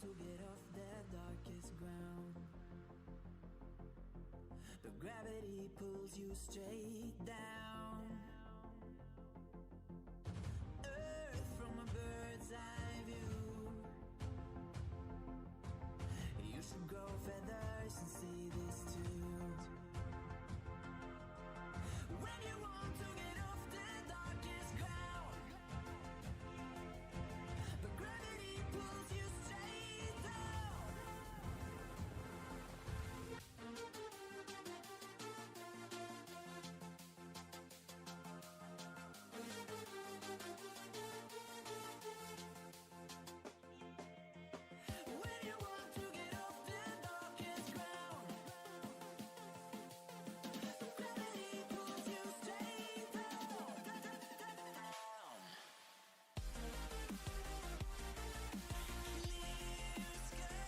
to get off the darkest ground. The gravity pulls you straight down. Earth from a bird's eye view. You should grow feathers and see this too. When you want to get off the darkest ground, the gravity pulls you straight down. When you want to get off the darkest ground, the gravity pulls you straight down. Clear sky.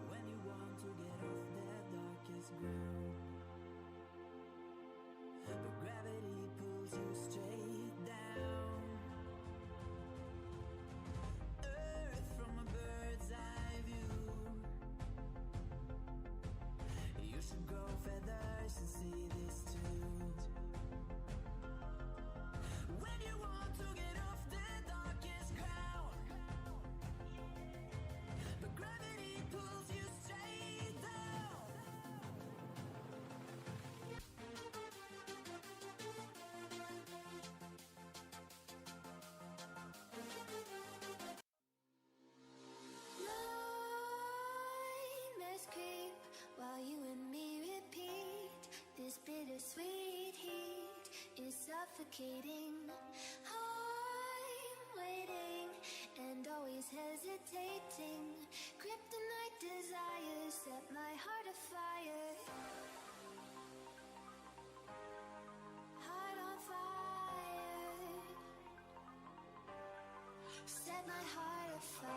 When you want to get off the darkest ground, the gravity pulls you straight down. Earth from a bird's eye view. You should grow feathers and see this too. When you want to get off the darkest ground, the gravity pulls you straight down. Nightmares creep while you and me repeat. This bittersweet heat is suffocating. I'm waiting and always hesitating. Kryptonite desires set my heart afire. Heart on fire. Set my heart afire.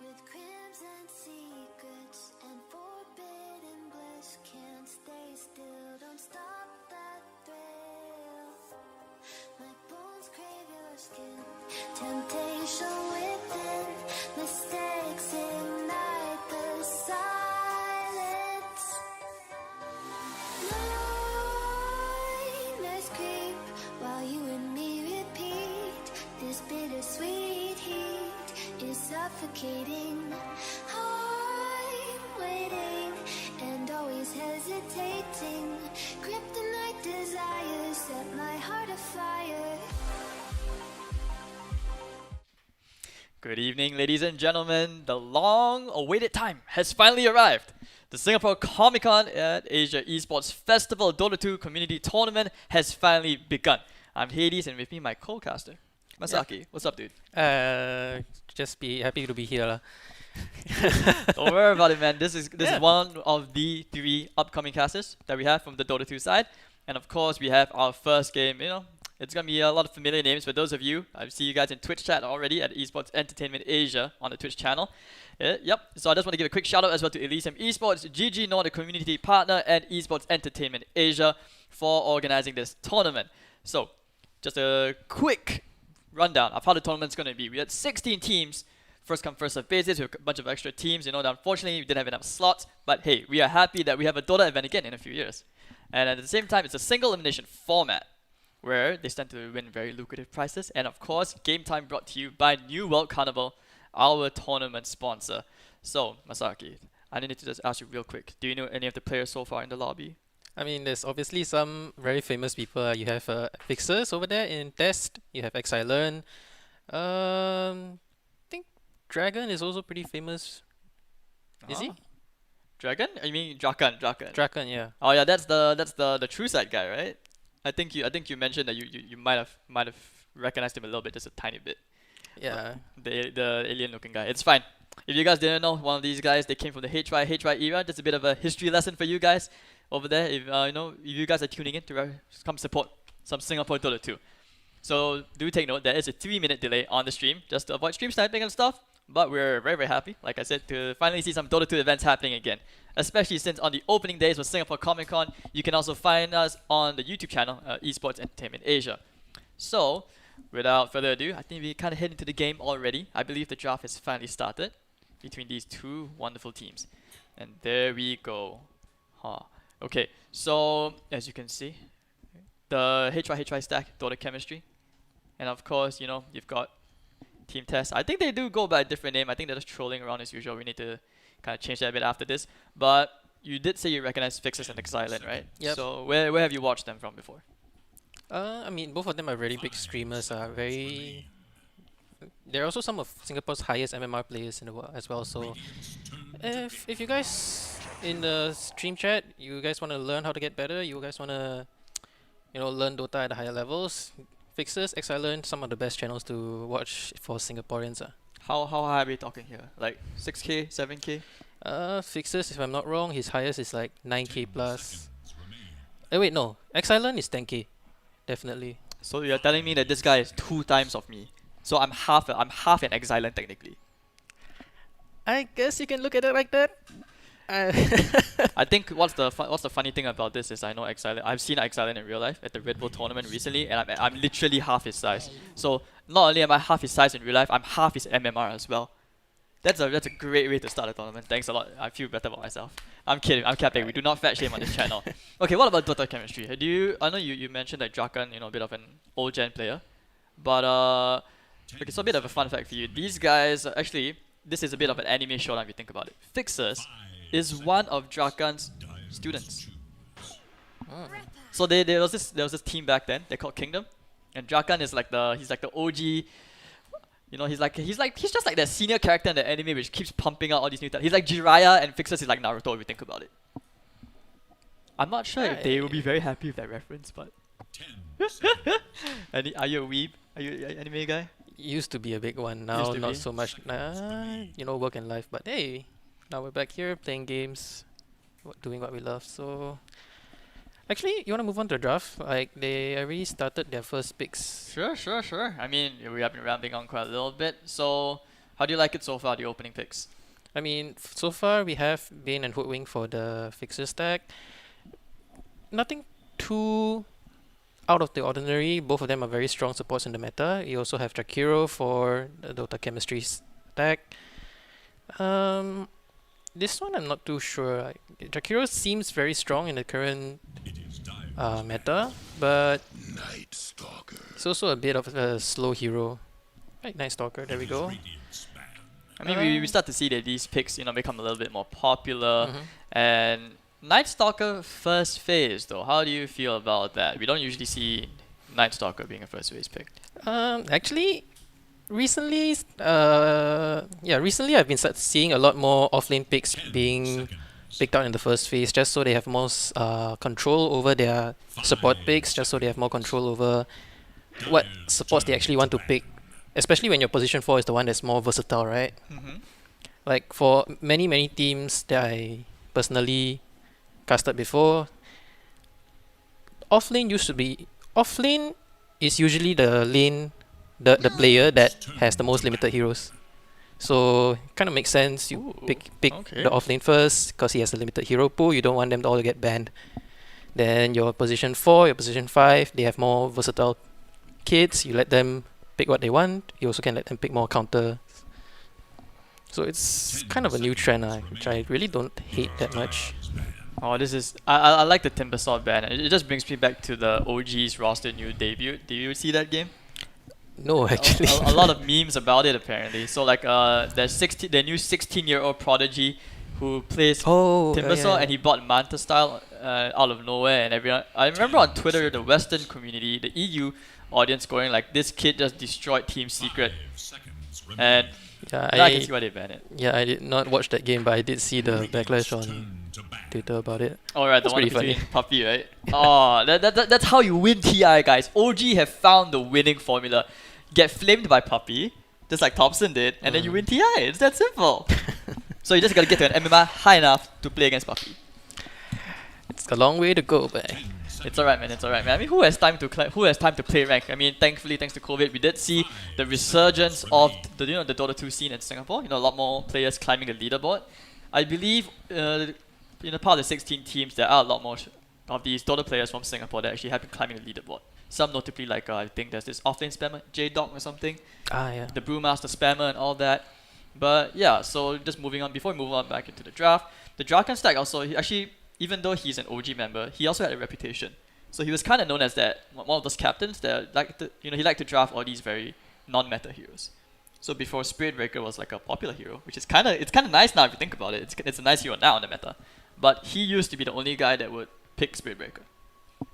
With crimson secrets and forbidden bliss, can't stay still, don't stop that thrill. My bones crave your skin, temptation within, mistakes ignite the silence. Nightmares creep while you and me repeat. This bittersweet heat is suffocating. I'm waiting and always hesitating. Kryptonite desires set my heart afire. Good evening, ladies and gentlemen. The long-awaited time has finally arrived. The Singapore Comic-Con at Asia Esports Festival Dota 2 Community Tournament has finally begun. I'm Hades, and with me my co-caster, Masaki. What's up, dude? Just be happy to be here lah. Don't worry about it, man. This is one of the 3 upcoming casters that we have from the Dota 2 side. And of course, we have our first game, It's gonna be a lot of familiar names for those of you. I see you guys in Twitch chat already at Esports Entertainment Asia on the Twitch channel. Yep. So I just want to give a quick shout out as well to Elysium Esports, GG NORE, the community partner, and Esports Entertainment Asia for organizing this tournament. So just a quick rundown of how the tournament's gonna be. We had 16 teams. First come, first serve basis with a bunch of extra teams. Unfortunately, we didn't have enough slots. But hey, we are happy that we have a DOTA event again in a few years. And at the same time, it's a single elimination format where they stand to win very lucrative prizes. And of course, game time brought to you by New World Carnival, our tournament sponsor. So, Masaki, I need to just ask you real quick. Do you know any of the players so far in the lobby? I mean, there's obviously some very famous people. You have Fixers over there in Test. You have Exilern. I think Dragon is also pretty famous. Is he? Dragon? You mean Drakan? Dragon, yeah. Oh yeah, that's the true side guy, right? I think you mentioned that you might have recognized him a little bit, just a tiny bit. Yeah. The alien looking guy. It's fine. If you guys didn't know, one of these guys, they came from the HY era. Just a bit of a history lesson for you guys over there. If if you guys are tuning in to come support some Singapore Dota 2. So do take note, there is a 3-minute delay on the stream just to avoid stream sniping and stuff. But we're very, very happy, like I said, to finally see some Dota 2 events happening again. Especially since on the opening days of Singapore Comic Con, you can also find us on the YouTube channel, Esports Entertainment Asia. So, without further ado, I think we kind of head into the game already. I believe the draft has finally started between these two wonderful teams. And there we go. Okay, so as you can see, the HY stack, Dota Chemistry. And of course, you've got Team Test. I think they do go by a different name. I think they're just trolling around as usual. We need to kind of change that a bit after this. But you did say you recognize Fixers and Exilent, right? Yep. So where have you watched them from before? I mean, both of them are really big streamers. They're also some of Singapore's highest MMR players in the world as well. So, if you guys in the stream chat, you guys want to learn how to get better, you guys want to, learn Dota at higher levels, Fixers, Exilent, some of the best channels to watch for Singaporeans. How high are we talking here? Like 6K, 7K? Fixers, if I'm not wrong, his highest is like 9K plus. Wait, no. Exilent is 10K. Definitely. So you're telling me that this guy is 2 times of me. So I'm half an Exilent technically. I guess you can look at it like that. I think what's the funny thing about this is I know Exilent. I've seen Exilent in real life at the Red Bull tournament recently, and I'm literally half his size. So not only am I half his size in real life, I'm half his MMR as well. That's a great way to start a tournament. Thanks a lot. I feel better about myself. I'm kidding. I'm capping. We do not fat shame on this channel. Okay, what about Dota Chemistry? I know you mentioned that Drakan, a bit of an old gen player, but okay, so a bit of a fun fact for you. These guys actually, this is a bit of an anime showdown if you think about it. Fixers is one of Drakan's students. So there was this team back then. They're called Kingdom, and Drakan is like the OG. He's just like the senior character in the anime which keeps pumping out all these new talents. He's like Jiraiya, and Fixers is like Naruto if you think about it. I'm not sure if they will be very happy with that reference, but are you a weeb? Are you an anime guy? Used to be a big one. Now Used to not be. so much. Work and life. But hey, now we're back here playing games, doing what we love. So, actually, you wanna move on to the draft? Like they already started their first picks. Sure. I mean, we have been ramping on quite a little bit. So, how do you like it so far, the opening picks? I mean, so far we have Bane and Hoodwink for the Fixer stack. Nothing too out of the ordinary. Both of them are very strong supports in the meta. You also have Jakiro for the Dota Chemistry stack. This one I'm not too sure. Jakiro seems very strong in the current meta, but it's also a bit of a slow hero. Right, Night Stalker, there we go. I mean, we start to see that these picks, become a little bit more popular. And Night Stalker first phase, though, how do you feel about that? We don't usually see Night Stalker being a first phase pick. Actually, recently I've been seeing a lot more offlane picks being picked out in the first phase, just so they have more control over their support picks, just so they have more control over what supports they actually want to pick, especially when your position 4 is the one that's more versatile, right? Like for many teams that I personally casted before, offlane it's usually the lane, the player that has the most limited heroes. So kind of makes sense. You Ooh, pick okay. the offlane first because he has a limited hero pool. You don't want them to all get banned. Then your position 4, your position 5, they have more versatile kids. You let them pick what they want. You also can let them pick more counter. So it's kind of a new trend, which I really don't hate that much. Oh, this is I like the Timber Sword ban. It just brings me back to the OG's roster new debut. Did you see that game? No, actually. A lot of memes about it apparently. So like the new 16-year-old prodigy who plays Oh, Timbersaw and he bought Manta style out of nowhere, and everyone. I remember on Twitter, the Western community, the EU audience going like, "This kid just destroyed Team Secret," and yeah, now I can see why they banned it. yeah, I did not watch that game, but I did see the backlash on Twitter about it. Oh right, the That's one pretty between funny. Puppy, right? Oh, that's how you win TI, guys. OG have found the winning formula. Get flamed by Puppy, just like Thompson did, and then you win TI. It's that simple. So you just gotta get to an MMR high enough to play against Puppy. It's a long way to go, but It's alright, man. It's alright, man. I mean, who has time to play rank? I mean, thankfully, thanks to COVID, we did see the resurgence of the the Dota 2 scene in Singapore. A lot more players climbing the leaderboard. I believe in a part of the 16 teams, there are a lot more of these Dota players from Singapore that actually have been climbing the leaderboard. Some notably, like I think there's this offlane spammer, J-Dog or something, yeah. the Brewmaster spammer and all that. But yeah, so just moving on. Before we move on back into the draft, the Draken Stack also, he actually, even though he's an OG member, he also had a reputation. So he was kind of known as that one of those captains that he liked to draft all these very non-meta heroes. So before, Spirit Breaker was like a popular hero, which is kind of nice now if you think about it. It's a nice hero now in the meta, but he used to be the only guy that would pick Spirit Breaker.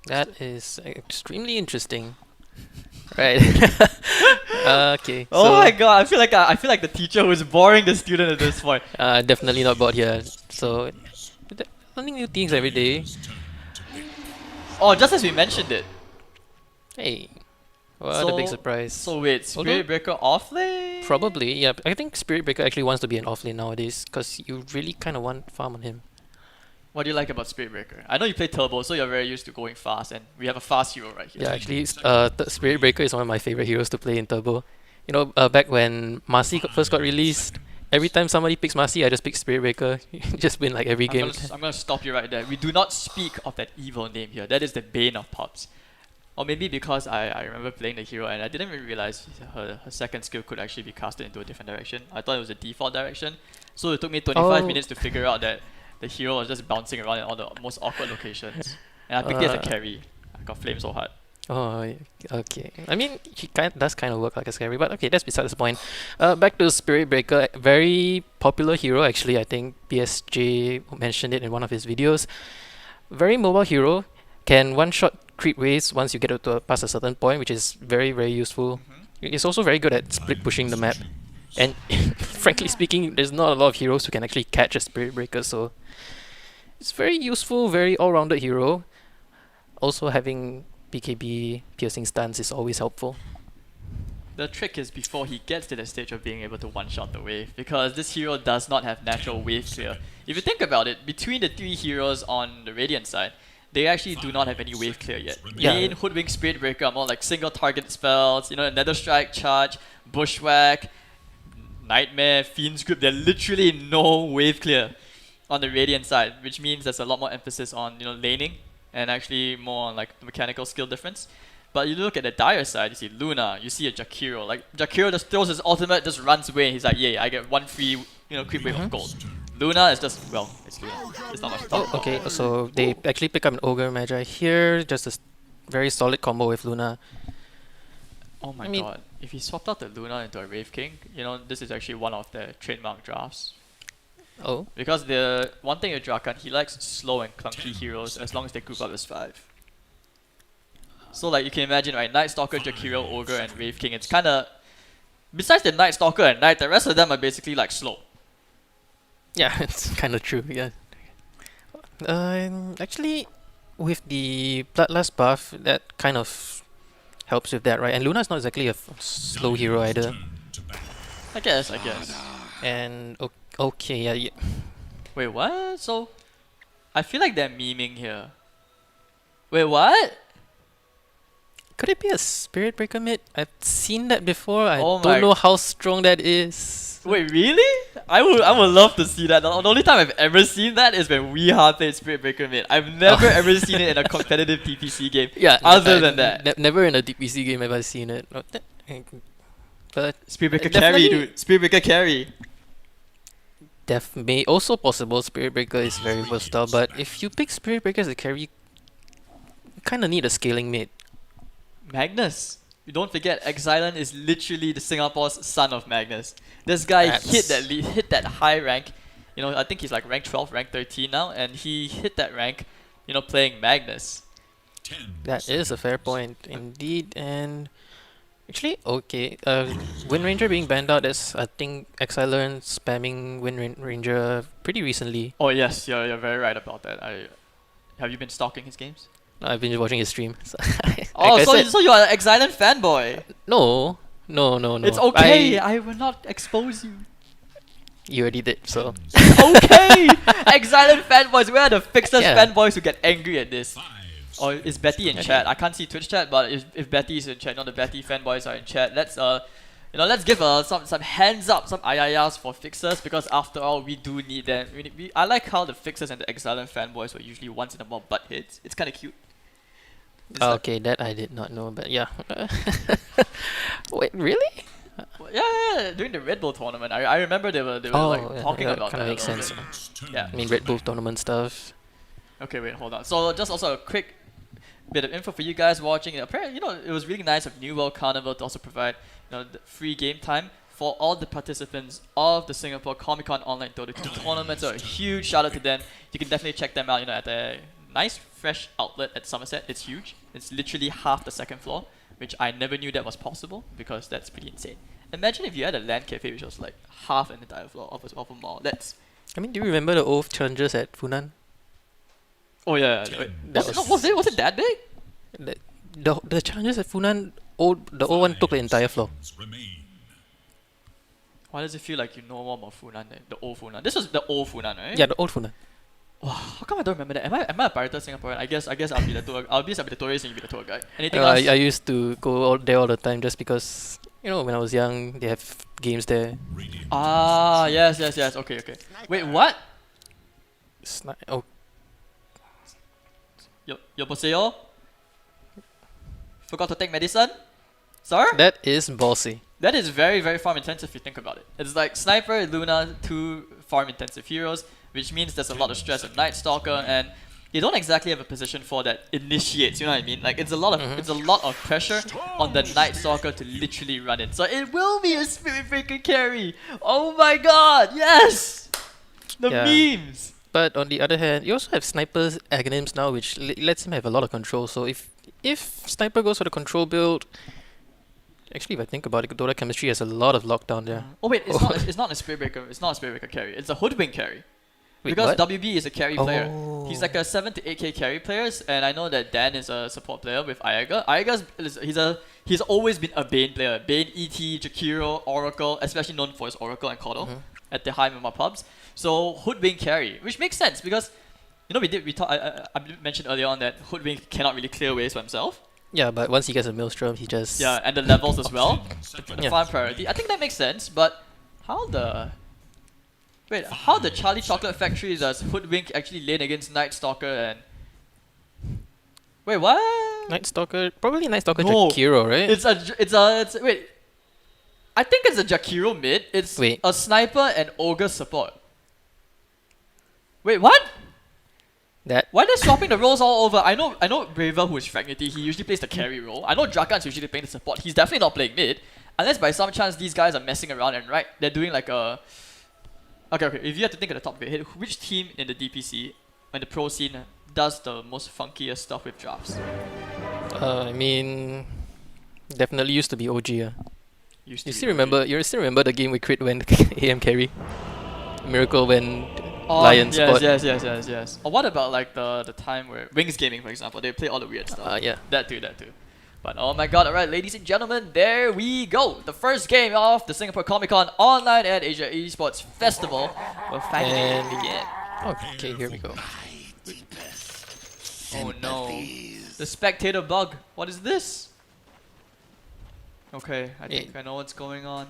That is extremely interesting. Right. Okay. Oh my god! I feel like the teacher who's boring the student at this point. Definitely not bored here. So, learning new things every day. Oh, just as we mentioned it. Hey, what a big surprise. So wait, Although- Spirit Breaker offlane? Probably, yeah. I think Spirit Breaker actually wants to be an offlane nowadays because you really kind of want farm on him. What do you like about Spirit Breaker? I know you play Turbo, so you're very used to going fast, and we have a fast hero right here. Yeah, actually, Spirit Breaker is one of my favorite heroes to play in Turbo. Back when Marcy first got released, every time somebody picks Marcy, I just pick Spirit Breaker. Just win like every game. I'm gonna stop you right there. We do not speak of that evil name here. That is the bane of pubs. Or maybe because I remember playing the hero and I didn't even realize her second skill could actually be casted into a different direction. I thought it was a default direction. So it took me 25 Oh. minutes to figure out that the hero was just bouncing around in all the most awkward locations. And I picked it as a carry. I got flamed so hard. Oh, okay. I mean, he does kind of work like a scary, but okay, that's besides the point. Back to Spirit Breaker, very popular hero actually. I think BSJ mentioned it in one of his videos. Very mobile hero, can one-shot creep waves once you get to past a certain point, which is very, very useful. It's also very good at split pushing the map. And frankly speaking, there's not a lot of heroes who can actually catch a Spirit Breaker, so it's very useful, very all-rounded hero. Also having BKB piercing stance is always helpful. The trick is before he gets to the stage of being able to one-shot the wave, because this hero does not have natural wave clear. If you think about it, between the three heroes on the Radiant side, they actually do not have any wave clear yet. Yeah. Main, Hoodwink, Spirit Breaker are more like single target spells, Nether Strike, Charge, Bushwhack, Nightmare, Fiend's Grip. There's literally no wave clear on the Radiant side, which means there's a lot more emphasis on laning and actually more on like the mechanical skill difference. But you look at the Dire side, you see Luna, you see a Jakiro. Like Jakiro just throws his ultimate, just runs away, and he's like, "Yay, I get one free, creep wave of gold." Luna is just it's Luna. It's not much to talk Oh, about. okay. So they actually pick up an Ogre Magi here. Just a very solid combo with Luna. Oh my I mean- god! If he swapped out the Luna into a Wave King, this is actually one of the trademark drafts. Oh, Because the one thing with Drakan, he likes slow and clunky heroes as long as they group up as 5. So like you can imagine, right? Night Stalker, Jakiro, Ogre, and Wave King. It's kind of besides the Night Stalker and Night, the rest of them are basically like slow. yeah, it's kind of true. Yeah. Actually, with the Bloodlust buff, that kind of helps with that, right? And Luna's not exactly a slow hero either. I guess. And okay, yeah. Wait, what? So I feel like they're memeing here. Wait, what? Could it be a Spirit Breaker mid? I've seen that before. I Oh my- don't know how strong that is. Wait, really? I would love to see that. The only time I've ever seen that is when we hard played Spirit Breaker mid. I've never ever seen it in a competitive TPC game. Yeah. Other than that. Never in a DPC game have I seen it. But Spirit Breaker definitely- carry, dude. Spirit Breaker carry. may also possible. Spirit Breaker is very versatile, but if you pick Spirit Breaker as a carry, you kind of need a scaling mid. Magnus. You don't forget, Exilen is literally the Singapore's son of Magnus. This guy hit that high rank. You know, I think he's like rank 12, rank 13 now, and he hit that rank, you know, playing Magnus. That is a fair point, indeed. And actually, okay, Wind Ranger being banned out is, I think, Exilen spamming Wind Ranger pretty recently. Oh yes, you're very right about that. Have you been stalking his games? I've been watching his stream. So Oh, like I said, so you are an Exilen fanboy. no. It's okay. I will not expose you. You already did, so. Okay! Exilen fanboys, where are the Fixers Yeah. fanboys who get angry at this? Or is Betty in chat? I can't see Twitch chat, but if Betty is in chat, the Betty fanboys are in chat. Let's give some hands up, some ayayas for Fixers, because after all, we do need them. I like how the Fixers and the Exilen fanboys were usually once in a while butt hits. It's kind of cute. It's like- Okay, that I did not know, but yeah. Wait, really? yeah, during the Red Bull tournament, I remember they were talking about kind that. of makes a little sense. bit. Yeah. I mean, Red Bull tournament stuff. Okay, wait, hold on. So just also a quick bit of info for you guys watching. Apparently, it was really nice of New World Carnival to also provide, the free game time for all the participants of the Singapore Comic-Con Online Dota 2 tournament. So a huge shout out to them. You can definitely check them out, at the nice fresh outlet at Somerset. It's huge. It's literally half the second floor, which I never knew that was possible because that's pretty insane. Imagine if you had a LAN cafe which was like half an entire floor of a mall. I mean, do you remember the old challenges at Funan? Oh yeah. Wait, That was it that big? The challenges at Funan, the old one took the entire floor. Why does it feel like you know more about Funan than the old Funan? This was the old Funan, right? Yeah, the old Funan. Wow, how come I don't remember that? Am I a pirated Singaporean? I guess I'll be the tour. I'll be the tourist and you be the tour guide. Anything I else? used to go out there all the time just because, when I was young, they have games there. Ah, yes. Okay. Wait, what? Oh, Your poseo? Forgot to take medicine? Sir? that is bossy. That is very, very farm intensive if you think about it. It's like Sniper, Luna, 2 farm intensive heroes, which means there's a lot of stress on Night Stalker, and you don't exactly have a position for that initiates, you know what I mean? Like it's a lot of pressure on the Night Stalker to literally run in. So it will be a Spirit Breaker carry. Oh my god, yes! The Yeah. memes! But on the other hand, you also have Sniper's Aghanims now, which lets him have a lot of control. So if Sniper goes for the control build, actually, if I think about it, Dota chemistry has a lot of lockdown there. Oh wait, it's not a Spirit Breaker. It's not a Spirit Breaker carry. It's a Hoodwink carry. Wait, Because what? WB is a carry player. He's Oh. like a 7 to 8k carry players, and I know that Dan is a support player with Ayaga. He's always been a Bane player. Bane, ET, Jakiro, Oracle, especially known for his Oracle and Kodo at the high Mama pubs. So Hoodwink carry, which makes sense because I mentioned earlier on that Hoodwink cannot really clear ways for himself. Yeah, but once he gets a Maelstrom, he just... Yeah, and the levels as well. The Yeah. farm priority. I think that makes sense, but how the Charlie Chocolate Factory does Hoodwink actually lane against Night Stalker and... Wait, what? Night Stalker, probably Night Stalker No. Jakiro, right? Wait. I think it's a Jakiro mid. It's Wait. a Sniper and Ogre support. Wait, what? That Why they're swapping the roles all over? I know Braver, who is Fragnity, he usually plays the carry role. I know Drakan's usually playing the support. He's definitely not playing mid. Unless by some chance these guys are messing around and they're doing like a... Okay, if you have to think at the top of your head, which team in the DPC, in the pro scene, does the most funkiest stuff with drafts? I mean, definitely used to be OG. Used You to still be remember? You still remember the game we crit when AM carry? Miracle when Oh, Lion spot. yes. Or what about like the time where Wings Gaming, for example, they play all the weird stuff. Yeah. That too. But oh my god, alright, ladies and gentlemen, there we go. The first game of the Singapore Comic-Con Online and Asia Esports Festival will finally And- begin. Okay, here we go. Oh no. The spectator bug. What is this? Okay, I think I know what's going on.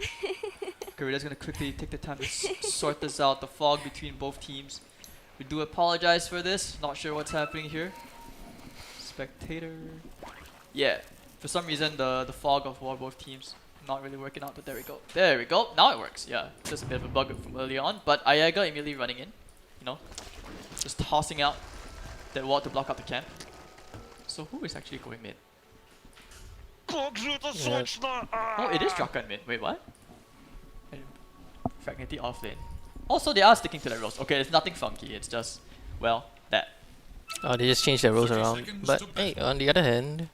Okay, we're just gonna quickly take the time to sort this out. The fog between both teams. We do apologize for this. Not sure what's happening here. Spectator. Yeah, for some reason the fog of both teams not really working out. But there we go. There we go. Now it works. Yeah, just a bit of a bug from early on. But Ayaga immediately running in. You know, just tossing out that wall to block out the camp. So who is actually going mid? Yeah. Oh, it is Drakan mid. Wait, what? Fragmenty off lane. Also, they are sticking to their roles. Okay, it's nothing funky. It's just, well, that. Oh, they just changed their roles around. But hey, on the other hand,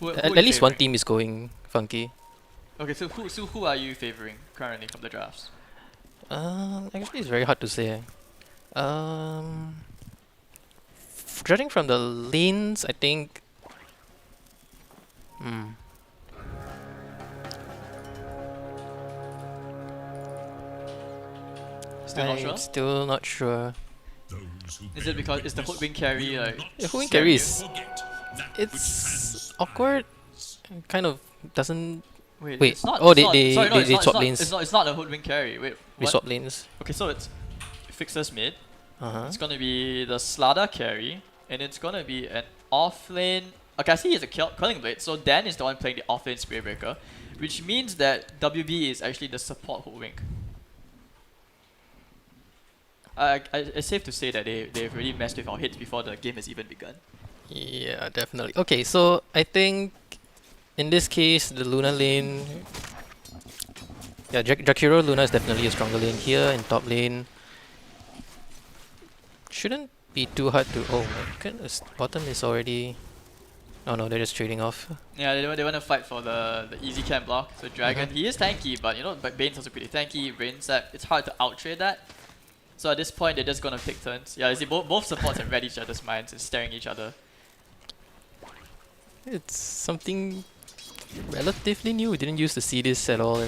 Who at are you least one favoring? team is going funky. Okay, so who are you favoring currently from the drafts? Actually, it's very hard to say. Judging from the lanes, I think. Still not sure? I'm still not sure. Is it because it's the Hoodwink carry like? Yeah, Hoodwink scary carry you? is it's awkward. Kind of doesn't Wait, wait, it's not. oh, it's they- not, they- sorry, no, they- it's they not, swap it's not, lanes. It's not a Hoodwink carry. Wait, what? swap lanes. Okay, so it's fixers mid. Uh-huh. It's gonna be the Slada carry, and it's gonna be an off lane. Okay, I see he's a Quelling Blade, so Dan is the one playing the off lane Spear Breaker, which means that WB is actually the support Hoodwink. It's safe to say that they've already messed with our hits before the game has even begun. Yeah, definitely. Okay, so I think in this case, the Luna lane. Yeah, Jakiro Luna is definitely a stronger lane here. In top lane, shouldn't be too hard to. Oh my goodness, bottom is already. Oh no, they're just trading off. Yeah, they want to fight for the easy camp block. So Dragon, he is tanky, but you know, but Bane's also pretty tanky. Rainsap, it's hard to outtrade that. So at this point, they're just gonna take turns. Yeah, you see, both supports have read each other's minds and staring at each other. It's something relatively new. We didn't used to see this at all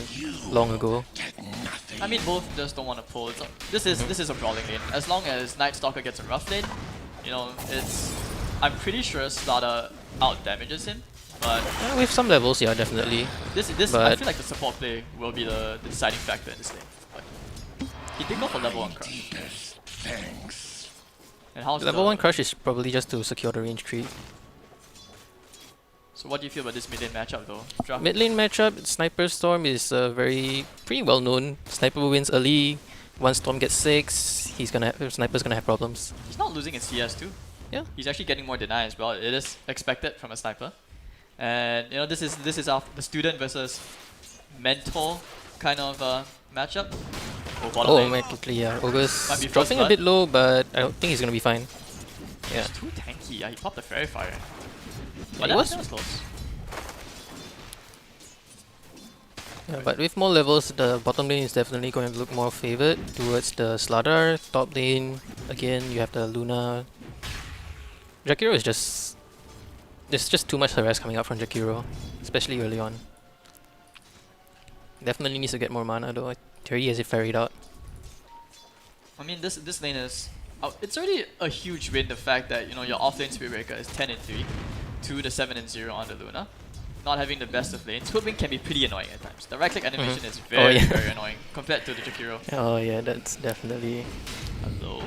long ago. I mean, both just don't want to pull. This is a brawling lane. As long as Night Stalker gets a rough lane, you know, it's. I'm pretty sure Slada out damages him, but With some levels, yeah, definitely. this I But- feel like the support play will be the deciding factor in this lane. But he did go for level 1 crush. And how's Level the- 1 crush is probably just to secure the range tree. So what do you feel about this mid lane matchup though? Draft? Mid lane matchup, Sniper Storm is pretty well known. Sniper wins early. Once Storm gets 6, Sniper's gonna have problems. He's not losing in CS too. Yeah. He's actually getting more deny as well. It is expected from a sniper. And you know, this is the student versus mentor kind of matchup. Oh, bottom Oh, lane. man, quickly, yeah. Ogre's Might be first dropping a blood. bit low, but I don't think he's gonna be fine. Yeah. It's too tanky. Yeah, he popped the Fairy Fire. Yeah, But he that was close. Yeah, but with more levels, the bottom lane is definitely going to look more favored towards the Slardar. Top lane, again, you have the Luna. Jakiro is just... There's just too much harass coming out from Jakiro, especially early on. Definitely needs to get more mana though. Terry has it ferried out. I mean, this lane is. It's already a huge win. The fact that you know your offlane Spirit Breaker is 10 and 3, to the 7 and 0 on the Luna. Not having the best of lanes. Hoodwink can be pretty annoying at times. The right click animation is very yeah. very annoying compared to the Jakiro. Oh yeah, that's definitely... Hello,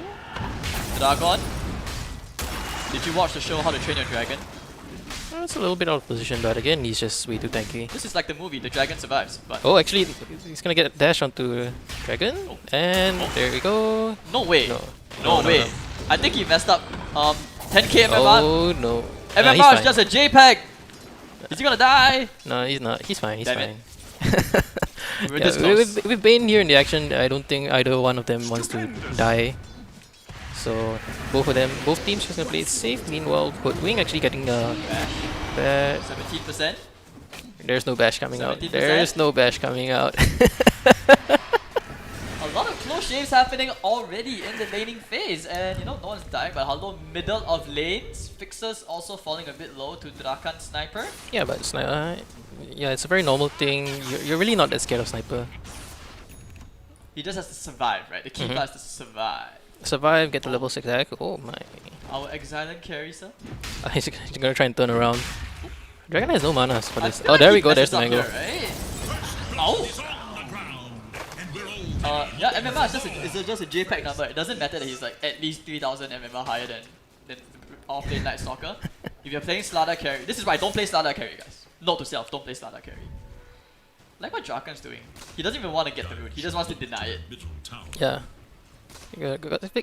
Dragon. Did you watch the show How to Train Your Dragon? It's a little bit out of position, but again, he's just way too tanky. This is like the movie. The dragon survives, but Oh, actually, he's gonna get a dash onto Dragon, Oh. and Oh. there we go. no way. No, No way. no. I think he messed up. 10k MMR. Oh no. MMR he's is fine. just a JPEG. Is he gonna die? No, he's not. He's fine. He's Damn it. fine. We're Yeah, this close. with Bane here in the action, I don't think either one of them wants to die. So both teams just gonna play it safe. Meanwhile, Hoodwink actually getting a bash. 17%. There's no bash coming out. 17%? There's no bash coming out. A lot of close shaves happening already in the laning phase, and you know no one's dying. But hello, middle of lanes. Fixers also falling a bit low to Drakan Sniper. Yeah, but yeah, it's a very normal thing. You're really not that scared of Sniper. He just has to survive, right? The key Mhm. part is to survive. Survive, get to level 6 attack. Oh my. Our Exilant carry, sir. He's gonna try and turn around. Dragon has no mana for I this. feel Oh, like there he we go. There's messes the up mango. here, right? Oh! Yeah, MMR is just a JPEG number. It doesn't matter that he's like at least 3000 MMR higher than off-lane Night Stalker. If you're playing Slada carry, this is why don't play Slada carry, guys. Note to self, don't play Slada carry. Like what Jarkan's doing. He doesn't even want to get the root, he just wants to deny it. Yeah.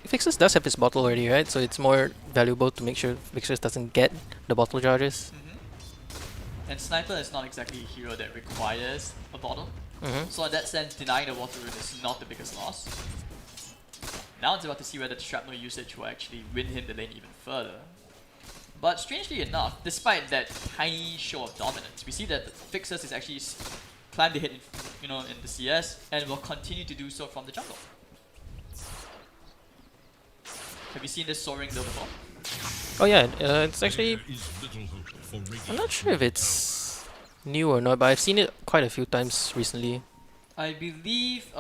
Fixes does have his bottle already, right? So it's more valuable to make sure Fixers doesn't get the bottle charges. And Sniper is not exactly a hero that requires a bottle. Mm-hmm. So in that sense, denying the water rune is not the biggest loss. Now it's about to see whether the shrapnel usage will actually win him the lane even further. But strangely enough, despite that tiny show of dominance, we see that the Fixers is actually climbed ahead in the CS and will continue to do so from the jungle. Have you seen this soaring though before? Oh yeah, it's actually... I'm not sure if it's new or not, but I've seen it quite a few times recently. I believe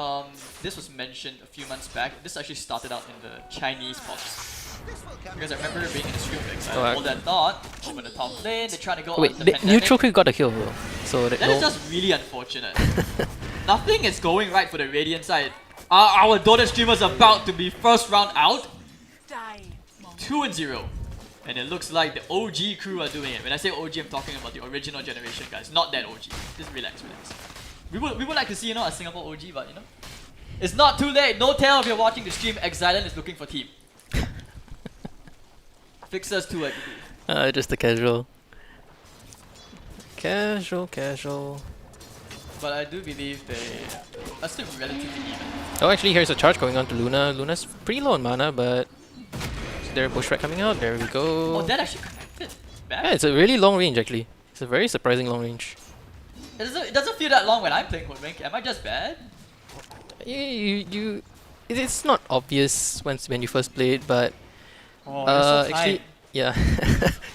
this was mentioned a few months back. This actually started out in the Chinese pods. Because I remember being in the stream mix. I hold that thought, over the top lane, they're trying to go Oh, wait, on the the pandemic. neutral quick got a kill though. So that That is just really unfortunate. Nothing is going right for the Radiant side. Our Dota streamers about to be first round out. 2-0. And it looks like the OG crew are doing it. When I say OG, I'm talking about the original generation, guys. Not that OG. Just relax. We would like to see, a Singapore OG, but it's not too late. No tell if you're watching the stream. Exilent is looking for team. Fixers 2, I believe. just a casual. Casual. But I do believe they are still relatively even. Oh, actually, here's a charge going on to Luna. Luna's pretty low on mana, but is there a bushwhack coming out? There we go. Oh, that actually connected. Back. Yeah, it's a really long range actually. It's a very surprising long range. It doesn't feel that long when I'm playing Hoodwink. Am I just bad? It's not obvious when you first play it, but Oh, you're so actually, kind. yeah,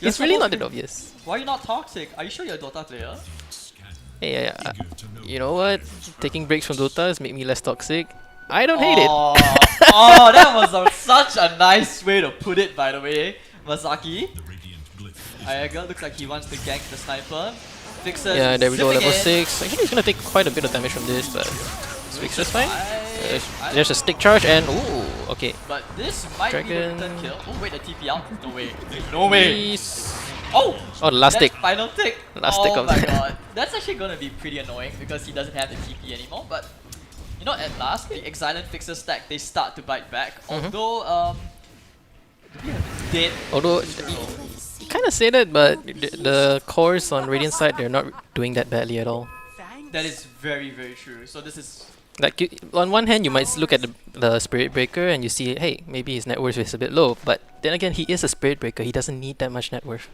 You're it's really supposed not to- that obvious. Why are you not toxic? Are you sure you're a Dota player? Hey, you know what? Taking breaks from Dota has made me less toxic. I don't hate it. Oh, that was such a nice way to put it, by the way, Masaki. Ayaga looks like he wants to gank the sniper. Fixer. Yeah, there we go, zipping level in. 6. Actually, he's gonna take quite a bit of damage from this, but Fixer's fine. I- There's a stick charge and ooh, okay. But this might be Dragon. the return kill. Oh wait, the TP out? No way. No way. Please. Oh! Oh, the last That's tick. final tick. Last oh tick of my the- god. That's actually gonna be pretty annoying because he doesn't have the TP anymore. But at last the Exilent Fixer stack they start to bite back. Although do we have dead? Although you kind of say that, but the cores on Radiant side they're not doing that badly at all. That is very very true. So this is Like on one hand, you might look at the Spirit Breaker and you see, hey, maybe his net worth is a bit low. But then again, he is a Spirit Breaker. He doesn't need that much net worth.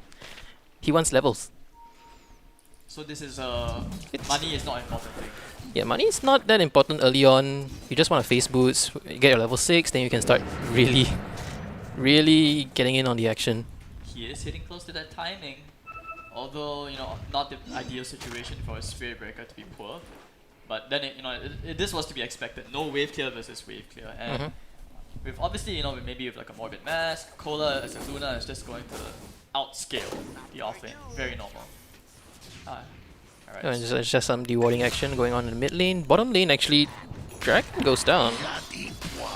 He wants levels. so this is It's- money is not an important thing. Yeah, money is not that important early on. You just want to face boots, get your level 6, then you can start really getting in on the action. He is hitting close to that timing. Although, not the ideal situation for a Spirit Breaker to be poor. But then, this was to be expected. No wave clear versus wave clear. And with obviously, maybe with like a Morbid Mask, Cola as a Luna is just going to outscale the offlane. Very normal. Alright. It's just some dewarding action going on in the mid lane. Bottom lane, actually, Dragon goes down.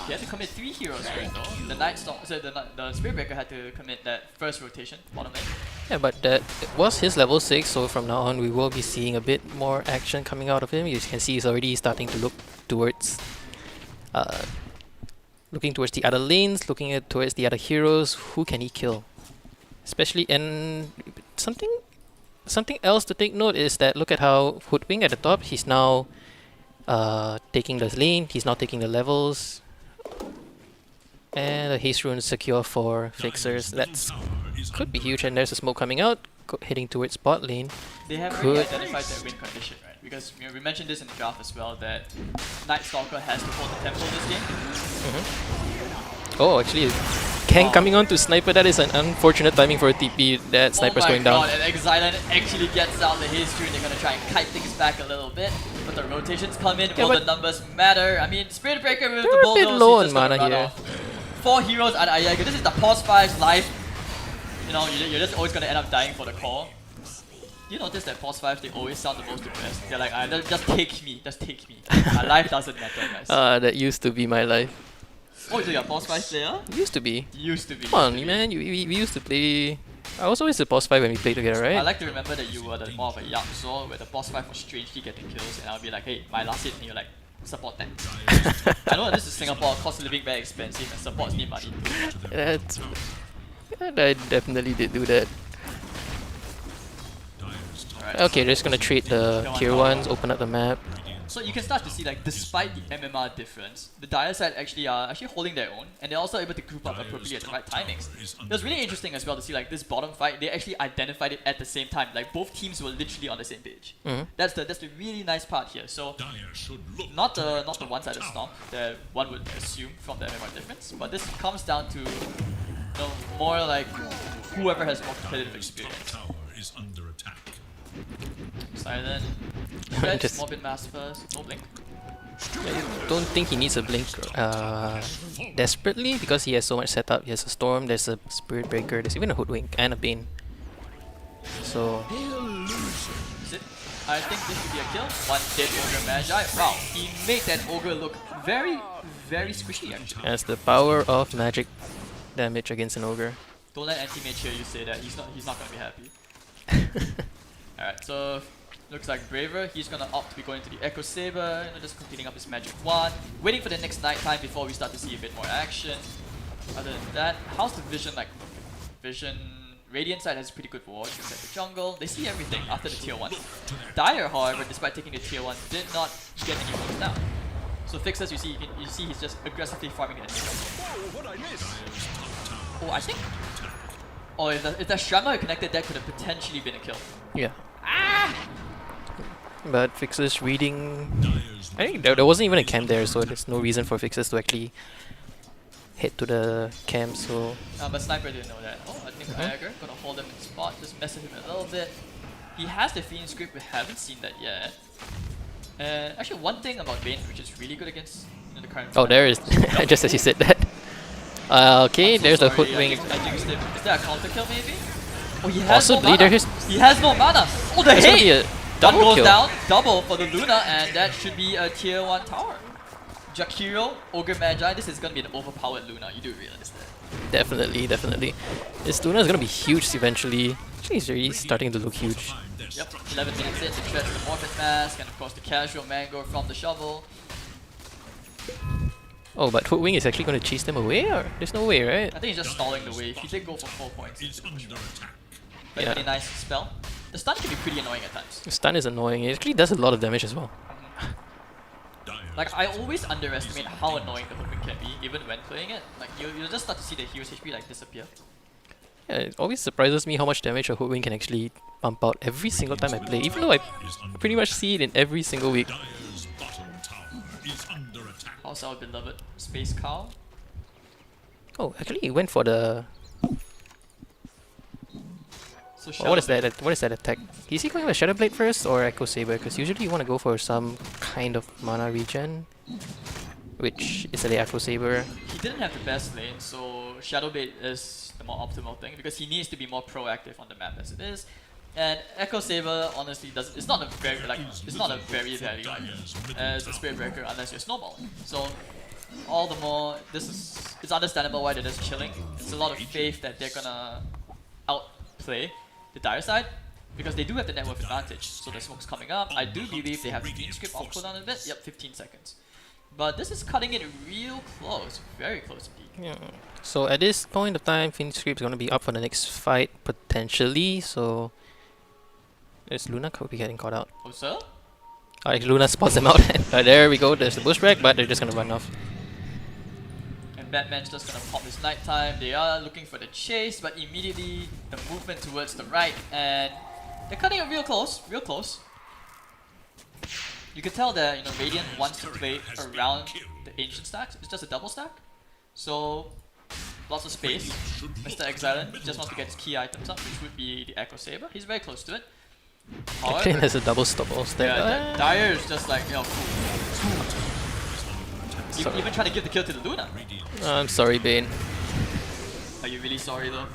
He had to commit 3 heroes right though. The Night Storm, the Spirit Breaker had to commit that first rotation, bottom lane. Yeah, but that was his level 6, so from now on we will be seeing a bit more action coming out of him. You can see he's already starting to look towards the other lanes, looking towards the other heroes. Who can he kill? Especially, and something else to take note is that look at how Hoodwink at the top, he's now taking the lane, he's now taking the levels. And a haste rune is secure for Fixers. That's could be huge, and there's a smoke coming out, heading towards bot lane. They have already Could- identified their win condition, right? Because we mentioned this in the draft as well, that Night Stalker has to hold the tempo this game. Oh, actually, Kang coming on to Sniper. That is an unfortunate timing for a TP. That Sniper's going down. Oh my god, and Exilent actually gets out the haste rune. They're gonna try and kite things back a little bit. But the rotations come in, will but the numbers matter? I mean, Spirit Breaker with they're the a bulldoze, bit low he's just on gonna mana run here. off. 4 heroes at Ayaga. This is the pause 5's life. You're just always gonna end up dying for the call. You notice that boss 5, they always sound the most depressed. They're like, just take me, just take me. My life doesn't matter, guys. That used to be my life. Oh, so you're a boss 5 player? Used to be. Used to be. Come on, man. We used to play. I was always the boss 5 when we played together, right? I like to remember that you were more of a Yamso, where the boss 5 was strangely getting kills, and I'll be like, hey, my last hit, and you're like, support that. I know that this is Singapore, cost of living very expensive, and supports need money. That's. I definitely did do that. Alright, Okay, so just gonna trade the tier 1s, open up the map. So you can start to see, like, despite the MMR difference, the Dire side actually are holding their own, and they're also able to group up appropriately at the right timings. It was really interesting as well to see, like, this bottom fight, they actually identified it at the same time. Like, both teams were literally on the same page. That's the really nice part here. So not the one-sided stomp that one would assume from the MMR difference, but this comes down to, you know, more like whoever has more competitive experience. Silent. Just- Morbid Mass first. No blink. I don't think he needs a blink desperately because he has so much setup. He has a storm, there's a spirit breaker, there's even a hoodwink and a bane. So Is it? I think this should be a kill. One dead Ogre Magi. Wow, he made that Ogre look very, very squishy actually. that's the power of magic damage against an ogre. Don't let anti-mage hear you say that. He's not gonna be happy. Alright, so looks like Braver, he's gonna opt to be going to the Echo Saber, you know, just completing up his magic wand, waiting for the next night time before we start to see a bit more action. Other than that, how's the vision like? Vision, Radiant side has pretty good ward, except the jungle. They see everything after the tier 1. Dire, however, despite taking the tier 1, did not get any moves down. So Fixers, you see he's just aggressively farming the enemy. Oh, I think. Oh, if that Shrama connected, that could have potentially been a kill. Yeah. But Fixes reading. I think there wasn't even a camp there, so there's no reason for Fixes to actually head to the camp. So But Sniper didn't know that. Oh, I think Iagger gonna hold him in spot, just mess with him a little bit. He has the Fiend script, we haven't seen that yet. Actually, one thing about Bane, which is really good against the current. oh, there is just as you said that. Okay, I'm so there's the sorry, hoodwink. I jinxed him. Is there a counter kill maybe? Oh, he has Possibly, no mana. there's He has no mana. Oh, the gonna be hate! a One double goes kill. down, double for the Luna, and that should be a tier 1 tower. Jakiro, Ogre Magi, this is gonna be an overpowered Luna, you do realize that. Definitely. This Luna is gonna be huge eventually. Actually, he's already starting to look huge. Yep, 11 minutes in, the Tread to the Morphin Mask, and of course the casual Mango from the shovel. Oh, but Hoodwink is actually gonna chase them away, or there's no way, right? I think he's just stalling the wave. He did go for 4 points. But Yeah. pretty nice spell. The stun can be pretty annoying at times. Stun is annoying. It actually does a lot of damage as well. Like, I always underestimate how annoying the Hoodwink can be, even when playing it. Like, you'll just start to see the hero's HP like disappear. Yeah, it always surprises me how much damage a Hoodwink can actually pump out every single time I play, even though I pretty much see it in every single week. How's our beloved Space Cow? Oh, actually, he went for the. So Oh, what is Shadow that? What is that attack? Is he going with Shadow Blade first or Echo Saber? Because usually you want to go for some kind of mana regen, which is the Echo Saber. He didn't have the best lane, so Shadowblade is the more optimal thing because he needs to be more proactive on the map as it is. And Echo Saber honestly it's not a very value item as a Spirit Breaker unless you're snowballing. So all the more it's understandable why they're just chilling. It's a lot of faith that they're gonna outplay the Dire side because they do have the net worth advantage. So the smoke's coming up. I do believe they have the Fiend script on cooldown a bit. Yep, 15 seconds. But this is cutting it real close, very close indeed. Yeah. So at this point of time, Fiend Script is going to be up for the next fight potentially. So there's Luna could be getting caught out. Oh, sir? Alright, Luna spots them out. There we go. There's the bush wreck, but they're just going to run off. And Batman's just gonna pop his nighttime. They are looking for the chase, but immediately the movement towards the right, and they're cutting it real close, real close. You can tell that Radiant wants to play around the ancient stacks. It's just a double stack, so lots of space. Mr. Exilent just wants to get his key items up, which would be the Echo Saber. He's very close to it. Actually, However, there's a double stop also. yeah, Dire is just like cool. Sorry. Even trying to give the kill to the Luna. I'm sorry, Bane. Are you really sorry though?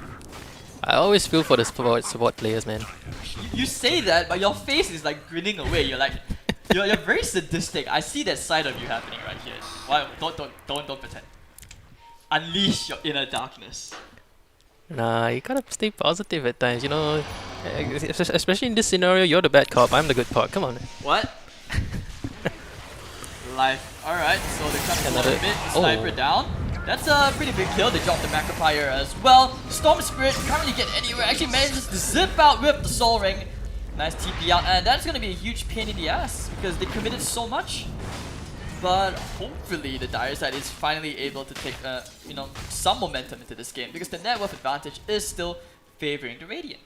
I always feel for the support players, man. You say that, but your face is like grinning away. You're like, you're very sadistic. I see that side of you happening right here. Why? Don't pretend. Unleash your inner darkness. Nah, you gotta stay positive at times, you know. Especially in this scenario, you're the bad cop, I'm the good cop. Come on. What? Life. Alright, so they're trying to blow Another- a bit. Sniper down. That's a pretty big kill. They dropped the Macropire as well. Storm Spirit can't really get anywhere. Actually manages to zip out with the Soul Ring. Nice TP out, and that's gonna be a huge pain in the ass because they committed so much. But hopefully the dire side is finally able to take you know, some momentum into this game because the net worth advantage is still favoring the Radiant.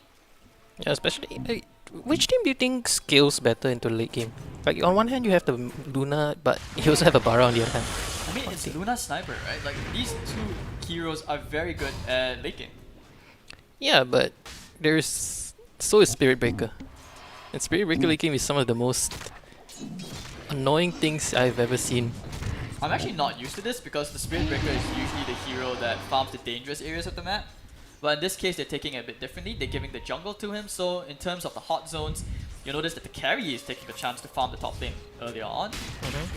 Yeah, especially which team do you think scales better into the late game? Like on one hand you have the Luna, but you also have a Bara on the other hand. I mean, it's Luna Sniper, right? Like these two heroes are very good at late game. Yeah, but so is Spirit Breaker. And Spirit Breaker late game is some of the most annoying things I've ever seen. I'm actually not used to this because the Spirit Breaker is usually the hero that farms the dangerous areas of the map. But in this case, they're taking it a bit differently. They're giving the jungle to him. So in terms of the hot zones, you'll notice that the carry is taking the chance to farm the top lane earlier on.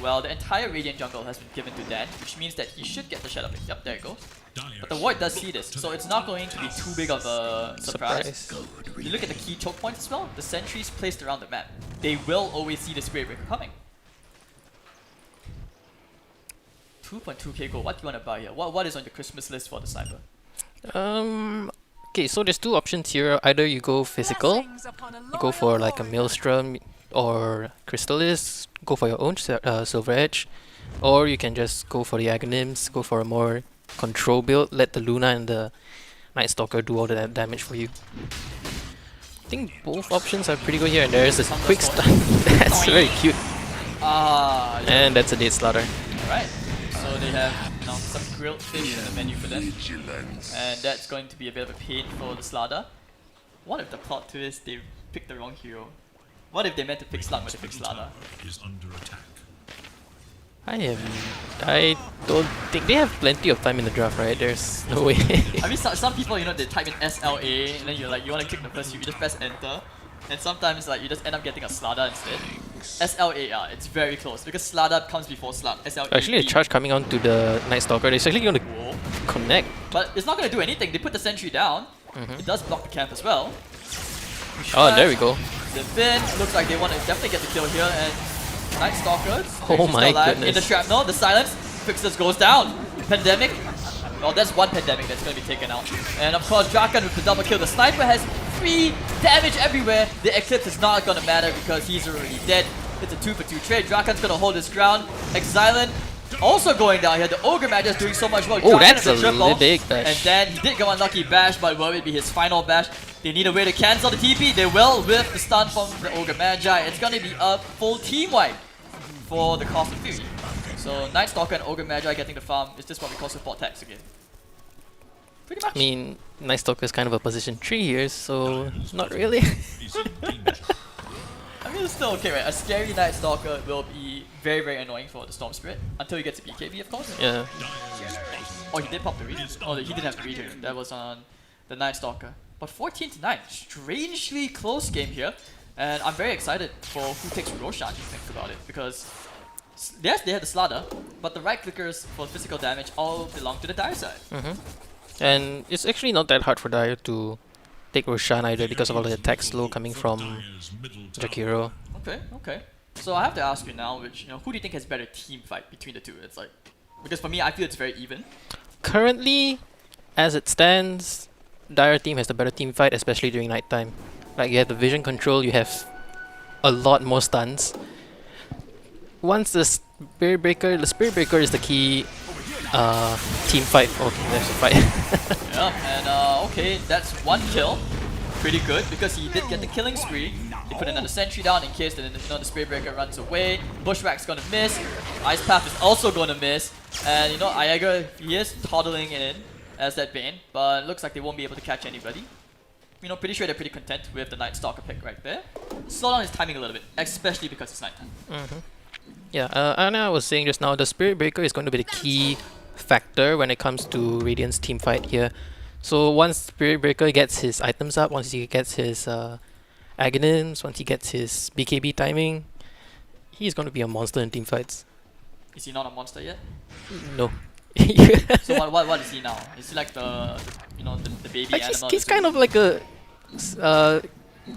Well, the entire Radiant jungle has been given to Dan, which means that he should get the Shadow Blade. Yep, there you go. But the Void does see this, so it's not going to be too big of a surprise. You look at the key choke points as well, the sentries placed around the map. They will always see the Spirit Breaker coming. 2.2k gold, what do you want to buy here? What is on your Christmas list for the sniper? Okay, so there's two options here. Either you go physical, you go for like a Maelstrom or Crystallis, go for your own Silver Edge, or you can just go for the Aghanims, go for a more control build, let the Luna and the Night Stalker do all the damage for you. I think both options are pretty good here, and there's this quick stun. That's very cute. Ah, yeah. And that's a dead slaughter. Alright, so they have some grilled fish in the menu for them. And that's going to be a bit of a pain for the Slada. What if the plot twist they picked the wrong hero? What if they meant to pick Slug but they picked Slada? Is under attack. I don't think they have plenty of time in the draft, right? There's no way. I mean, some people, you know, they type in SLA and then you're like, you want to click the first few, you just press enter. And sometimes like you just end up getting a Slada instead. SLA, it's very close because Slada comes before Slug. SLA. Actually, a charge coming on to the Night Stalker. It's actually going to Whoa. connect. But it's not going to do anything. They put the sentry down. It does block the camp as well. Oh, there we go. Zip in. Looks like they want to definitely get the kill here. And Night Stalker. Oh my goodness. In the shrapnel, the silence. Fixus goes down. Pandemic. Well, there's one Pandemic that's going to be taken out. And of course, Drakan with the double kill. The Sniper has 3 damage everywhere. The Eclipse is not going to matter because he's already dead. It's a 2-for-2 trade. Drakan's going to hold his ground. Exilin also going down here. The Ogre Magi is doing so much work. Oh, Drakan that's is a triple. big bash. And then he did go unlucky bash, but will it be his final bash? They need a way to cancel the TP. They will with the stun from the Ogre Magi. It's going to be a full team wipe for the Cost of Fury. So Night Stalker and Ogre Magi getting the farm. Is this what we call support tax again? Pretty much. I mean, Night Stalker is kind of a position 3 here, so not really. Is in danger. I mean, it's still okay, right? A scary Night Stalker will be very, very annoying for the Storm Spirit until he gets a BKB, of course. Yeah. Oh, he did pop the read. Oh, he didn't have the read here. That was on the Night Stalker. But 14-9, strangely close game here. And I'm very excited for who takes Roshan, you think about it. Because, yes, they have the Slada, but the right clickers for physical damage all belong to the dire side. And it's actually not that hard for Dire to take Roshan either because of all the attack slow coming from Dire's middle tower. Jakiro. Okay, okay. So I have to ask you now, who do you think has better team fight between the two? It's like, because for me, I feel it's very even. Currently, as it stands, Dire team has the better team fight, especially during nighttime. Like you have the vision control, you have a lot more stuns. Once the Spirit Breaker is the key team fight. Okay, there's a fight. Yeah, and okay, that's one kill. Pretty good because he did get the killing spree. They put another sentry down in case the Spirit Breaker runs away. Bushwhack's gonna miss. Ice Path is also gonna miss. And Iager, he is toddling in as that Bane, but looks like they won't be able to catch anybody. Pretty sure they're pretty content with the Night Stalker pick right there. Slow down his timing a little bit, especially because it's nighttime. Yeah, and I was saying just now, the Spirit Breaker is going to be the key factor when it comes to Radiant's team fight here. So once Spirit Breaker gets his items up, once he gets his Aghanims, once he gets his BKB timing, he's going to be a monster in team fights. Is he not a monster yet? No. So what is he now? Is he like the the baby Like animal? he's kind of like a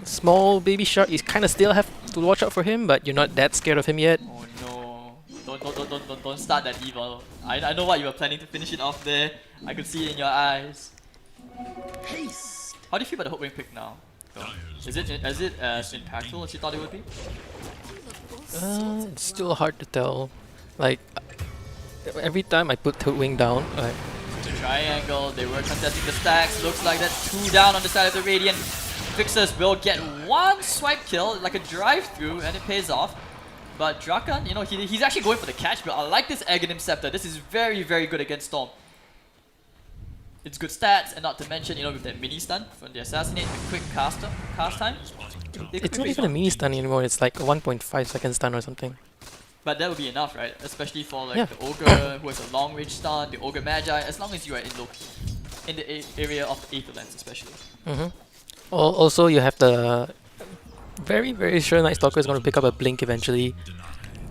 small baby shark. You kind of still have to watch out for him, but you're not that scared of him yet. Oh no! Don't start that evil. I know what you were planning to finish it off there. I could see it in your eyes. How do you feel about the Hook Wing pick now? Is it as impactful as you thought it would be? It's still hard to tell. Like every time I put Hoodwing down, The triangle, they were contesting the stacks. Looks like that's 2 down on the side of the Radiant. Fixers will get 1 swipe kill, like a drive-through, and it pays off. But Drakan, he's actually going for the catch build. I like this Aghanim Scepter. This is very, very good against Storm. It's good stats, and not to mention, with that mini stun from the Assassinate, the quick cast time. it's not even a mini stun anymore. It's like a 1.5 second stun or something. But that would be enough, right? Especially for like Yeah. the Ogre who has a long range stun, the Ogre Magi, as long as you are in the area of the Aether Lens especially. Also, you have the very, very sure Night Stalker is going to pick up a blink eventually.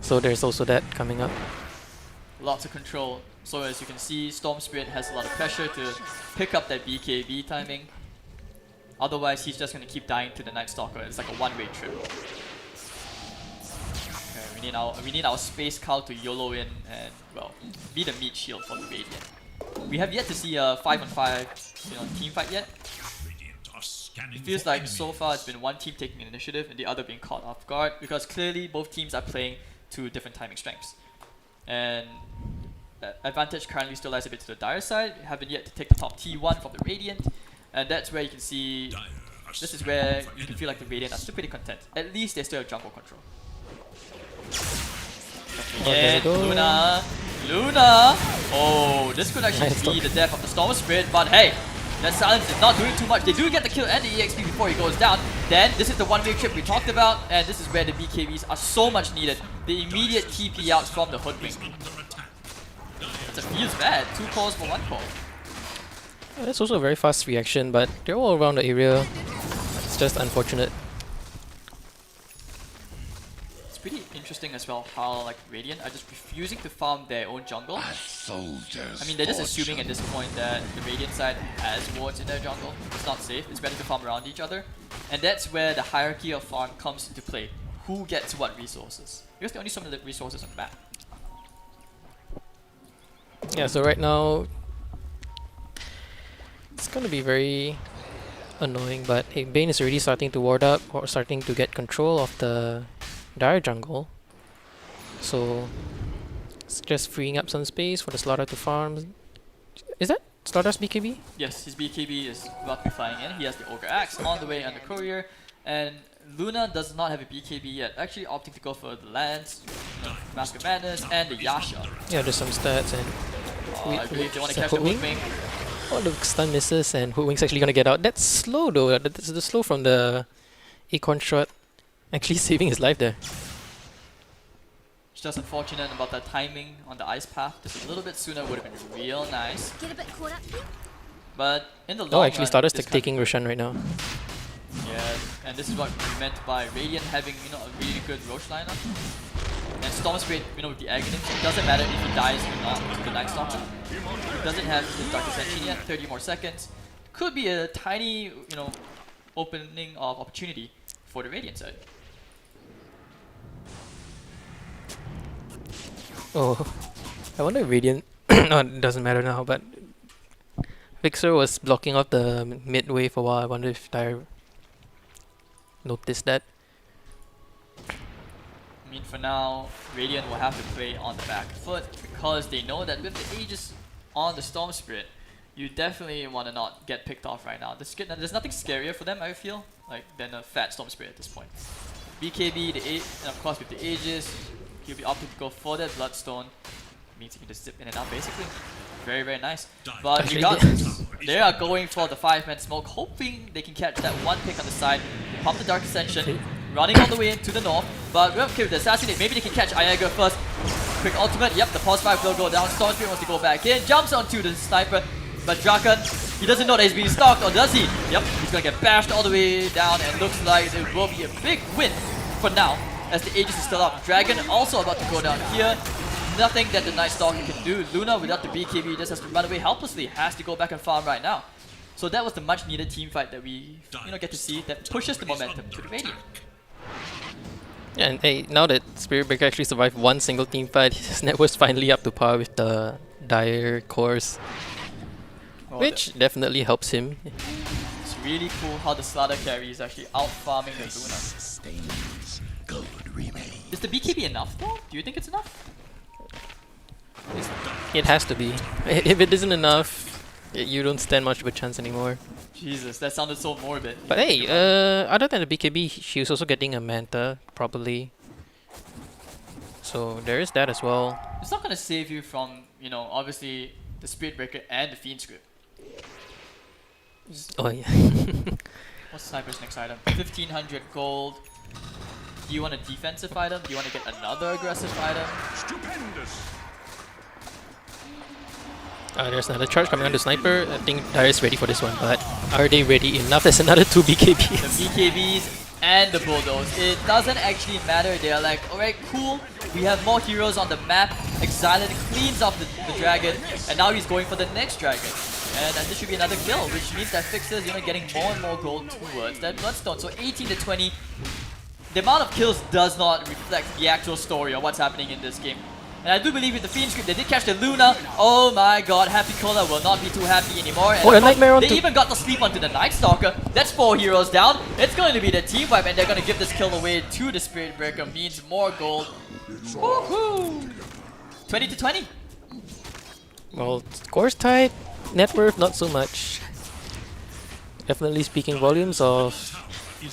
So there's also that coming up. Lots of control. So as you can see, Storm Spirit has a lot of pressure to pick up that BKB timing. Otherwise, he's just going to keep dying to the Night Stalker. It's like a one-way trip. Okay, we need our Space Cow to YOLO in and, well, be the meat shield for the Radiant. We have yet to see a 5-on-5 team fight yet. It feels like so far it's been one team taking initiative and the other being caught off guard, because clearly both teams are playing to different timing strengths. And advantage currently still lies a bit to the Dire side. We haven't yet to take the top T1 from the Radiant, and that's where you can see, this is where you can feel like the Radiant are still pretty content. At least they still have jungle control. there we go. Luna! Oh, this could actually Nice be talk. the death of the Storm Spirit, but hey, that silence is not doing too much. They do get the kill and the EXP before he goes down. Then, this is the one-way trip we talked about, and this is where the BKBs are so much needed. The immediate TP outs from the Hoodwink. It feels bad. 2 calls for 1 call. That's also a very fast reaction, but they're all around the area. It's just unfortunate. It's pretty interesting as well how like Radiant are just refusing to farm their own jungle. I mean, they're just assuming at this point that the Radiant side has wards in their jungle. It's not safe. It's better to farm around each other. And that's where the hierarchy of farm comes into play. Who gets what resources? Because they only summon the resources on the map. Yeah, so right now it's gonna be very annoying, but hey, Bane is already starting to ward up or starting to get control of the Dire jungle. So it's just freeing up some space for the Slaughter to farm. Is that Slaughter's BKB? Yes, his BKB is about to be flying in. He has the Ogre Axe on the way and the Courier. And Luna does not have a BKB yet, actually opting to go for the Lance, Mask of Madness, and the Yasha. Yeah, there's some stats and I believe they want to Is catch that the Hoodwink? Hoodwink. oh, the stun misses and Hoodwink's actually gonna get out. That's slow though. That's the slow from the Acorn shot. Actually saving his life there. It's just unfortunate about that timing on the ice path. Just a little bit sooner would have been real nice. Get a bit caught up. But in the long Oh, actually run, Starter's this taking Roshan right now. Yeah, and this is what we meant by Radiant having, a really good Roche lineup. And Storm Spirit, with the Aghanim, it doesn't matter if he dies or not to the Night Stalker. He doesn't have his Dark Ascension yet, 30 more seconds. Could be a tiny, opening of opportunity for the Radiant side. Oh, I wonder if Radiant. No, it doesn't matter now, but Vixer was blocking off the mid wave for a while. I wonder if Dire noticed that. I mean, for now, Radiant will have to play on the back foot because they know that with the Aegis on the Storm Spirit, you definitely want to not get picked off right now. There's nothing scarier for them, I feel, than a fat Storm Spirit at this point. BKB, and of course with the Aegis, he'll be opting to go for that Bloodstone. Means he can just zip in and out basically. Very, very nice. But Actually, regardless, they are going for the 5-man smoke, hoping they can catch that one pick on the side. They pop the Dark Ascension, running all the way into the north. But we're okay with the Assassinate. Maybe they can catch Iago first. Quick ultimate. Yep, the pause 5 will go down. Storm Spirit wants to go back in. Jumps onto the Sniper. But Draken, he doesn't know that he's being stalked, or does he? Yep, he's gonna get bashed all the way down, and looks like it will be a big win for now, as the Aegis is still up. Dragon also about to go down here. Nothing that the Night Stalker can do. Luna without the BKB just has to run away helplessly. Has to go back and farm right now. So that was the much needed team fight that we get to see that pushes the momentum to the Radiant. Yeah, and hey, now that Spirit Breaker actually survived one single team fight, his net was finally up to par with the Dire cores, which definitely helps him. It's really cool how the Slaughter carry is actually out farming the Luna. Is the BKB enough though? Do you think it's enough? It has to be. If it isn't enough, you don't stand much of a chance anymore. Jesus, that sounded so morbid. But hey, other than the BKB, she was also getting a Manta, probably. So there is that as well. It's not gonna save you from, obviously the Spirit Breaker and the Fiend Script. Oh yeah. What's Sniper's next item? 1500 gold. Do you want a defensive item? Do you want to get another aggressive item? Stupendous. There's another charge coming on the Sniper. I think Dire is ready for this one, but are they ready enough? There's another 2 BKBs. The BKBs and the Bulldoze. It doesn't actually matter. They're like, alright, cool. We have more heroes on the map. Exiled cleans up the dragon, and now he's going for the next dragon. And this should be another kill, which means that Fixer's getting more and more gold towards that Bloodstone. So 18 to 20. The amount of kills does not reflect the actual story of what's happening in this game. And I do believe with the Fiend Script, they did catch the Luna. Oh my god, Happy Cola will not be too happy anymore. And a Nightmare on they even got to sleep onto the Night Stalker. That's 4 heroes down. It's going to be the team wipe, and they're going to give this kill away to the Spirit Breaker. Means more gold. Woohoo! 20 to 20. Well, scores tied. Net worth, not so much. Definitely speaking volumes of...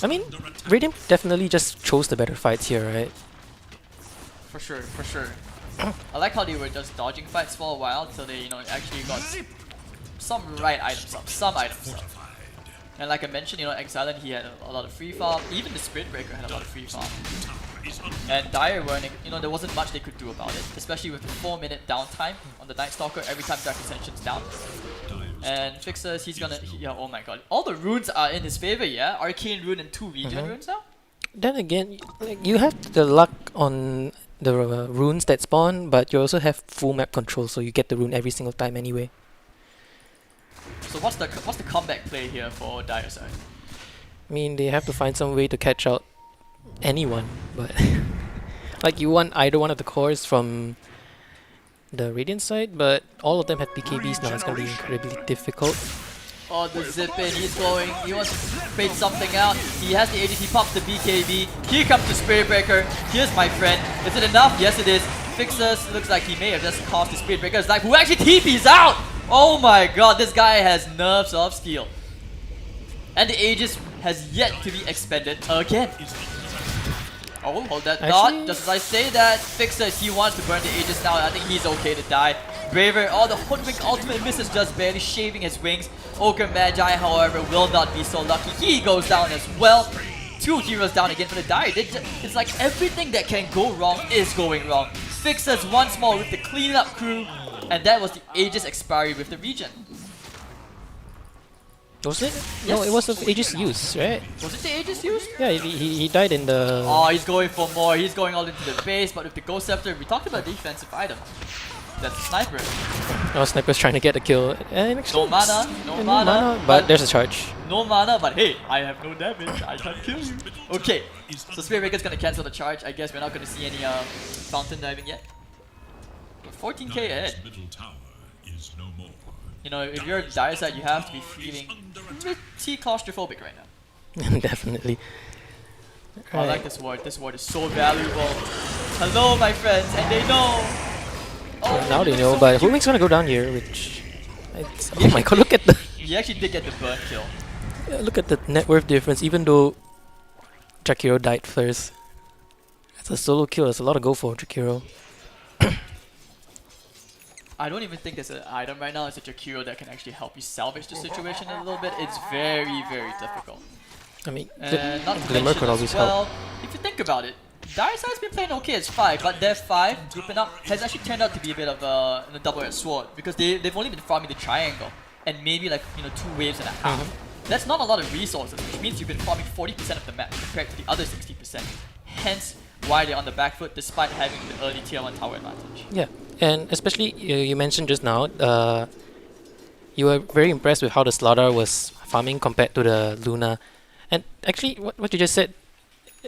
I mean, Radiant definitely just chose the better fights here, right? For sure, for sure. I like how they were just dodging fights for a while until they, actually got some right items up, some items up. And like I mentioned, Exiled, he had a lot of free farm. Even the Spirit Breaker had a lot of free farm. And Dire weren't, there wasn't much they could do about it, especially with the 4-minute downtime on the Night Stalker every time Dark Ascension's down. And Fixers, he's gonna, oh my god, all the runes are in his favor, yeah? Arcane rune and 2 regen runes now? Then again, you have the luck on the runes that spawn, but you also have full map control, so you get the rune every single time anyway. So what's the comeback play here for Dire side? I mean, they have to find some way to catch out anyone, but like you want either one of the cores from the Radiant side, but all of them have BKBs now. It's gonna be incredibly difficult. Oh, the zip in, he wants to fade something out. He has the ADC, pops the BKB. Here comes the Spirit Breaker. Here's my friend. Is it enough? Yes, it is. Fixers looks like he may have just cost the Spirit Breaker's life, who actually TP's out! Oh my god, this guy has nerves of steel. And the Aegis has yet to be expended again. Oh, hold that thought. Just as I say that, Fixers, he wants to burn the Aegis now. I think he's okay to die. Braver, the Hoodwink ultimate misses, just barely shaving his wings. Ogre Magi, however, will not be so lucky. He goes down as well. 2 heroes down again for the Dire. It's like everything that can go wrong is going wrong. Fixers once more with the cleanup crew. And that was the Aegis expiry with the regen. Was it? Yes. No, it was of Aegis use, right? Was it the Aegis used? Yeah, he died in the... Oh, he's going for more. He's going all into the base, but with the Ghost Scepter, we talked about defensive item. That's the Sniper. Oh, Sniper's trying to get a kill. And No mana, no mana. But there's a charge. No mana, but hey, I have no damage. I can't kill you. Okay, so Spirit Breaker's gonna cancel the charge. I guess we're not gonna see any fountain diving yet. 14k ahead. Middle tower is no more. If you're a Dire side, you have to be feeling pretty claustrophobic right now. Definitely. Oh, I like this ward. This ward is so valuable. Hello, my friends, and they know. Oh, Now they look know, so but cute. Huming's gonna go down here, which... oh my god, look at the... He actually did get the burn kill. look at the net worth difference, even though Jakiro died first. It's a solo kill, there's a lot to go for Jakiro. I don't even think there's an item right now. It's a Jakiro that can actually help you salvage the situation a little bit. It's very, very difficult. I mean, And not to Glimmer mention could as always well, help. if you think about it, Dire side's been playing okay as 5, but their 5 grouping up has actually turned out to be a bit of a double-edged sword because they've only been farming the triangle. and maybe like 2 waves and a half. That's not a lot of resources, which means you've been farming 40% of the map compared to the other 60%. Hence why they're on the back foot despite having the early tier 1 tower advantage. Yeah, and especially you mentioned just now, you were very impressed with how the Slardar was farming compared to the Luna. And actually, what you just said,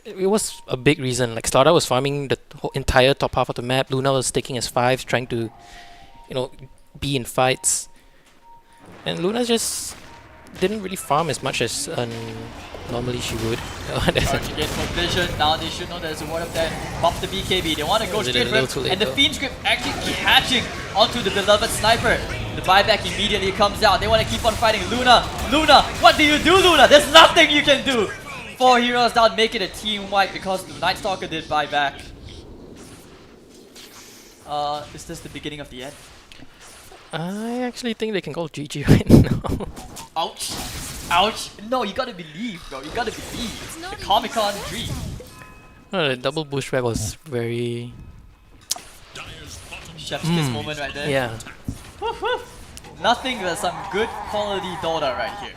it was a big reason. Like Slardar was farming the whole entire top half of the map. Luna was taking as 5s, trying to, be in fights. And Luna just didn't really farm as much as normally she would. Charge again for vision. Now they should know there's a ward up there. Pop the BKB. They want to go Was it straight a for little it. too late And the though? Fiend's Grip actually catching onto the beloved sniper. The buyback immediately comes out. They want to keep on fighting. Luna, what do you do, Luna? There's nothing you can do. 4 heroes down, make it a team wipe because the Night Stalker did buyback. Is this the beginning of the end? I actually think they can call GG right now. Ouch. Ouch. No, you gotta believe, bro. You gotta believe. The Comic-Con dream. No, the double bushback was very... Chef's kiss moment right there. Yeah. Woof, woof. Nothing but some good quality Dota right here.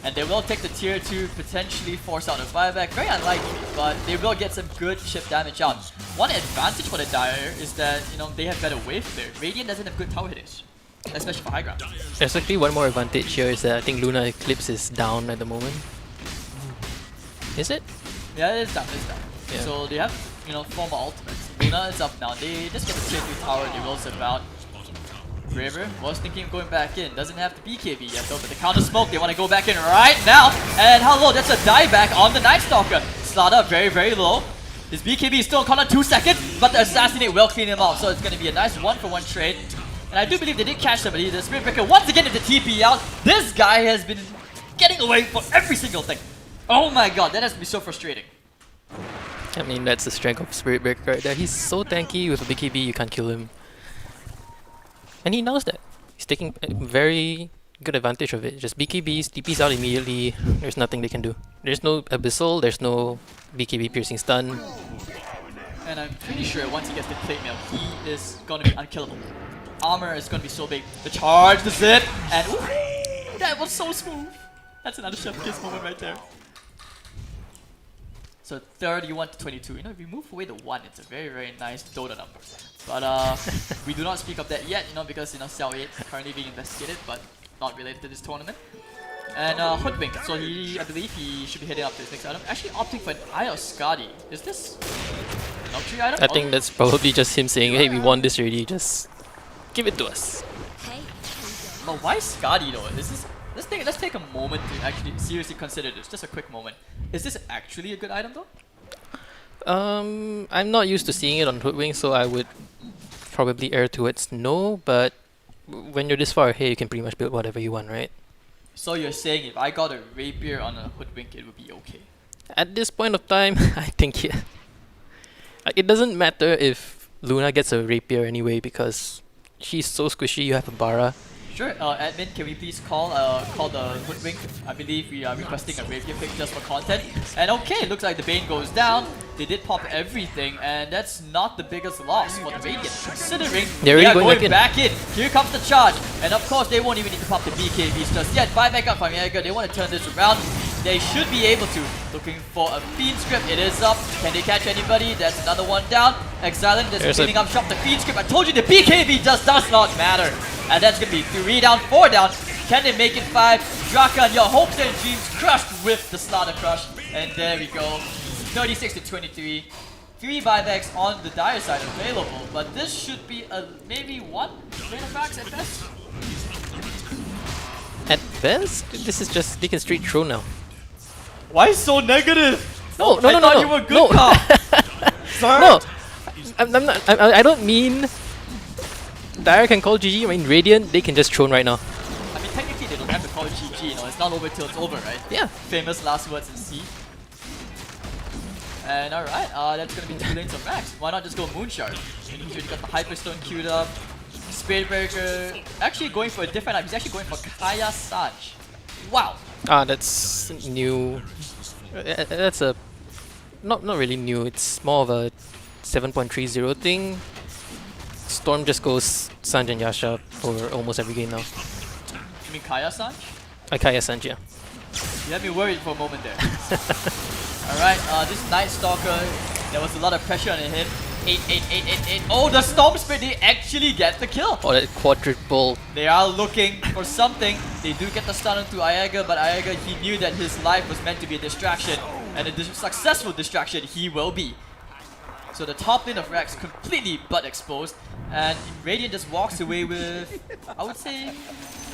And they will take the tier 2, potentially force out a buyback. Very unlikely, but they will get some good chip damage out. One advantage for the Dire is that, they have better wave clear. Radiant doesn't have good tower hitters, especially for high ground. There's actually one more advantage here is that I think Luna Eclipse is down at the moment. Is it? Yeah, it's down, it's down. Yeah. So they have, 4 more ultimates. Luna is up now. They just get the tier 3 tower, they will survive. Braver was thinking of going back in. Doesn't have the BKB yet though, but the counter smoke, they want to go back in right now. And hello, that's a dieback on the Night Stalker. Slaughter very, very low. His BKB is still caught on 2 seconds, but the Assassinate will clean him off. So it's going to be a nice 1-for-1 trade. And I do believe they did catch somebody. The Spirit Breaker once again at the TP out. This guy has been getting away for every single thing. Oh my god, that has to be so frustrating. I mean, that's the strength of Spirit Breaker right there. He's so tanky with a BKB, you can't kill him. And he knows that. He's taking a very good advantage of it. Just BKBs, TPs out immediately. There's nothing they can do. There's no Abyssal, there's no BKB piercing stun. And I'm pretty sure once he gets the plate mail, he is going to be unkillable. Armor is going to be so big. The charge, the zip, and ooh, that was so smooth. That's another chef kiss moment right there. So 31 to 22. If you move away the 1, it's a very, very nice Dota number. But we do not speak of that yet, because Xiao 8 currently being investigated, but not related to this tournament. And Hoodwink, so I believe he should be heading up to his next item. Actually opting for an Eye of Skadi. Is this an luxury item? I think that's probably just him saying, hey, we won this already, just give it to us. But why Skadi though? Let's take a moment to actually seriously consider this. Just a quick moment. Is this actually a good item though? I'm not used to seeing it on Hoodwink, so I would probably err towards no, but when you're this far ahead, you can pretty much build whatever you want, right? So you're saying if I got a rapier on a Hoodwink, it would be okay? At this point of time, I think yeah. Like, it doesn't matter if Luna gets a rapier anyway, because she's so squishy, you have a Bara. Sure, admin, can we please call the Hoodwink? I believe we are requesting a rapier pick just for content. And okay, looks like the Bane goes down. They did pop everything, and that's not the biggest loss for the Radiant, considering they are going back in. Here comes the charge, and of course they won't even need to pop the BKBs just yet. Buyback up from Jaeger, they want to turn this around. They should be able to. Looking for a Fiend Script, it is up. Can they catch anybody? That's another one down. Exiling, there's cleaning up shop the Fiend Script. I told you the BKB just does not matter. And that's going to be 3 down, 4 down. Can they make it 5? Drakan, your hopes and dreams crushed with the Slaughter Crush. And there we go. 36 to 23. 3 buybacks on the Dire side available. But this should be a maybe 1 later backs at best. At best, this is just Deacon Street Throw now. Why so negative? No, I thought you were good, Carl. Sir? No, I'm not. I don't mean Dire can call GG. I mean Radiant, they can just Throne right now. I mean, technically they don't have to call it GG, it's not over till it's over, right? Yeah. Famous last words in C. And alright, that's gonna be 2 lanes of Max. Why not just go Moonshard? He's already got the Hyperstone queued up. Spirit Breaker, actually going for a different item. He's actually going for Kaya Sanj. Wow. That's new. That's a not really new. It's more of a 7.30 thing. Storm just goes Sanj and Yasha for almost every game now. You mean Kaya-san? Akaya Sanjia. You had me worried for a moment there. Alright, this Night Stalker, there was a lot of pressure on him. 8. Oh, the Storm Spirit, they actually get the kill. Oh, that quadruple. They are looking for something. They do get the stun onto Ayaga, but Ayaga, he knew that his life was meant to be a distraction. And a successful distraction he will be. So the top lane of Rex completely butt exposed. And Radiant just walks away with, I would say,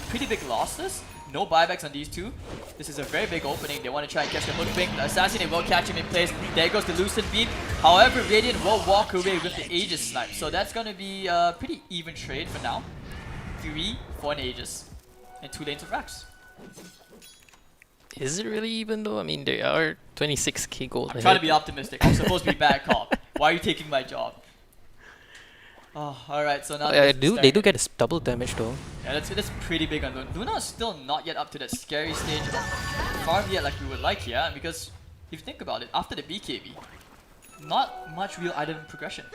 pretty big losses. No buybacks on these two. This is a very big opening. They want to try and catch the Hoodwink. The Assassinate will catch him in place. There goes the Lucent Beam. However, Radiant will walk away with the Aegis Snipe. So that's going to be a pretty even trade for now. 3 for an Aegis. And 2 lanes of Rax. Is it really even though? I mean, they are 26k gold. I'm trying to be optimistic. I'm supposed to be bad cop. Why are you taking my job? Oh, alright, so now They do get a double damage though. Yeah, that's pretty big on Luna. Luna is still not yet up to that scary stage of farm yet like we would like, yeah? Because if you think about it, after the BKB, not much real item progression.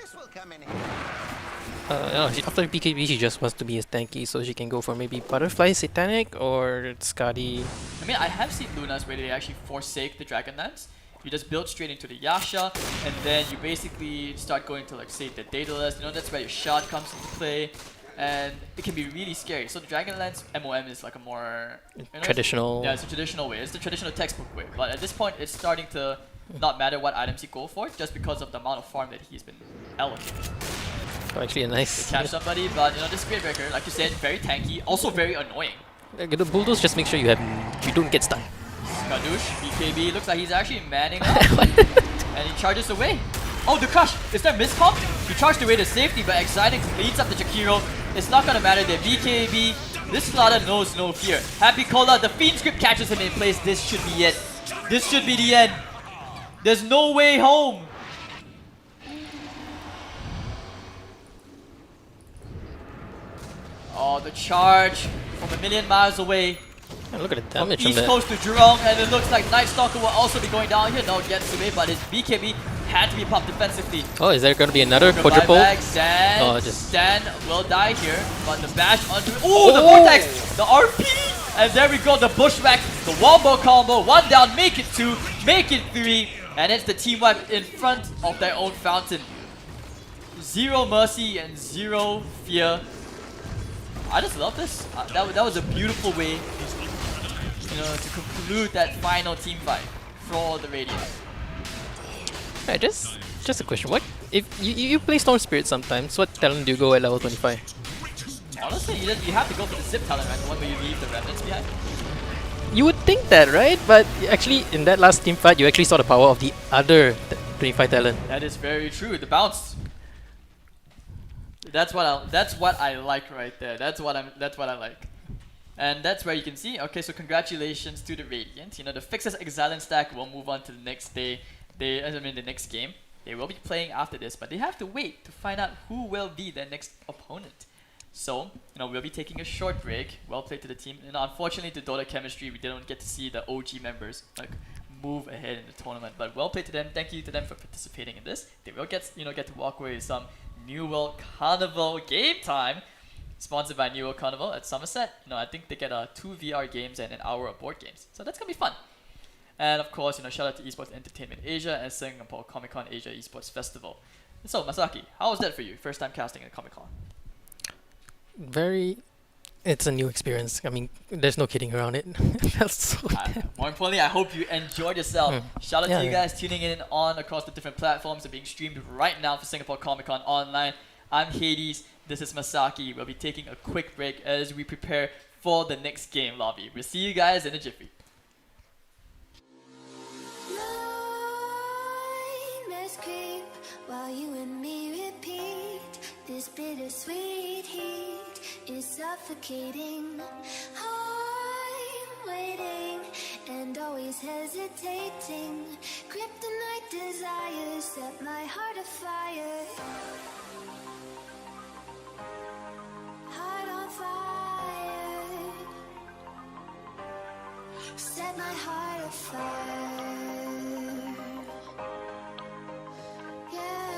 After BKB, she just wants to be as tanky, so she can go for maybe Butterfly, Satanic, or Skadi. I mean, I have seen Lunas where they actually forsake the Dragonlance. You just build straight into the Yasha, and then you basically start going to, like, say, the Daedalus. You know, that's where your shot comes into play, and it can be really scary. So the Dragonlance MOM is like a more Traditional. Yeah, it's a traditional way. It's the traditional textbook way. But at this point, it's starting to not matter what items you go for, just because of the amount of farm that he's been allocated. Oh, actually, a nice. Catch somebody, but you know, this Great Breaker, like you said, very tanky, also very annoying. The bulldoze just make sure you don't get stunned. Skadoosh, BKB, looks like he's actually manning up. And he charges away. Oh, the crush! Is there miscomp? He charged away to safety, but Exciting leads up the Jakiro. It's not gonna matter there. BKB, this Slaughter knows no fear. Happy Cola, the Fiend script catches him in place. This should be it. This should be the end. There's no way home. Oh, the charge from a million miles away. Yeah, look at the From damage on East that. Coast to Jurong, and it looks like Night Stalker will also be going down here. No, gets away, but his BKB had to be popped defensively. Oh, is there gonna be another Goodbye quadruple? back. Stan, Oh, just- Stan will die here, but the bash onto it. Ooh, the Vortex! The RP! And there we go, the Bushwhack, the Wombo combo. 1 down, make it 2, make it 3, and it's the team wipe in front of their own fountain. 0 mercy and 0 fear. I just love this. That was a beautiful way, you know, to conclude that final team fight for the Radiant. Yeah, just a question. What if you play Storm Spirit sometimes? What talent do you go at level 25? Honestly, you have to go for the zip talent, right? The one where you leave the remnants behind. You would think that, right? But actually, in that last team fight, you actually saw the power of the other 25 talent. That is very true. The bounce. That's what I like right there. That's what I like. And that's where you can see. Okay, so congratulations to the Radiant. You know, the Fixes Exilent stack will move on to the next day. The next game. They will be playing after this, but they have to wait to find out who will be their next opponent. So, you know, we'll be taking a short break. Well played to the team. You know, unfortunately, the Dota chemistry, we didn't get to see the OG members like move ahead in the tournament. But well played to them. Thank you to them for participating in this. They will get to walk away with some New World Carnival game time, sponsored by New World Carnival at Somerset. You know, I think they get 2 VR games and an hour of board games. So that's gonna be fun. And of course, you know, shout out to Esports Entertainment Asia and Singapore Comic Con Asia Esports Festival. So Masaki, how was that for you? First time casting at Comic Con. It's a new experience. I mean, there's no kidding around it. That's so More importantly, I hope you enjoyed yourself. Shout out Yeah, to you yeah. guys tuning in on across the different platforms that are being streamed right now for Singapore Comic Con Online. I'm Hades. This is Masaki. We'll be taking a quick break as we prepare for the next game lobby. We'll see you guys in a jiffy. Nightmares creep while you and me repeat. This bittersweet heat is suffocating. I'm waiting and always hesitating. Kryptonite desires set my heart afire. Heart on fire. Set my heart afire. Yeah.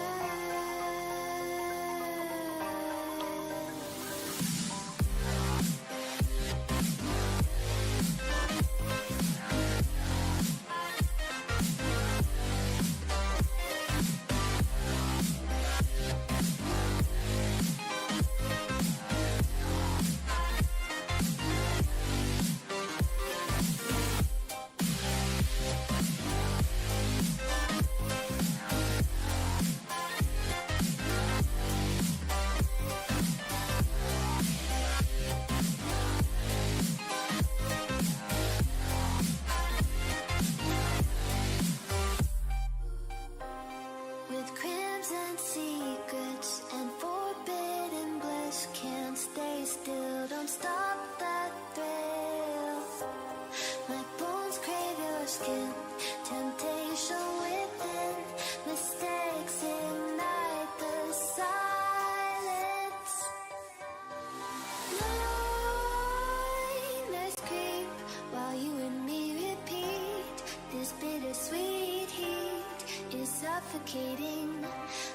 suffocating.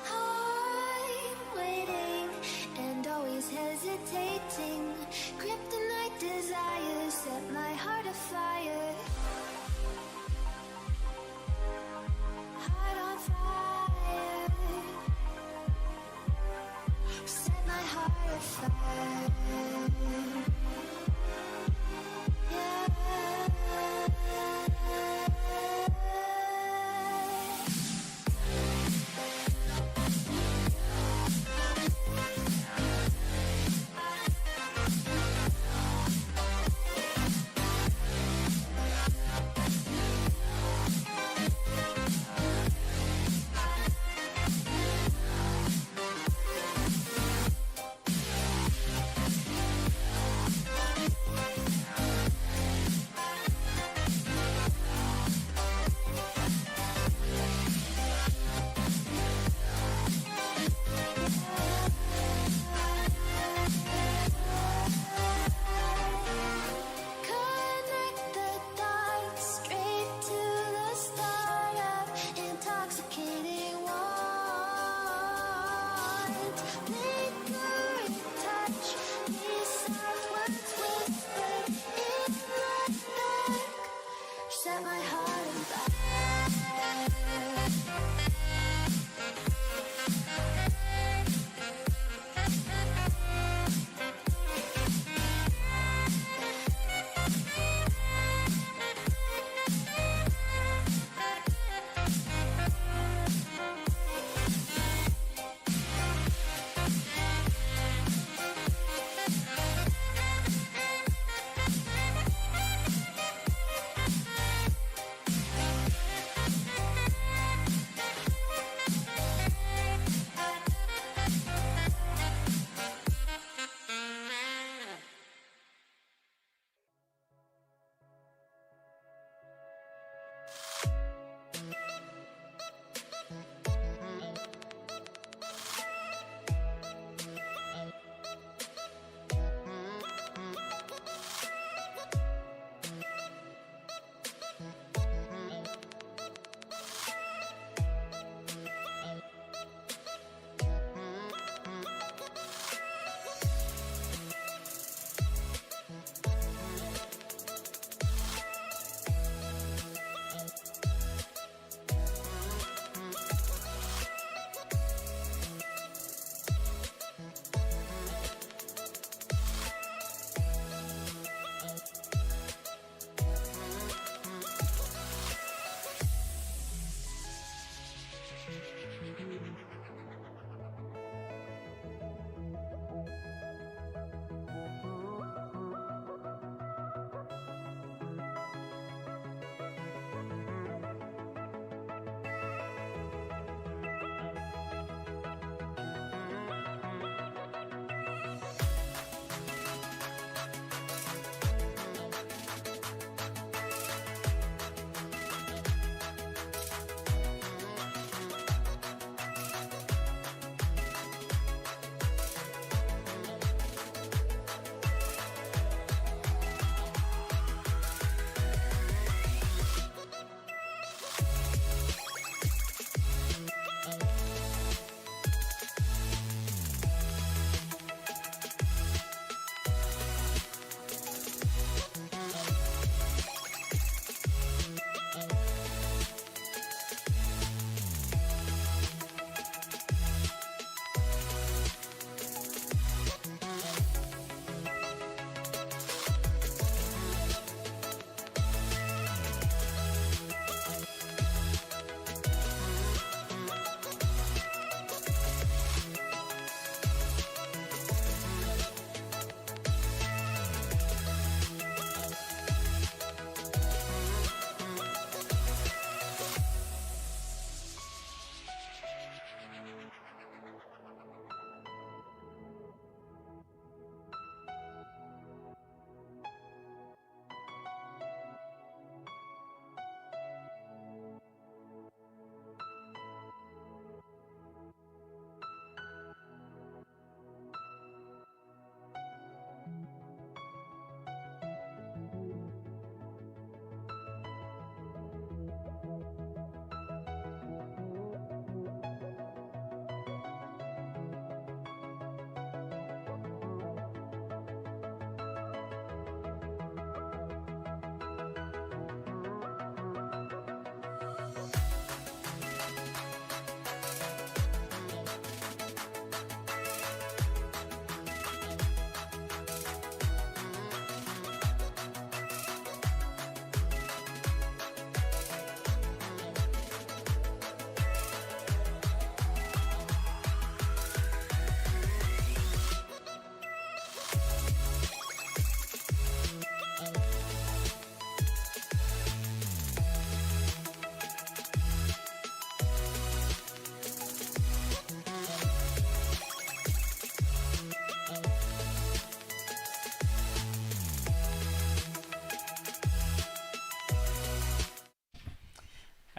I'm waiting and always hesitating. Kryptonite desires set my heart afire. Heart on fire. Set my heart afire. Yeah.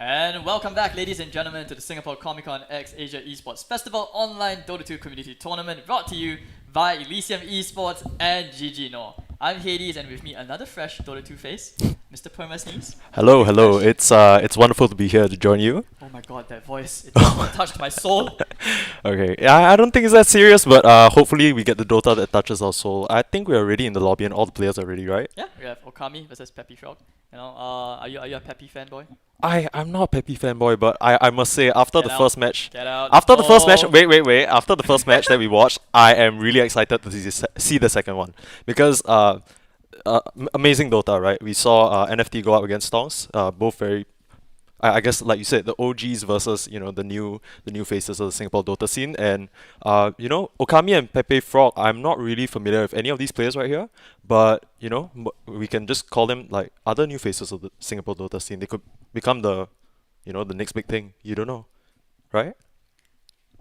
And welcome back, ladies and gentlemen, to the Singapore Comic-Con X Asia Esports Festival online Dota 2 community tournament brought to you by Elysium Esports and NORE. I'm Hades, and with me another fresh Dota 2 face, Mr. Perma Sneeze. Hello. It's wonderful to be here to join you. Oh my god, that voice, it just touched my soul. Okay, yeah, I don't think it's that serious, but hopefully we get the Dota that touches our soul. I think we're already in the lobby and all the players are ready, right? Yeah, we have Okami versus Peppy Frog. Are you a Peppy fanboy? I'm not a Peppy fanboy, but I must say after Get the out. first match, Get out. after the first match, Oh. wait, after the first match that we watched, I am really excited to see the second one because amazing Dota, right? We saw NFT go up against Stonks, both very. I guess like you said, the OGs versus the new faces of the Singapore Dota scene, and Okami and Pepe Frog. I'm not really familiar with any of these players right here, but we can just call them like other new faces of the Singapore Dota scene. They could become the next big thing. You don't know, right?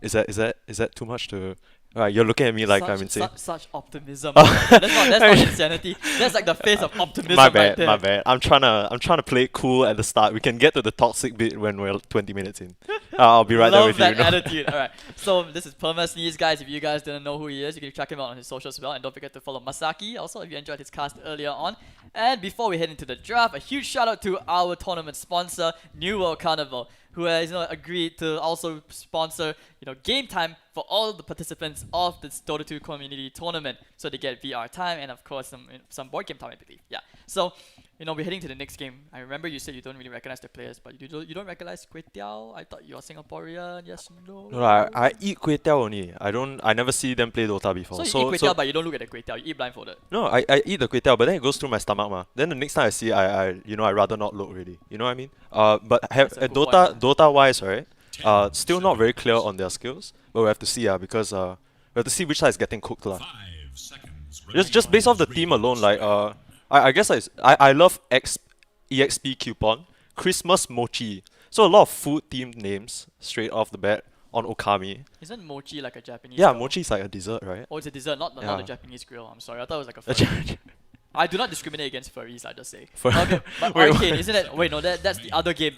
Is that too much to? Alright, you're looking at me like I'm insane. Such optimism. That's not insanity. That's like the face of optimism My right bad, there. my bad. I'm trying to play it cool at the start. We can get to the toxic bit when we're 20 minutes in. I'll be right there Love with that you. attitude. Alright, so this is Perma Sneeze, guys. If you guys didn't know who he is, you can check him out on his socials as well. And don't forget to follow Masaki also if you enjoyed his cast earlier on. And before we head into the draft, a huge shout out to our tournament sponsor, New World Carnival, who has agreed to also sponsor game time for all the participants of this Dota 2 community tournament, so they get VR time and of course some board game time, I believe. Yeah. So we're heading to the next game. I remember you said you don't really recognize the players, but you don't recognize Kway Teow. I thought you're Singaporean. Yes, no. No, I eat kway teow only. I never see them play Dota before. So you eat Kway Teow, but you don't look at the Kway Teow. You eat blindfolded. No, I eat the kway teow, but then it goes through my stomach, ma. Then the next time I see, I rather not look really. You know what I mean? But That's a good Dota wise, right? Still not very clear on their skills, but we have to see, because we have to see which side is getting cooked, lah. 5 seconds. Just based off the team alone, like I guess I love EXP coupon, Christmas mochi. So a lot of food themed names straight off the bat on Okami. Isn't mochi like a Japanese? Yeah, grill? mochi is like a dessert, right? Oh, it's a dessert, not Yeah. a Japanese grill. I'm sorry, I thought it was like a furry. I do not discriminate against furries, I just say. Fur- Okay, but Wait, arcade, isn't it? Wait, no, that's the other game.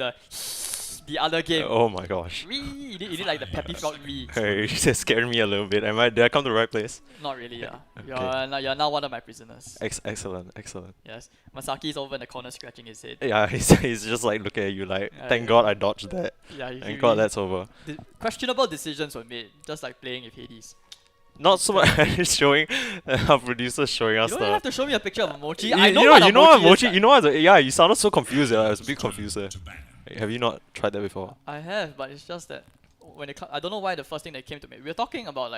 The other game. Oh my gosh. You need like the Peppy Frog Wii. Hey, you just scared me a little bit. Did I come to the right place? Not really, yeah. Okay. You're now one of my prisoners. Excellent. Yes. Masaki's over in the corner scratching his head. Yeah, he's just like looking at you like, thank God I dodged that. Yeah, Thank God that's over. questionable decisions were made, just like playing with Hades. Not so much showing our producer showing us You don't the. have to show me a picture of a mochi. You I know know what mochi. is. You know what? Yeah, you sounded so confused. I was a bit confused there. To ban. Have you not tried that before? I have, but it's just that when I don't know why the first thing that came to me. We were talking about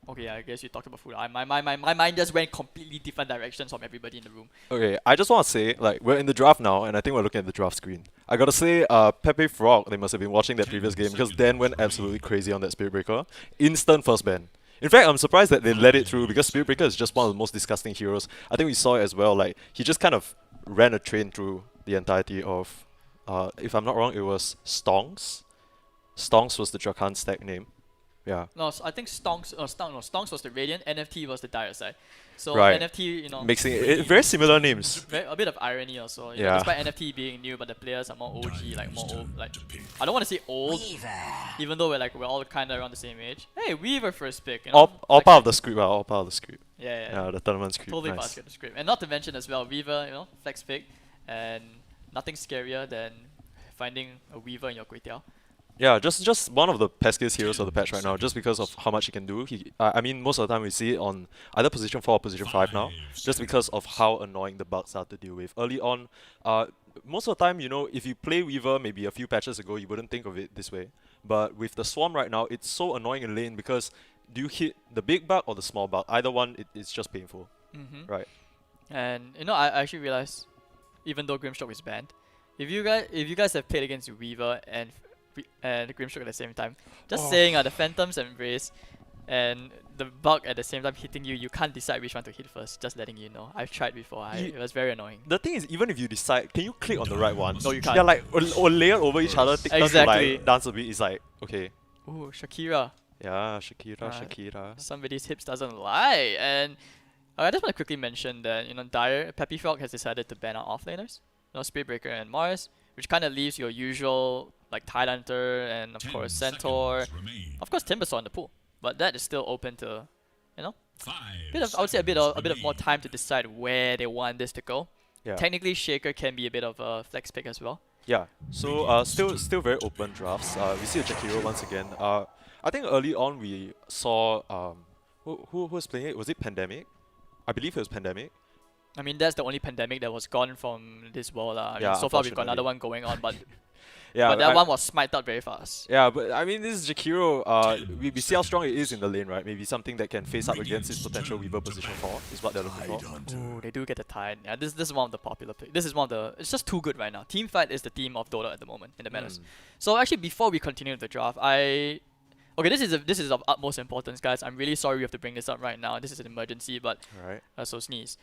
okay, I guess you talked about food. My mind just went completely different directions from everybody in the room. Okay, I just want to say, like, we're in the draft now, and I think we're looking at the draft screen. I gotta say, Pepe Frog, they must have been watching that previous game because Dan went absolutely crazy on that Spirit Breaker. Instant first ban. In fact, I'm surprised that they let it through because Spirit Breaker is just one of the most disgusting heroes. I think we saw it as well. Like, he just kind of ran a train through the entirety of, if I'm not wrong, it was Stonks. Stonks was the Drakan stack name. Yeah. No, I think Stonks was the Radiant, NFT was the Dire Side. So Right. NFT, Mixing it, very similar names. a bit of irony also. Yeah. Despite NFT being new, but the players are more OG, like more old. Like I don't want to say old, even though we're all kind of around the same age. Hey, Weaver first pick. All like- part of the script, all part of the script. Yeah. The tournament script. Totally nice. basket the script, and not to mention as well, Weaver, flex pick, and nothing scarier than finding a Weaver in your Kway Teow. Yeah, just one of the peskiest heroes of the patch right now, just because of how much he can do. I mean, most of the time we see it on either position 4 or position 5 now, just because of how annoying the bugs are to deal with. Early on, most of the time, if you play Weaver maybe a few patches ago, you wouldn't think of it this way. But with the Swarm right now, it's so annoying in lane because do you hit the big bug or the small bug? Either one, it's just painful, right? And I actually realized, even though Grimstroke is banned, if you guys have played against Weaver and Grimstroke at the same time, just saying the Phantom's Embrace and the bug at the same time hitting you, you can't decide which one to hit first. Just letting you know, I've tried before. It was very annoying. The thing is, even if you decide, can you click on the right one? No, you can't. Yeah, like or layer over each other, take turns to Exactly. like dance a bit. It's like okay, Ooh, Shakira. yeah, Shakira, Uh, Shakira. Somebody's hips doesn't lie. And I just want to quickly mention that Dire Peppy Frog has decided to ban out offlaners. Spirit Breaker and Mars, which kind of leaves your usual like Tidehunter and of 10 course Centaur, seconds remain. of course Timbersaw in the pool, but that is still open to, you know, 5 I would say a bit of more remain. time to decide where they want this to go. Yeah. Technically, Shaker can be a bit of a flex pick as well. Yeah. So still very open drafts. We see a Jakiro once again. I think early on we saw who was playing it? Was it Pandemic? I believe it was Pandemic. I mean, that's the only pandemic that was gone from this world. I mean, Yeah, so far we've got another unfortunately. one going on, but Yeah. but that one was smite out very fast. Yeah, but I mean, this is Jakiro. We see how strong it is in the lane, right? Maybe something that can face up against his potential Weaver position 4 is what they're looking for. Ooh, they do get the Tide. Yeah, this is one of the popular picks. This is one of the. It's just too good right now. Teamfight is the team of Dota at the moment in the metas. So actually, before we continue the draft, okay, this is of utmost importance, guys. I'm really sorry we have to bring this up right now. This is an emergency, but Right. so sneeze.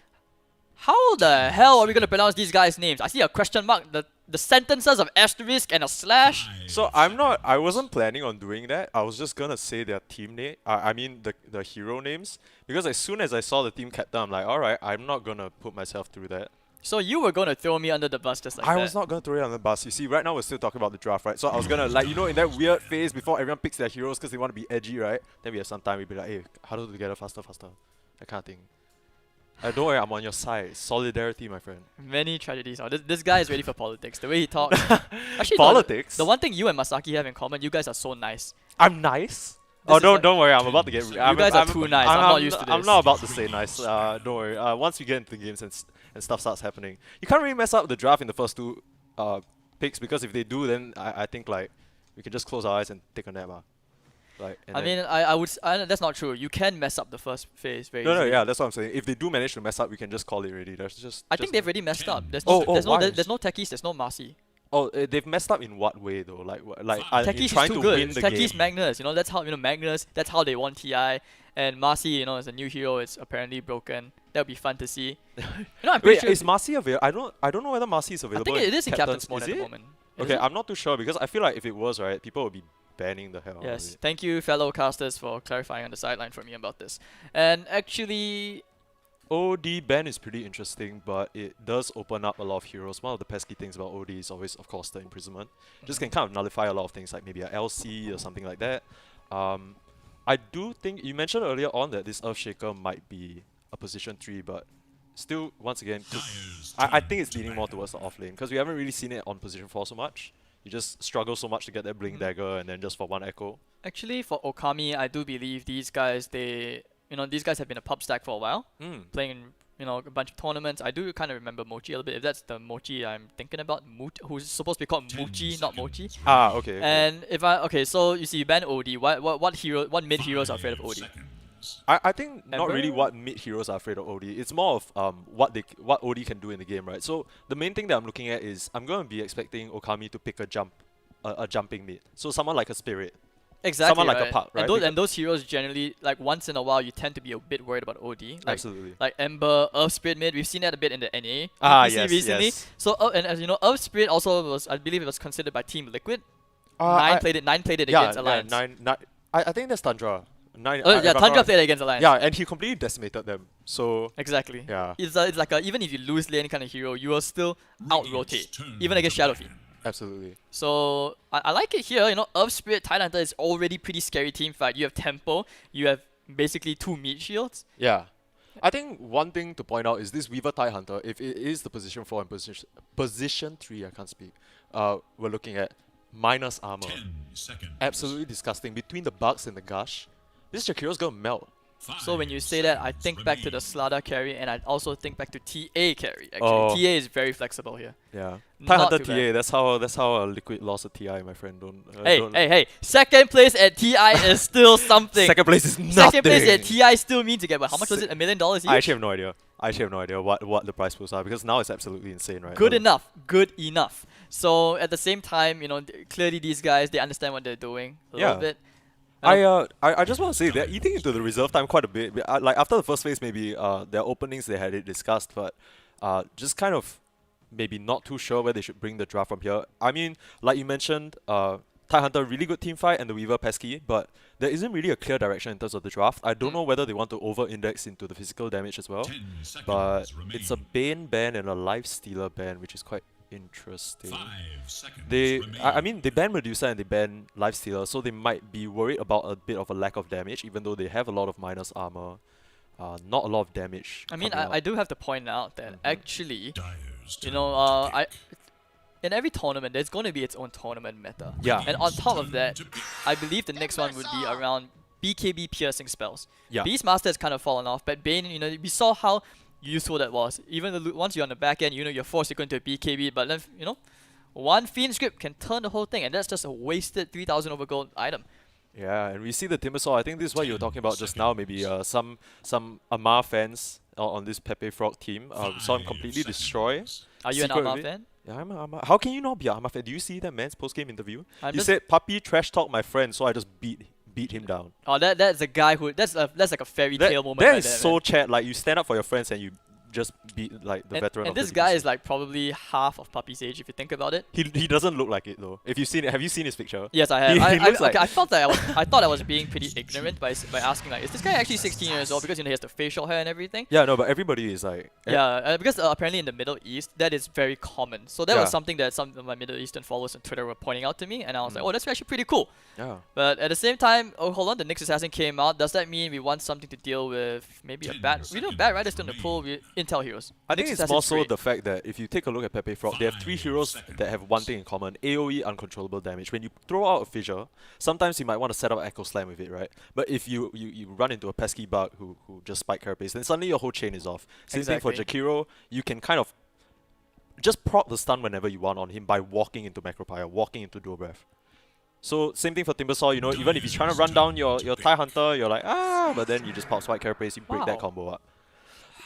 How the hell are we gonna pronounce these guys' names? I see a question mark, the sentences of asterisk and a slash. So I wasn't planning on doing that. I was just gonna say their team name. I mean the hero names, because as soon as I saw the team captain, I'm like, all right, I'm not gonna put myself through that. So you were gonna throw me under the bus just like I that. was not gonna throw it on the bus. You see, right now we're still talking about the draft, right? So I was gonna like, in that weird phase before everyone picks their heroes because they want to be edgy, right? Then we have some time. We'd be like, hey, huddle together faster, that kind of thing. Don't worry, I'm on your side. Solidarity, my friend. Many tragedies. Oh, this guy is ready for politics. The way he talks. Actually, Politics? The one thing you and Masaki have in common, you guys are so nice. I'm nice. This is like- Don't worry. I'm about to get. You guys are too nice. I'm not used to I'm this. not about to say nice. Don't worry. Once we get into the games and stuff starts happening, you can't really mess up the draft in the first two picks, because if they do, then I think like we can just close our eyes and take a nap. Like. I mean, I would. That's not true. You can mess up the first phase very No, easily. yeah, that's what I'm saying. If they do manage to mess up, we can just call it ready. There's just. I think they've already messed up. There's Oh, no, oh, there's no, why? there's no techies. There's no Marcy. Oh, they've messed up in what way though? Like, in Techies is trying too to good. win the Techies game. Magnus. That's how Magnus. That's how they won TI. And Marcy, is a new hero. It's apparently broken. That would be fun to see. I'm pretty Wait, sure. is Marcy available? I don't know whether Marcy is I available. think it is in Captain's Captain's. Mode Is at the it? moment. Is Okay, it? I'm not too sure, because I feel like if it was, right, people would be banning the hell out of Yes, it. thank you, fellow casters, for clarifying on the sideline for me about this. And actually, OD ban is pretty interesting, but it does open up a lot of heroes. One of the pesky things about OD is always, of course, the imprisonment. Just can kind of nullify a lot of things, like maybe a LC or something like that. I do think you mentioned earlier on that this Earthshaker might be a position 3, but still, once again, I think it's leaning more towards the off lane, because we haven't really seen it on position 4 so much. You just struggle so much to get that Blink Dagger, and then just for one echo. actually for Okami, I do believe these guys, these guys have been a pub stack for a while, playing in, a bunch of tournaments. I do kind of remember Mochi a little bit, if that's the Mochi I'm thinking about, who's supposed to be called Muchi, not Mochi. Ah, okay. And so you see, you ban OD. What mid heroes are afraid of OD? I think not really Ember? what mid heroes are afraid of OD. It's more of what OD can do in the game, right? So the main thing that I'm looking at is I'm going to be expecting Okami to pick a jumping mid. So someone like a Spirit. Exactly. Someone like a right. Puck, right? And those heroes generally, like once in a while, you tend to be a bit worried about OD. Like, Absolutely. Like Ember, Earth Spirit mid. We've seen that a bit in the NA. Ah, PPC yes, recently. yes. So and as you know, Earth Spirit also was, I believe it was considered by Team Liquid. I- Nine played it yeah, against Alliance. nine. I think that's Tundra. Nine. Oh, if yeah, I'm Tundra not- played against Alliance. Yeah, and he completely decimated them. So Exactly. yeah, It's like even if you lose lane kind of hero, you will still out rotate, even against Shadow Fiend. absolutely. So I like it here. Earth Spirit Tidehunter is already pretty scary team fight. You have Tempo, you have basically 2 meat shields. Yeah. I think one thing to point out is this Weaver Tidehunter, if it is the position 4 and position 3, I can't speak, we're looking at minus armor. 10 seconds. Absolutely disgusting. Between the bugs and the gush, this Jakiro's gonna melt. So when you say that, I think back to the Slada carry, and I also think back to TA carry. Actually, Oh. TA is very flexible here. Yeah. Not Tidehunter too TA, that's how a Liquid lost a TI, my friend. Hey! Second place at TI is still something. Second place is nothing. Second place at TI still means you get how much was it? $1 million each? I actually have no idea. I actually have no idea what the price pools are, because now it's absolutely insane, right? Good enough. So at the same time, clearly these guys, they understand what they're doing a Yeah. little bit. I just want to say they're eating into the reserve time quite a bit. Like after the first phase, maybe their openings they had it discussed, but just kind of maybe not too sure where they should bring the draft from here. I mean, like you mentioned, Tidehunter really good team fight and the Weaver pesky, but there isn't really a clear direction in terms of the draft. I don't know whether they want to over-index into the physical damage as well, 10 seconds but remain. it's a Bane ban and a Life Stealer ban, which is quite Interesting. 5 seconds They, remaining. I mean, they ban Medusa and they ban Lifestealer, so they might be worried about a bit of a lack of damage, even though they have a lot of minus armor. Not a lot of damage. I mean, coming out. I do have to point out that actually, Dyer's you turn know, to I in every tournament there's going to be its own tournament meta. Yeah. And on top of that, I believe the next one would be around BKB piercing spells. Yeah. Beastmaster has kind of fallen off, but Bane, you know, we saw how useful that was. Even once you're on the back end, you know, you're forced to go into a BKB, but then, you know, one Fiend script can turn the whole thing, and that's just a wasted 3,000 over gold item. Yeah, and we see the Timbersaw. I think this is what you were talking about just now. Maybe some Amar fans on this Pepe Frog team saw him completely destroy. Are you an Secret Arma Elite. fan? Yeah, I'm a Amar. How can you not be an Amar fan? Do you see that man's post-game interview? I'm He just- said, "Puppy trash talk my friend, so I just beat him down." Oh, that's a guy who that's like a fairy That, tale moment. that right is there, so man. chat. Like you stand up for your friends and you just beat like the veteran. And of this the guy division. is like probably half of Puppy's age if you think about it. He doesn't look like it though. If you've seen it, have you seen his picture? Yes, I have. He looks like- okay, I felt that I thought I was being pretty ignorant by asking like, is this guy actually 16 years old? Because you know he has the facial hair and everything. Yeah, no, but everybody is like. Yeah, because apparently in the Middle East that is very common. So that Yeah. was something that some of my Middle Eastern followers on Twitter were pointing out to me, and I was like, Mm. oh, that's actually pretty cool. Yeah. But at the same time, oh hold on, the Nyx Assassin came out. Does that mean we want something to deal with maybe a 10 bad? We know bad right is still in the seconds pool with Intel heroes. I think Nyx it's Assassin's more so great. the fact that if you take a look at Pepe Frog, they have 3 heroes that have one thing in common: AoE uncontrollable damage. When you throw out a fissure, sometimes you might want to set up Echo Slam with it, right? But if you run into a pesky bug who just spike carapace, then suddenly your whole chain is off. Same thing for Exactly. Jakiro. You can kind of just proc the stun whenever you want on him by walking into Macropire, walking into Dual Breath. So same thing for Timbersaw, you know, even if he's trying to run down your TIE Hunter, you're like, but then you just pop Spike Carapace, you break that Wow. combo up.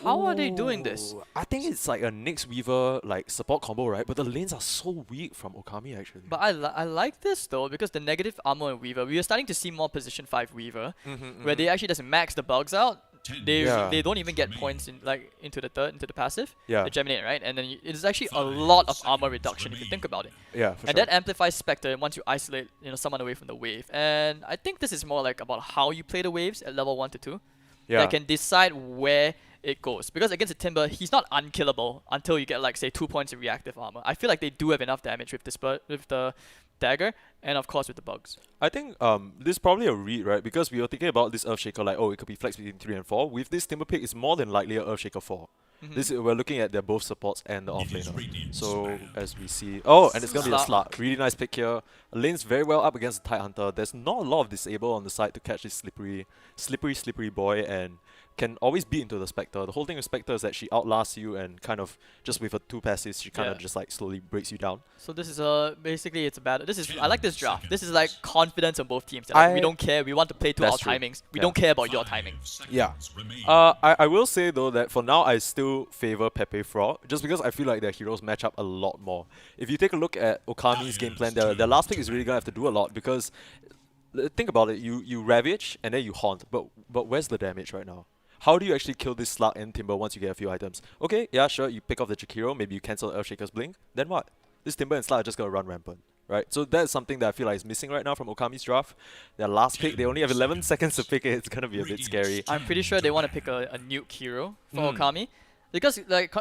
How are they doing this? Ooh, I think it's like a Nyx Weaver like support combo, right? But the lanes are so weak from Okami actually. But I like this though because the negative armor and Weaver, we are starting to see more position 5 Weaver, where they actually just max the bugs out. They Yeah. they don't even get points in like into the passive, Yeah. the Geminate, right? And then it is actually a lot of armor reduction if you think about it. Yeah, for And sure. that amplifies Spectre once you isolate someone away from the wave. And I think this is more like about how you play the waves at level 1 to 2. yeah. That can decide where it goes. Because against a Timber, he's not unkillable until you get like say 2 points of reactive armor. I feel like they do have enough damage with the dagger and of course with the bugs. I think this is probably a read, right? Because we were thinking about this Earthshaker like, oh, it could be flex between 3 and 4. With this Timber Pick, it's more than likely a Earthshaker 4. This we're looking at their both supports and the offlaner. So as we see, and it's gonna be a slut. Really nice pick here. Lane's very well up against the Tide Hunter. There's not a lot of disable on the side to catch this slippery boy, and can always beat into the Spectre. The whole thing with Spectre is that she outlasts you and kind of just with her 2 passives, she kind of Yeah. just like slowly breaks you down. So this is basically it's a battle. I like this draft. This is like confidence on both teams. They're like, we don't care. We want to play to our That's true. timings. We Yeah. don't care about your timing. Yeah. Remaining. I will say though that for now I still favor Pepe Frog just because I feel like their heroes match up a lot more. If you take a look at Okami's game plan, their last pick is really gonna have to do a lot because think about it, you Ravage and then you Haunt, but where's the damage right now? How do you actually kill this Slug and Timber once you get a few items? Okay, yeah, sure, you pick off the Jakiro, maybe you cancel Earthshaker's Blink, then what? This Timber and Slug are just gonna run rampant, right? So that's something that I feel like is missing right now from Okami's draft. Their last pick, they only have 11 seconds to pick it, it's gonna be a bit scary. I'm pretty sure they want to pick a nuke hero for Mm. Okami. Because like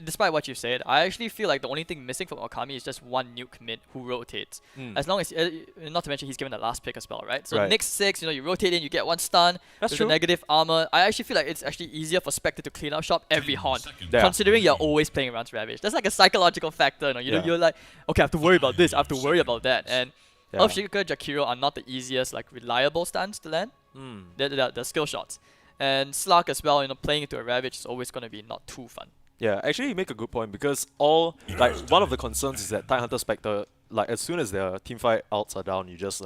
despite what you said, I actually feel like the only thing missing from Okami is just one nuke mid who rotates. Mm. As long as, not to mention he's given the last pick as well, right? So Right. next 6, you rotate in, you get 1 stun That's with true. the negative armor. I actually feel like it's actually easier for Spectre to clean up shop every haunt. Yeah. Considering you're always playing around Ravage. That's like a psychological factor, Yeah. you're like, okay, I have to worry about this, I have to worry about that. And Yeah. Earthshaker, Jakiro are not the easiest, like reliable stuns to land. Mm. They're skill shots. And Slug as well, playing into a Ravage is always going to be not too fun. Yeah, actually you make a good point because one of the concerns is that Tide Hunter Spectre, like as soon as their teamfight ults are down, you just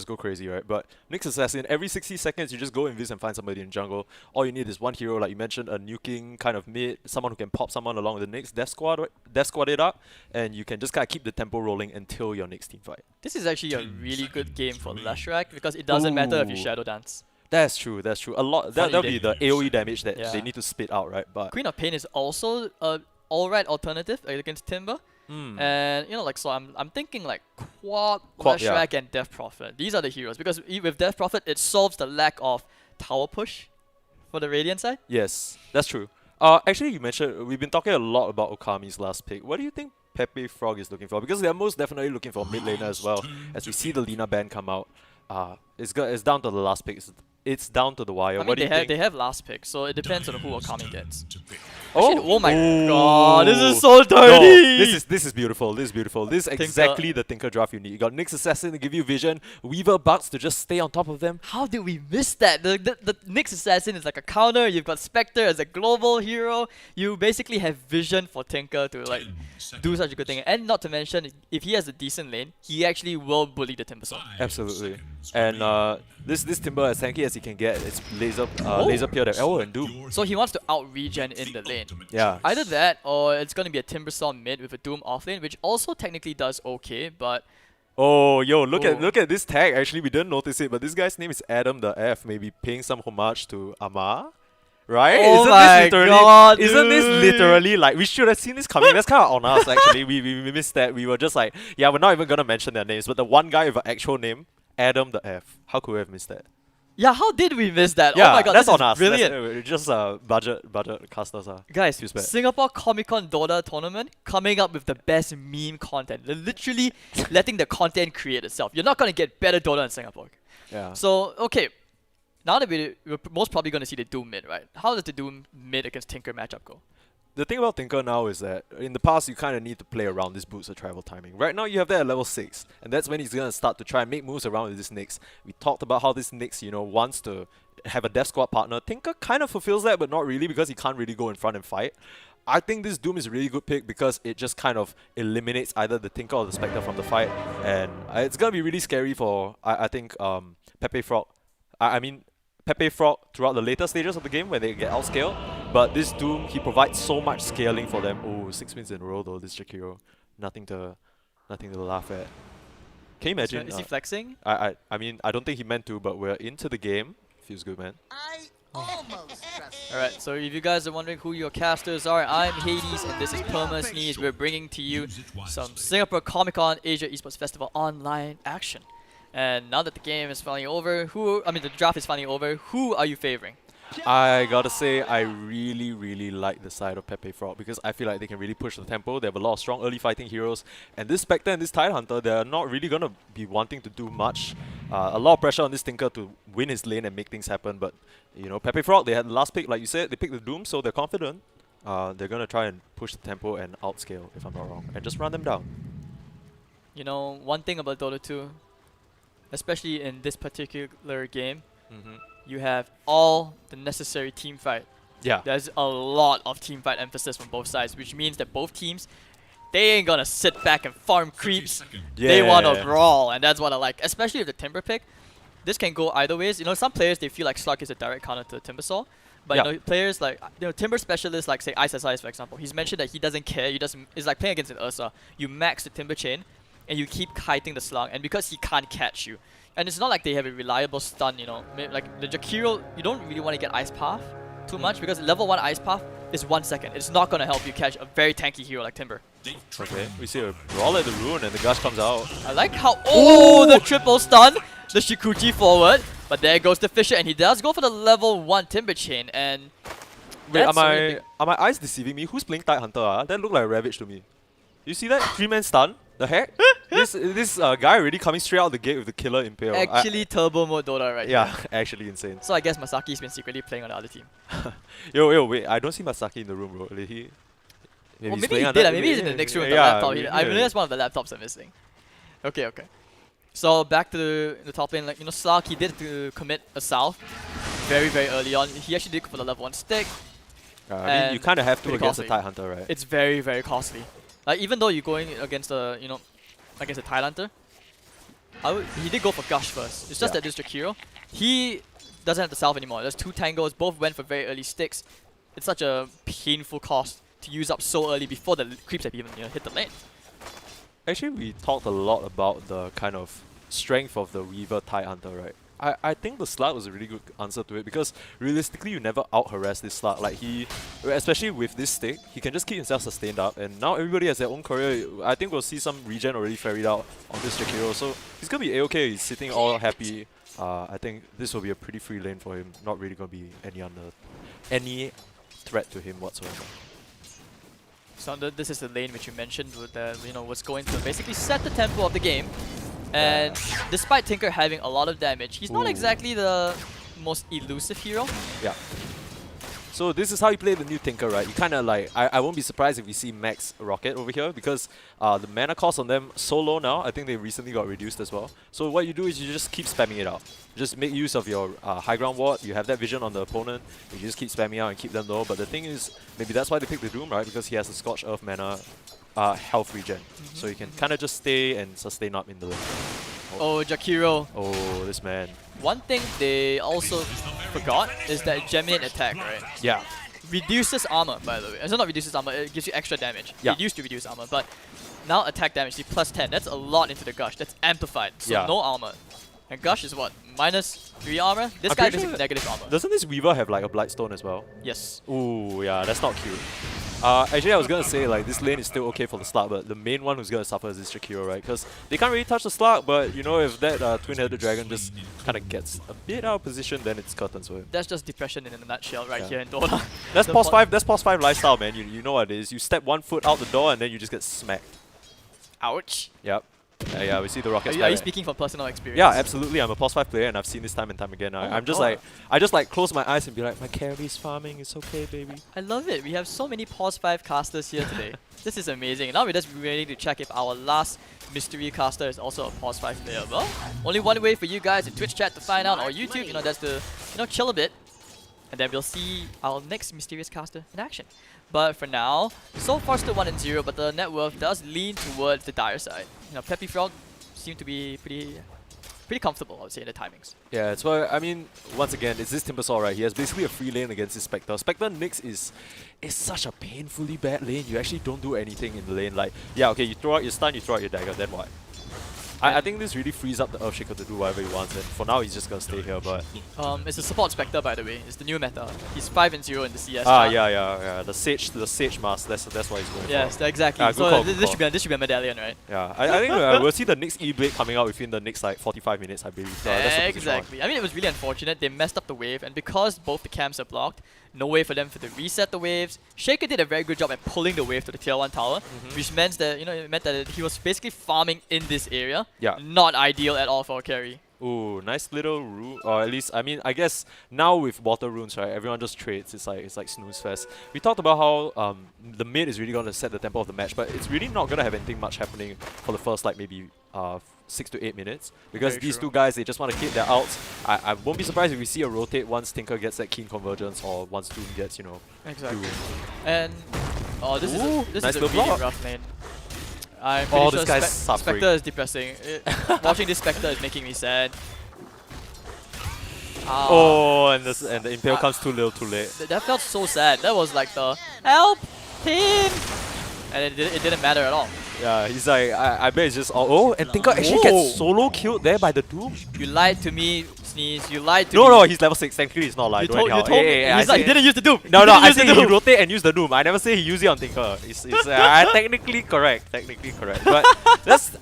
go crazy, right? But Nyx Assassin, every 60 seconds you just go invis and find somebody in jungle. All you need is one hero, like you mentioned, a nuking kind of mid, someone who can pop someone along with the Nyx, death squad it up, and you can just kind of keep the tempo rolling until your next teamfight. This is actually a really good game for Leshrac because it doesn't matter if you Ooh. Shadow Dance. That's true. A lot. That'll be the AoE damage that Yeah. they need to spit out, right? But Queen of Pain is also a alright alternative against Timber. And so I'm thinking like Quad, Quad, yeah. Leshrac, and Death Prophet. These are the heroes because with Death Prophet it solves the lack of tower push for the Radiant side. yes, that's true. Actually, you mentioned we've been talking a lot about Okami's last pick. What do you think Pepe Frog is looking for? Because they're most definitely looking for a mid laner as well. As we see the Lina ban come out, it's down to the last pick. It's down to the wire. I mean, what do you think? they have last pick, so it depends on who Okami gets. Oh, Oh my god, this is so dirty! No, this is beautiful. This is beautiful. This is Tinker. exactly the Tinker draft you need. You got Nyx Assassin to give you vision, Weaver Bugs to just stay on top of them. How did we miss that? The Nyx Assassin is like a counter, you've got Spectre as a global hero, you basically have vision for Tinker to like do such a good thing. And not to mention, if he has a decent lane, he actually will bully the Timbersaw. Absolutely. And this Timber, as tanky as he can get, it's laser peer that and Doom. So he wants to out-regen in the lane. Yeah. Either that, or it's going to be a Timbersaw mid with a Doom off lane, which also technically does okay, but... Oh, yo, look at this tag. Actually, we didn't notice it, but this guy's name is Adam the F, maybe paying some homage to Amar. Right? Oh my god, Isn't this dude. literally like, we should have seen this coming? That's kind of on us actually. We missed that. We were just like, yeah, we're not even gonna mention their names, but the one guy with an actual name, Adam the F. How could we have missed that? Yeah, how did we miss that? Yeah, Oh my god, that's this on is us. brilliant. That's, just budget casters are. Guys, Feels bad. Singapore Comic Con Dota tournament coming up with the best meme content. They're literally letting the content create itself. You're not gonna get better Dota in Singapore. Yeah. So okay, now that we're most probably gonna see the Doom mid, right? How does the Doom mid against Tinker matchup go? The thing about Tinker now is that in the past you kind of need to play around this boots of travel timing. Right now you have that at level 6, and that's when he's going to start to try and make moves around with this Nyx. We talked about how this Nyx, you know, wants to have a death squad partner. Tinker kind of fulfills that, but not really because he can't really go in front and fight. I think this Doom is a really good pick because it just kind of eliminates either the Tinker or the Spectre from the fight, and it's going to be really scary for, I think, Pepe Frog. I mean, Pepe Frog throughout the later stages of the game when they get outscaled. But this Doom, he provides so much scaling for them. Oh, 6 wins in a row though, this Jakiro. Nothing to laugh at. Can you imagine? Is he flexing? I mean, I don't think he meant to, but we're into the game. Feels good, man. Alright, so if you guys are wondering who your casters are, I'm Hades and this is Perma Sneeze. We're bringing to you some Singapore Comic Con Asia Esports Festival online action. And now that the game is finally over, the draft is finally over, who are you favoring? I gotta say, I really like the side of Pepe Frog because I feel like they can really push the tempo. They have a lot of strong early fighting heroes, and this Spectre and this Tide Hunter, they're not really gonna be wanting to do much. A lot of pressure on this Tinker to win his lane and make things happen, but you know, Pepe Frog, they had the last pick, like you said, they picked the Doom, so they're confident. They're gonna try and push the tempo and outscale, if I'm not wrong, and just run them down. You know, one thing about Dota 2, especially in this particular game, you have all the necessary team fight. Yeah. There's a lot of team fight emphasis from both sides, which means that both teams, they ain't gonna sit back and farm creeps. They wanna brawl, and that's what I like. Especially with the Timber pick. This can go either ways. You know, some players, they feel like Slug is a direct counter to Timbersaw. But you know, players like, you know, Timber specialists like say Ice SIS for example, he's mentioned that he doesn't care. It's like playing against an Ursa. You max the Timber chain, and you keep kiting the Slug, and because he can't catch you. And it's not like they have a reliable stun, you know. Like the Jakiro, you don't really want to get Ice Path too much because level 1 Ice Path is 1 second. It's not going to help you catch a very tanky hero like Timber. Okay, we see a brawl at the rune and the gush comes out. I like how, the triple stun, the Shikuchi forward, but there goes the Fisher and he does go for the level 1 Timber chain and... Wait, are my eyes deceiving me? Who's playing Tide Hunter? That looked like a Ravage to me. You see that? 3-man stun? The heck? this guy already coming straight out the gate with the killer impale. Actually turbo mode Dota right yeah, here. actually insane. So I guess Masaki's been secretly playing on the other team. Yo, wait, I don't see Masaki in the room, bro. Did he? Maybe he did. Maybe he's in the next room with the laptop. I mean, that's one of the laptops I'm missing. Okay. So back to the top lane, like, you know, Slug, he did to commit a South very early on. He actually did go for the level 1 stick. I mean, you kind of have to pretty against costly. a Tide Hunter, right? It's very costly. Like, even though you're going against a, you know, against a Tide Hunter, he did go for Gush first. It's just that this Jakiro, he doesn't have the Salve anymore. There's 2 tangos, both went for very early sticks. It's such a painful cost to use up so early before the creeps have even, you know, hit the lane. Actually, we talked a lot about the kind of strength of the Weaver Tide Hunter, right? I think the Slug was a really good answer to it because realistically you never out-harass this Slug. Like especially with this stick, he can just keep himself sustained up and now everybody has their own career. I think we'll see some regen already ferried out on this Jakiro, so he's gonna be A-okay. He's sitting all happy. I think this will be a pretty free lane for him. Not really gonna be any threat to him whatsoever. So this is the lane which you mentioned with the, was going to basically set the tempo of the game. And despite Tinker having a lot of damage, he's not Ooh. exactly the most elusive hero. Yeah. So this is how you play the new Tinker, right? You kind of like, I won't be surprised if we see Max Rocket over here because the mana cost on them so low now. I think they recently got reduced as well. So what you do is you just keep spamming it out. Just make use of your high ground ward. You have that vision on the opponent. You just keep spamming out and keep them low. But the thing is, maybe that's why they picked the Doom, right? Because he has the Scorch Earth mana health regen. So you can kind of just stay and sustain up in the lane. Oh, Jakiro. Oh, this man. One thing they also forgot is that Geminate attack, right? Yeah. Reduces armor, by the way. It's not reduces armor, it gives you extra damage. Yeah. It used to reduce armor, but now attack damage is plus 10. That's a lot into the Gush. That's amplified. So Yeah. no armor. And Gush is what? Minus 3 armor? This I'm guy pretty is sure- negative armor. Doesn't this Weaver have like a Blightstone as well? Yes. Ooh, yeah, that's not cute. Actually, I was gonna say like this lane is still okay for the Slug, but the main one who's gonna suffer is this Jakiro, right? Because they can't really touch the Slug, but you know if that twin-headed dragon just kind of gets a bit out of position, then it's curtains for him. That's just depression in a nutshell right Yeah. here in Dota. That's The pos pot- 5. That's pos 5 lifestyle, man. You know what it is. You step 1 foot out the door and then you just get smacked. Ouch. Yep. Yeah, we see the rockets. Are you speaking from personal experience? Yeah, absolutely. I'm a pos 5 player and I've seen this time and time again. Oh, I'm just oh. like, I just like close my eyes and be like, my carry's farming. It's okay, baby. I love it. We have so many pos 5 casters here today. This is amazing. Now we're just ready to check if our last mystery caster is also a pos 5 player. Well, only one way for you guys in Twitch chat to find out, or YouTube, that's to, chill a bit. And then we'll see our next mysterious caster in action. But for now, so far still 1-0, but the net worth does lean towards the dire side. Peppy Frog seem to be pretty comfortable, I would say, in the timings. Yeah, it's why, I mean, once again, it's this Timbersaw, right? He has basically a free lane against his Spectre. Spectre Nyx is such a painfully bad lane. You actually don't do anything in the lane. Like, yeah, okay, you throw out your stun, you throw out your dagger, then what? I think this really frees up the Earthshaker to do whatever he wants, and for now he's just gonna stay here, but... It's a support Spectre, by the way. It's the new meta. He's 5-0 in the CS Ah, chart. yeah. The Sage Mask, that's why he's going Yes, for. exactly. Good So call, this good should be this should be a medallion, right? Yeah, I think we'll see the next E-Blade coming out within the next like 45 minutes, I believe. So that's the position Exactly. I mean, it was really unfortunate. They messed up the wave, and because both the camps are blocked, no way for them to reset the waves. Shaker did a very good job at pulling the wave to the tier 1 tower, which meant that it meant that he was basically farming in this area. Yeah. Not ideal at all for a carry. Ooh, nice little rune, or at least, I mean, I guess now with water runes, right, everyone just trades. It's like snooze fest. We talked about how the mid is really going to set the tempo of the match, but it's really not going to have anything much happening for the first like maybe 6 to 8 minutes, because Very these true. two guys, they just want to keep their outs. I won't be surprised if we see a rotate once Tinker gets that keen convergence, or once Doom gets, Exactly. Doom. And this Ooh, is nice a little really block. rough lane. I'm pretty this sure guy's suffering. Spectre is depressing. Watching this Spectre is making me sad. Oh, and the Impale comes too little too late. That felt so sad. That was like the help him, and it didn't matter at all. Yeah, he's like, I bet it's just oh, and Tinker actually gets solo killed there by the Doom. You lied to me, Sneeze. You lied to me. No, he's level 6. Thankfully, he's not lying. You told me. I He's like, he said- didn't use the Doom. No, He didn't I use the say he Doom. rotate and use the Doom. I never say he use it on Tinker. It's technically correct. Technically correct. But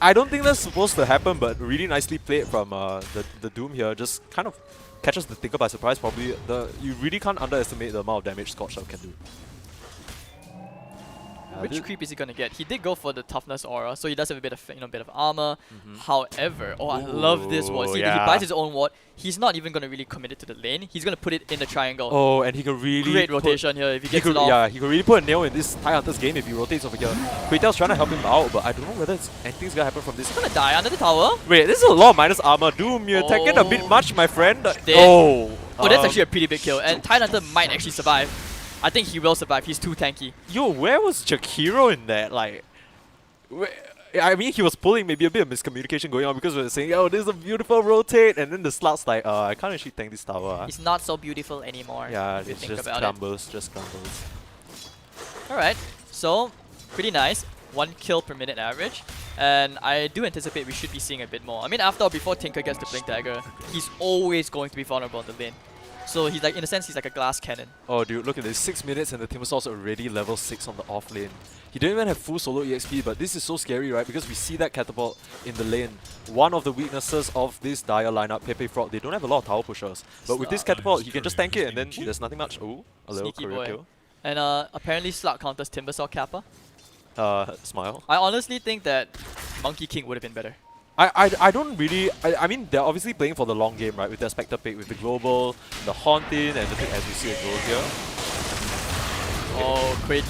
I don't think that's supposed to happen, but really nicely played from the Doom here. Just kind of catches the Tinker by surprise. Probably you really can't underestimate the amount of damage Scorch Earth can do. Which creep is he gonna get? He did go for the toughness aura, so he does have a bit of armor. However, I love this ward. See, he yeah. buys his own ward. He's not even gonna really commit it to the lane. He's gonna put it in the triangle. Oh, and he can really Great put- rotation here if he He gets could, it off. yeah, he could really put a nail in this Thai Hunter's game if he rotates over here. Kuetel's trying to help him out, but I don't know whether anything's gonna happen from this. He's gonna die under the tower. Wait, this is a lot of minus armor. Doom, you're taking a bit much, my friend. Dead. Oh, Oh, that's actually a pretty big kill, and Tidehunter might actually survive. I think he will survive. He's too tanky. Yo, where was Jakiro in that? Like, I mean, he was pulling maybe a bit of miscommunication going on because we were saying, oh, this is a beautiful rotate, and then the slot's like, I can't actually tank this tower. He's not so beautiful anymore. Yeah, if you it's think just about crumbles, just crumbles. it. Alright, so pretty nice. 1 kill per minute average. And I do anticipate we should be seeing a bit more. I mean, after all, before Tinker gets the Blink Dagger, he's always going to be vulnerable in the lane. So he's like, in a sense, he's like a glass cannon. Oh, dude, look at this. 6 minutes and the Timbersaw's already level 6 on the off lane. He didn't even have full solo EXP, but this is so scary, right? Because we see that catapult in the lane. One of the weaknesses of this Dire lineup, Pepe Frog, they don't have a lot of tower pushers. But with this catapult, he can just tank it and then there's nothing much. Oh, a little Sneaky career boy. kill. And apparently Slug counters Timbersaw Kappa. Smile. I honestly think that Monkey King would have been better. I don't really. I mean, they're obviously playing for the long game, right? With their Spectre pick, with the global, the Hauntin, and the pick as we see it go here. Oh, Kway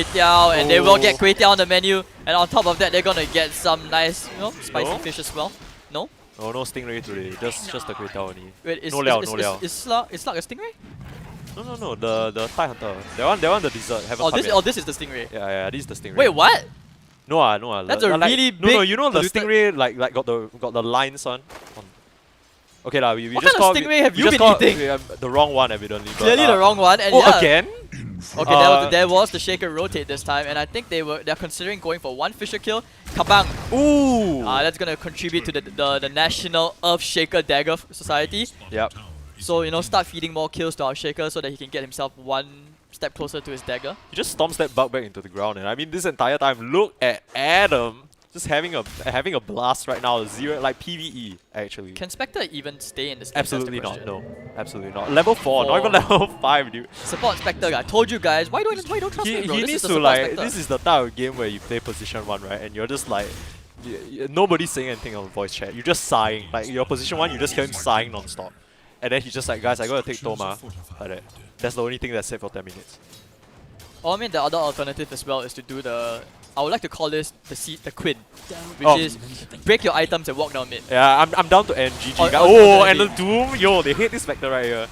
Teow, and they will get Kway Teow on the menu. And on top of that, they're gonna get some nice, spicy No? fish as well. No? Oh, no Stingray today. Just the Kway Teow only. Wait, is No liao, no liao. Is Slug a Stingray? No. The Thai Hunter. That one the dessert. Haven't come yet. This is the Stingray. Yeah. This is the Stingray. Wait, what? No. That's a really No, big you know the polluted- Stingray like got the lines on. Okay lah, we What just kind of call stingray have we you just been call eating? the wrong one evidently. But, Clearly the wrong one. And Oh, yeah. again? Okay, there was the Shaker rotate this time, and I think they're considering going for one Fisher kill. Kabang! Ooh. That's gonna contribute to the National Earth Shaker Dagger Society. Yep. So start feeding more kills to our Shaker so that he can get himself one step closer to his dagger. He just stomps that bug back into the ground, and I mean this entire time, look at Adam just having a blast right now. Zero like PvE actually. Can Spectre even stay in this game? Absolutely That's the not. question. No, absolutely not. Level 4, not even level 5, dude. Support Spectre, I told you guys. Why don't trust me, bro? He This needs is the to support like. Spectre. This is the type of game where you play position 1, right? And you're just like, nobody's saying anything on voice chat. You're just sighing. Like your position 1, you just hear him sighing non-stop. And then he's just like, guys, I gotta take Toma. Like that. That's the only thing that's said for 10 minutes. I mean, the other alternative as well is to do the. I would like to call this the Quid, which Oh. is break your items and walk down mid. Yeah, I'm down to end. GG. Oh, guys. oh, And the okay. Doom. Yo, they hate this Vector right here.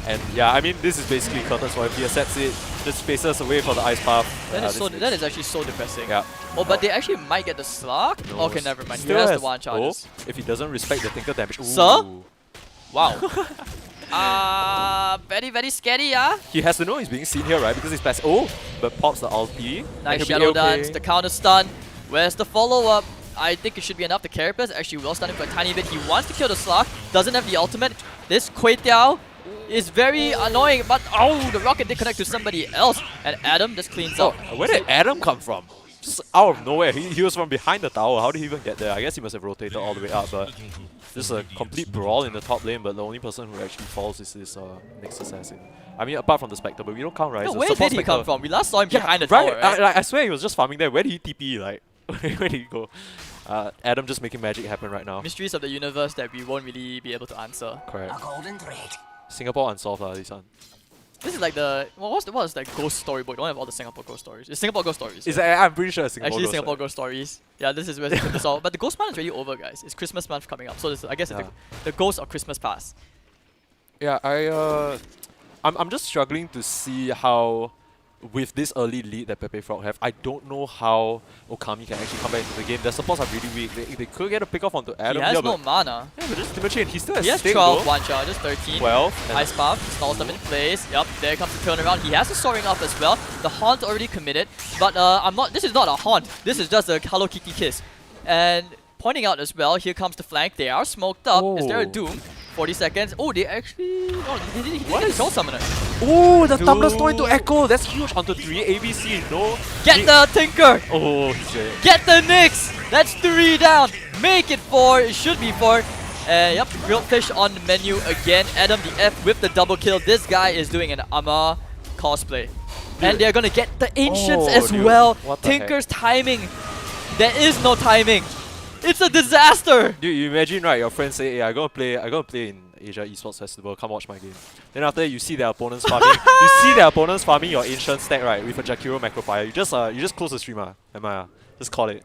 And yeah, I mean, this is basically curtains for him. He accepts it, just spaces away for the ice path. That is actually so depressing. Yeah. Oh, but they actually might get the Slug. No, Okay, never mind. He still has the has- one charges. If he doesn't respect the tinker damage. Sir? Ooh. Wow. Very, very scary, yeah? He has to know he's being seen here, right? Because he's passive. Oh, but pops the ulti. Nice And he'll be Shadow A-okay. Dance, the counter stun. Where's the follow-up? I think it should be enough. The Carapace actually will stun him for a tiny bit. He wants to kill the Slug, doesn't have the ultimate. This Kway Teow is very annoying, but oh, the rocket did connect to somebody else. And Adam just cleans Oh, up. where did Adam come from? Just out of nowhere. He was from behind the tower. How did he even get there? I guess he must have rotated all the way up, but this is a complete brawl in the top lane, but the only person who actually falls is this next assassin. I mean, apart from the Spectre, but we don't count, right? No, It's a where support did he come Spectre. from? We last saw him Yeah, behind the right. tower, right? I swear he was just farming there. Where did he TP? Like, where did he go? Adam just making magic happen right now. Mysteries of the universe that we won't really be able to answer. Correct. A golden thread. Singapore unsolved, this one. This is like the what was that ghost storybook? Don't have all the Singapore ghost stories. It's Singapore ghost stories. Is I'm pretty sure it's Singapore. Actually, goes Singapore there. ghost stories. Yeah, this is where it's all. But the ghost month is already over, guys. It's Christmas month coming up, so I guess it's Yeah. the ghost of Christmas past. Yeah, I'm just struggling to see how, with this early lead that Pepe Frog have, I don't know how Okami can actually come back into the game. Their supports are really weak. They could get a pick off onto Adam. He has yeah, no but, mana. yeah, but just Timothy, and he still has He has stake 12 though. one charges, 13. 12. and- Ice Path, stalls them in place. Yup, there comes the turnaround. He has the soaring up as well. The haunt already committed, but this is not a haunt. This is just a Hello Kitty kiss. And pointing out as well, here comes the flank. They are smoked up. Is there a Oh. Doom? 40 seconds. Oh, they actually... Oh, he didn't What get the is- Troll Summoner. Oh, the Thunderstorm Dude. into Echo. That's huge onto 3 ABC. No. Get the Tinker! Oh, shit. Get the Nyx! That's 3 down. Make it 4. It should be 4. Yep, grilled fish on the menu again. Adam the F with the double kill. This guy is doing an Ama cosplay. And they're gonna get the Ancients Oh, as dude. well. What the heck? Tinker's timing. There is no timing. It's a disaster. Dude, you imagine, right? Your friends say, "Hey, I gonna play in Asia Esports Festival. Come watch my game." Then after that, you see their opponents farming. You see their opponents farming your ancient stack, right? With a Jakiro Macrofire. You just close the stream, just call it.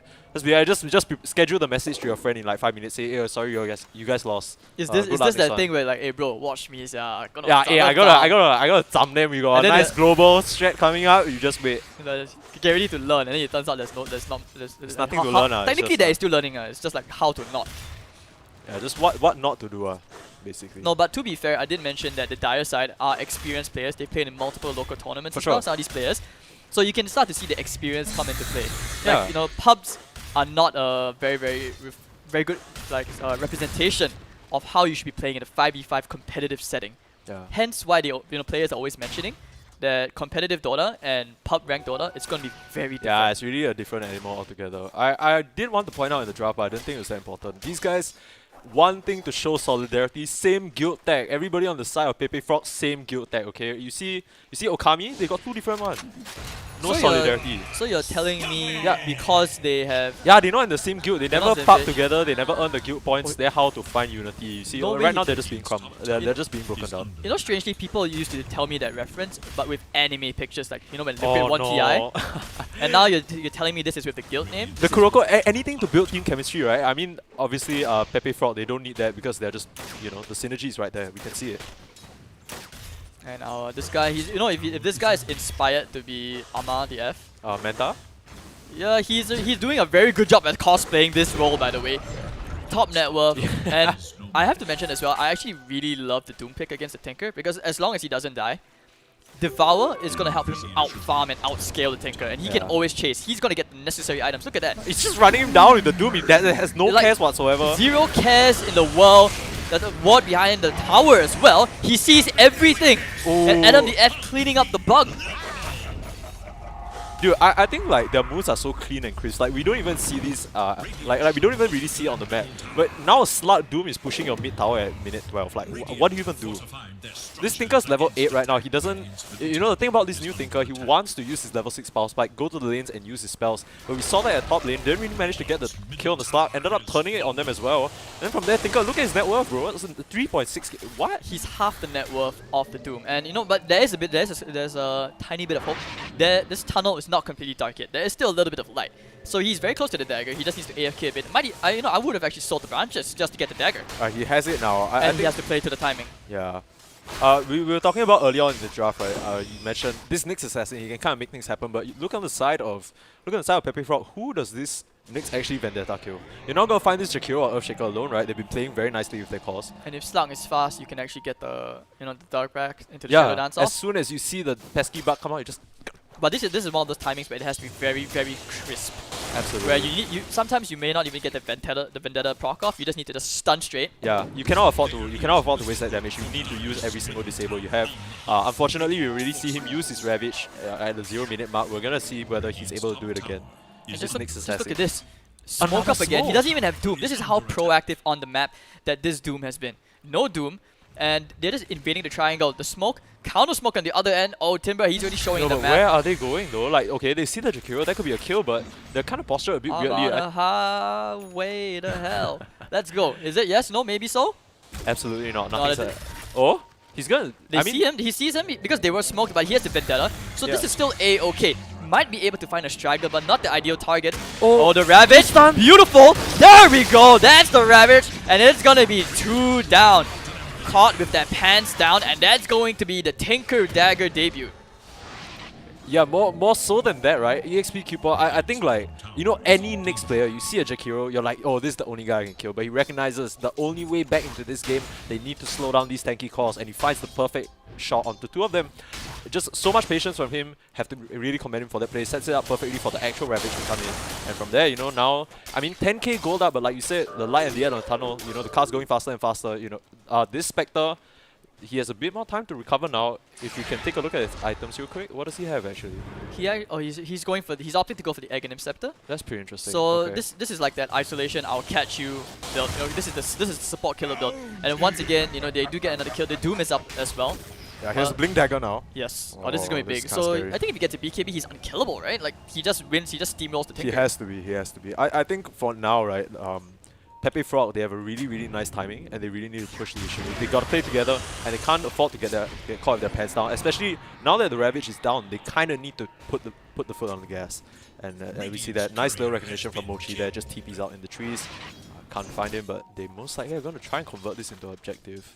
Schedule the message to your friend in like 5 minutes. Say, "Hey, sorry, you guys lost." Is Good this luck next that one. thing where like, hey bro, watch me, yeah, gonna Yeah, hey, I gotta thumb them. You got And a then nice the- global strat coming out. You just wait. get ready to learn, and then it turns out there's nothing to learn, it's technically just, there is still learning, it's just like how to not. Yeah, just what not to do, basically. No, but to be fair, I did mention that the Dire side are experienced players. They played in multiple local tournaments For as well, sure. some of these players. So you can start to see the experience come into play. Yeah. Like, pubs are not a very good representation of how you should be playing in a 5v5 competitive setting. Yeah. Hence why players are always mentioning that competitive Dota and pub ranked Dota, it's going to be very different. Yeah, it's really a different animal altogether. I did want to point out in the draft, but I didn't think it was that important. These guys, one thing to show solidarity. Same guild tag. Everybody on the side of Pepe Frog, same guild tag. Okay, you see Okami? They got two different ones. No solidarity. So you're telling me Yeah. because they have Yeah, they're not in the same guild. They never not the park same- together. They never earn the guild points. They're how to find unity. You see, No way right you now they're just being they're just being broken down. You know, strangely, people used to tell me that reference, but with anime pictures, like, you know, when they Oh play 1TI. no. And now you're telling me this is with the guild name? The Kuroko, anything to build team chemistry, right? I mean, obviously, Pepe Frog, they don't need that because they're just, you know, the synergy is right there. We can see it. And this guy, he's, you know, if this guy is inspired to be Ama the F, Manta? yeah, he's doing a very good job at cosplaying this role, by the way. Top net worth. And I have to mention as well, I actually really love the Doom pick against the Tinker because as long as he doesn't die, Devour is going to help him out-farm and outscale the Tinker, and he can Yeah. always chase. He's going to get the necessary items. Look at that. It's just running him down with the Doom. He has no Like, cares whatsoever. Zero cares in the world. That the ward behind the tower as well. He sees everything. And Adam the F cleaning up the bug. Dude, I think like their moves are so clean and crisp. Like we don't even see these like we don't even really see it on the map. But now a Slut Doom is pushing your mid tower at minute 12. Like what do you even do? This Tinker's level 8 right now. He doesn't, you know, the thing about this new Tinker, he wants to use his level 6 power spike, go to the lanes and use his spells. But we saw that at top lane, didn't really manage to get the kill on the start, ended up turning it on them as well. And then from there, Tinker, look at his net worth, bro. It's 3.6. What? He's half the net worth of the Doom. And you know, but there's a tiny bit of hope. This tunnel is not completely dark yet. There is still a little bit of light. So he's very close to the dagger. He just needs to AFK a bit. I would have actually sold the branches just to get the dagger. He has it now. I And he think, has to play to the timing. yeah. We were talking about earlier on in the draft, right? You mentioned this Nyx assassin. He can kind of make things happen, but you look on the side of Pepe Frog. Who does this Nyx actually vendetta kill? You're not gonna find this Jakiro or Earthshaker alone, right? They've been playing very nicely with their cause. And if Slug is fast, you can actually get the the dark back into the shadow dance as off. soon as you see the pesky bug come out, you just But this is one of those timings where it has to be very, very crisp. absolutely. Where sometimes you may not even get the vendetta proc off. You just need to just stun straight. Yeah, you cannot afford to waste that damage. You need to use every single disable you have. Unfortunately, we really see him use his Ravage at the 0-minute mark. We're gonna see whether he's able to do it again. And This Nyx just look assassin. at this. Smoke Another up again. He smoke. doesn't even have Doom. This is how proactive on the map that this Doom has been. No Doom, and they're just invading the triangle. The smoke, counter smoke on the other end. Oh, Timber, he's already showing No, the but map. where are they going though? Like, okay, they see the Jakiro, that could be a kill, but they're kind of postured a bit I'm weirdly. on a highway to hell. Let's go. Is it yes? No? Maybe so? Absolutely not. No, Nothing's that- Oh, he's gonna. They see him. He sees him because they were smoked, but he has the vendetta. So this Yeah. is still a-okay. Might be able to find a straggler, but not the ideal target. Oh, Oh, the Ravage. Beautiful. There we go. That's the Ravage. And it's going to be 2 down. Caught with that pants down. And that's going to be the Tinker Dagger debut. Yeah, more so than that, right? EXP Cupor, I think like, you know, any Nyx player, you see a Jakiro, you're like, oh, this is the only guy I can kill. But he recognizes the only way back into this game, they need to slow down these tanky cores, and he finds the perfect shot onto two of them. Just so much patience from him, have to really commend him for that play. Sets it up perfectly for the actual Ravage to come in. And from there, you know, now, I mean, 10k gold up, but like you said, the light at the end of the tunnel, you know, the car's going faster and faster, you know. This Spectre, he has a bit more time to recover now. If you can take a look at his items real quick, what does he have actually? He's opting to go for the Aghanim Scepter. That's pretty interesting. So Okay. this is like that isolation, I'll catch you build. You know, this is the support killer build. And once again, you know, they do get another kill. The Doom is up as well. Yeah, he has a Blink Dagger now. Yes. Oh, this is gonna be this big. is kinda So scary. I think if he gets a BKB, he's unkillable, right? Like he just wins, he just steamrolls the Tinker. He has to be, he has to be. I think for now, right, Pepe Frog, they have a really, really nice timing and they really need to push the issue. They gotta play together and they can't afford to get caught with their pants down. Especially now that the Ravage is down, they kinda need to put the foot on the gas. And we see that nice little recognition from Mochi there, just TPs out in the trees. Can't find him, but they most likely are gonna try and convert this into objective.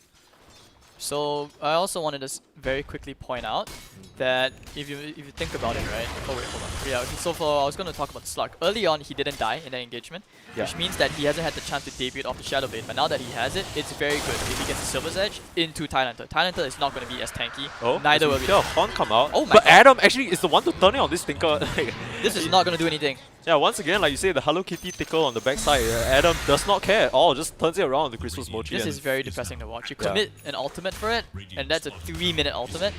So I also wanted to very quickly point out that if you think about it, right? Oh wait, hold on. Yeah. Okay, so I was going to talk about the Slug. Early on, he didn't die in that engagement, which means that he hasn't had the chance to debut off the Shadow Blade. But now that he has it, it's very good if he gets the Silver's Edge into Thailander. Thailander is not going to be as tanky. Oh, Neither will we be. see a Horn come out. Oh my but God. Adam actually is the one to turn it on this Tinker. This is not going to do anything. Yeah, once again, like you say, the Hello Kitty tickle on the backside, Adam does not care at all, just turns it around on the Crystal's Mochi. This and is very depressing to watch. You Yeah. commit an ultimate for it, and that's a 3-minute ultimate,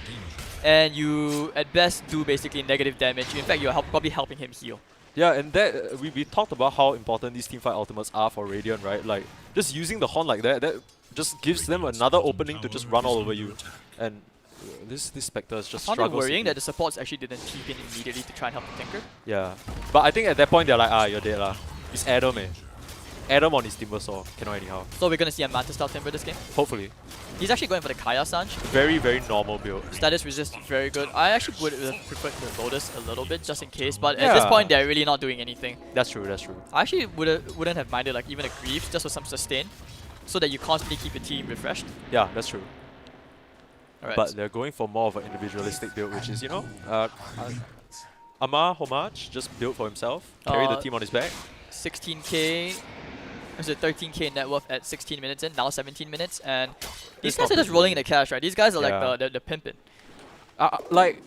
and you at best do basically negative damage. In fact, you're probably helping him heal. Yeah, and that we talked about how important these teamfight ultimates are for Radiant, right? Like, just using the Horn like that just gives them another opening to just run all over you. And this Spectre is just I found it struggles. worrying that the supports actually didn't keep in immediately to try and help the Tinker. Yeah, but I think at that point they're like, you're dead lah. It's Adam, eh. Adam on his Timber Saw, cannot anyhow. So we're gonna see a Manta style Timber this game. Hopefully. He's actually going for the Kaya Sanj. Very, very normal build. Status resist very good. I actually would have preferred the Lotus a little bit just in case, but at this Yeah. point they're really not doing anything. That's true, that's true. I actually wouldn't have minded like even a Greaves just for some sustain, so that you constantly keep your team refreshed. Yeah, that's true. Alright. But they're going for more of an individualistic build, which is, you know, Amar Homage just built for himself, carry the team on his back. 16k, is it 13k net worth at 16 minutes in, now 17 minutes, and these It's guys not are just rolling in the cash, right? These guys are Yeah. like the pimpin'. Like,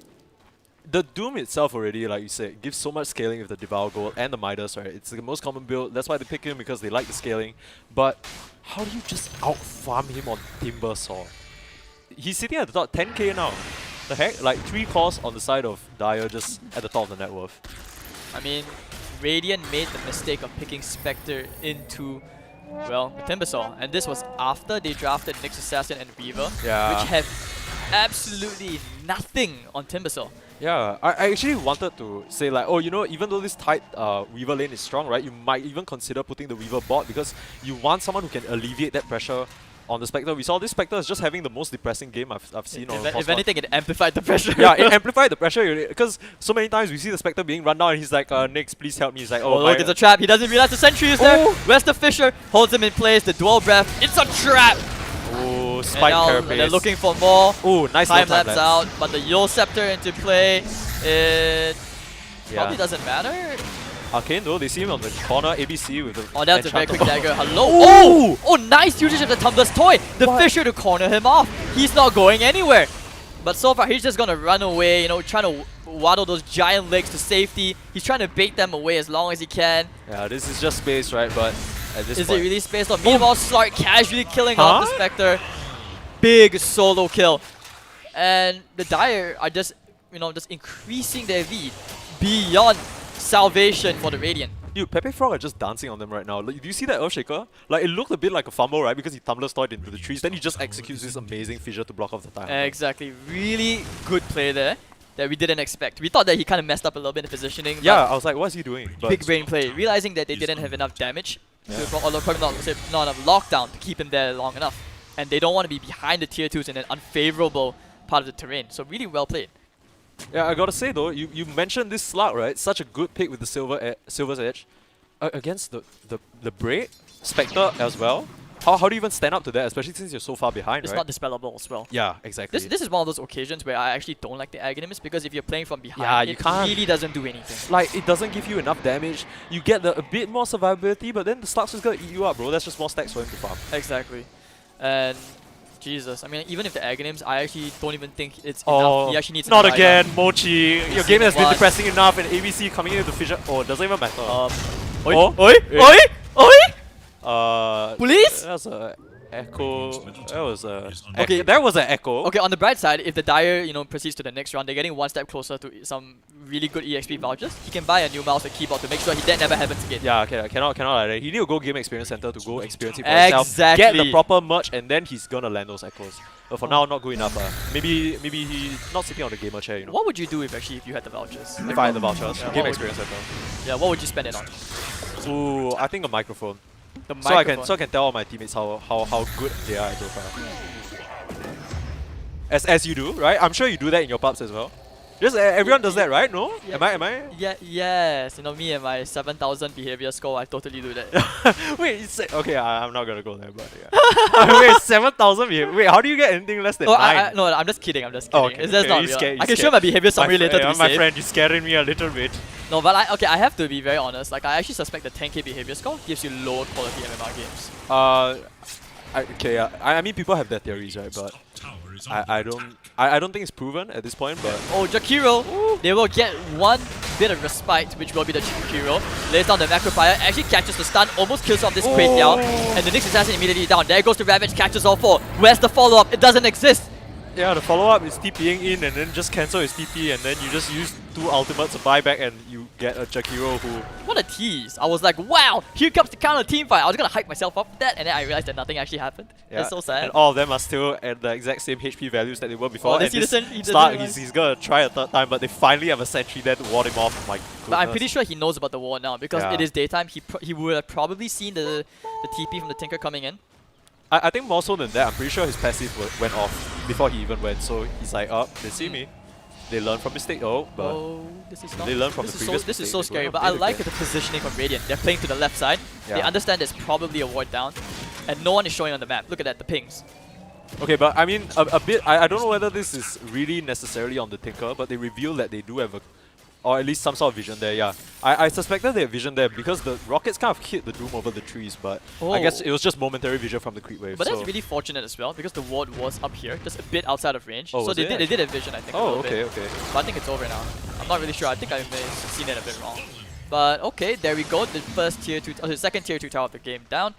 the Doom itself already, like you said, gives so much scaling with the Devour Gold and the Midas, right? It's the most common build, that's why they pick him, because they like the scaling. But how do you just out-farm him on Timber Saw? He's sitting at the top, 10k now. The heck? Like 3 cores on the side of Dire just at the top of the net worth. I mean, Radiant made the mistake of picking Spectre into, well, the Timbersaw, and this was after they drafted Nyx Assassin and Weaver, Yeah. which have absolutely nothing on Timbersaw. Yeah, I actually wanted to say like, oh, you know, even though this tight Weaver lane is strong, right, you might even consider putting the Weaver bot because you want someone who can alleviate that pressure on the Spectre. We saw this Spectre is just having the most depressing game I've seen on If anything, it amplified the pressure. Yeah, it amplified the pressure because so many times we see the Spectre being run down and he's like, Nyx, please help me. He's like, Oh, oh, look, it's a trap. He doesn't realize the sentry is there. Oh. Where's the Fisher? Holds him in place. The dual breath. It's a trap. oh, And spike now carapace. they're looking for more. Oh, nice Time little lapse out, but the Yule Scepter into play. It probably Yeah. doesn't matter. Arcane though, they see him on the corner, ABC with the Oh, that's a very enchanted- quick dagger. Hello. Oh! Oh, nice usage of the Tumbler's Toy. The What? Fisher to corner him off. He's not going anywhere. But so far, he's just gonna run away, you know, trying to waddle those giant legs to safety. He's trying to bait them away as long as he can. Yeah, this is just space, right? But at this Is point, it really spaced on? Meanwhile, Slark casually killing off the Spectre. Big solo kill. And the Dire are just, you know, just increasing their lead beyond salvation for the Radiant. Dude, Pepe Frog are just dancing on them right now. Like, do you see that Earthshaker? Like, it looked a bit like a fumble, right? Because he Tumbler Stoyed into the trees. Then he just executes this amazing fissure to block off the time. Exactly. Really good play there that we didn't expect. We thought that he kind of messed up a little bit in the positioning. Yeah, I was like, what is he doing? But big brain play. Realizing that they didn't have enough damage, or probably not enough lockdown to keep him there long enough. And they don't want to be behind the tier 2s in an unfavorable part of the terrain. So really well played. Yeah, I gotta say though, you mentioned this Slug, right? Such a good pick with the Silver's Edge. Against the Braid, Spectre as well. How do you even stand up to that, especially since you're so far behind, It's right? not dispellable as well. Yeah, exactly. This is one of those occasions where I actually don't like the Aghanimist because if you're playing from behind, Yeah, you it can't. really doesn't do anything. Like, it doesn't give you enough damage. You get a bit more survivability, but then the Slug's just gonna eat you up, bro. That's just more stacks for him to farm. Exactly. And Jesus, I mean, even if the Aghanims, I actually don't even think it's Oh, enough. He actually needs not another again, item. Mochi. Your game has been What? depressing enough, and ABC coming into the fissure. Oh, it doesn't even matter. Oi, Oh, oi, eh. oi, oi! Police? That was a echo. That was a. Okay. That was an echo. Okay, on the bright side, if the Dire, you know, proceeds to the next round, they're getting one step closer to some really good EXP vouchers. He can buy a new mouse and keyboard to make sure that never happens again. Yeah, okay, cannot like that. He need to go Game Experience Center to go experience it for himself. Exactly. Get the proper merch, and then he's gonna land those echoes. But for now, not good enough. Maybe he's not sitting on the gamer chair, you know. What would you do if you had the vouchers? If I had the vouchers, Yeah, Game what Experience Center. Yeah, what would you spend it on? Ooh, I think a microphone. The So I can tell all my teammates how good they are at DOTA. As you do, right? I'm sure you do that in your pubs as well. Just everyone does that, right? No? Yeah. Am I? Yeah, yes. You know, me and my 7,000 behavior score, I totally do that. Wait, okay, I'm not gonna go there, but yeah. Wait, 7,000 behavior. Wait, how do you get anything less than Oh, 9? no, I'm just kidding. I'm just kidding. Oh, okay, It's just okay, not you real. scared- you I can show scared. my behavior summary later to be my safe. friend, you're scaring me a little bit. No, but I have to be very honest. Like, I actually suspect the 10k behavior score gives you lower quality MMR games. I mean, people have their theories, right? But I don't think it's proven at this point. But Oh, Jakiro, they will get one bit of respite, which will be the Jakiro. Lays down the Macro Fire, actually catches the stun, almost kills off this Quake Yao. And the Nyx Assassin immediately down. There goes the Ravage, catches all four. Where's the follow-up? It doesn't exist. Yeah, the follow-up is TPing in and then just cancel his TP and then you just use 2 ultimates to buy back and you get a Jakiro who... What a tease. I was like, wow, here comes the counter team fight. I was gonna hype myself up for that and then I realized that nothing actually happened. Yeah, It's so sad. and all of them are still at the exact same HP values that they were before. they and see this the he doesn't start, realize. he's gonna try a 3rd time, but they finally have a sentry there to ward him off. My goodness. But I'm pretty sure he knows about the war now because Yeah. it is daytime. He would have probably seen the TP from the Tinker coming in. I think more so than that, I'm pretty sure his passive went off before he even went. So he's like, oh, they see me. They learn from mistake. Oh, but Oh, this is not. they learn from this the is previous This is mistake. so They scary, go but and I play like again. the positioning from Radiant. They're playing to the left side. They Yeah. understand there's probably a ward down, and no one is showing on the map. Look at that, the pings. Okay, but I mean, a bit. I don't know whether this is really necessarily on the Tinker, but they reveal that they do have a, or at least some sort of vision there. Yeah, I suspected they had vision there because the rockets kind of hit the Doom over the trees, but I guess Oh. it was just momentary vision from the creep wave. But so. that's really fortunate as well because the ward was up here, just a bit outside of range. Oh, so was they it did have vision, I think. a Oh, little okay, bit. okay. But I think it's over now. I'm not really sure. I think I may have seen it a bit wrong. But okay, there we go. The first tier 2, the second tier 2 tower of the game down.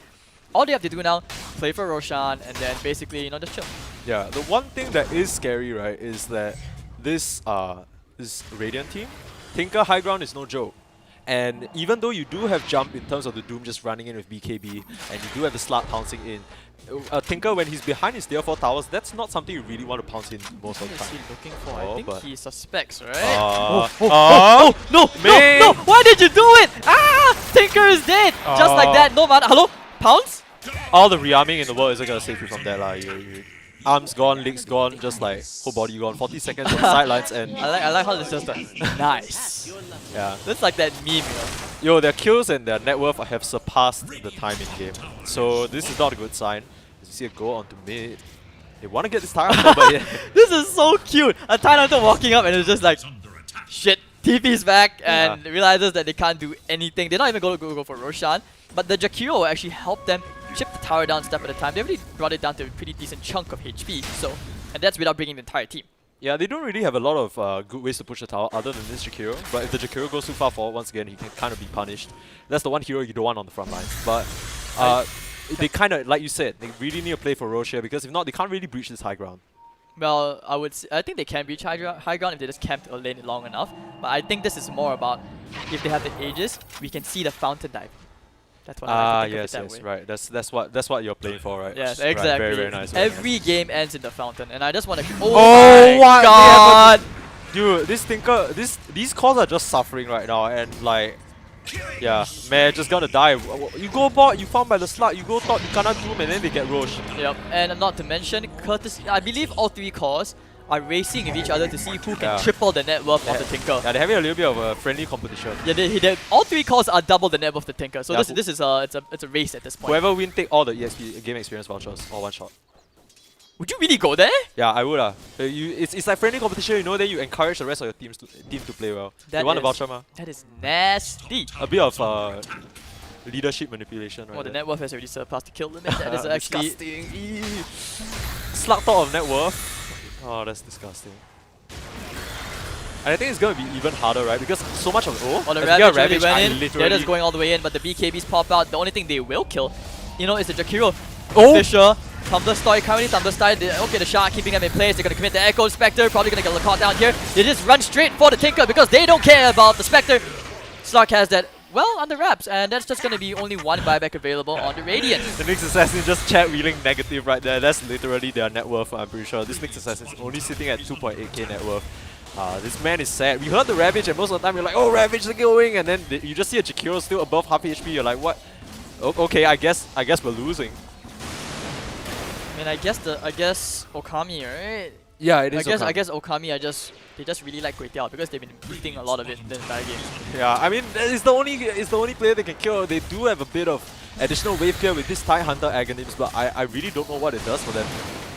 All they have to do now, play for Roshan, and then basically, you know, just chill. Yeah, the one thing that is scary, right, is that this Radiant team, Tinker high ground is no joke. And even though you do have jump in terms of the Doom just running in with BKB, and you do have the Slut pouncing in, Tinker, when he's behind his tier 4 towers, that's not something you really want to pounce in most of What the is time. he looking for? Oh, I think but- he suspects, right? No, No! Why did you do it? Ah! Tinker is dead! Just like that. No man. Hello? Pounce? all the rearming in the world isn't gonna save you from that, lah. Arms gone, legs gone, just like whole body gone. 40 seconds on the sidelines and I like how this just like, nice. yeah. That's like that meme, you know. Yo, their kills and their net worth have surpassed the time in game. So this is not a good sign. As you see a goal onto mid. They want to get this target, but yeah. This is so cute. A Thailander walking up and it's just like, shit, TP's back and realizes that they can't do anything. They're not even going to go for Roshan. But the Jakiro will actually help them chip the tower down step at a time. They already brought it down to a pretty decent chunk of HP. So, and that's without bringing the entire team. Yeah, they don't really have a lot of good ways to push the tower other than this Jakiro. But if the Jakiro goes too far forward, once again, he can kind of be punished. That's the one hero you don't want on the front lines. But they kind of, like you said, they really need to play for Roche here because if not, they can't really breach this high ground. Well, I think they can reach high ground if they just camp a lane long enough. But I think this is more about if they have the Aegis, we can see the fountain dive. That's what I like to think yes, of it that way. right. That's what you're playing for, right? Yes, Right, exactly. very, very nice. Very Every nice. game ends in the fountain, and I just want to. Oh, my what? god! Dude, this Tinker, these calls are just suffering right now, and like, yeah, man, just gonna die. You go bot, you found by the slut, you go top, you cannot doom, and then they get roached. Yep, and not to mention, courtesy. I believe all three cores are racing with each other to see who can Yeah. triple the net worth of the Tinker. Yeah, they're having a little bit of a friendly competition. Yeah, all three cores are double the net worth of the Tinker. So Yeah, this is it's a race at this point. Whoever win, take all the EXP game experience vouchers or one shot. Would you really go there? Yeah, I would. It's like friendly competition, you know. Then you encourage the rest of your team to play well. That They want a is- voucher, ma. That is nasty. A bit of leadership manipulation, right? Oh, the there. net worth has already surpassed the kill limit. That is actually. disgusting. Eee. Slug thought of net worth. Oh, that's disgusting. And I think it's gonna be even harder, right? Because so much of Oh, the as we get Ravage I really went in. literally They're just going all the way in, but the BKBs pop out. The only thing they will kill, you know, is the Jakiro. Oh! Fisher, Thunderstoy, currently Thunderstoy. Okay, the Shark keeping them in place. They're gonna commit the Echo Spectre. Probably gonna get the caught down here. They just run straight for the Tinker because they don't care about the Spectre. Slark has that well under wraps, and that's just gonna be only one buyback available on the Radiant. The Nyx Assassin just chat wheeling negative right there. That's literally their net worth, I'm pretty sure. This Nyx Assassin is only sitting at 2.8k net worth. This man is sad. We heard the Ravage and most of the time you're like, oh, Ravage is going, and then you just see a Jakiro still above half HP. You're like, what? Okay, I guess we're losing. I mean, I guess Okami, right? Yeah, it is. I guess Okami they just really like Kway because they've been eating a lot of it the entire game. Yeah, I mean, it's the only player they can kill. They do have a bit of additional wave clear with this TIE Hunter Agonims, but I really don't know what it does for them.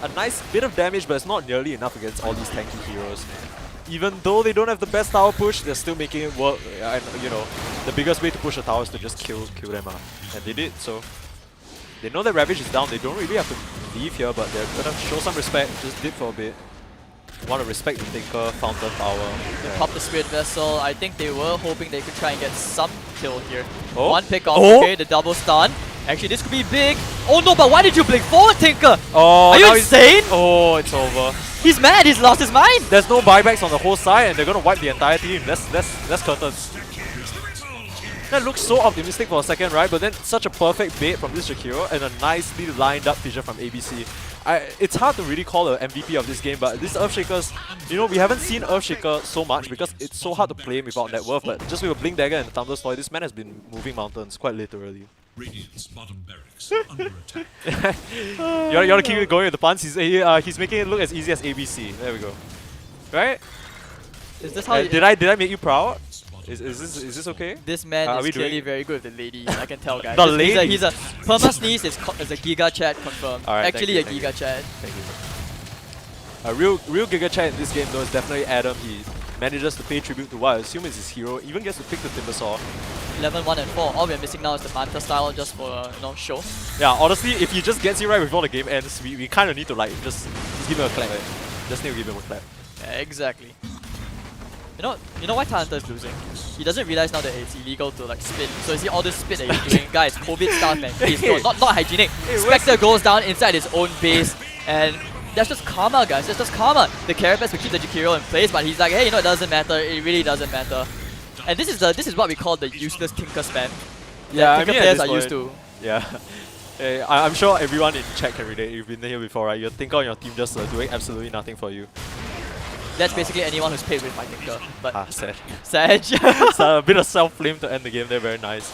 A nice bit of damage, but it's not nearly enough against all these tanky heroes. Even though they don't have the best tower push, they're still making it work. And you know, the biggest way to push a tower is to just kill them, and they did. So they know that Ravage is down. They don't really have to leave here, but they're gonna show some respect. Just dip for a bit. Want to respect the Tinker, Fountain Tower. Yeah. Pop the Spirit Vessel. I think they were hoping they could try and get some kill here. Oh. One pick off, Oh. okay, the double stun. Actually, this could be big. Oh no, but why did you blink forward, Tinker? Oh, Are you now he's- insane? Oh, it's over. He's mad. He's lost his mind. There's no buybacks on the whole side, and they're gonna wipe the entire team. That's curtains. That looks so optimistic for a second, right? But then such a perfect bait from this Jakiro and a nicely lined up fissure from ABC. It's hard to really call an MVP of this game, but this Earthshakers, you know, we haven't seen Earthshaker so much because it's so hard to play him without net worth. But just with a Blink Dagger and a Thunder Story, this man has been moving mountains quite literally. Radiant's bottom barracks under attack. You wanna keep it going with the puns? He's making it look as easy as ABC. There we go. Right? Is this how? Did I make you proud? Is this okay? This man Are is we clearly doing- very good with the lady. I can tell, guys. The He's lady? He's a Perma Sneeze is a Giga Chat confirmed. Alright, Actually, thank a you. Giga Chat. Thank you. A real Giga Chat in this game though is definitely Adam. He manages to pay tribute to what I assume is his hero. Even gets to pick the Timbersaw. 11, 1, and 4. All we're missing now is the Manta style just for show. Yeah, honestly, if he just gets it right before the game ends, we kind of need to like just give him a clap. Just need to give him a clap. Yeah, exactly. You know why Talenta is losing? He doesn't realize now that it's illegal to like spin. So you see all this spin that he's doing, guys, COVID stuff, man. Please, not hygienic. Spectre goes down inside his own base, and that's just karma, guys. That's just karma. The Carapace will keep the Jakiro in place, but he's like, hey, it doesn't matter. It really doesn't matter. And this is what we call the useless Tinker spam. Yeah, Tinker I mean, players at are this used to. point, yeah. I'm sure everyone in chat can relate. You've been here before, right? Your Tinker on your team just doing absolutely nothing for you. That's basically anyone who's played with my Tinker. But Sad. Sag. So a bit of self-flame to end the game there, very nice.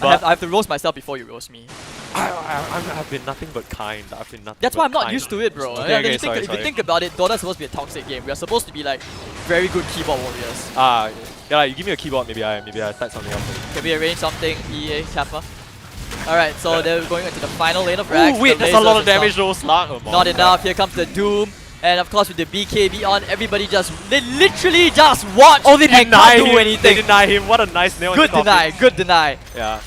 But I have to roast myself before you roast me. I've been nothing but kind. I've been nothing That's but why I'm not kind. used to it, bro. Okay, okay, If you think about it, Dota's supposed to be a toxic game. We are supposed to be like very good keyboard warriors. Yeah, like, you give me a keyboard, maybe I type something else. Can we arrange something, EA, Kappa? Alright, so they're going into the final lane of Rax. Ooh, wait, The that's a lot of lasers damage is though, Slug. Oh, not enough. Here comes the Doom. And of course with the BKB on, everybody they literally just watch Oh, they and deny can't do him. anything. They deny him. What a nice nail. Good in the deny, coffin. good deny. Yeah.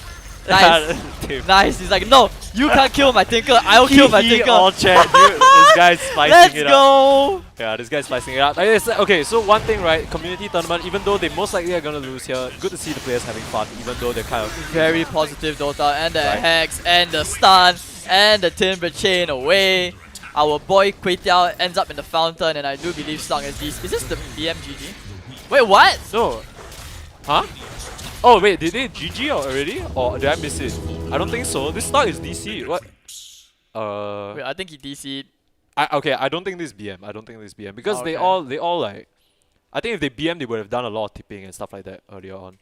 Nice. Dude. Nice. He's like, no, you can't kill my Tinker. I'll kill my Tinker. All chat, dude. This guy's spicing Let's it up. go. Yeah, this guy's spicing it up. Okay, so one thing, right? Community tournament, even though they most likely are gonna lose here, good to see the players having fun, even though they're kind of... Very positive Dota, and the Right. Hex, and the stun, and the Timber Chain away. Our boy Kwetiao ends up in the fountain, and I do believe Slug is DC. Is this the BMGG? Wait, what? No. Huh? Oh wait, did they GG already? Or did I miss it? I don't think so. This start is DC. What? Wait, I think he DC'd. Okay, I don't think this BM. I don't think this BM because they Okay. all like. I think if they BM, they would have done a lot of tipping and stuff like that earlier on.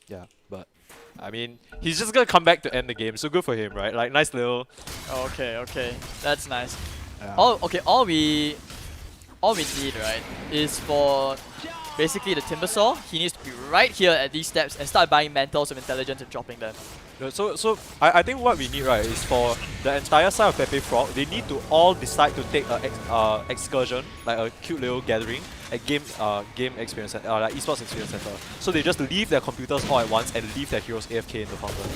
Yeah, but I mean, he's just gonna come back to end the game, so good for him, right? Like nice little. Okay, that's nice. Yeah. All we need, right, is for basically the Timbersaw. He needs to be right here at these steps and start buying Mantles of Intelligence and dropping them. So I think what we need, right, is for the entire side of Pepe Frog, they need to all decide to take a excursion, like a cute little gathering at game experience like esports experience center. So they just leave their computers all at once and leave their heroes AFK in the fountain.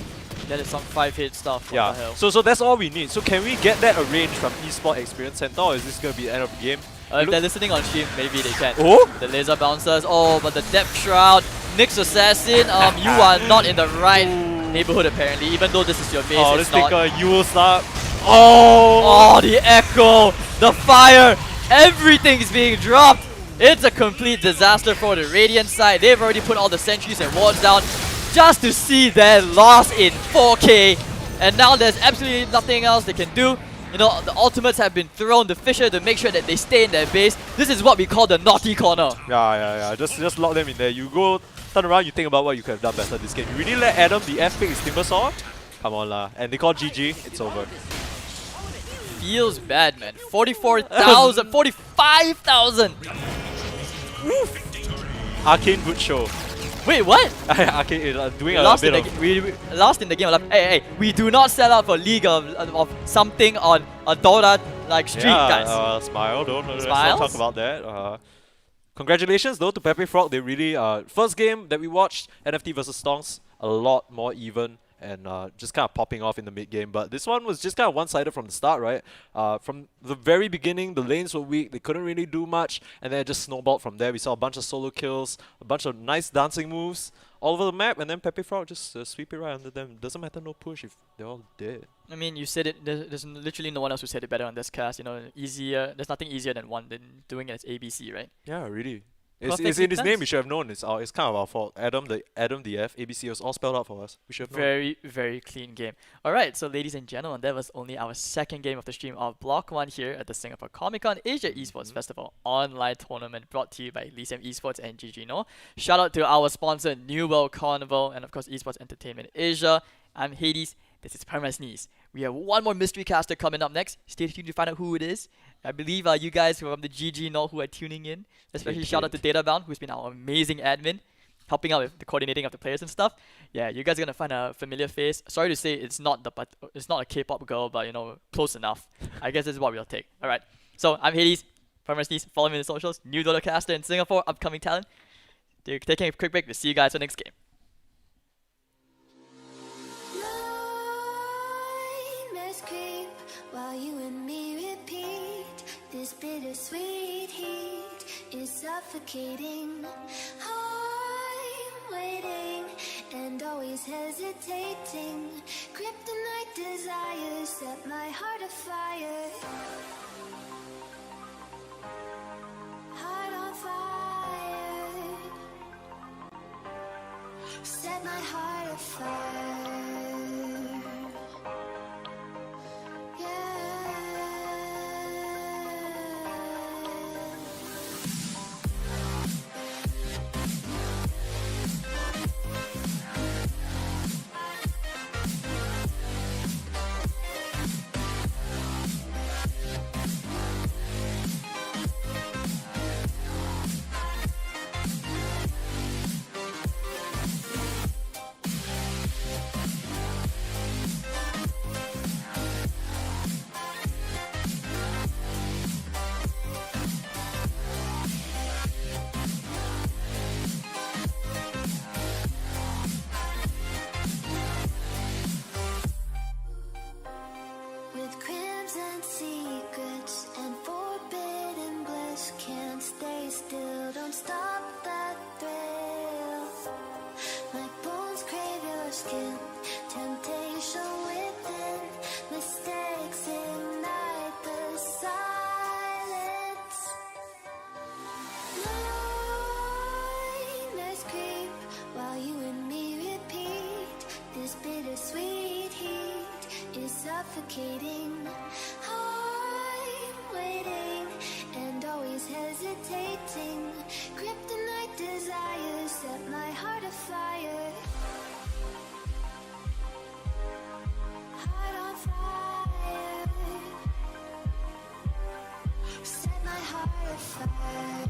That is some 5-hit stuff. What the Yeah. hell? So that's all we need. So can we get that arranged from esports experience center, or is this gonna be the end of the game? If they're listening on stream, maybe they can. Oh? The laser bouncers. Oh, but the depth shroud. Nyx assassin. You are not in the right neighborhood apparently. Even though this is your base, Oh, it's this not. Tinker, you will start. Oh! Oh, the echo, the fire, everything is being dropped. It's a complete disaster for the Radiant side. They've already put all the sentries and wards down just to see their loss in 4K. And now there's absolutely nothing else they can do. You know, the ultimates have been thrown to Fisher to make sure that they stay in their base. This is what we call the naughty corner. Yeah. Just lock them in there. You go turn around, you think about what you could have done better this game. You really let Adam the F pick his Timbersaw? Come on lah. And they call GG, it's over. Feels bad, man. 44,000, 45,000. Arcane good show. Wait, what? Arcane is doing a Lost bit in, of... we lost in the game. Hey, we do not sell out for League of something on a Dota like streak, guys. Smile, let's Smiles? not talk about that. Congratulations though to Pepe Frog. They really, first game that we watched, NFT versus Stonks, a lot more even and just kind of popping off in the mid game. But this one was just kind of one-sided from the start, right? From the very beginning, the lanes were weak. They couldn't really do much, and then it just snowballed from there. We saw a bunch of solo kills, a bunch of nice dancing moves all over the map, and then Pepe Frog just sweep it right under them. Doesn't matter, no push if they're all dead. I mean, you said it. There's literally no one else who said it better on this cast. You know, easier. There's nothing easier than doing it as ABC, right? Yeah, really. It's Perfectly in his name. tense. We should have known. It's kind of our fault. Adam the F, ABC was all spelled out for us. We should have known. Very, very clean game. Alright, so ladies and gentlemen, that was only our second game of the stream of Block 1 here at the Singapore Comic-Con Asia Esports Festival online tournament brought to you by Elysium Esports and GG NORE. Shout out to our sponsor, New World Carnival, and of course Esports Entertainment Asia. I'm Hades. This is Parma Sneeze. We have one more mystery caster coming up next. Stay tuned to find out who it is. I believe you guys from the GG NORE who are tuning in. Especially shout out to DataBound, who's been our amazing admin, helping out with the coordinating of the players and stuff. Yeah, you guys are gonna find a familiar face. Sorry to say it's not a K-pop girl, but you know, close enough. I guess this is what we'll take. Alright. So I'm Hades, Parma Sneeze. Follow me on the socials. New DOTA caster in Singapore, upcoming talent. Taking a quick break. We'll see you guys for the next game. Nightmares creep while you and me repeat. This bittersweet heat is suffocating. I'm waiting and always hesitating. Kryptonite desires set my heart afire. Heart on fire. Set my heart afire. With crimson secrets and forbidden bliss, can't stay still, don't stop that thrill. My bones crave your skin, temptation within, mistakes ignite the silence. Nightmares creep while you and me repeat. This bittersweet heat is suffocating. I'm waiting and always hesitating. Kryptonite desires set my heart afire. Heart on fire. Set my heart afire.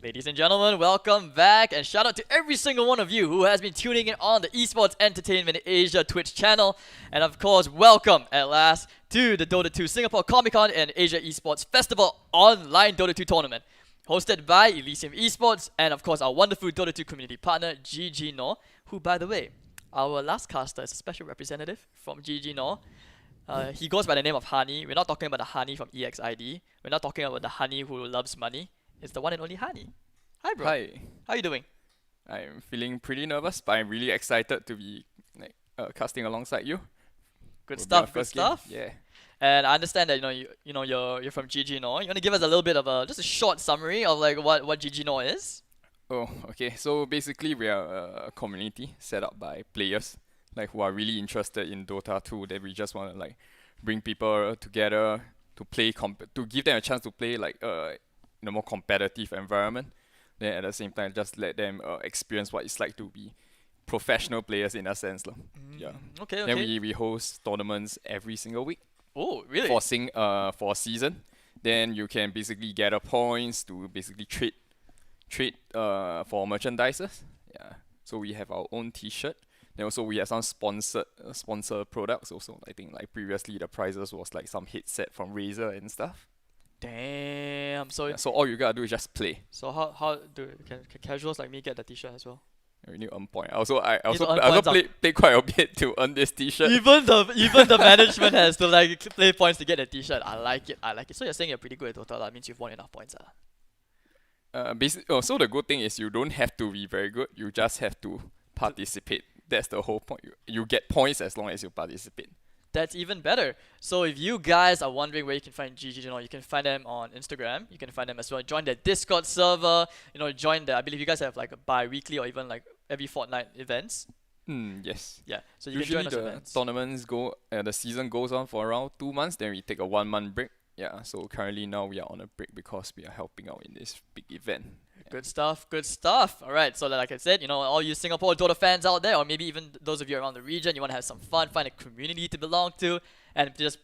Ladies and gentlemen, welcome back, and shout out to every single one of you who has been tuning in on the Esports Entertainment Asia Twitch channel. And of course, welcome at last to the Dota 2 Singapore Comic Con and Asia Esports Festival online Dota 2 tournament, hosted by Elysium Esports and of course our wonderful Dota 2 community partner GG NORE, who, by the way, our last caster is a special representative from GG NORE. He goes by the name of Hani. We're not talking about the Hani from EXID. We're not talking about the Hani who loves money. It's the one and only Hani. Hi, bro. Hi, How you doing? I'm feeling pretty nervous, but I'm really excited to be casting alongside you. Good Will be our stuff. Good first game. stuff. Yeah. And I understand that you're from GG NORE. You want to give us a little bit of just a short summary of like what GG NORE is? Oh, okay. So basically, we are a community set up by players who are really interested in Dota 2. That we just want to bring people together to play, to give them a chance to play in a more competitive environment. Then at the same time, just let them experience what it's like to be professional players in a sense. Yeah. Okay. Then we host tournaments every single week Oh, really? for a season. Then you can basically gather points to basically trade for merchandises. Yeah. So we have our own T-shirt. Then also we have some sponsor products also. I think previously the prizes was some headset from Razer and stuff. Damn. So Yeah, so all you gotta do is just play. so how can casuals like me get the T-shirt as well? You need to earn point. I also to earn also points play quite a bit to earn this T-shirt. Even the management has to play points to get a T-shirt. I like it. So you're saying you're pretty good at Dota. That means you've won enough points. So the good thing is you don't have to be very good. You just have to participate. That's the whole point. You get points as long as you participate. That's even better. So if you guys are wondering where you can find GG NORE, you can find them on Instagram. You can find them as well. Join their Discord server. Join I believe you guys have a bi-weekly or even every fortnight events. Yes. Yeah. So you Usually can join those the events. tournaments the season goes on for around 2 months. Then we take a 1 month break. Yeah. So currently now we are on a break because we are helping out in this big event. Good stuff, good stuff. Alright, so like I said, all you Singapore Dota fans out there, or maybe even those of you around the region, you want to have some fun, find a community to belong to, and just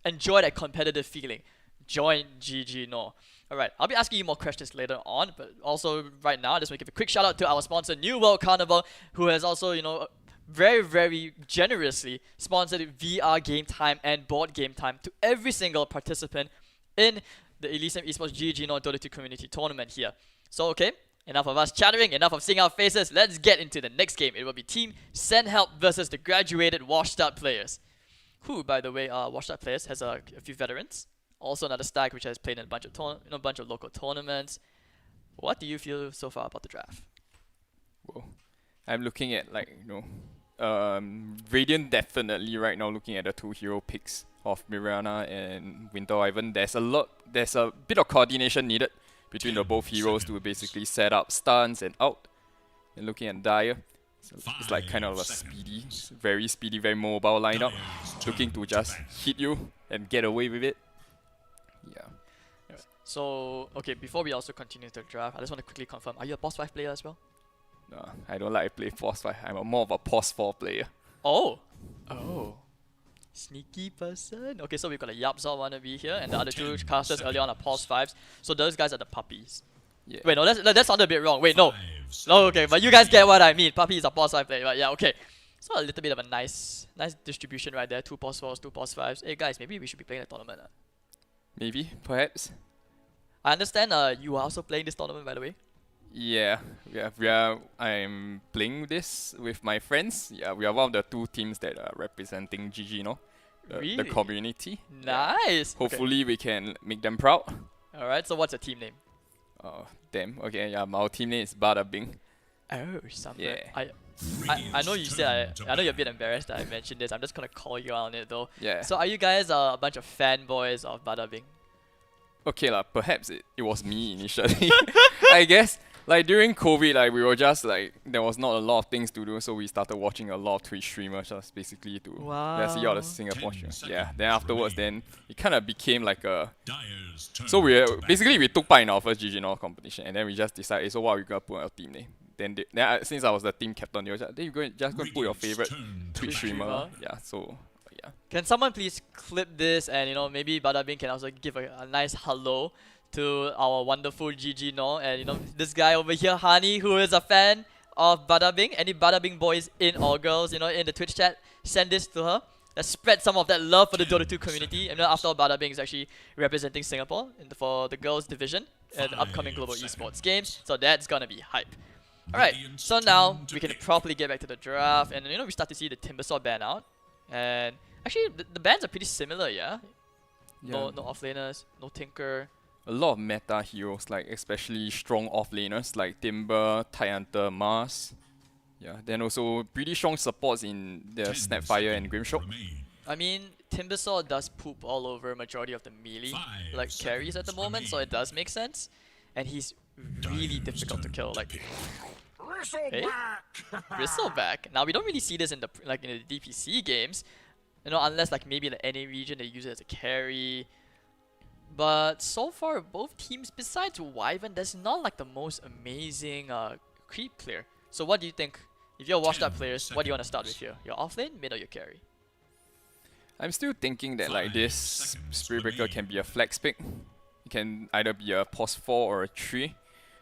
enjoy that competitive feeling. Join GG NORE. Alright, I'll be asking you more questions later on, but also right now, I just want to give a quick shout out to our sponsor, New World Carnival, who has also, very, very generously sponsored VR game time and board game time to every single participant in the Elysium Esports GG NORE Dota 2 community tournament here. So okay, enough of us chattering, enough of seeing our faces. Let's get into the next game. It will be Team Send Help versus the graduated washed up players. Who, by the way, washed up players has a few veterans. Also another stack which has played in a bunch of local tournaments. What do you feel so far about the draft? Whoa. I'm looking at Radiant definitely right now looking at the 2 hero picks of Mirana and Winter Wyvern. There's a bit of coordination needed between the both heroes to basically set up stuns and out. And looking at Dire, it's kind of a very speedy, very mobile lineup, looking to just hit you and get away with it. Yeah. So, okay, before we also continue the draft, I just want to quickly confirm, are you a Boss 5 player as well? No, I don't like to play Pos 5. I'm more of a Pos 4 player. Oh. Sneaky person. Okay, so we've got a Yapzor wannabe here, and the other 2 casters early on are Pulse 5s. So those guys are the puppies. Yeah. Wait, no, that sounded a bit wrong. Wait, no. Oh, okay, but you guys get what I mean. Puppies are Pulse 5 player, but yeah, okay. So a little bit of a nice distribution right there. 2 Pulse 4s, 2 Pulse 5s. Hey guys, maybe we should be playing the tournament. Maybe, perhaps. I understand you are also playing this tournament, by the way. Yeah, I'm playing this with my friends. Yeah, we are one of the 2 teams that are representing GG NORE, the Really? community. Nice. Hopefully we can make them proud. Alright, so what's your team name? Oh, damn. Okay, yeah, our team name is Bada Bing. Oh, something. Yeah. I know you said I know you're a bit embarrassed that I mentioned this. I'm just gonna call you out on it though. Yeah. So are you guys a bunch of fanboys of Bada Bing? Okay, perhaps it was me initially. I guess. During COVID, we were just there was not a lot of things to do, so we started watching a lot of Twitch streamers just basically to see all the Singapore streamers. Yeah, then afterwards, then it kind of became so we took part in our first GG NORE competition, and then we just decided, so what are we gonna put on our team name? Then since I was the team captain, they were just, then you just go and put your favorite Twitch streamer. Yeah, so yeah. Can someone please clip this and maybe Bada Bing can also give a nice hello to our wonderful GG NORE, and this guy over here, Hani, who is a fan of Bada Bing. Any Bada Bing boys in or girls, in the Twitch chat, send this to her. Let's spread some of that love for the Dota 2 community. And after all, Bada Bing is actually representing Singapore for the girls division at the upcoming Global Esports Games, so that's gonna be hype. Alright, so now we can properly get back to the draft, and we start to see the Timbersaw ban out. And actually, the bans are pretty similar, yeah? No offlaners, no Tinker. A lot of meta heroes, like especially strong offlaners like Timber, Tidehunter, Mars. Yeah, then also pretty strong supports in the Snapfire and Grimshock. I mean, Timbersaw does poop all over majority of the melee carries at the moment, so it does make sense. And he's really difficult to kill. Like, hey? Bristleback. Now we don't really see this in the DPC games, unless like maybe in the NA region they use it as a carry. But so far, both teams, besides Wyvern, there's not like the most amazing creep clear. So what do you think? If you're washed up players, what do you want to start with here? Your offlane, mid, or your carry? I'm still thinking that like this Spirit Breaker can be a flex pick. It can either be a pos 4 or a 3.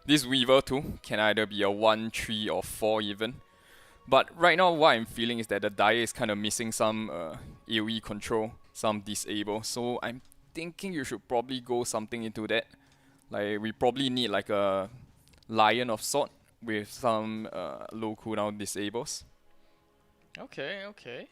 This Weaver too can either be a 1, 3 or 4 even. But right now what I'm feeling is that the Dire is kind of missing some AoE control, some disable. So I'm thinking you should probably go something into that. Like we probably need like a Lion of sort with some low cooldown disables. Okay.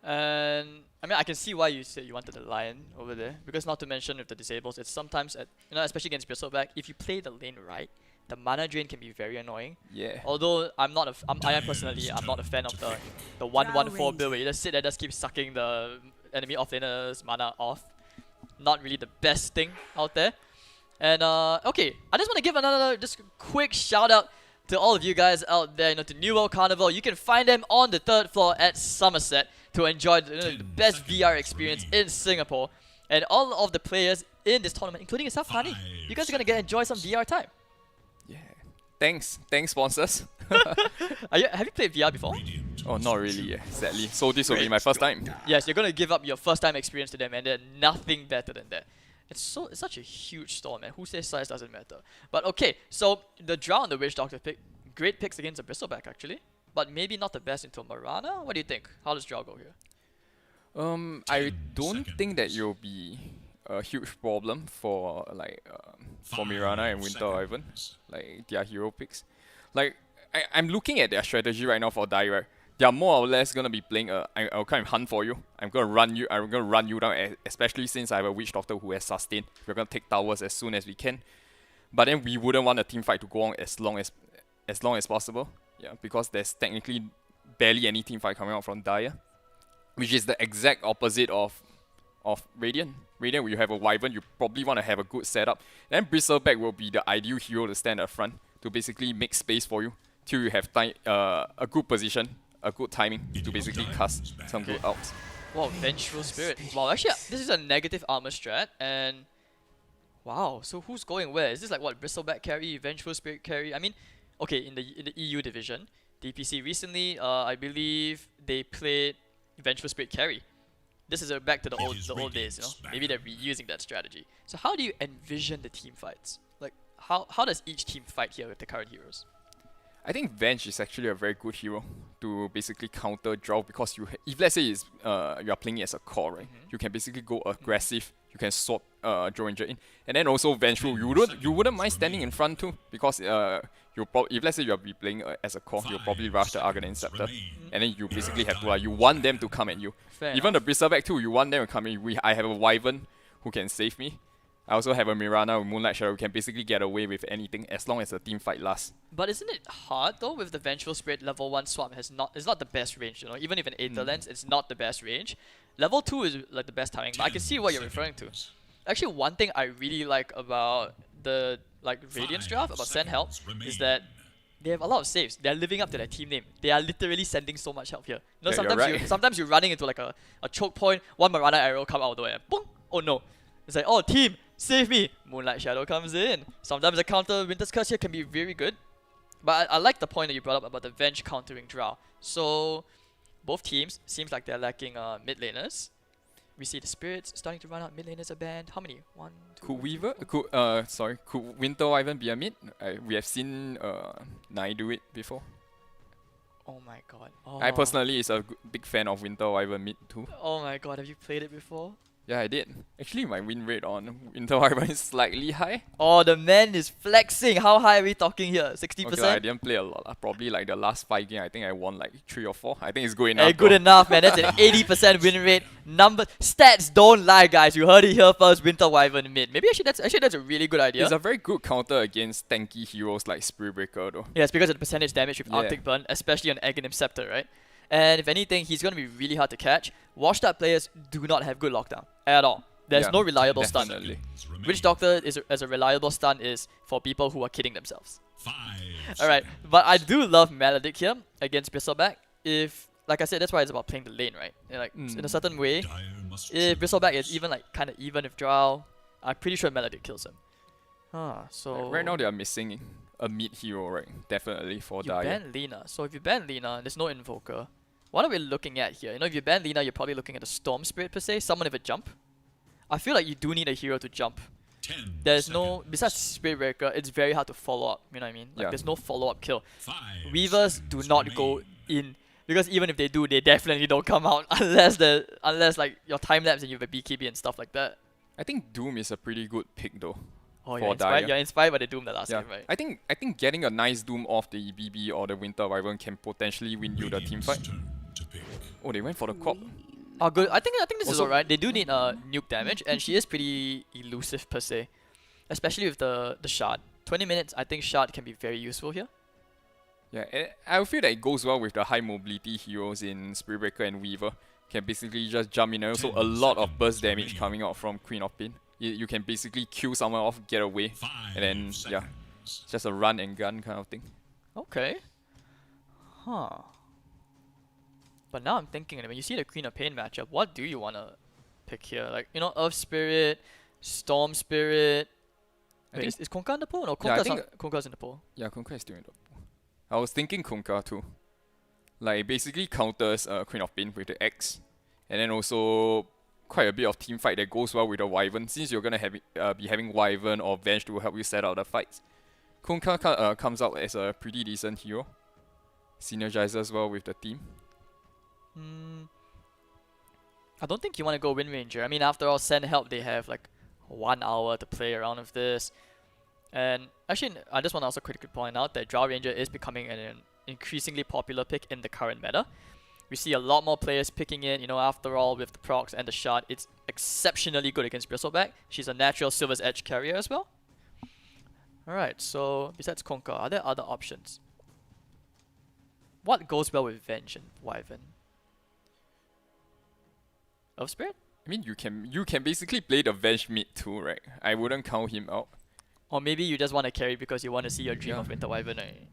And I mean, I can see why you said you wanted the Lion over there, because not to mention with the disables, it's sometimes especially against Bristleback, if you play the lane right, the mana drain can be very annoying. Yeah. Although I am not a fan of the 1-1-4 build where you just sit there, just keep sucking the enemy offlaner's mana off. Not really the best thing out there. And okay, I just want to give another just quick shout out to all of you guys out there, to New World Carnival. You can find them on the 3rd floor at Somerset to enjoy the best VR experience in Singapore. And all of the players in this tournament, including yourself, Hani, you guys are gonna enjoy some VR time. Yeah. Thanks sponsors. Have you played VR before? Oh, not really, sadly. So this will be my first time. Yes, you're gonna give up your first time experience to them, and there's nothing better than that. It's such a huge store, man. Who says size doesn't matter? But okay, so the Drow and the Witch Doctor pick, great picks against the Bristleback actually, but maybe not the best until Mirana. What do you think? How does Drow go here? I don't think that it will be a huge problem for for Mirana and Winter Wyvern, like their hero picks. Like I'm looking at their strategy right now for Dire. They are more or less gonna be playing I'll kind of hunt for you. I'm gonna run you down, especially since I have a Witch Doctor who has sustain. We're gonna take towers as soon as we can. But then we wouldn't want a team fight to go on as long as possible. Yeah, because there's technically barely any team fight coming out from Dire, which is the exact opposite of Radiant. Radiant, where you have a Wyvern, you probably want to have a good setup. Then Bristleback will be the ideal hero to stand up front to basically make space for you till you have a good position, a good timing to basically cast some good outs. Wow, Vengeful Spirit. Wow, actually, this is a negative armor strat, and wow, so who's going where? Is this like what, Bristleback carry, Vengeful Spirit carry? I mean, okay, in the EU division, DPC recently, I believe they played Vengeful Spirit carry. This is back to the old days, Maybe they're reusing that strategy. So how do you envision the team fights? Like, how does each team fight here with the current heroes? I think Venge is actually a very good hero to basically counter Drow, because if let's say you are playing it as a core, right? You can basically go aggressive. You can swap Drow Ranger in, and then also Vengeful. You wouldn't mind standing in front too, because if let's say you'll be playing as a core, you'll probably rush the Argon Inceptor, and then you basically have to you want them to come at you. Even the Bristleback too, you want them to come at you. I have a Wyvern who can save me. I also have a Mirana with Moonlight Shadow who can basically get away with anything as long as the team fight lasts. But isn't it hard though with the Vengeful Spirit level 1 swap it's not the best range, Even if an Aether Lens, it's not the best range. Level 2 is like the best timing, but I can see what you're referring to. Actually, one thing I really like about the Radiance draft, about Send Help, is that they have a lot of saves. They're living up to their team name. They are literally sending so much help here. Sometimes you're running into like a choke point, one Mirana arrow come out of the way, and boom! Oh no. It's like, oh team, save me! Moonlight Shadow comes in. Sometimes the counter Winter's Curse here can be very good. But I like the point that you brought up about the Venge countering Drow. So both teams seems like they're lacking mid laners. We see the spirits starting to run out. Mid laners are banned. How many? One, two. Could Weaver? Could Winter Wyvern be a mid? We have seen Nai do it before. Oh my god. Oh. I personally is a big fan of Winter Wyvern mid too. Oh my god, have you played it before? Yeah, I did. Actually, my win rate on Winter Wyvern is slightly high. Oh, the man is flexing. How high are we talking here? 60%? Okay, I didn't play a lot. Probably like the last 5 games, I think I won like 3 or 4. I think it's good enough. Hey, good though. enough, man. That's an 80% win rate. Stats don't lie, guys. You heard it here first. Winter Wyvern mid. Maybe that's a really good idea. It's a very good counter against tanky heroes like Spirit Breaker though. Yeah, it's because of the percentage damage with Yeah. Arctic Burn, especially on Aghanim Scepter, right? And if anything, he's going to be really hard to catch. Washed up players do not have good lockdown at all. There's Yeah, no reliable stun. definitely. Witch Doctor is as a reliable stun is for people who are kidding themselves. 5 Alright, but I do love Maledict here against Bristleback. If, like I said, that's why it's about playing the lane, right? And like, in a certain way, Dire must if choose. Bristleback is even like kind of even with Drow, I'm pretty sure Maledict kills him. So Right now they are missing a mid hero, right? Definitely for you Dire. ban Lina. So if you ban Lina, there's no Invoker. What are we looking at here? You know, if you ban Lina, you're probably looking at a Storm Spirit per se, someone with a jump. I feel like you do need a hero to jump. 10 There's no, seconds. besides Spirit Breaker, it's very hard to follow up, you know what I mean? Like Yeah. there's no follow up kill. 5 Weavers do seconds not go remain. in, because even if they do, they definitely don't come out unless like your time lapse and you have a BKB and stuff like that. I think Doom is a pretty good pick though. Oh, For you're inspired, Dire. you're inspired by the Doom the last Yeah, game, right? I think getting a nice Doom off the BB or the Winter Wyvern can potentially win you the team fight. Radiant's turn to pick. Oh, they went for the crop. Oh, good. I think this is Also- alright. They do need nuke damage, and she is pretty elusive per se, especially with the shard. 20 minutes, I think shard can be very useful here. Yeah, and I feel that it goes well with the high mobility heroes in Spirit Breaker and Weaver. Can basically just jump in, and also a 10 lot of burst seconds damage remaining. coming out from Queen of Pain. You can basically kill someone off, get away, 5 and then yeah, seconds. just a run and gun kind of thing. Okay. Huh. But now I'm thinking, when you see the Queen of Pain matchup, what do you want to pick here? Like, you know, Earth Spirit, Storm Spirit. I Wait, think- is Kunkka in the pool? No, Yeah, I Kunkka's in the pool. Yeah, Kunkka is doing the pool. I was thinking Kunkka too. Like basically counters Queen of Pain with the X, and then also quite a bit of team fight that goes well with the Wyvern, since you're gonna be having Wyvern or Venge to help you set out the fights. Kunkka comes out as a pretty decent hero, synergizes well with the team. I don't think you want to go Wind Ranger. I mean, after all, Send Help, they have like 1 hour to play around with this. And actually, I just want to also quickly point out that Drow Ranger is becoming an increasingly popular pick in the current meta. We see a lot more players picking it, you know, after all, with the procs and the shard, it's exceptionally good against Bristleback. She's a natural Silver's Edge carrier as well. Alright, so besides Kunkka, are there other options? What goes well with Venge and Wyvern? Earth Spirit? I mean, you can basically play the Venge mid too, right? I wouldn't count him out. Or maybe you just want to carry because you want to see your dream Yeah. of Winter Wyvern, right?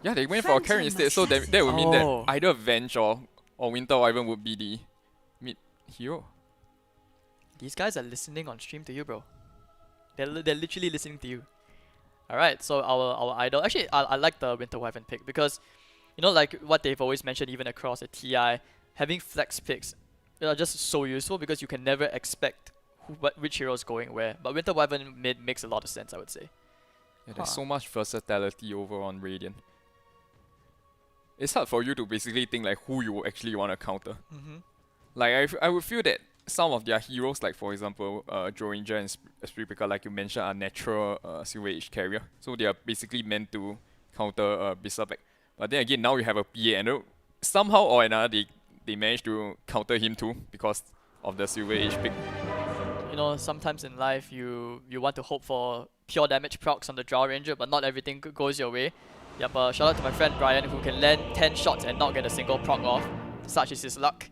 Yeah, they went for a carry instead, so that would mean Oh. that either Venge or Winter Wyvern would be the mid hero. These guys are listening on stream to you, bro. They're literally listening to you. Alright, so our idol. Actually, I like the Winter Wyvern pick because, you know, like what they've always mentioned even across the TI, having flex picks are just so useful because you can never expect which hero is going where. But Winter Wyvern mid makes a lot of sense, I would say. Yeah, there's Huh. so much versatility over on Radiant. It's hard for you to basically think like who you actually want to counter. Like I would feel that some of their heroes, like for example, Joe Ranger and Spirit Breaker, like you mentioned, are natural Silver Age carrier. So they are basically meant to counter Bristleback. But then again, now you have a PA, and somehow or another they managed to counter him too because of the Silver Age pick. You know, sometimes in life you want to hope for pure damage procs on the Drow Ranger, but not everything goes your way. Yep, shout out to my friend Brian who can land 10 shots and not get a single proc off. Such is his luck.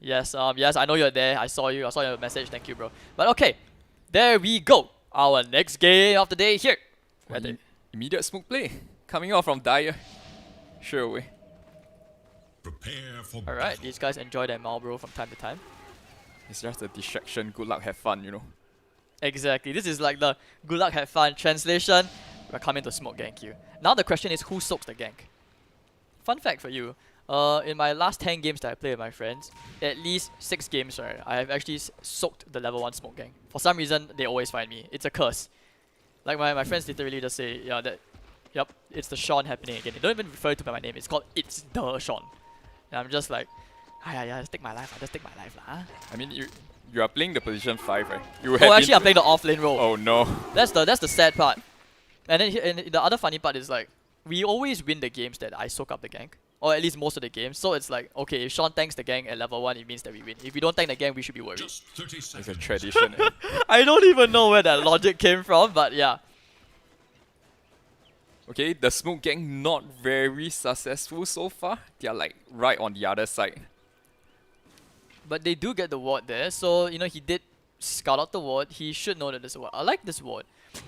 Yes, yes, I know you're there. I saw you. I saw your message. Thank you, bro. But okay, there we go. Our next game of the day here. Right there. Immediate smoke play coming out from Dire. Sure away. Prepare for Alright, battle. these guys enjoy their Marlboro from time to time. It's just a distraction. Good luck, have fun, you know. Exactly. This is like the good luck, have fun. Translation, we're coming to smoke gank you. Now the question is, who soaks the gank? Fun fact for you, In my last 10 games that I played with my friends, at least 6 games, right, I have actually soaked the level 1 smoke gang. For some reason, they always find me. It's a curse. Like my friends literally just say, yeah, yep, it's the Sean happening again. They don't even refer to my name. It's called It's the Sean. And I'm just like, yeah, just take my life. Just take my life lah. I mean, you are playing the position 5, right? You Oh, actually, I'm playing the off-lane role. Oh no. That's the sad part. And then and the other funny part is like, we always win the games that I soak up the gank. Or at least most of the games. So it's like, okay, if Sean tanks the gang at level 1, it means that we win. If we don't tank the gang, we should be worried. Just 30 It's a seconds. tradition. I don't even know where that logic came from, but yeah. Okay, the smoke gang not very successful so far. They are like right on the other side. But they do get the ward there, so you know he did scout out the ward. He should know that there's a ward. I like this ward.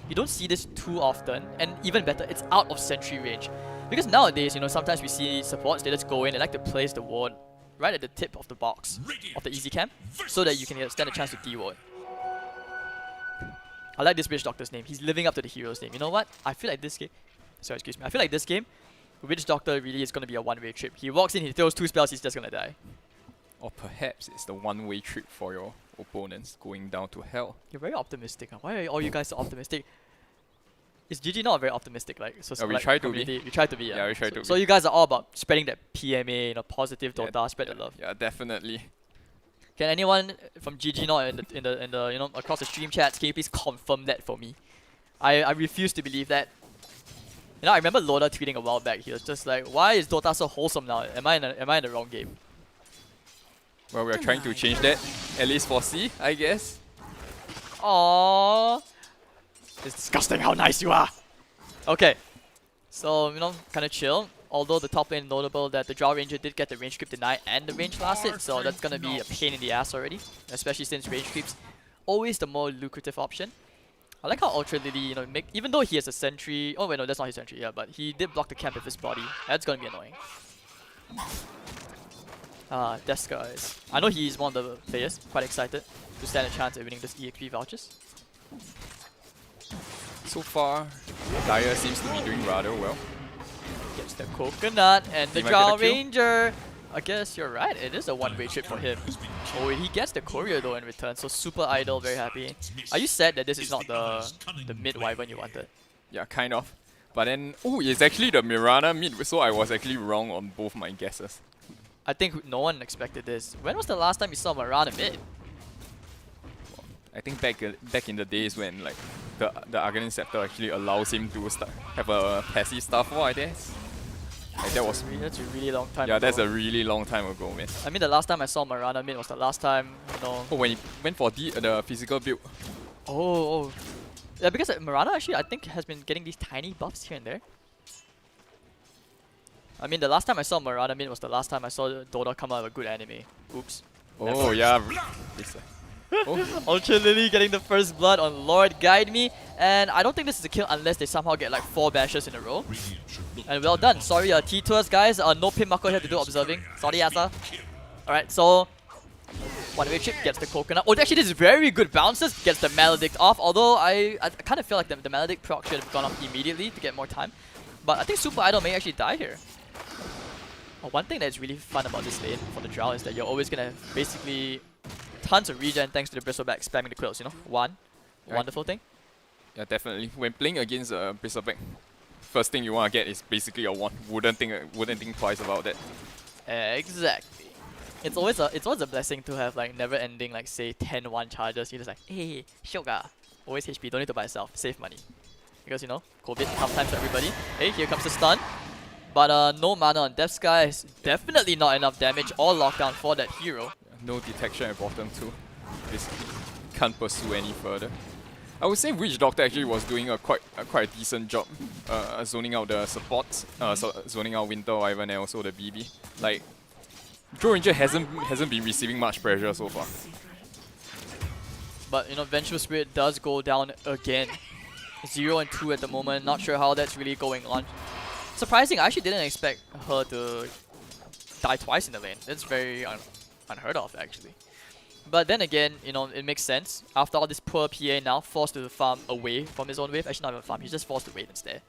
You don't see this too often, and even better, it's out of sentry range. Because nowadays, you know, sometimes we see supports, they just go in, they like to place the ward right at the tip of the box of the easy camp, so that you can stand a chance to D-ward. I like this Witch Doctor's name. He's living up to the hero's name. You know what? I feel like this game... Sorry, excuse me. I feel like this game, Witch Doctor really is going to be a one-way trip. He walks in, he throws 2 spells, he's just going to die. Or perhaps it's the one-way trip for your opponents going down to hell. You're very optimistic. Huh? Why are all you guys so optimistic? Is GG not very optimistic? Like, so we like try to be. community? We try to be. Yeah, we try so, to so be. you guys are all about spreading that PMA, you know, positive Dota, spread the love. Yeah, definitely. Can anyone from GG not in the you know across the stream chats, can you please confirm that for me? I refuse to believe that. You know, I remember Loda tweeting a while back. He was just like, "Why is Dota so wholesome now? Am I in the wrong game?" Well, we are trying to change that, at least for C, I guess. Aww, it's disgusting how nice you are. Okay, so you know, kind of chill. Although the top lane notable that the Drow Ranger did get the range creep denied and the range last hit, so that's gonna be a pain in the ass already. Especially since range creep's always the more lucrative option. I like how Ultra Lily, you know, even though he has a sentry. Oh wait, no, that's not his sentry. Yeah, but he did block the camp with his body. That's gonna be annoying. Desk guys. I know he's one of the players. Quite excited to stand a chance at winning this EXP vouchers. So far, Dyer seems to be doing rather well. Gets the coconut and the He might get a Drow kill. Ranger. I guess you're right. It is a one-way trip for him. Oh, he gets the courier though in return. So super idle, very happy. Are you sad that this is not the mid wyvern you wanted? Yeah, kind of. But then, oh, it's actually the Mirana mid, so I was actually wrong on both my guesses. I think no one expected this. When was the last time you saw Marana mid? I think back in the days when like the Argonian Scepter actually allows him to have a passive Star War, I guess. Like that was That's a really long time yeah, ago. that's a really long time ago, man. I mean, the last time I saw Marana mid was the last time, you know... Oh, when he went for the physical build. Oh. Yeah, because Marana actually, I think, has been getting these tiny buffs here and there. I mean, the last time I saw Marana mid was the last time I saw Dota come out of a good anime. Oops. Oh yeah. Oh, Ultra Lily getting the first blood on Lord Guide Me. And I don't think this is a kill unless they somehow get like 4 bashes in a row. And well done. Sorry, T-Tours guys. No pin marker here to do observing. Sorry, Asa. Alright, so... One-way chip gets the coconut. Oh, actually, this is very good bounces. Gets the Maledict off. Although I kind of feel like the Maledict proc should have gone off immediately to get more time. But I think Super Idol may actually die here. One thing that's really fun about this lane for the Drow is that you're always going to have basically tons of regen thanks to the Bristleback spamming the quills, you know? Wonderful thing. yeah, definitely. When playing against a Bristleback, first thing you want to get is basically a 1. Wouldn't think twice about that. Exactly. It's always a blessing to have like never-ending like say 10-1 charges. You're just like, hey, Shoga. Always HP, don't need to buy yourself, save money. Because you know, COVID, tough times for everybody. Hey, here comes the stun. But no mana on Death Sky is definitely not enough damage or lockdown for that hero. No detection at bottom too. Basically, can't pursue any further. I would say Witch Doctor actually was doing a quite a decent job, zoning out the supports, zoning out Winter Wyvern and also the BB. Like, Drow Ranger hasn't been receiving much pressure so far. But you know, Vengeful Spirit does go down again. 0 and 2 at the moment. Not sure how that's really going on. Surprising, I actually didn't expect her to die twice in the lane. That's very unheard of, actually. But then again, you know, it makes sense. After all this poor PA now forced to farm away from his own wave. Actually, not even farm, he's just forced to wait instead.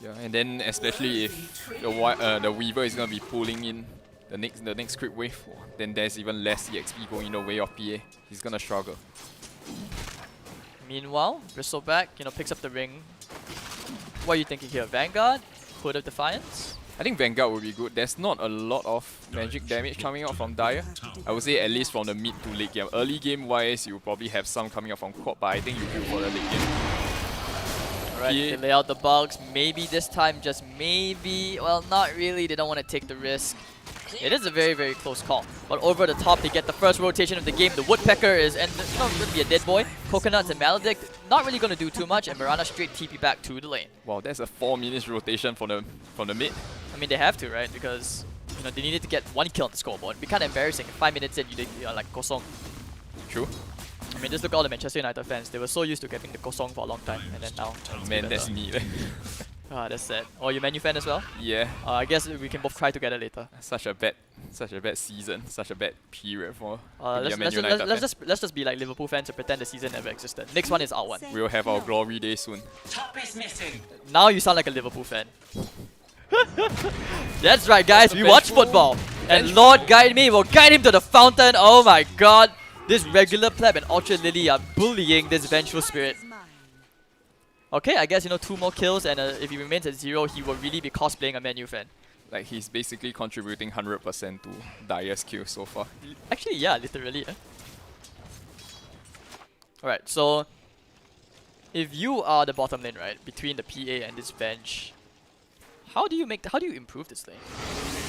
Yeah, and then especially if the Weaver is gonna be pulling in the next creep wave, then there's even less EXP going the way of PA. He's gonna struggle. Meanwhile, Bristleback, picks up the ring. What are you thinking here? Vanguard? Hood of Defiance? I think Vanguard will be good. There's not a lot of magic damage coming out from Dire. I would say at least from the mid to late game. Early game wise, you probably have some coming out from Quad, but I think you build for the late game. Alright, they lay out the bugs. Maybe this time, just maybe. Well, not really. They don't want to take the risk. It is a very, very close call. But over the top, they get the first rotation of the game. The Woodpecker is, and going to be a dead boy. Coconuts and Maledict, not really going to do too much. And Mirana straight TP back to the lane. Wow, that's a 4 minutes rotation from the mid. I mean, they have to, right? Because they needed to get 1 kill on the scoreboard. It'd be kind of embarrassing if 5 minutes in you're like Kosong. True. I mean, just look at all the Manchester United fans. They were so used to getting the Kosong for a long time, and then now. Man, that's me. That's sad. Oh, you Man U fan as well? Yeah. I guess we can both cry together later. Such a bad season, such a bad period for let's just be like Liverpool fans and pretend the season never existed. Next one is our one. We'll have our glory day soon. Now you sound like a Liverpool fan. That's right, guys. We watch football, and Lord guide me will guide him to the fountain. Oh my God! This regular pleb and Ultra Lily are bullying this vengeful spirit. Okay, I guess 2 more kills, and if he remains at 0, he will really be cosplaying a Man U fan. Like, he's basically contributing 100% to Dire's kill so far. Actually, yeah, literally. Alright, so if you are the bottom lane, right, between the PA and this bench, how do you improve this lane?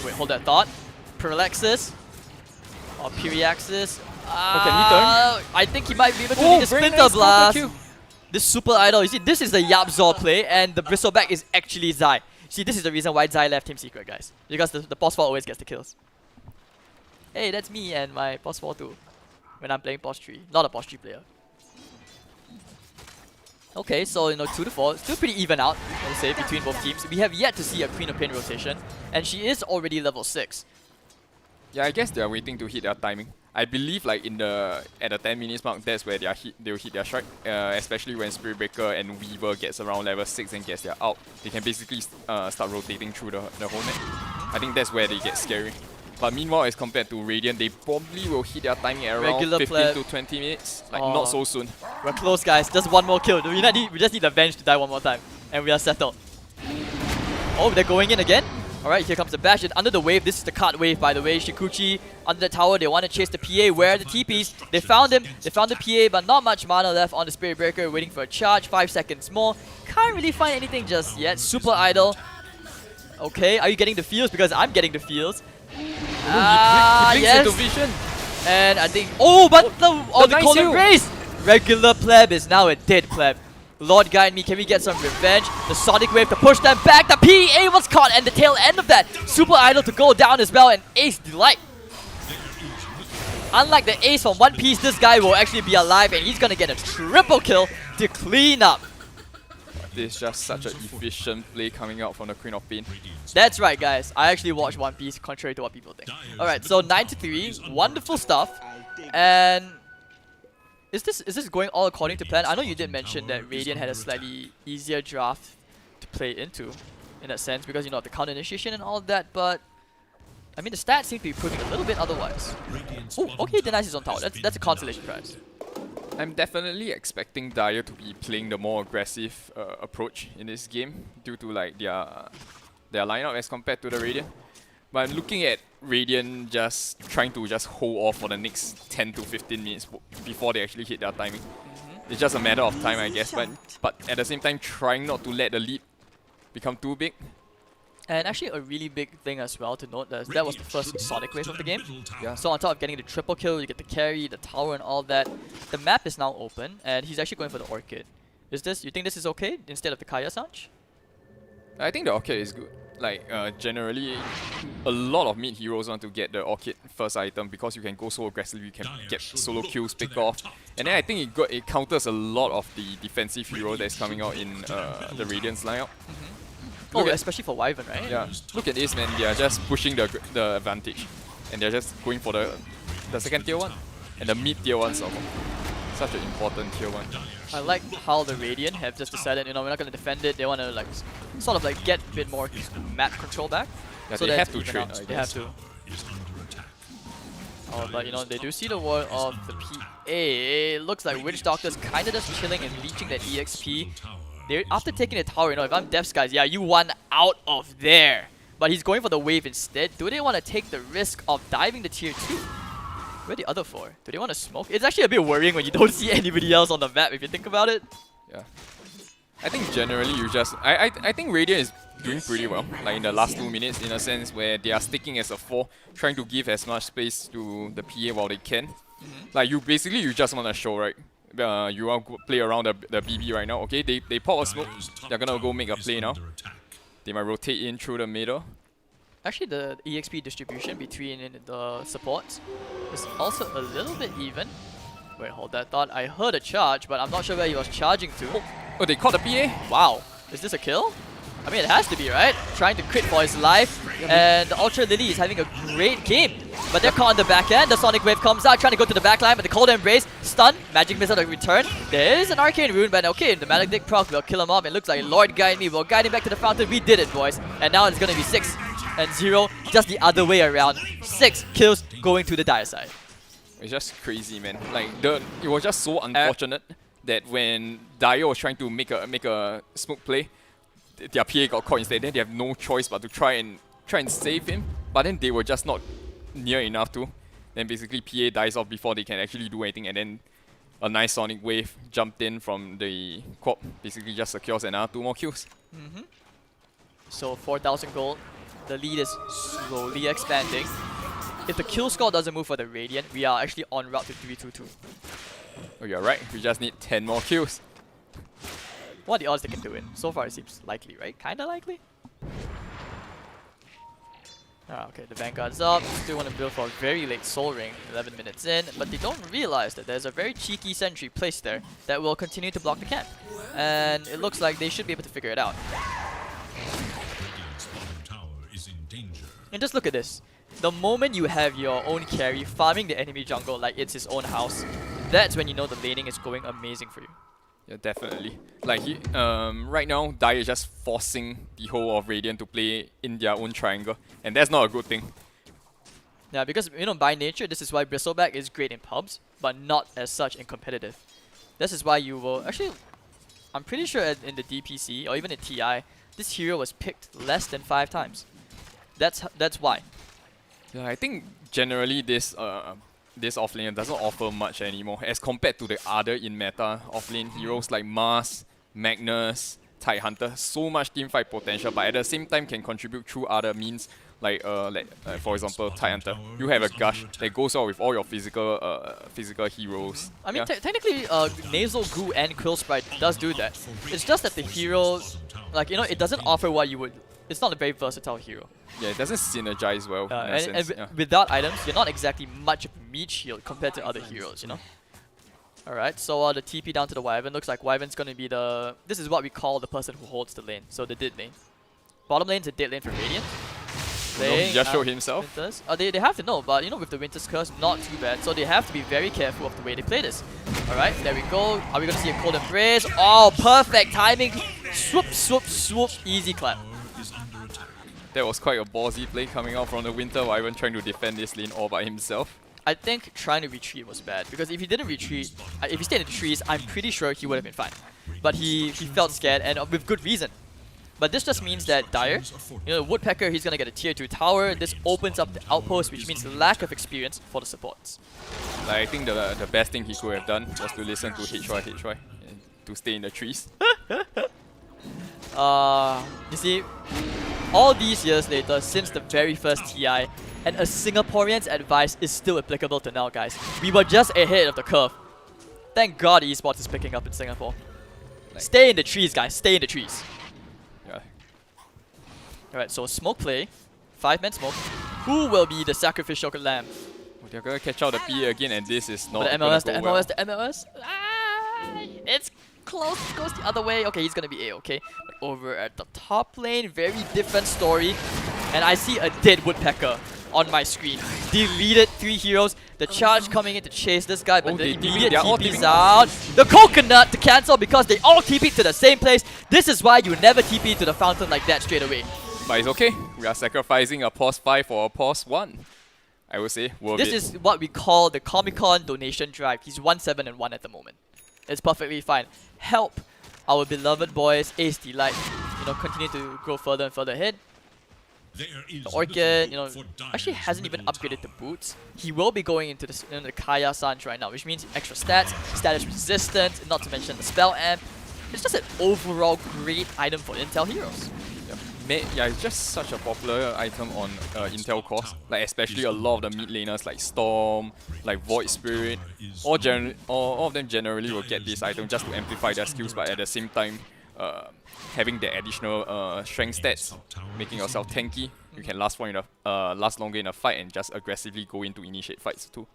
Wait, hold that thought. Parallaxis or Piriaxis? Oh, can he turn? I think he might be able to do the Splinter Blast. This super idol, you see, this is the Yapzor play, and the Bristleback is actually Zai. See, this is the reason why Zai left Team Secret, guys. Because the boss 4 always gets the kills. Hey, that's me and my boss 4 too. When I'm playing boss 3. Not a boss 3 player. Okay, so 2 to 4, still pretty even out, I would say, between both teams. We have yet to see a Queen of Pain rotation, and she is already level 6. Yeah, I guess they're waiting to hit their timing. I believe like at the 10 minutes mark, that's where they'll hit their strike. Especially when Spirit Breaker and Weaver gets around level 6 and gets their ult. They can basically start rotating through the whole net. I think that's where they get scary. But meanwhile, as compared to Radiant, they probably will hit their timing at around 15 to 20 minutes. Like, not so soon. We're close, guys. Just 1 more kill. We just need the Venge to die 1 more time. And we are settled. Oh, they're going in again? Alright, here comes the bash. And under the wave, this is the cart wave, by the way. Shikuchi under the tower. They want to chase the PA. Where are the TPs? They found him. They found the PA, but not much mana left on the Spirit Breaker. Waiting for a charge. 5 seconds more. Can't really find anything just yet. Super idle. Okay, are you getting the feels? Because I'm getting the feels. Yes. Into vision. And I think... Oh, but the Golden Grace! Regular pleb is now a dead pleb. Lord guide me, can we get some revenge? The Sonic Wave to push them back. The PA was caught, and the tail end of that. Super Idol to go down as well, and Ace Delight. Unlike the Ace from One Piece, this guy will actually be alive, and he's gonna get a triple kill to clean up. This is just such an efficient play coming out from the Queen of Pain. That's right, guys. I actually watched One Piece, contrary to what people think. Alright, so 9-3, wonderful stuff. And is this going all according to plan? I know you did mention that Radiant had a slightly easier draft to play into, in that sense, because the counter initiation and all that, but I mean the stats seem to be proving a little bit otherwise. Oh, okay, Denice is on tower. That's a consolation prize. I'm definitely expecting Dire to be playing the more aggressive approach in this game due to like their lineup as compared to the Radiant. But I'm looking at Radiant just trying to hold off for the next 10 to 15 minutes before they actually hit their timing. It's just a matter of time, I guess, but at the same time trying not to let the lead become too big. And actually a really big thing as well to note that was the first Sonic Wave of the game. Yeah. So on top of getting the triple kill, you get the carry, the tower and all that. The map is now open and he's actually going for the Orchid. You think this is okay instead of the Kaya Sanch? I think the Orchid is good. Like, generally, a lot of mid heroes want to get the Orchid first item because you can go so aggressively, you can get solo kills, pick off. And then I think it counters a lot of the defensive hero that's coming out in the Radiant's lineup. Especially for Wyvern, right? Yeah, look at this, man. They are just pushing the advantage. And they're just going for the second tier one. And the mid tier one. Such an important tier 1. I like how the Radiant have just decided, you know, we're not going to defend it. They want to like sort of like get a bit more map control back. Yeah, so they that have to even trade, out. I They have guess. to. is under attack. Oh, but you know, they do see the word of the PA. It looks like Witch Doctor's kind of just chilling and leeching that EXP. They're, after taking the tower, you know, if I'm Devs guys, yeah, you won out of there. But he's going for the wave instead. Do they want to take the risk of diving the tier 2? Where are the other 4? Do they want to smoke? It's actually a bit worrying when you don't see anybody else on the map if you think about it. Yeah. I think generally you just... I think Radiant is doing pretty well, like in the last 2 minutes, in a sense where they are sticking as a 4, trying to give as much space to the PA while they can. Like you just want to show, right? You want to play around the BB right now. Okay, they pop a smoke. They're gonna go make a play now. They might rotate in through the middle. Actually, the EXP distribution between the supports is also a little bit even. Wait, hold that thought. I heard a charge, but I'm not sure where he was charging to. Oh, they caught the PA? Wow, is this a kill? I mean, it has to be, right? Trying to crit for his life, and the Ultra Lily is having a great game. But they're caught on the back end. The Sonic Wave comes out, trying to go to the back line, but the Cold Embrace, stun, Magic Missile to return. There is an Arcane Rune, but okay, the Maledict proc will kill him off. It looks like Lord Guide Me will guide him back to the fountain. We did it, boys. And now it's going to be 6 and 0, just the other way around. 6 kills going to the dire side. It's just crazy, man. Like it was just so unfortunate that when Dire was trying to make a smoke play, their PA got caught instead. Then they have no choice but to try and save him. But then they were just not near enough to. Then basically PA dies off before they can actually do anything, and then a nice Sonic Wave jumped in from the Quap, basically just secures another 2 more kills. So 4,000 gold. The lead is slowly expanding. If the kill score doesn't move for the Radiant, we are actually en route to 3-2-2. Oh, you're right. We just need 10 more kills. What are the odds they can do it? So far it seems likely, right? Kinda likely? Ah, okay, the Vanguard's up. Still want to build for a very late Soul Ring, 11 minutes in, but they don't realize that there's a very cheeky sentry placed there that will continue to block the camp. And it looks like they should be able to figure it out. Radiant's bottom tower is in danger. And just look at this. The moment you have your own carry farming the enemy jungle like it's his own house, that's when you know the laning is going amazing for you. Yeah, definitely. Like right now, Dire is just forcing the whole of Radiant to play in their own triangle, and that's not a good thing. Yeah, because you know, by nature, this is why Bristleback is great in pubs, but not as such in competitive. This is why you will actually, I'm pretty sure in the DPC or even in TI, this hero was picked less than 5 times. That's why. Yeah, I think generally this offlane doesn't offer much anymore as compared to the other in-meta offlane heroes like Mars, Magnus, Tidehunter. So much teamfight potential, but at the same time can contribute through other means like for example Tidehunter. You have a Gush that goes out with all your physical heroes. I mean, Yeah. technically, Nasal Goo and Quill Sprite does do that. It's just that the hero, like, you know, it doesn't offer what you would. It's not a very versatile hero. Yeah, it doesn't synergize well in a And sense. Yeah. without items, you're not exactly much of a meat shield compared to other heroes, you know? Alright, so the TP down to the Wyvern. Looks like Wyvern's gonna be the... This is what we call the person who holds the lane, so the dead lane. Bottom lane's a dead lane for Radiant. No, he just showed himself. Winters. They have to know, but you know, with the Winter's Curse, not too bad. So they have to be very careful of the way they play this. Alright, there we go. Are we gonna see a Cold Embrace? Oh, perfect timing! Swoop, swoop, swoop. Easy clap. Is under attack. That was quite a ballsy play coming out from the Winter Wyvern trying to defend this lane all by himself. I think trying to retreat was bad, because if he didn't retreat, if he stayed in the trees, I'm pretty sure he would have been fine. But he felt scared, and with good reason. But this just means that Dire, you know, Woodpecker, he's gonna get a tier 2 tower. This opens up the outpost, which means lack of experience for the supports. Like, I think the best thing he could have done was to listen to HY and to stay in the trees. You see, all these years later, since the very first TI, and a Singaporean's advice is still applicable to now, guys. We were just ahead of the curve. Thank God esports is picking up in Singapore. Stay in the trees, guys. Stay in the trees. Yeah. Alright, so smoke play. 5-man smoke. Who will be the sacrificial lamb? They're gonna catch out the PA again, and this is not The gonna MLS, the go MLS, well. the MLS. Ah, it's close. It goes the other way. Okay, he's gonna be A-okay. But over at the top lane, very different story. And I see a dead Woodpecker. on my screen. Deleted 3 heroes. The charge coming in to chase this guy, but Oh, the they TP, immediate they are all TP's TPing. out. The coconut to cancel because they all TP to the same place. This is why you never TP to the fountain like that straight away. But it's okay. We are sacrificing a pause 5 for a pause 1. I would say worth This it. is what we call the Comic-Con donation drive. He's 1-7-1 at the moment. It's perfectly fine. Help our beloved boys, Ace Delight, continue to grow further and further ahead. There is The Orchid, little hope for actually Dire's hasn't even middle upgraded the tower. boots. He will be going into the Kaya Sans right now, which means extra stats, status resistance, not to mention the spell amp. It's just an overall great item for Intel heroes. Yeah, it's just such a popular item on Intel cores. Like especially a lot of the mid laners like Storm, like Void Spirit, all of them generally will get this item just to amplify their skills, but at the same time, having the additional strength stats, making yourself tanky, you can last longer in a fight and just aggressively go in to initiate fights too.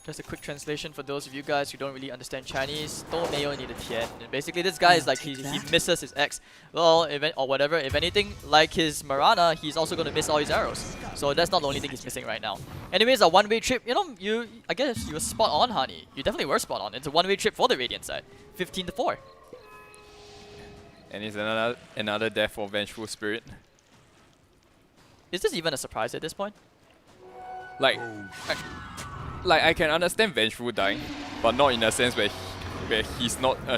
Just a quick translation for those of you guys who don't really understand Chinese. 都没有你的甜. And basically, this guy is like he misses his X. Well, or whatever. If anything, like his Marana, he's also going to miss all his arrows. So that's not the only thing he's missing right now. Anyways, a one-way trip. I guess you were spot on, Honey. You definitely were spot on. It's a one-way trip for the Radiant side. 15-4. And it's another death for Vengeful Spirit. Is this even a surprise at this point? Like I can understand Vengeful dying, but not in a sense where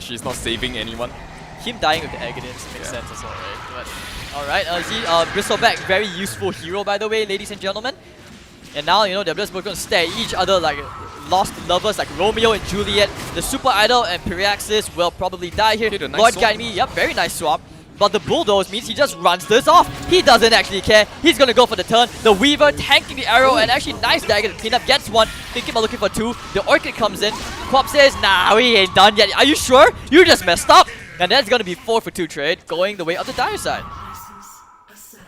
she's not saving anyone. Him dying with the Aghanim's makes sense as well, right? But, alright, see, Bristleback, very useful hero by the way, ladies and gentlemen. And now, they're just going to stare at each other like lost lovers like Romeo and Juliet. The Super Idol and Pyraxis will probably die here. Hit a nice Lord swap. Guide Me, yep, very nice swap. But the Bulldoze means he just runs this off. He doesn't actually care. He's going to go for the turn. The Weaver tanking the arrow and actually nice dagger to clean up. Gets one. Thinking about looking for 2. The Orchid comes in. Quap says, nah, we ain't done yet. Are you sure? You just messed up. And that's going to be 4 for 2 trade going the way of the Dire side.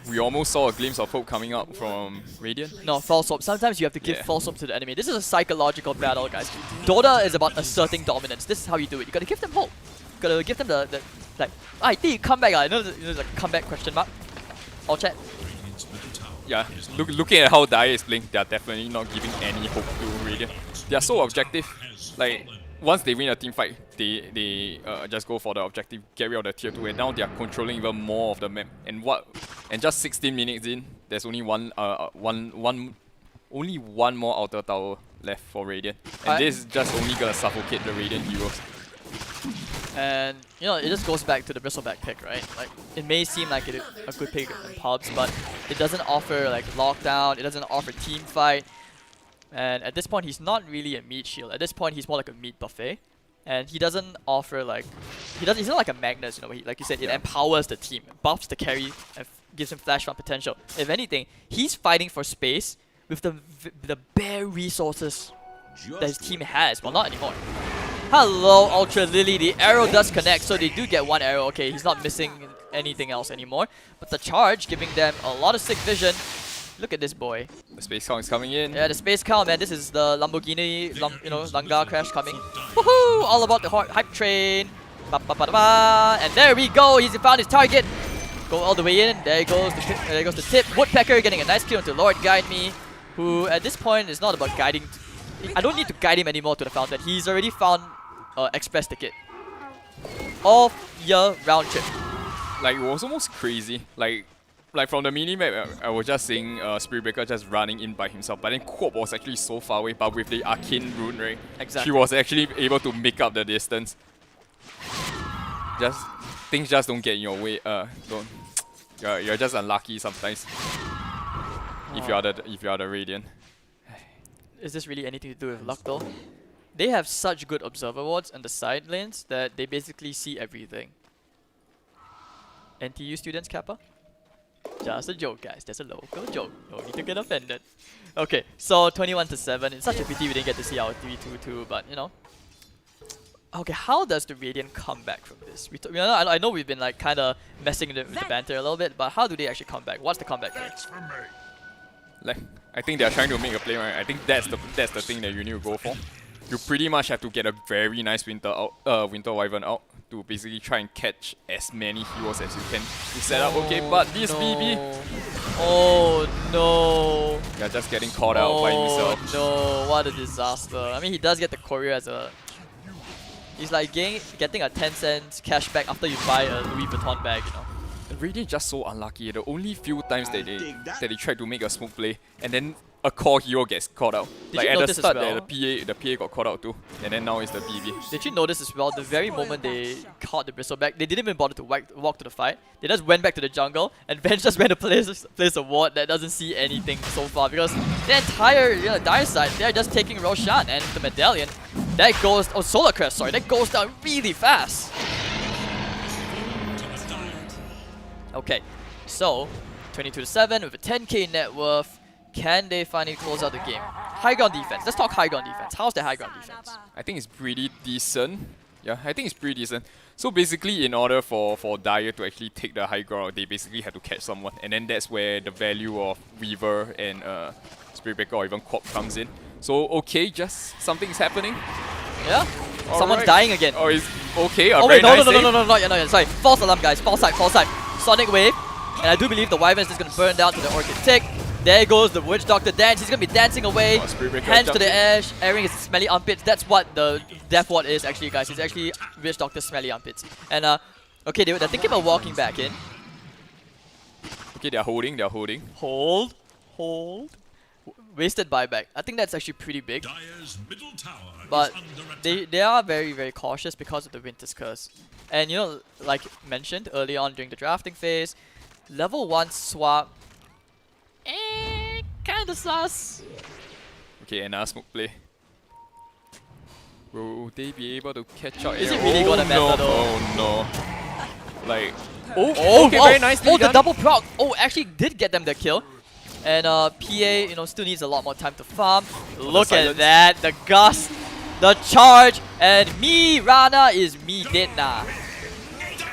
We almost saw a glimpse of hope coming out from Radiant. No, false hope. Sometimes you have to give Yeah. false hope to the enemy. This is a psychological battle, guys. Dota is about asserting dominance. This is how you do it. You gotta give them hope. You gotta give them the like, I think you come back. You know, there's like a comeback question mark. All chat. Radiant's middle tower Yeah, is looking at how Dire is playing, they are definitely not giving any hope to Radiant. They are so objective. Like once they win a team fight, they just go for the objective, get rid of the tier 2, and now they are controlling even more of the map. And just 16 minutes in, there's only only one more outer tower left for Radiant, and this is just only gonna suffocate the Radiant heroes. And it just goes back to the Bristleback pick, right? Like it may seem like a good pick in pubs, but it doesn't offer like lockdown. It doesn't offer team fight. And at this point, he's not really a meat shield. At this point, he's more like a meat buffet. And he doesn't offer like he's not like a Magnus, where like you said, it empowers the team, buffs the carry, and gives him flash run potential. If anything, he's fighting for space with the bare resources that his team has. Well, not anymore. Hello, Ultra Lily. The arrow does connect, so they do get 1 arrow. Okay, he's not missing anything else anymore. But the charge giving them a lot of sick vision. Look at this boy. The Space Count is coming in. Yeah, the Space Cow, man. This is the Lamborghini, Langa crash coming. Woohoo! All about the hype train. Ba-ba-ba-da-ba. And there we go. He's found his target. Go all the way in. There goes the tip. Woodpecker getting a nice kill into Lord Guide Me, who at this point is not about guiding. I don't need to guide him anymore to the fountain. He's already found express ticket. All year round trip. Like it was almost crazy. Like from the mini-map, I was just seeing Spirit Breaker just running in by himself, but then Quop was actually so far away, but with the Arcane Rune, right? Exactly. She was actually able to make up the distance. Things just don't get in your way. You're just unlucky sometimes. If you are the Radiant. Is this really anything to do with luck though? They have such good observer wards on the side lanes that they basically see everything. NTU students, Kappa? Just a joke, guys. That's a local joke. No need to get offended. Okay, so 21-7. It's such a pity we didn't get to see our 3-2-2, but Okay, how does the Radiant come back from this? I know we've been like kind of messing with the banter a little bit, but how do they actually come back? What's the comeback rate? Like, I think they're trying to make a play, right? I think that's the thing that you need to go for. You pretty much have to get a very nice Winter Wyvern out to basically try and catch as many heroes as you can to set up. Okay, but this BB, Oh no. you're just getting caught out by himself. Oh no, what a disaster. I mean, he does get the courier as a... He's like getting a 10 cents cashback after you buy a Louis Vuitton bag, you know. Radiant just so unlucky. The only few times that they tried to make a smoke play and then a core hero gets caught out. Did like you at the notice as start, well? the PA got caught out too, and then now it's the BB. Did you notice as well, the very moment they caught the bristleback, they didn't even bother to walk to the fight. They just went back to the jungle, and Venge just went to place a ward that doesn't see anything so far, because the entire Dire side, they're just taking Roshan, and the medallion, that goes, oh, Solar Crest, sorry, that goes down really fast. Okay, so 22-7 with a 10k net worth. Can they finally close out the game? High ground defense. Let's talk high ground defense. How's the high ground defense? I think it's pretty decent. Yeah, I think it's pretty decent. So basically, in order for Dire to actually take the high ground, they basically have to catch someone, and then that's where the value of Weaver and Spirit Breaker or even Quap comes in. So okay, just something's happening. Yeah. All Someone's right. dying again. Oh, is okay. Oh wait, no, not yet, not yet. Sorry, false alarm, guys. False side. Sonic Wave, and I do believe the Wyvern is just gonna burn down to the Orchid Tick. There goes the Witch Doctor dance. He's gonna be dancing away. Hands to the ash, airing his smelly armpits. That's what the Death Ward is actually, guys. It's actually Witch Doctor's smelly armpits. And okay, they're thinking about walking back in. Okay, they're holding. Hold. Wasted buyback. I think that's actually pretty big. Dire's middle tower But is under attack. they are very, very cautious because of the Winter's Curse. And you know, like mentioned early on during the drafting phase, level 1 swap, kinda sus. Okay, another smoke play. Will they be able to catch up? Is it really gonna matter no, though? Oh no. Like, okay, oh, very nicely oh, the done. double proc. Oh, actually did get them the kill. And PA, you know, still needs a lot more time to farm. Look at silence. that, the gust, the charge, and me Rana is me dead nah.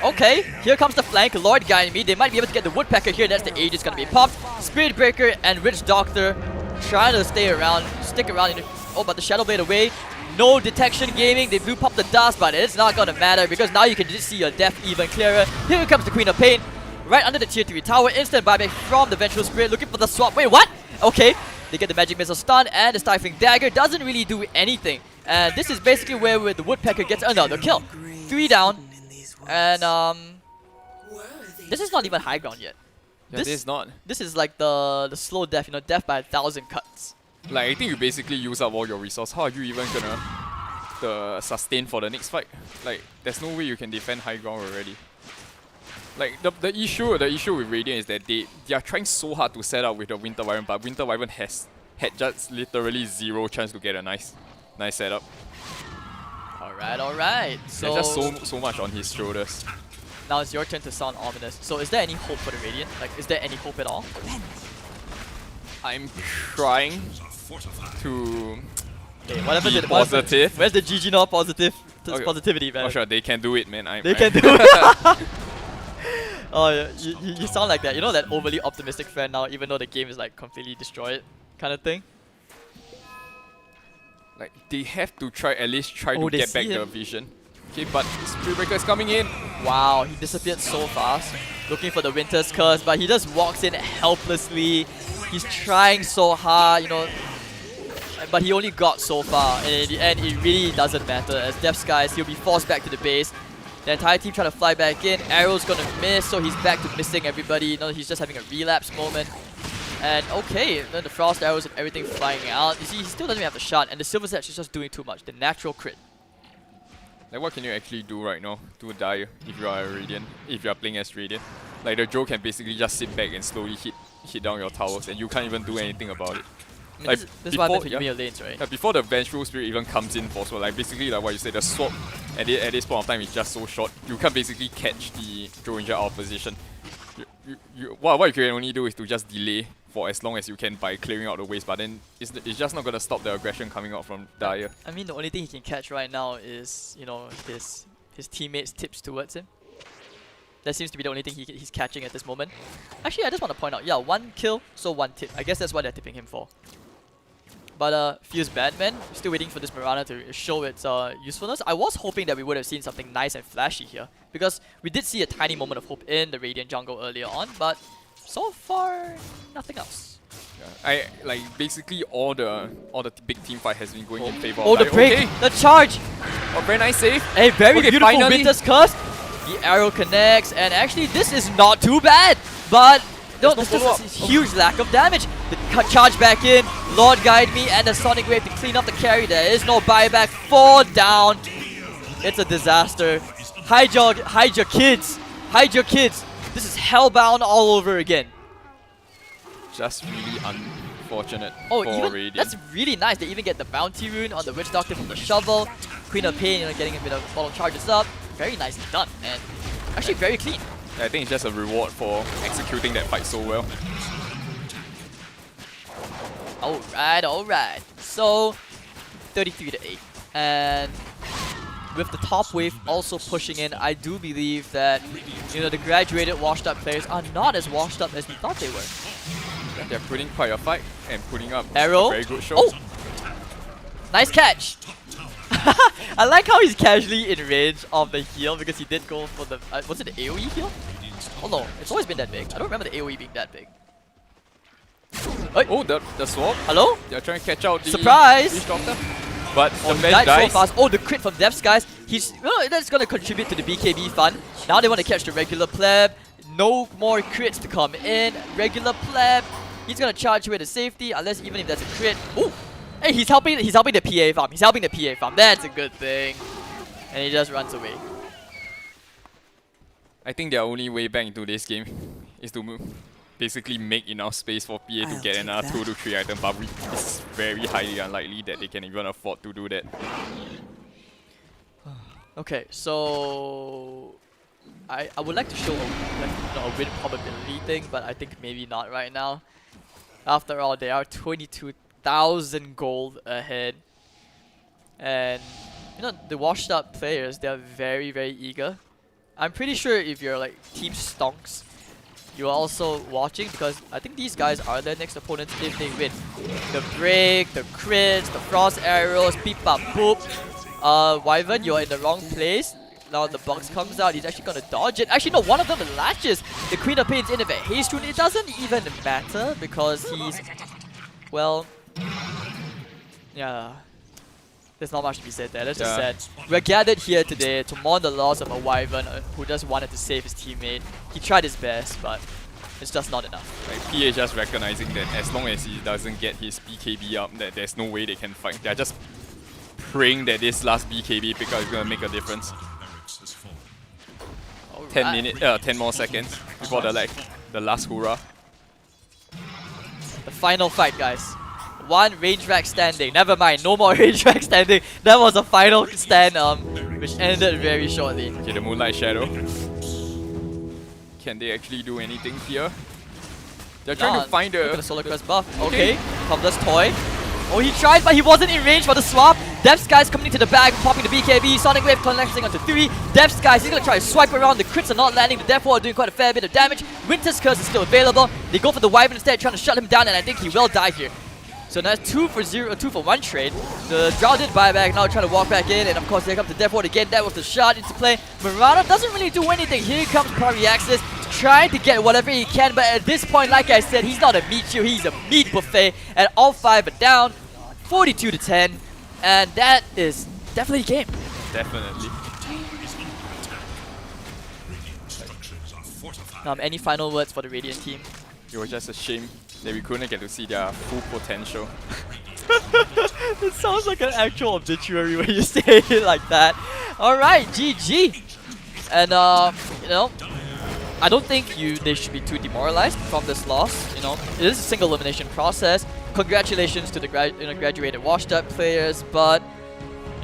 Okay, here comes the flank, Lord guiding me. They might be able to get the Woodpecker here. That's the Aegis gonna be popped. Spirit Breaker and Witch Doctor trying to stick around. Oh, but the Shadow Blade away. No detection gaming. They blew pop the dust, but it's not gonna matter because now you can just see your death even clearer. Here comes the Queen of Pain. Right under the tier 3 tower, instant buyback from the Vengeful Spirit, looking for the swap. Wait, what? Okay, they get the Magic Missile stun, and the Stifling Dagger doesn't really do anything. And this is basically where the Woodpecker gets another kill. 3 down, and this is not even high ground yet. Yeah, this is not. This is like the slow death, you know, death by 1,000 cuts. Like, I think you basically use up all your resources. How are you even gonna sustain for the next fight? Like, there's no way you can defend high ground already. Like, the issue with Radiant is that they are trying so hard to set up with the Winter Wyvern, but Winter Wyvern had just literally 0 chance to get a nice setup. Alright. So There's just so much on his shoulders. now it's your turn to sound ominous. So is there any hope for the Radiant? Like, is there any hope at all? I'm trying Are fortified. to Okay, whatever be positive. Where's the GG not positive? Okay. Positivity, man. Oh sure, they can do it, man. They can do it. Oh, yeah, you sound like that. You know that overly optimistic friend now, even though the game is like completely destroyed, kind of thing. Like, they have to at least try Oh, to they get back see the him. vision. Okay, but Spirit Breaker is coming in. Wow, he disappeared so fast, looking for the Winter's Curse, but he just walks in helplessly. He's trying so hard, you know, but he only got so far, and in the end, it really doesn't matter. As Death Skies, he'll be forced back to the base. The entire team trying to fly back in. Arrow's gonna miss, so he's back to missing everybody. You know, he's just having a relapse moment. And okay, then the Frost Arrows and everything flying out. You see, he still doesn't even have the shot, and the Silver's Edge is just doing too much. The natural crit. Like, what can you actually do right now to die if you are a Radiant, if you are playing as Radiant? Like, the Joe can basically just sit back and slowly hit down your towers, and you can't even do anything about it. I mean, Like, this is why I meant for before- you your lanes, right? Yeah, before the Vengeful Spirit even comes in for sword, like basically like what you said, the swap at this point of time is just so short. You can't basically catch the Joe Ranger out of position. What you can only do is to just delay for as long as you can by clearing out the waste, but then it's just not gonna stop the aggression coming out from Dire. I mean, the only thing he can catch right now is, you know, his teammates' tips towards him. That seems to be the only thing he's catching at this moment. Actually, I just want to point out, yeah, 1 kill, so 1 tip. I guess that's what they're tipping him for. feels bad, man. Still waiting for this Mirana to show its usefulness. I was hoping that we would have seen something nice and flashy here, because we did see a tiny moment of hope in the Radiant jungle earlier on, but so far, nothing else. I like basically all the big team fight has been going in favor. Oh, of the like, break! okay, The charge! oh, very nice save. A very Okay, beautiful finally. Winter's Curse. The arrow connects, and actually this is not too bad, but no, There's this no is a huge lack of damage. The charge back in, Lord Guide Me, and the Sonic Wave to clean up the carry. There is no buyback. 4 down. It's a disaster. Hide your kids. Hide your kids. This is Hellbound all over again. Just really unfortunate Oh, for even Radiant. that's really nice. They even get the bounty rune on the Witch Doctor from the shovel. Queen of Pain, getting a bit of follow charges up. Very nicely done, and actually very clean. I think it's just a reward for executing that fight so well. Alright. So 33 to 8. And with the top wave also pushing in, I do believe that the graduated washed up players are not as washed up as we thought they were. They're putting quite a fight and putting up Arrow. a very good show. Oh! Nice catch! I like how he's casually in range of the heal because he did go for the... was it the AoE heal? Oh no, it's always been that big. I don't remember the AoE being that big. Oh, the swap. Hello? They're trying to catch out the Surprise! Witch Doctor. But Oh, the he man died so dies. fast. Oh, the crit from Depths, guys. That's gonna contribute to the BKB fun. Now they want to catch the regular pleb. No more crits to come in. Regular pleb. He's gonna charge away the safety, unless even if there's a crit. Oh, hey, he's helping the PA farm. He's helping the PA farm. That's a good thing. And he just runs away. I think their only way back into this game is to basically make enough space for PA to get another 2 to 3 item, but it's very highly unlikely that they can even afford to do that. Okay, so I would like to show a win probability thing, but I think maybe not right now. After all, they are 22,000 gold ahead, and the washed up players, they are very, very eager. I'm pretty sure if you're like Team Stonks, you're also watching, because I think these guys are their next opponents if they win. The break, the crits, the frost arrows, beep bop boop. Wyvern, you're in the wrong place. Now the box comes out, he's actually gonna dodge it. Actually no, one of them latches. The Queen of Pain's in a haste rune. It doesn't even matter because he's, well, yeah. There's not much to be said there. That's just sad. We're gathered here today to mourn the loss of a Wyvern who just wanted to save his teammate. He tried his best, but it's just not enough. Like PA just recognizing that as long as he doesn't get his BKB up, that there's no way they can fight. They're just praying that this last BKB pickup is gonna make a difference. 10 more seconds before the last hurrah. The final fight, guys. One range rack standing. Never mind, no more range rack standing. That was a final stand, which ended very shortly. Okay, the Moonlight Shadow. Can they actually do anything here? They're trying to find Look at the the Solar Crest buff. Okay, Tomless Toy. Oh, he tried, but he wasn't in range for the swap. Depths guys coming to the bag, popping the BKB. Sonic Wave connecting onto 3. Depths guys, he's gonna try to swipe around. The crits are not landing. The Death Wall are doing quite a fair bit of damage. Winter's Curse is still available. They go for the Wyvern instead, trying to shut him down, and I think he will die here. So now it's 2 for 1 trade. The Drow did buyback, now trying to walk back in, and of course here comes the Death Ward again. That was the shot into play. Murata doesn't really do anything. Here comes Pariaxis, trying to get whatever he can, but at this point, like I said, he's not a meat chew, he's a meat buffet. And all 5 are down, 42 to 10, and that is definitely the game. Definitely. Any final words for the Radiant team? It was just a shame that we couldn't get to see their full potential. It sounds like an actual obituary when you say it like that. Alright, GG. And I don't think they should be too demoralized from this loss. It is a single elimination process. Congratulations to the graduated washed up players, but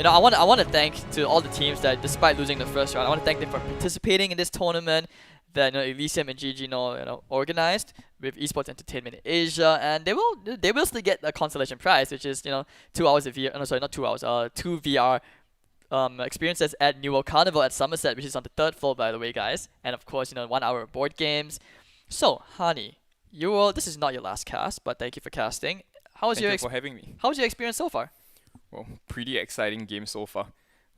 I want to thank to all the teams that, despite losing the first round, I want to thank them for participating in this tournament that Elysium and GG organized with Esports Entertainment Asia, and they will still get a consolation prize, which is 2 hours of VR. No, sorry, not 2 hours. 2 VR experiences at New World Carnival at Somerset, which is on the 3rd floor, by the way, guys. And of course, 1 hour of board games. So, Hani, this is not your last cast, but thank you for casting. How's Thank your you for having me. how's your experience so far? Well, pretty exciting game so far.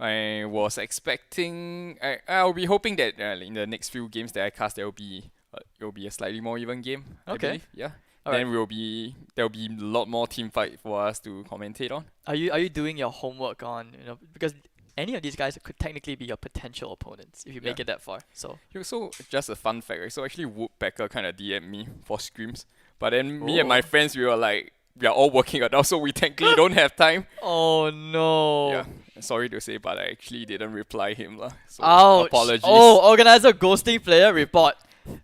I was expecting. I'll be hoping that in the next few games that I cast, it'll be a slightly more even game. I Okay. believe. Yeah. Alright. Then there'll be a lot more team fight for us to commentate on. Are you doing your homework on, because any of these guys could technically be your potential opponents if you make Yeah. it that far. So So just a fun fact, right? So actually, Woodpecker kind of DM'd me for scrims, but then me and my friends, we are all working adults, so we technically don't have time. oh no. Yeah, sorry to say, but I actually didn't reply him lah. So Ouch. apologies. Oh, organizer ghosting player report.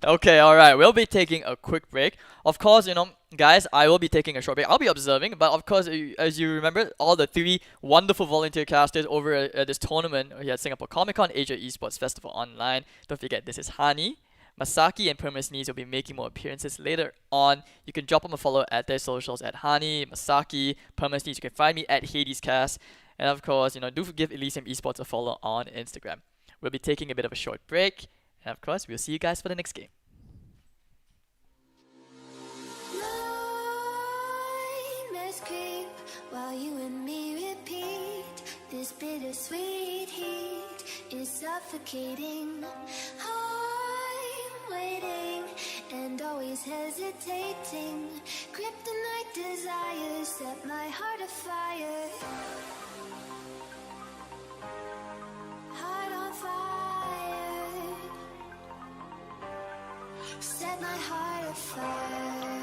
Okay, alright. We'll be taking a quick break. Of course, guys, I will be taking a short break. I'll be observing, but of course, as you remember, all the 3 wonderful volunteer casters over at this tournament here at Singapore Comic Con Asia Esports Festival Online. Don't forget, this is Hani, Masaki, and Perma Sneeze will be making more appearances later on. You can drop them a follow at their socials at Hani, Masaki, Perma Sneeze. You can find me at HadesCast. And of course, do give Elysium Esports a follow on Instagram. We'll be taking a bit of a short break. And of course, we'll see you guys for the next game. Nightmares creep while you and me repeat. This bittersweet heat is suffocating. I'm waiting and always hesitating. Kryptonite desires set my heart afire. Heart on fire. Set my heart afire.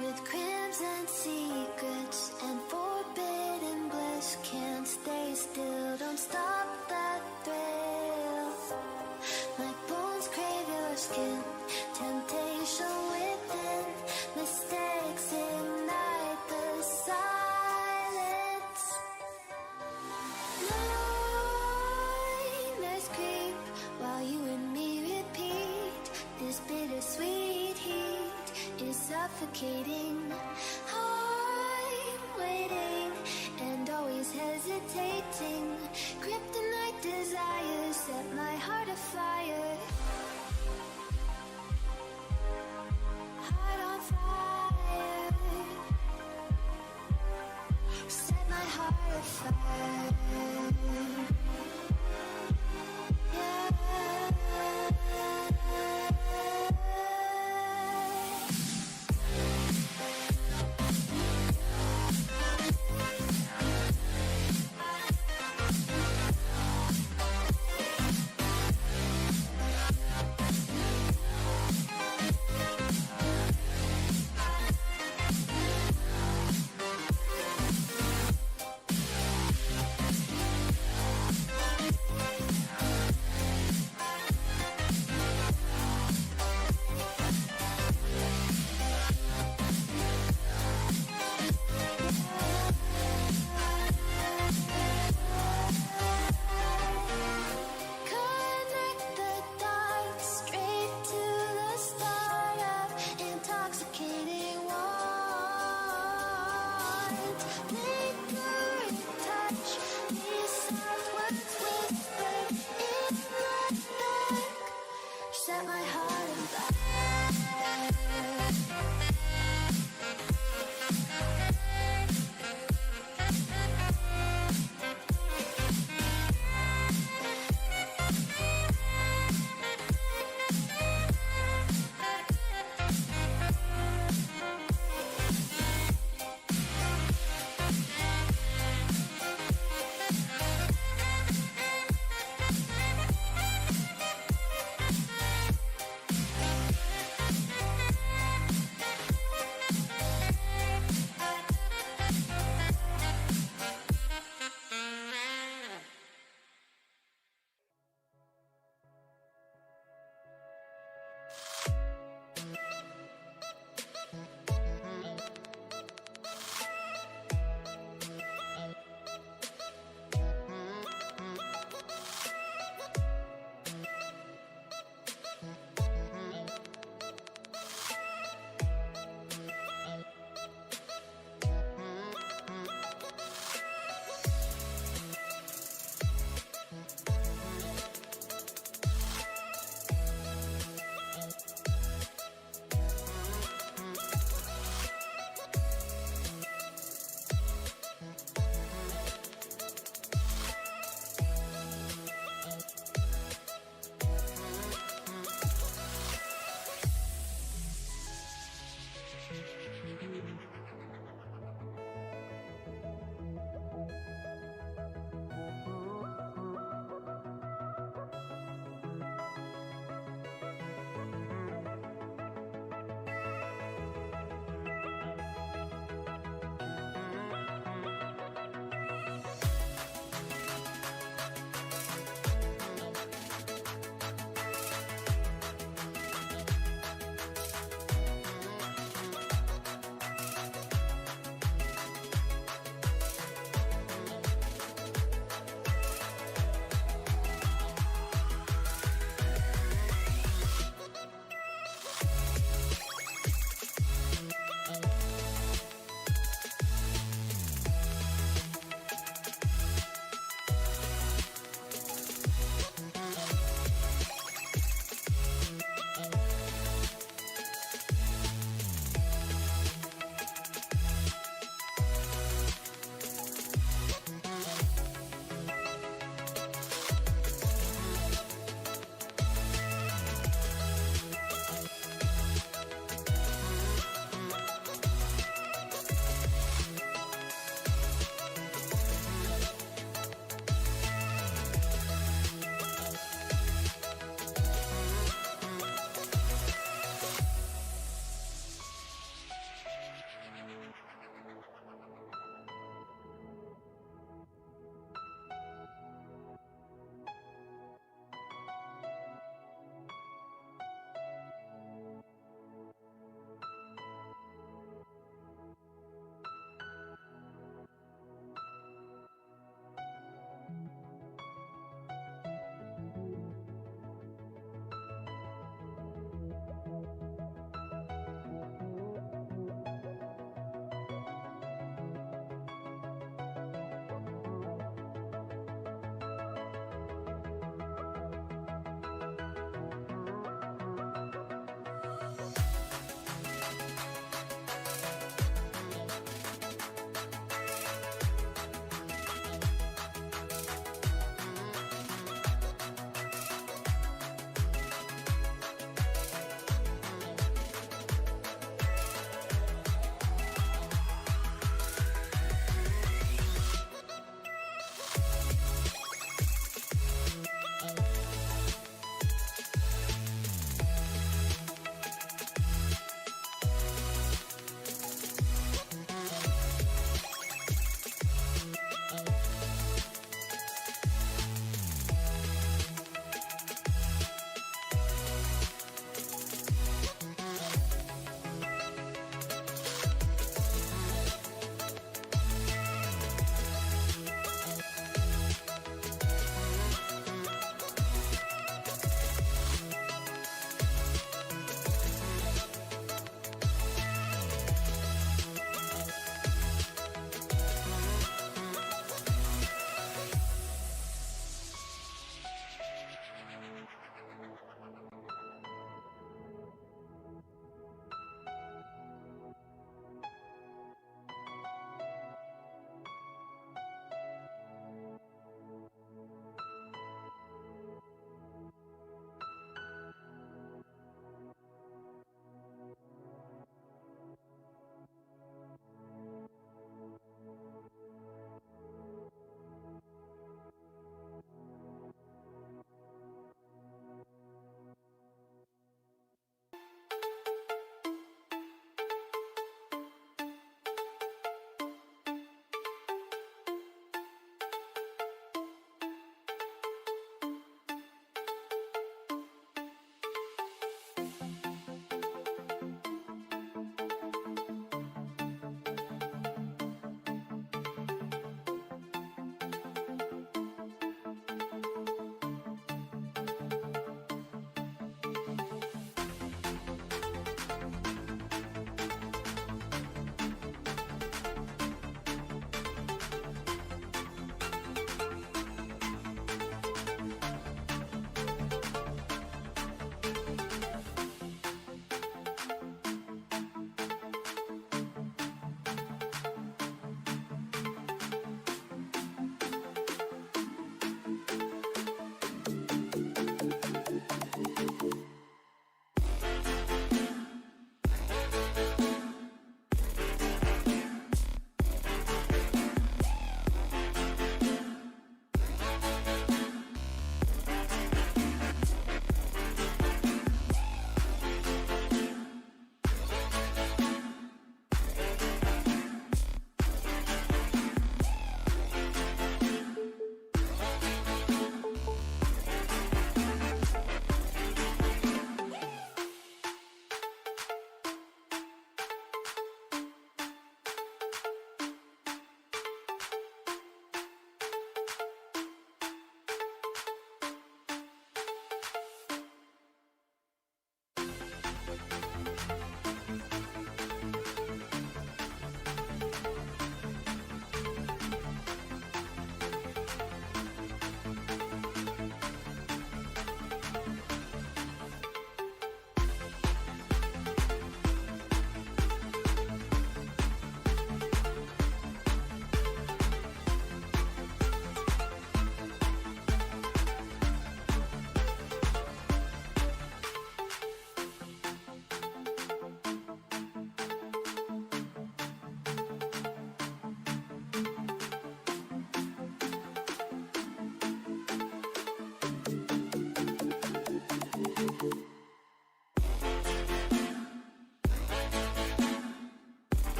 With crimson secrets and forbidden bliss, can't stay still, don't stop that thrill. My bones crave your skin, temptation within, mistakes ignite the silence. Nightmares creep while you and me repeat. This bittersweet heat is suffocating. I'm waiting and always hesitating. Kryptonite desires set my heart afire. Heart on fire. Set my heart afire.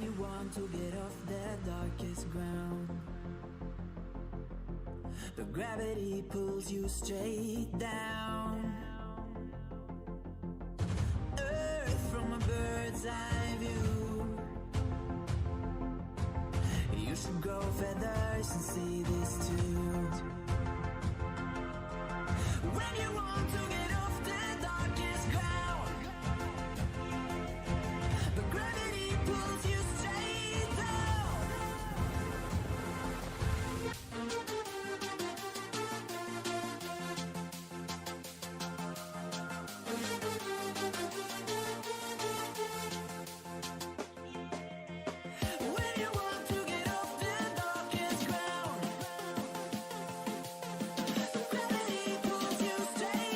you want to get off the darkest ground. The gravity pulls you straight down. Earth from a bird's eye view. You should grow feathers and see this too. When you want to get off the darkest ground, the gravity pulls you straight down. When you want to get off the darkest ground, the gravity pulls you straight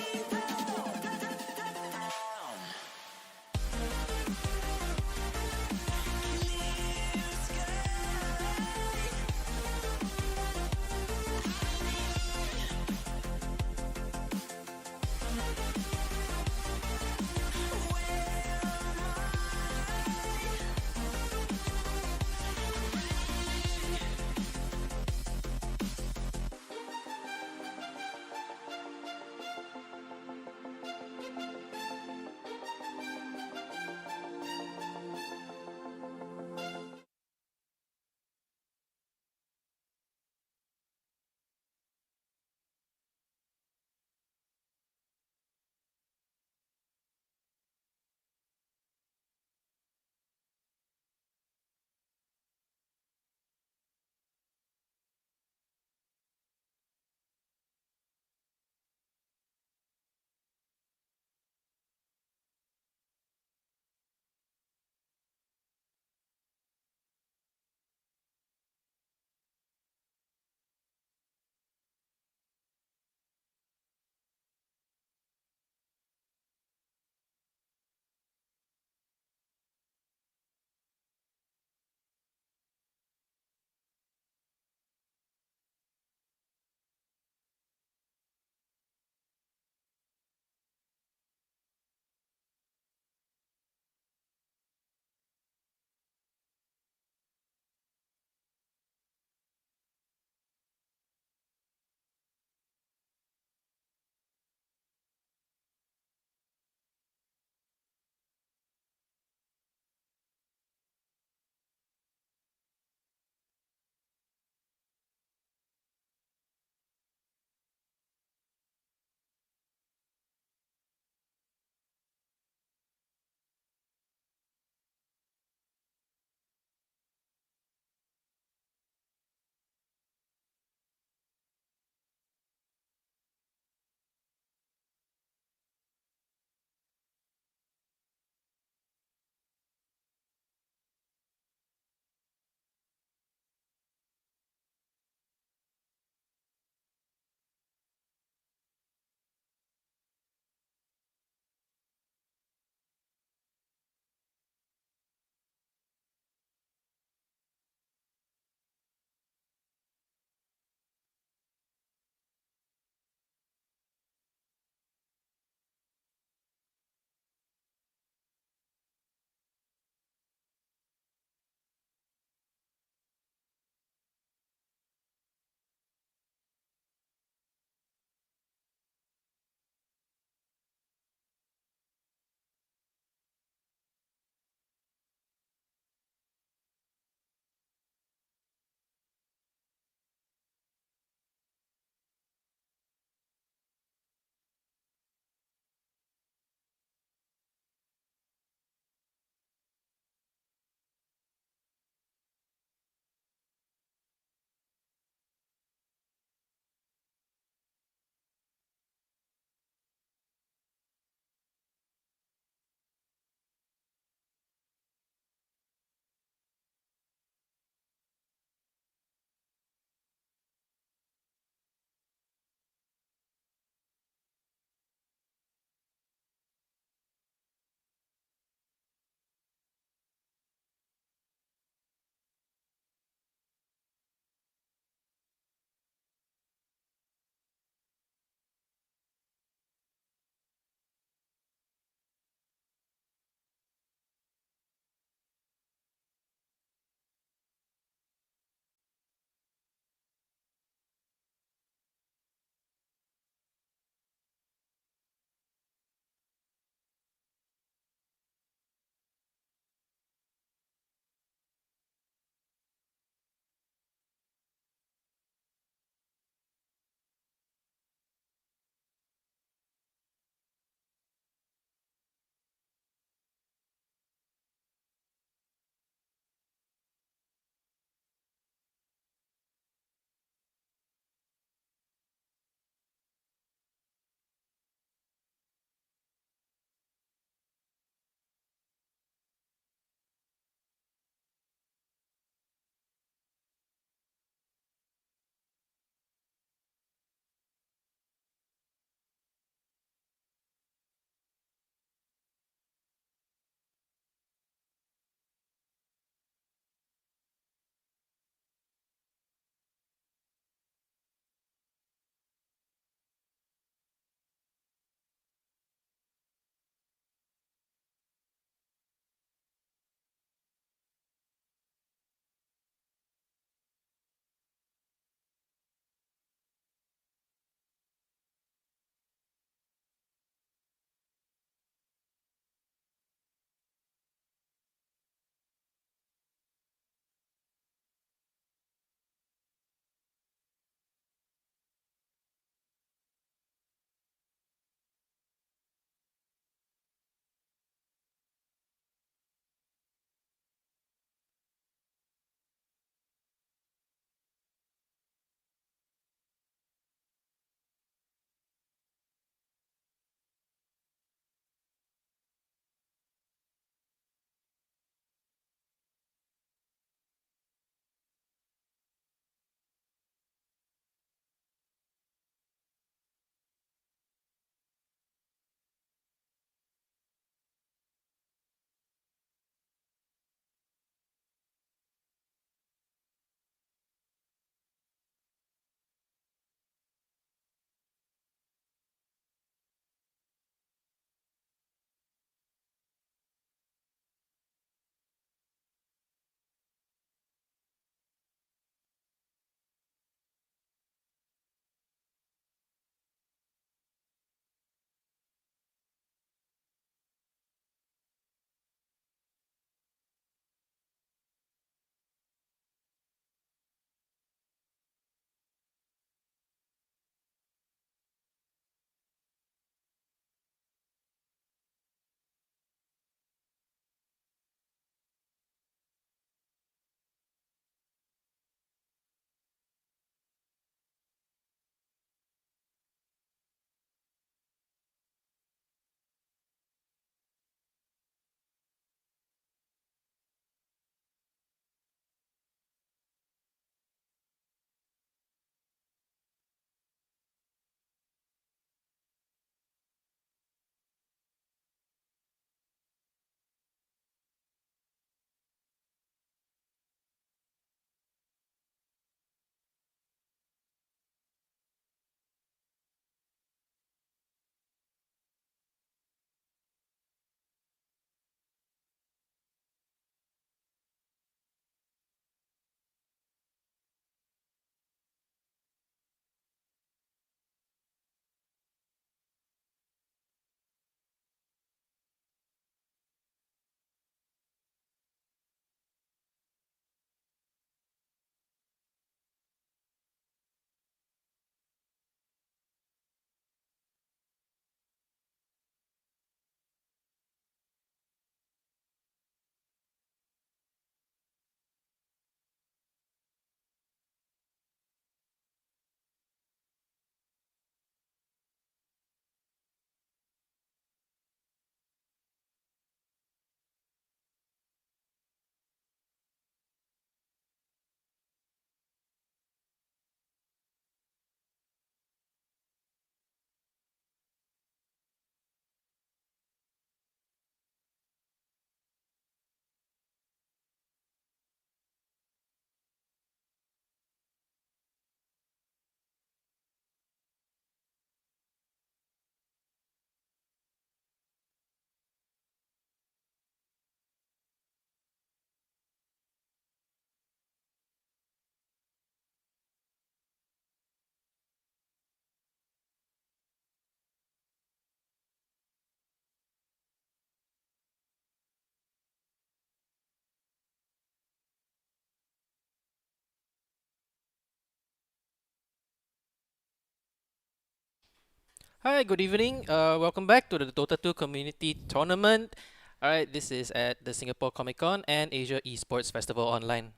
Hi, good evening. Welcome back to the Dota 2 Community Tournament. Alright, this is at the Singapore Comic Con and Asia Esports Festival Online.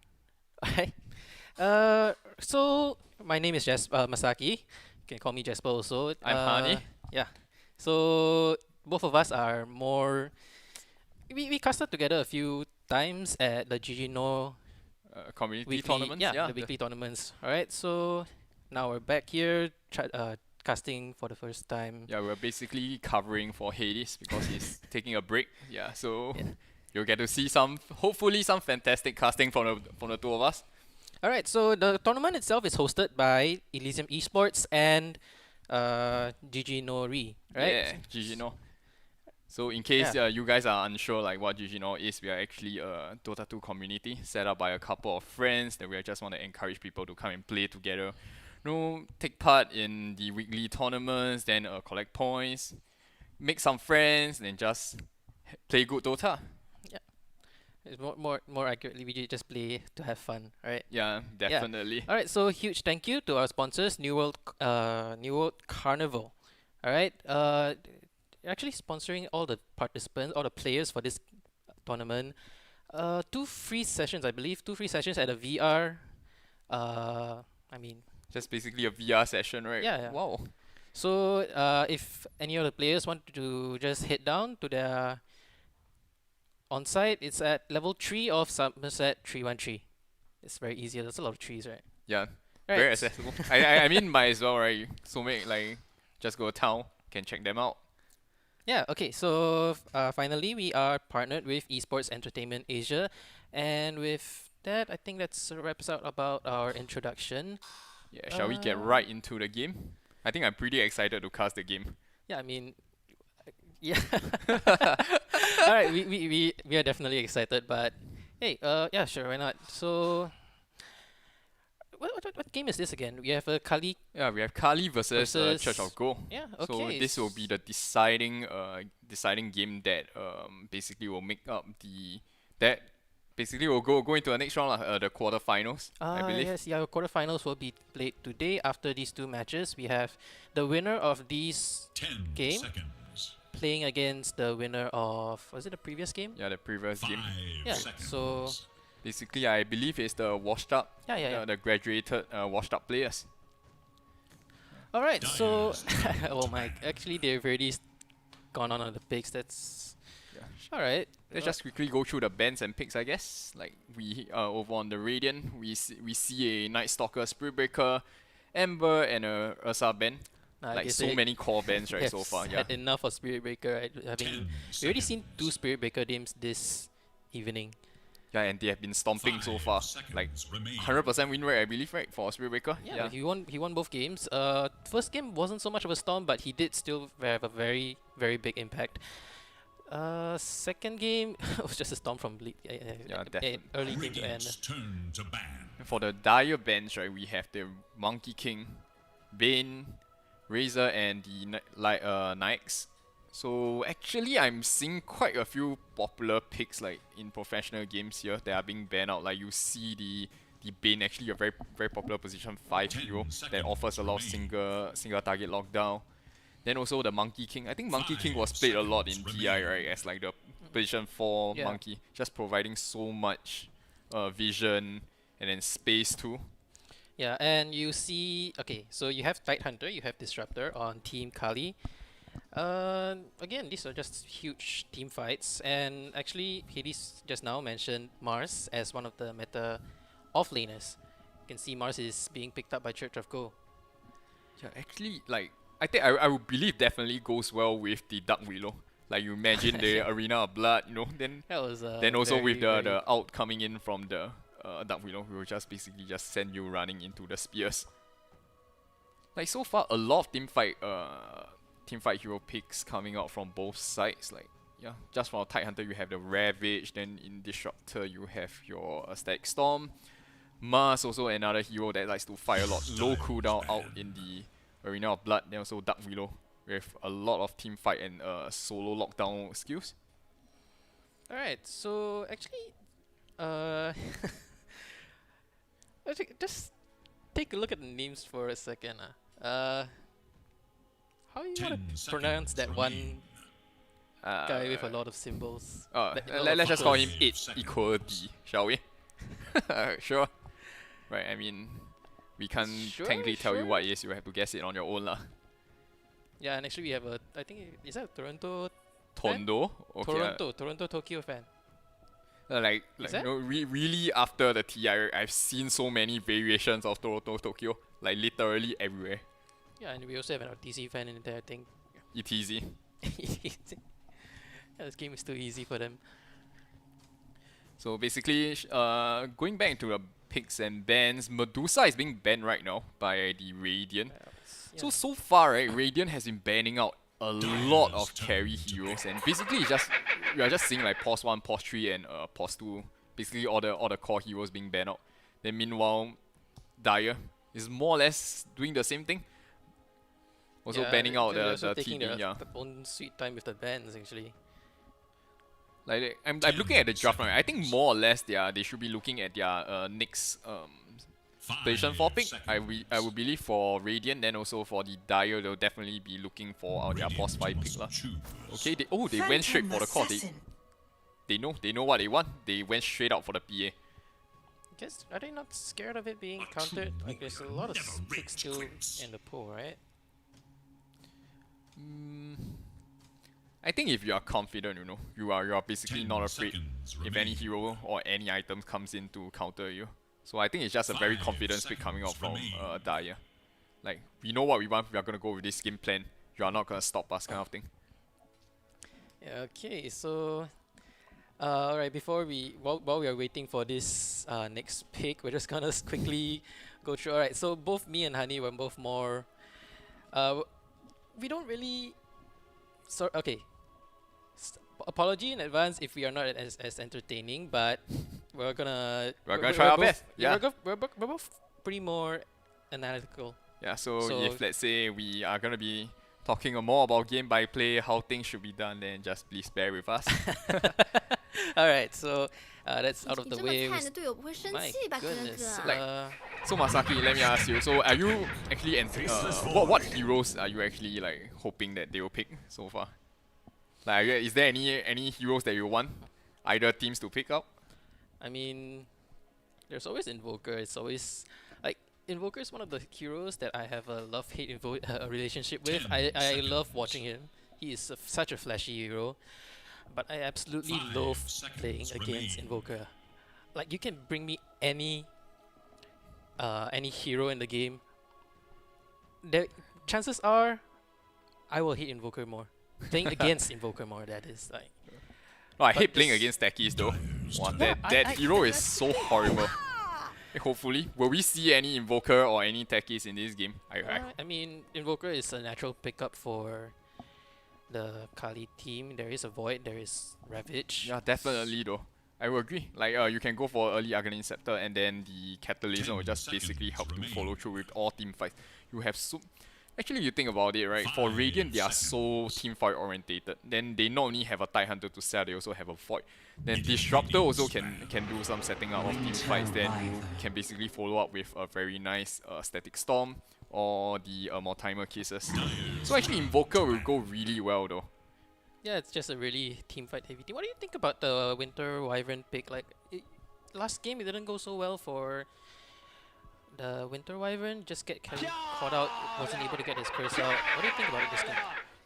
Alright. So my name is Masaki. You can call me Jasper also. I'm Hani. Yeah. So both of us are more. We casted together a few times at the GG NORE Community weekly, tournaments. the weekly tournaments. Alright, so now we're back here, casting for the first time. Yeah, we're basically covering for Hades because he's taking a break. Yeah, so Yeah. you'll get to see hopefully some fantastic casting from the two of us. Alright, so the tournament itself is hosted by Elysium Esports and GG NORE, right? Yeah, GG So in case Yeah. you guys are unsure like what GG is, we are actually a Dota 2 community set up by a couple of friends that we just want to encourage people to come and play together. Take part in the weekly tournaments, then collect points, make some friends, and just play good Dota. It's more accurately, we just play to have fun, right? Yeah, definitely. Alright, so huge thank you to our sponsors, New World Carnival. Alright, actually sponsoring all the participants, all the players for this tournament. 2 free sessions, I believe, 2 free sessions at a VR. I mean, Just basically a VR session, right? Yeah. Wow. so if any of the players want to just head down to their on-site, it's at level 3 of Somerset 313. It's very easy. There's a lot of trees, right? Yeah, Right. very accessible. I mean, might as well, right? So just go to town, can check them out. Yeah, okay, so finally we are partnered with Esports Entertainment Asia, and with that, I think that's wraps out about our introduction. Yeah, shall we get Uh, right into the game? I think I'm pretty excited to cast the game. Yeah, I mean, yeah. All right, we are definitely excited, but hey, yeah, sure, why not? So, what game is this again? We have a Kali. Yeah, we have Kali versus Church Versus- of Go. Yeah, So okay. this will be the deciding game that basically will make up that basically will go into the next round the quarterfinals, I believe. Yes, yeah, quarterfinals will be played today. After these 2 matches, we have the winner of these 10 Game? seconds. playing against the winner of, was it the previous game? Yeah, the previous 5 game. Yeah, seconds. so Basically, I believe it's the washed up, yeah. the graduated washed up players. All right, so Dyer's oh my, actually they've already gone on the picks. That's Yeah. all right. Let's just quickly go through the bans and picks, I guess. Like we over on the Radiant, we see a Night Stalker, Spirit Breaker, Ember, and a Ursa ban. I Like guess so they many core bans right so have far. Yeah. had enough of Spirit Breaker. Right? I mean, 10 we already seen seconds. 2 Spirit Breaker games this evening. Yeah, and they have been stomping so 5 far. seconds Like remain. 100% win rate, I believe, right, for Spirit Breaker. Yeah, he won both games. First game wasn't so much of a storm, but he did still have a very big impact. Second game was just a storm from definitely. early game to Radiant's end. turn to ban. For the Dire bans, right, we have the Monkey King, Bane, Razor, and the Nikes. So actually, I'm seeing quite a few popular picks like in professional games here that are being banned out. Like you see the Bane, actually a very popular position 5 hero that offers a lot of single target lockdown. Then also the Monkey King. I think Monkey King was played a lot in seconds TI, right, as like the position 4 Yeah. monkey, just providing so much vision and then space too. Yeah, and you see, okay, so you have Tidehunter, you have Disruptor on Team Kali. Again, these are just huge team fights, and actually, Hades just now mentioned Mars as one of the meta offlaners. You can see Mars is being picked up by Church of Go. Yeah, actually, like I think I would believe definitely goes well with the Dark Willow. Like you imagine the Arena of Blood, then That was then also with very- the out coming in from the Dark Willow, we will just basically just send you running into the spears. Like so far, a lot of team fight hero picks coming out from both sides. Like yeah, just for Tidehunter you have the Ravage, then in Disruptor you have your Static Storm. Mars also another hero that likes to fire a lot low cooldown out in the Arena of Blood. Then also Dark Willow with a lot of team fight and solo lockdown skills. Alright, so actually, just take a look at the names for a second. How how you 10 want to pronounce that one Uh, guy with a lot of symbols? uh, Like, a lot let's of just call him letters. 8 equality, shall we? Sure. Right, I mean, we can't Sure, technically tell you sure. what it is, you have to guess it on your own lah. Yeah, and actually we have a, I think, is that a Toronto fan? Tondo? Okay. Toronto Tokyo fan. Like Is you that? know, really after the TI, I've seen so many variations of Toronto Tokyo, like literally everywhere. Yeah, and we also have an RTC fan in there, I think. ETZ. Yeah, this game is too easy for them. So basically, going back to the picks and bans, Medusa is being banned right now by the Radiant. So far, right, Radiant has been banning out a lot of carry heroes, and basically you are just seeing like pos 1, pos 3, and pos 2. Basically, all the core heroes being banned out. Then meanwhile, Dire is more or less doing the same thing. Also banning out they're the also taking TP, their yeah. own sweet time with the bans actually. Like I'm looking at the draft right. I think more or less they should be looking at their next position 4 pick. I would believe for Radiant, then also for the Dire they'll definitely be looking for their boss 5 pick lah. Okay, they went straight for the core. They know what they want. They went straight out for the PA. Guess are they not scared of it being countered? Like there's a lot of picks still in the pool, right? I think if you are confident, you are basically 10 not afraid seconds if any remaining. hero or any item comes in to counter you. So I think it's just a very 5 confident pick coming out from seconds Dire. Like, we know what we want, we are gonna go with this game plan. You are not gonna stop us kind of thing. Yeah, okay, so alright, while we are waiting for this next pick, we're just gonna quickly go through. Alright, so both me and Honey were both more we don't really okay. Apology in advance if we are not as entertaining, but we're gonna try our both- best, yeah. we're both pretty more analytical. Yeah, so So- if let's say we are gonna be talking more about game by play, how things should be done, then just please bear with us. Alright, so that's out of 你 the 这么 way. 看，你的队友不会生 My 气吧，哥 goodness. 哥？ Like- So Masaki, let me ask you. So are you actually what heroes are you actually like hoping that they will pick so far? Like, is there any heroes that you want either teams to pick up? I mean, there's always Invoker. It's always like Invoker is one of the heroes that I have a love-hate relationship with. I love watching him. He is such a flashy hero, but I absolutely 5 love seconds playing against remain. Invoker. Like you can bring me any hero in the game. Chances are, I will hit Invoker more. Playing against Invoker more, that is like. Oh, I But hate playing this- against techies though. Wow, Yeah, that I- hero is so horrible. Hopefully, will we see any Invoker or any techies in this game? I mean, Invoker is a natural pickup for the Kali team. There is a Void, there is Ravage. Yeah, definitely though. I will agree. Like you can go for early Aghanim Scepter and then the Catalysm will 10 just basically help to seconds follow remain. through with all team fights. You have so actually you think about it, right? For 5 Radiant they are so seconds. team fight orientated. Then they not only have a Tide Hunter to sell, they also have a Void. Then Disruptor also can do some setting up of team fights. Then you can basically follow up with a very nice Static Storm or the Mortimer Kisses. So actually Invoker will go really well though. Yeah, it's just a really team fight heavy team. What do you think about the Winter Wyvern pick? Like, last game it didn't go so well for the Winter Wyvern. Just get caught out, wasn't able to get his curse out. What do you think about it this game?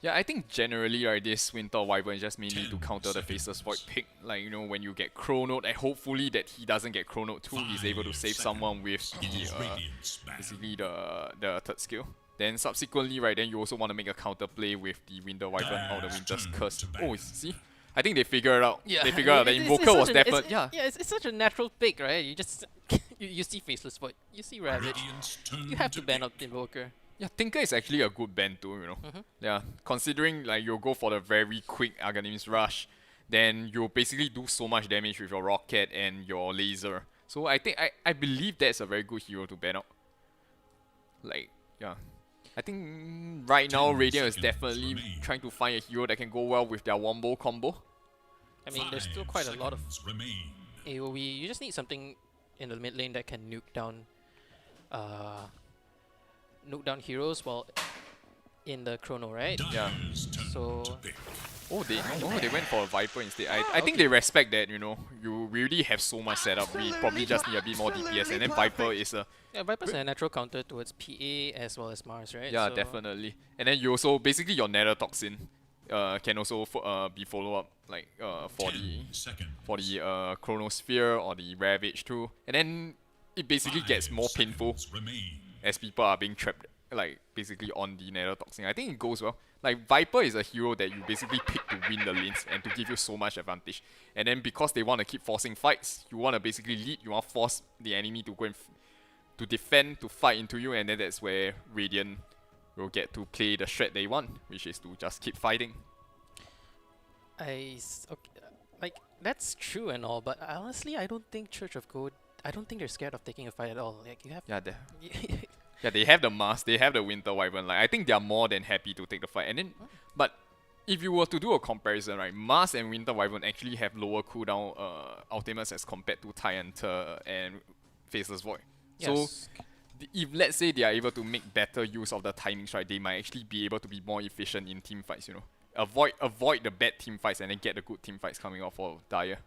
Yeah, I think generally right, this Winter Wyvern is just mainly to counter the Faceless Void pick. Like, when you get Chronoed, and hopefully that he doesn't get Chronoed too, he's able to save someone with the basically the third skill. Then subsequently, right, then you also want to make a counter play with the Winter Wyvern or the Winter's Curse. Oh, see? I think they figured it out. Yeah, They figured out that it's Invoker was such definitely... Yeah, it's such a natural pick, right? You just you see Faceless Void, you see Ravage, you have to ban out the Invoker. yeah, Tinker is actually a good band too, Yeah, considering like you'll go for the very quick Aghanim's Rush, then you'll basically do so much damage with your Rocket and your Laser. So I think I believe that's a very good hero to ban out. Like, yeah. I think right now 10 Radiant is seconds definitely remain. trying to find a hero that can go well with their Wombo combo. I mean, there's still quite a lot of remain. AoE. You just need something in the mid lane that can nuke down heroes while in the chrono, right? Yeah. Dyer's turn So to pick. They went for a Viper instead. I think they respect that, you know. You really have so much setup. We probably just need a bit more DPS, and then Viper is a yeah, Viper's a natural counter towards PA as well as Mars, right? yeah, So definitely. And then you also basically your Nether Toxin can also be follow up like for 10 the seconds. Chronosphere or the Ravage too. And then it basically gets 5 more painful seconds remain. as people are being trapped like basically on the Nether Toxin. I think it goes well. Like Viper is a hero that you basically pick to win the lanes and to give you so much advantage. And then because they want to keep forcing fights, you want to basically lead, you want to force the enemy to go and to defend, to fight into you, and then that's where Radiant will get to play the strat they want, which is to just keep fighting. okay, like that's true and all, but honestly, I don't think Church of Gold. I don't think they're scared of taking a fight at all. Like you have. Yeah, they have the Mars, they have the Winter Wyvern. Like I think they are more than happy to take the fight. And then, but if you were to do a comparison, right, Mars and Winter Wyvern actually have lower cooldown ultimates as compared to Tyrant and Faceless Void. So Yes. if let's say they are able to make better use of the timings, right, they might actually be able to be more efficient in team fights. You know, avoid the bad team fights and then get the good team fights coming out for Dire.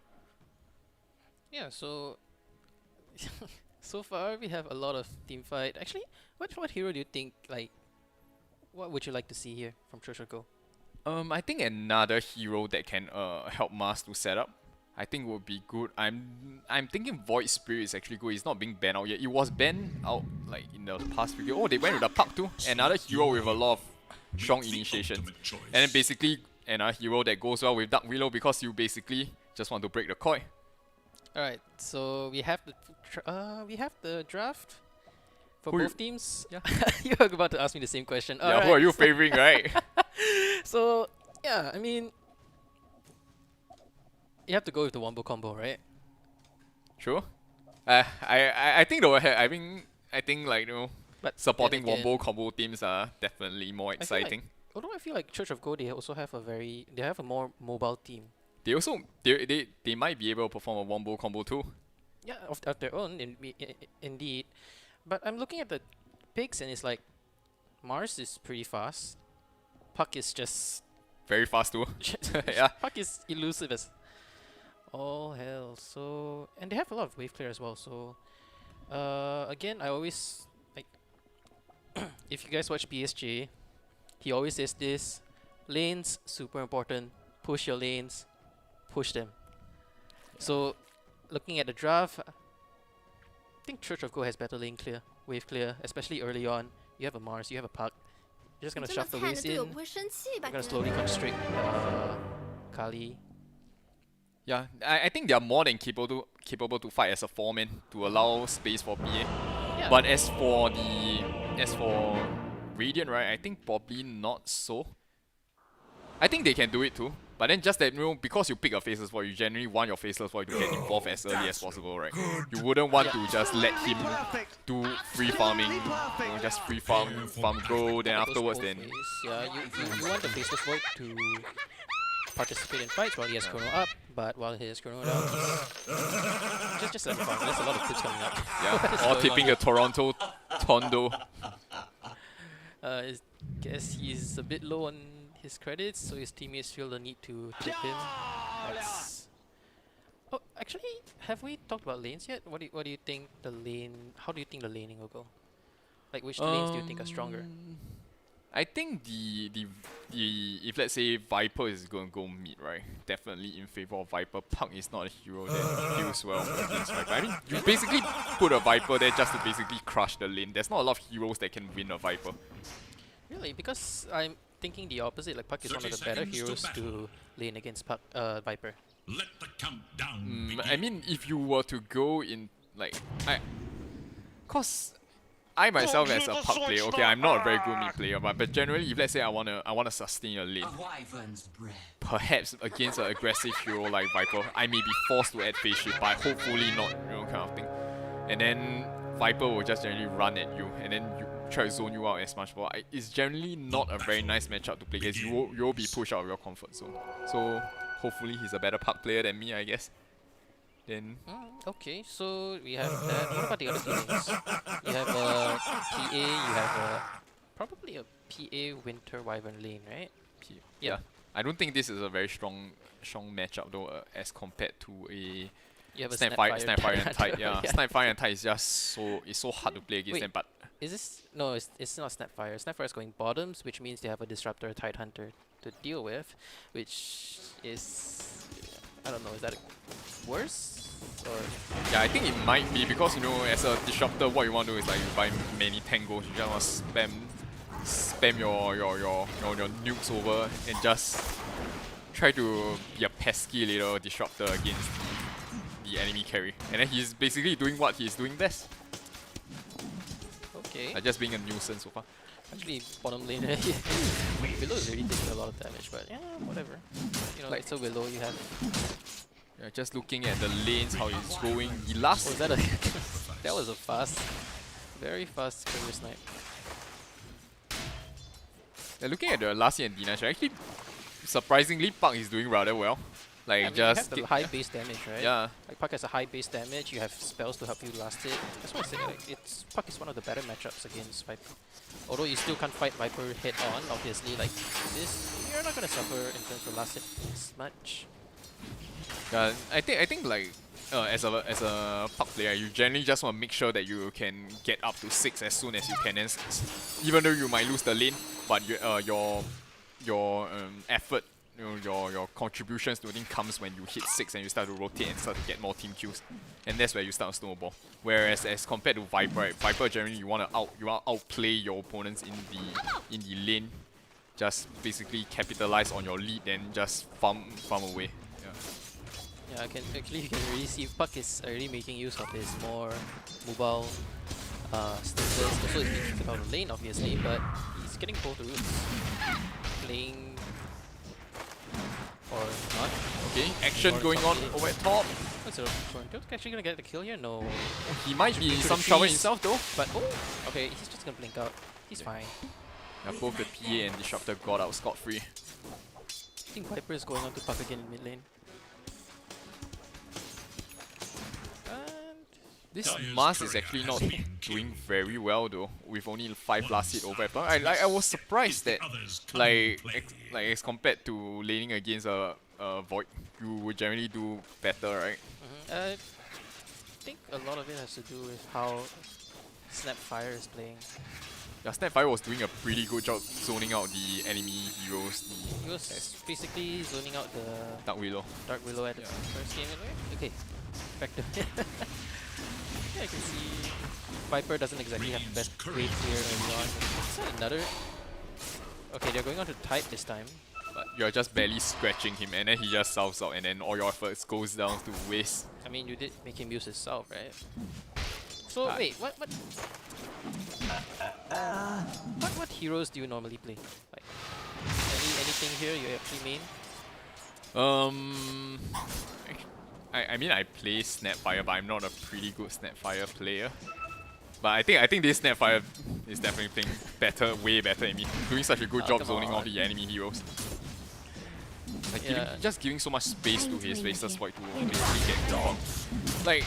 Yeah. So. So far, we have a lot of team fight. Actually, what hero do you think, like, what would you like to see here from Church of Gold? I think another hero that can help Mars to set up, I think would be good. I'm thinking Void Spirit is actually good. It's not being banned out yet. It was banned out like in the past few. Oh, they went with the Puck too. Another hero with a lot of strong initiation. Ultimate choice. And then basically another hero that goes well with Dark Willow because you basically just want to break the coil. All right. So we have the draft for Who you- both teams. Yeah. You were about to ask me the same question. Yeah, who are you favoring, right? So yeah, I mean, you have to go with the wombo combo, right? Sure. I think though I think like, you know, But supporting then again, wombo combo teams are definitely more I feel like- exciting. although I feel like Church of Gold, they also have a more mobile team. They also they might be able to perform a wombo combo too. Yeah, of their own, indeed. But I'm looking at the picks and it's like Mars is pretty fast. Puck is just Very fast too. Yeah. Puck is elusive as all hell. So and they have a lot of wave clear as well. So again, I always like if you guys watch BSJ, he always says this: lanes super important. Push your lanes, push them. So looking at the draft, I think Church of Gold has better lane clear, wave clear, especially early on. You have a Mars, you have a Puck. You're just gonna 这么 shove the 看 waves 着队友 in. 不会生气吧？ You're gonna 哥 slowly constrict Kali. Yeah, I think they are more than capable to fight as a 4-man to allow space for BA. Yeah. But as for Radiant, right, I think probably not so. I think they can do it too. But then just that, you know, because you pick a Faceless Void, you generally want your Faceless Void to get involved as early as possible, right? You wouldn't want to just let him do free farming, you know, just free farm go, then Goes afterwards both then... ways. Yeah, you want the Faceless Void to participate in fights while he has chrono up, but while he has chrono down, just let him farm. There's a lot of clips coming up. Yeah, What is or going tipping on the Toronto Tondo. Guess he's a bit low on his credits, so his teammates feel the need to tip him. That's... Oh, actually, have we talked about lanes yet? What do you think the lane? How do you think the laning will go? Like which lanes do you think are stronger? I think the if let's say Viper is going to go mid, right? Definitely in favor of Viper. Puck is not a hero that deals well against Viper. I mean, you basically put a Viper there just to basically crush the lane. There's not a lot of heroes that can win a Viper. Really? Because I'm thinking the opposite. Like Puck is one of the 30 better seconds to heroes to battle. lane against Viper. Let the countdown begin. I mean, if you were to go in like cause I myself as a Puck player, okay, I'm not a very good mid player, but generally, if let's say I wanna sustain a lane, perhaps against an aggressive hero like Viper, I may be forced to add phase shift, but hopefully not, you know, kind of thing. And then Viper will just generally run at you, and then you try to zone you out as much more. It's generally not a very nice matchup to play against. You'll be pushed out of your comfort zone. So hopefully he's a better Puck player than me, I guess. Then Okay, so we have that. What about the other two lanes? You have PA, you have probably a PA Winter Wyvern lane, right? Yeah. I don't think this is a very strong matchup though, as compared to a You have a Snapfire and Tide. Yeah, yeah. Snapfire and Tide is just so hard to play against Wait. them. But Is this no? It's not Snapfire. Snapfire is going bottoms, which means they have a Disruptor Tide Hunter to deal with, which is I don't know. Is that worse or yeah, I think it might be because as a disruptor, what you want to do is like you buy many tangos. You just want to spam your nukes over and just try to be a pesky little disruptor against the enemy carry. And then he's basically doing what he's doing best. okay? Like just being a nuisance so far. Actually, bottom lane Willow is really taking a lot of damage, but yeah, whatever. Like- it's a Willow you have. Yeah, just looking at the lanes, how he's going. The last Was that a? That was a fast, very fast career snipe. looking at the last year and Dinash, actually surprisingly Park is doing rather well. Like I mean, just you have the high base damage, right? yeah. Like Puck has a high base damage. You have spells to help you last it. That's why I say like Puck is one of the better matchups against Viper. Although you still can't fight Viper head on, obviously. Like this, you're not gonna suffer in terms of last hit as much. I think like as a Puck player, you generally just want to make sure that you can get up to 6 as soon as you can. And even though you might lose the lane, but your effort, your contributions to the team comes when you hit 6 and you start to rotate and start to get more team kills, and that's where you start to snowball. Whereas as compared to Viper, right, Viper generally you want to outplay your opponents in the lane, just basically capitalize on your lead and just farm away. Yeah. Yeah, you can really see Puck is already making use of his more mobile status. Also, he's being kicked out of the lane, obviously, but he's getting both runes. Playing or not. Okay, action Or going on something. over at top. What's it? Tornto's actually gonna get the kill here? No. He might be in Into some the trouble trees. himself though. But oh, okay, he's just gonna blink out. He's fine. Yeah, both the PA and Disruptor got out scot-free. I think Viper is going on to Puck again in mid lane. And This Dyer's Mars is courier actually has not been doing killed. very well though, with only 5 last hit over at Puck. I was surprised that Others come like play. as compared to laning against a Void, you would generally do better, right? I think a lot of it has to do with how Snapfire is playing. Yeah, Snapfire was doing a pretty good job zoning out the enemy heroes, He was basically zoning out the the Dark Willow. Dark Willow at the first game anyway. Okay, back to yeah, I can see Viper doesn't exactly have the best wave clear early on. Is that another? Okay, they're going on to Tide this time. But you're just barely scratching him and then he just salves out and then all your efforts goes down to waste. I mean, you did make him use his salve, right? So wait, what heroes do you normally play? Like anything here you actually main? I mean I play Snapfire, but I'm not a pretty good Snapfire player. But I think this Snapfire is definitely playing better, way better than me. Doing such a good Oh, job come zoning on. off the enemy heroes. Like Yeah. just giving so much space to his Faceless Void to basically get down. Like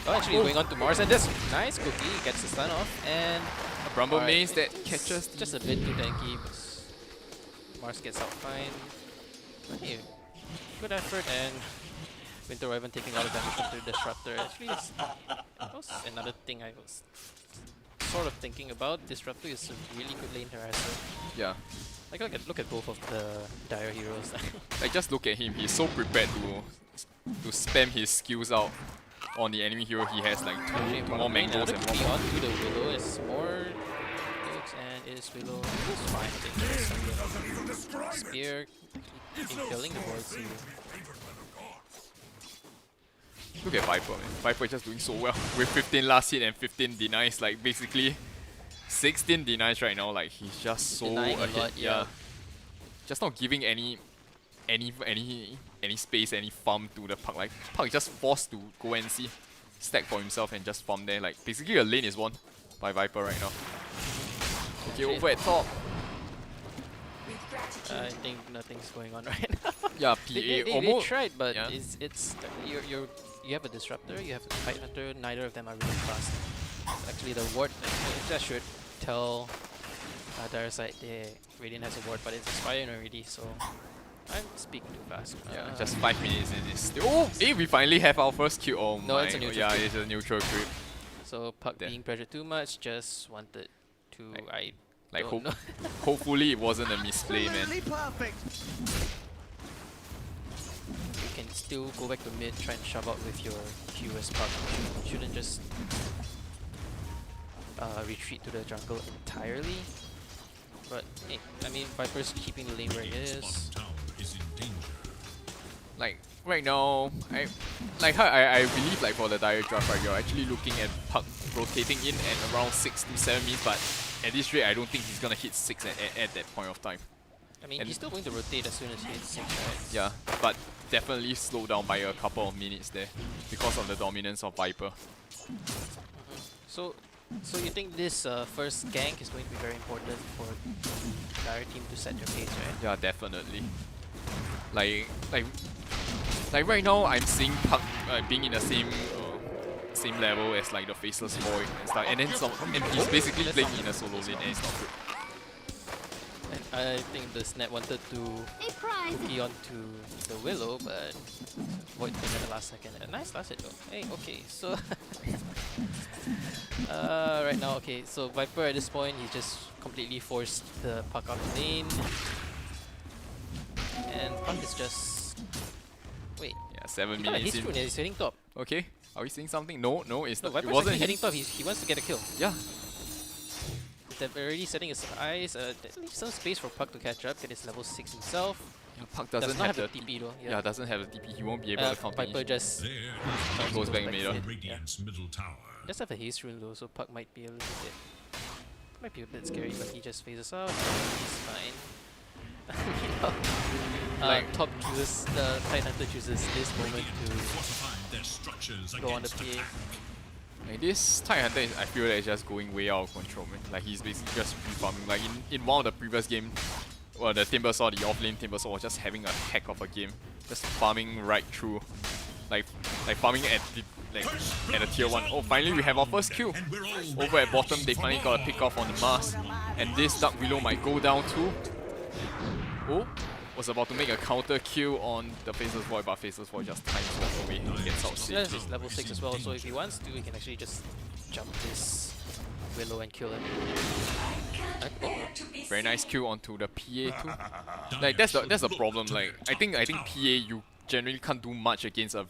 Oh, actually going on to Mars and this nice cookie gets the stun off and a Bramble alright, Maze that it's catches just a bit too tanky, but Mars gets out fine. But hey, good effort and Winter Wyvern taking a lot of damage from the Disruptor. Actually, that was another thing I was sort of thinking about. Disruptor is a really good lane harasser. yeah. Like look at both of the Dire heroes. Like just look at him, he's so prepared to spam his skills out on the enemy hero. He has like two more mangoes and one more. on to the Willow is more nukes and is Willow is fine. I think Spear actually killing the board too. Look at Viper, man. Viper just doing so well with 15 last hit and 15 denies. Like basically 16 denies right now. Like he's just so Denying a ahead. lot, yeah. Just not giving any space, any farm to the Puck. Like Puck is just forced to go and see stack for himself and just farm there. Like basically the lane is won by Viper right now. Okay, over at top. I think nothing's going on right now. Yeah, PA They almost. tried, but yeah. you have a Disruptor, you have a Fight Hunter, neither of them are really fast. Actually, the ward that should tell Dire side, Radiant has a ward, but it's expiring already, so I'm speaking too fast. Yeah, just 5 minutes in this. Oh, hey, we finally have our first kill. Oh No, my. it's a neutral yeah, creep. it's a neutral creep. So Puck There. being pressured too much, just wanted to Like, don't know. hopefully it wasn't a misplay, man. perfect. You can still go back to mid, try and shove out with your Q as Puck. You shouldn't just retreat to the jungle entirely. But hey, I mean, Viper's keeping the lane where it Radiant's is. bottom tower is in danger. Like right now, I believe like for the dire draft right, you're actually looking at Puck rotating in at around 6 to 7 minutes, but at this rate I don't think he's gonna hit 6 at that point of time. I mean, And- he's still going to rotate as soon as he hits 6, right? Yeah, but definitely slow down by a couple of minutes there because of the dominance of Viper. So you think this first gank is going to be very important for Dire team to set their pace, right? Yeah, definitely. Like right now, I'm seeing Puck being in the same level as like the Faceless Boy and stuff, and then and he's basically playing in a solo lane, and it's not good. And I think the Snap wanted to cookie onto the Willow, but Void came at the last second. A nice last hit though. Hey, okay, so right now, okay, so Viper at this point, he just completely forced the Puck out the lane. And Puck is just... Wait, Yeah, 7 he got a minutes hit in. rune and he's hitting top. Okay, are we seeing something? No, it's No, not. It Viper's wasn't actually hitting. hitting top, he wants to get a kill. Yeah, They're already setting his eyes, leave some space for Puck to catch up, get his level 6 himself. yeah, Puck Does doesn't not have have the the TP though. yeah, doesn't have the TP. He won't be able to counter. Viper just There Goes is back back middle. to it. Radiant's middle tower. does have a haste rune though, so Puck might be a little bit scary, but he just phases out. He's fine. You know, Like- top chooses the Tidehunter chooses this moment to Fortified their structures go on the against PA. attack. Like this Tidehunter, I feel that it's just going way out of control, man. Like he's basically just free farming. Like in one of the previous game, well, the Timbersaw, the offlane Timbersaw was just having a heck of a game, just farming right through, like farming at the at a tier 1. Oh, finally we have our first kill. And we're all Over at bottom, they finally got a pick off on the Mars, and this Dark Willow might go down too. Oh, was about to make a counter kill on the Faceless Void, but Faceless Void just times walk away and gets out safe. This is level 6 as well, so if he wants to, he can actually just jump this Willow and kill him. Very nice kill onto the PA too. Like that's the problem. Like I think PA you generally can't do much against a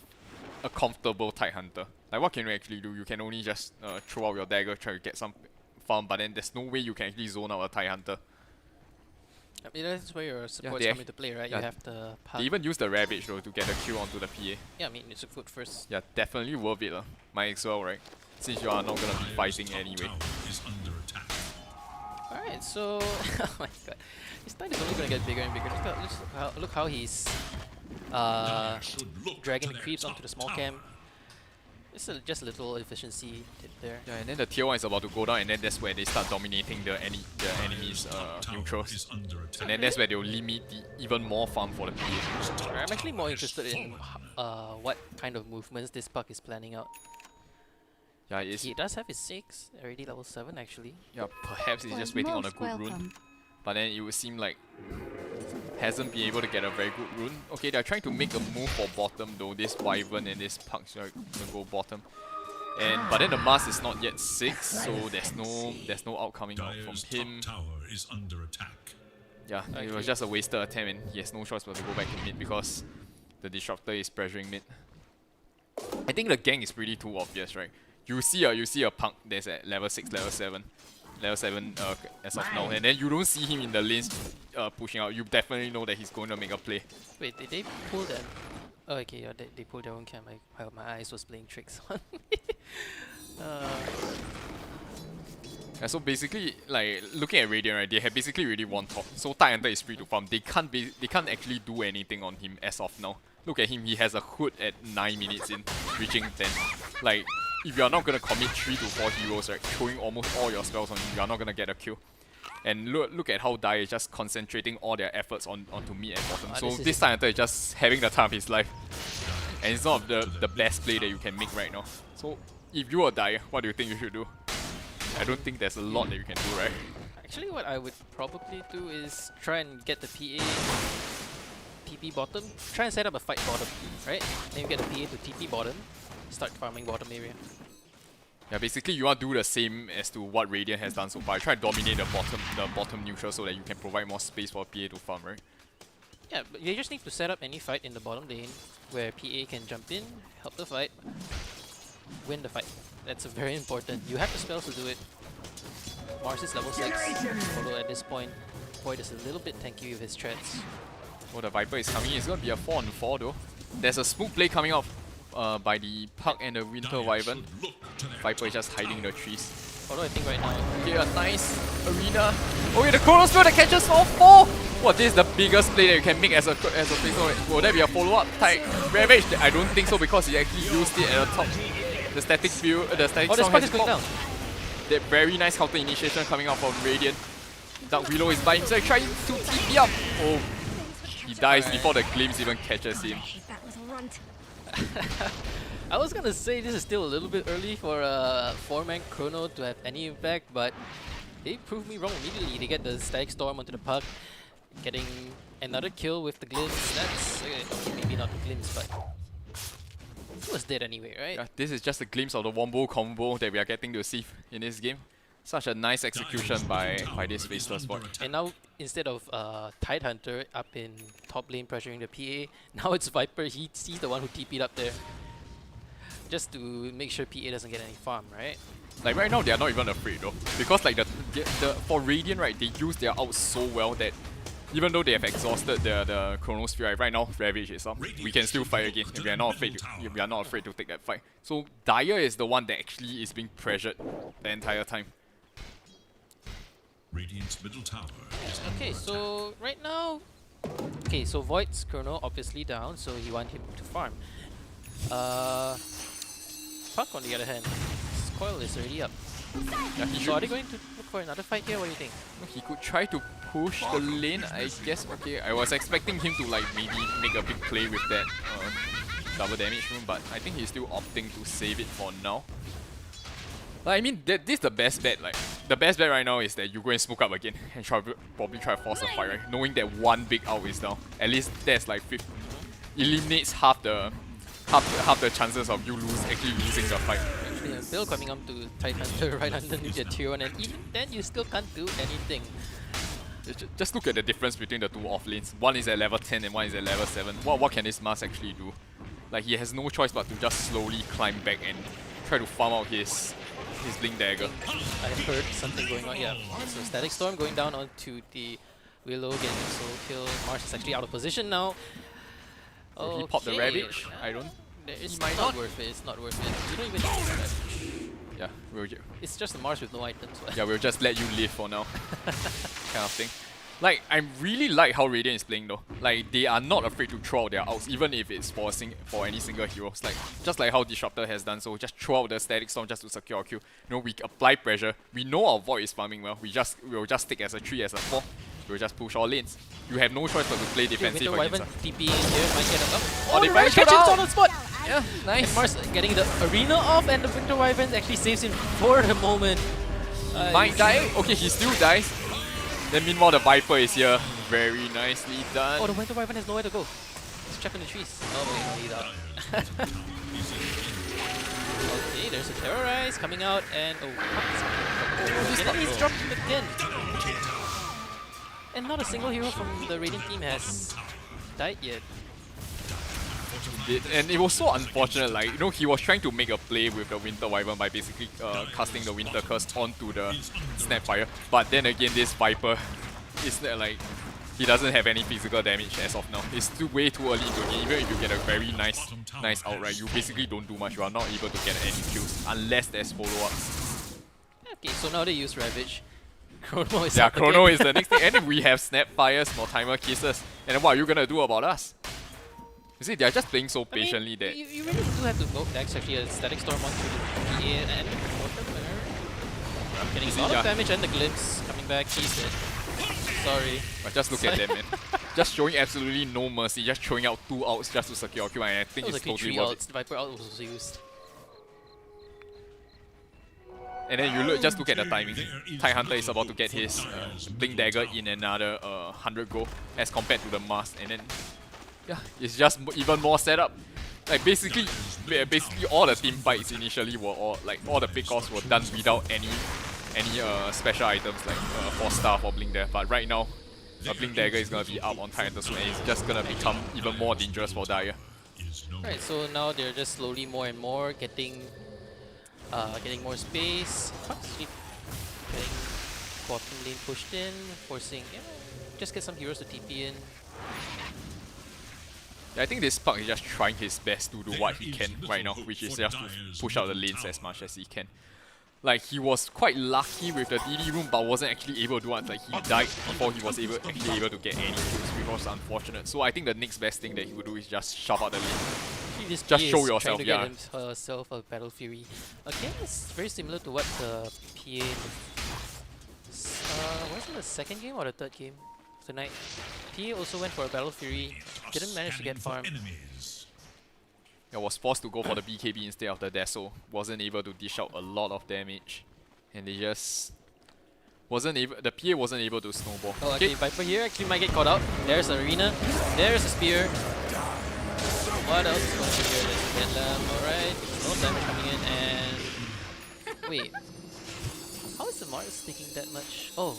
comfortable Tidehunter. Like what can you actually do? You can only just throw out your dagger, try to get some farm, but then there's no way you can actually zone out a Tidehunter. I mean, that's where your supports they come into play, right? yeah. You have the Puck. They even use the Ravage though to get a kill onto the PA. Yeah, I mean, it's a foot first. Yeah, definitely worth it. Might as well, right? Since you are not gonna be fighting Top anyway. tower is under attack. Alright, so oh my god, his tide is only gonna get bigger and bigger. Look how he's Should look dragging to the their creeps top onto the small tower. camp. Just a little efficiency tip there. Yeah, and then the tier 1 is about to go down, and then that's where they start dominating the enemy's Top tower neutrals. is under attack. And then that's where they'll limit the even more farm for the PA. I'm actually more interested in what kind of movements this Puck is planning out. Yeah, it's, He does have his 6, already level 7 actually. yeah, perhaps he's just waiting on a good rune. But then it would seem like hasn't been able to get a very good rune. Okay, they're trying to make a move for bottom though. This Wyvern and this Puck are gonna go bottom. But then the Mars is not yet 6, so there's no outcoming out from Dire's him. top tower is under attack. Yeah, it Okay. was just a wasted attempt, and he has no choice but to go back to mid because the Disruptor is pressuring mid. I think the gang is pretty too obvious, right? You see a Punk that's at level 6, level 7 as of now, and then you don't see him in the lanes pushing out. You definitely know that he's going to make a play. Wait, did they pull them? Oh, okay, yeah, they pulled their own camp. My eyes was playing tricks on me. Yeah, so basically, like looking at Radiant, right, they have basically already won top. So Tidehunter is free to farm. They can't actually do anything on him as of now. Look at him, he has a hood at 9 minutes in, reaching 10. Like, if you're not gonna commit 3 to 4 heroes, right, throwing almost all your spells on him, you're not gonna get a kill. And look at how Dire is just concentrating all their efforts onto mid and bottom. So this Tidehunter is just having the time of his life. And it's not the best play that you can make right now. So if you are Dire, what do you think you should do? I don't think there's a lot that you can do, right? Actually, what I would probably do is try and get the PA TP bottom. Try and set up a fight bottom, right? Then you get the PA to TP bottom. Start farming bottom area. Yeah, basically you want to do the same as to what Radiant has done so far. Try to dominate the bottom neutral so that you can provide more space for PA to farm, right? Yeah, but you just need to set up any fight in the bottom lane where PA can jump in, help the fight, win the fight. That's very important. You have the spells to do it. Mars is level 6, although at this point, Void is a little bit tanky with his treads. Oh, the Viper is coming in. It's going to be a 4-on-4 though. There's a smooth play coming out by the Puck and the Winter Wyvern. Viper is just hiding in the trees. Although I think right now, Okay, a nice arena. Oh yeah, the Chrono Spell that catches all 4! What, this is the biggest play that you can make as a play. So will there be a follow-up type? Ravage, I don't think so because he actually used it at the top. The static view, the static oh, the song spike has is going down. that very nice counter initiation coming out from Radiant. Dark Willow is by himself trying to TP up. Oh, he dies before the glimpse even catches him. I was gonna say this is still a little bit early for a 4-man Chrono to have any impact, but they proved me wrong immediately. They get the Static Storm onto the Puck, getting another kill with the glimpse. That's maybe not the glimpse, but it was dead anyway, right? Yeah, this is just a glimpse of the wombo combo that we are getting to see in this game. Such a nice execution by this faceless boy. And now, instead of Tidehunter up in top lane pressuring the PA, now it's Viper. He's the one who TP'd up there. Just to make sure PA doesn't get any farm, right? Like right now, they are not even afraid though. Because like for Radiant, right, they use their ult so well that even though they have exhausted the Chronosphere, right now Ravage is up. We can still fight again. And we are not afraid to take that fight. So Dire is the one that actually is being pressured the entire time. Radiant's middle tower is Okay, so right now, so Void's Chrono obviously down, so you want him to farm. Puck on the other hand, his coil is already up. Yeah, he So are they going to look for another fight here? What do you think? He could try to push the lane, I guess. Okay, I was expecting him to like maybe make a big play with that double damage room, but I think he's still opting to save it for now. Like, I mean, this is the best bet. Like, the best bet right now is that you go and smoke up again and probably try to force a fight, right? Knowing that one big out is down. At least that's like eliminates half the chances of you actually losing the fight. Actually, a Bill coming up to Tidehunter right underneath the tier 1, and even then you still can't do anything. Just look at the difference between the two off lanes. One is at level 10 and one is at level 7. What can this Mars actually do? Like, he has no choice but to just slowly climb back and try to farm out his Blink Dagger. I heard something going on, yeah. So Static Storm going down onto the Willow, getting a solo kill. Mars is actually out of position now. Oh, he popped the Ravage. I don't... It's might not not. worth it, it's not worth it. You don't even need the Ravage. Yeah, It's just a Mars with no items. we'll just let you live for now. Kind of thing. Like, I really like how Radiant is playing though. Like, they are not afraid to throw out their ults, even if it's for any single heroes. Like, just like how Disruptor has done so, just throw out the Static Storm just to secure our kill. You know, we apply pressure. We know our Void is farming well. We'll just take as a 3, as a 4. We'll just push all lanes. You have no choice but to play defensive Winter against Wyvern us. TP in here, might get him up. Oh, they the finally catches shut on the spot! Yeah, nice. And Mars getting the arena off, and the Winter Wyvern actually saves him for the moment. Might die. Okay, he still dies. Then meanwhile the Viper is here. Very nicely done. Oh, the Winter Wyvern has nowhere to go. He's trapped in the trees. Oh wait, he's out. Okay, there's a Terrorize coming out, and he's dropped him again. And not a single hero from the Radiant team has died yet. And it was so unfortunate, like, you know, he was trying to make a play with the Winter Wyvern by basically casting the Winter Curse onto the Snapfire. But then again, this Viper is like, he doesn't have any physical damage as of now. It's still way too early into the game. Even if you get a very nice outright, you basically don't do much. You are not able to get any kills unless there's follow-ups. Okay, so now they use Ravage. Chrono is Yeah, up Chrono again. is the next thing. And then we have Snapfires, Mortimer Kisses. And then what are you gonna do about us? You see, they're just playing so patiently I mean, that... you really do have to go next. Actually, a Static Storm onto the PA and Mortimer. Getting a lot of damage, and the Glimpse coming back. He's dead. Sorry. But just look at them, man. Just showing absolutely no mercy, just throwing out 2 outs just to secure a kill, and I think That was it's actually totally 3 worth ults. The Viper ult was also used. And then you just look at the timing. Tide Hunter is about to get his Blink Dagger in another 100 gold as compared to the Mast. And then, yeah, it's just even more setup. Like basically all the team fights initially were all the pickoffs were done without any special items like 4-star or Blink Dagger. But right now, a Blink Dagger is gonna be up on Tide Hunter soon, and it's just gonna become even more dangerous for Dire. Right, so now they're just slowly more and more getting more space, getting bottom lane pushed in, forcing, just get some heroes to TP in. Yeah, I think this Puck is just trying his best to do what he can right now, which is just to push out the lanes as much as he can. Like, he was quite lucky with the DD room, but wasn't actually able to do it. Like, he died before he was actually able to get any kills, which was unfortunate. So I think the next best thing that he would do is just shove out the lane. This Just PA show is yourself, trying yeah. to get himself a Battle Fury. Again, it's very similar to what the PA was it the second game or the third game tonight? PA also went for a Battle Fury, didn't manage to get farm. I was forced to go for the BKB instead of the Deso. Wasn't able to dish out a lot of damage. And they just the PA wasn't able to snowball. Oh, okay, Viper here actually might get caught out. There's an Arena, there's a Spear. What else is going to be here? There's a Bedlam, alright. No damage coming in and... Wait. How is the Mars taking that much? Oh.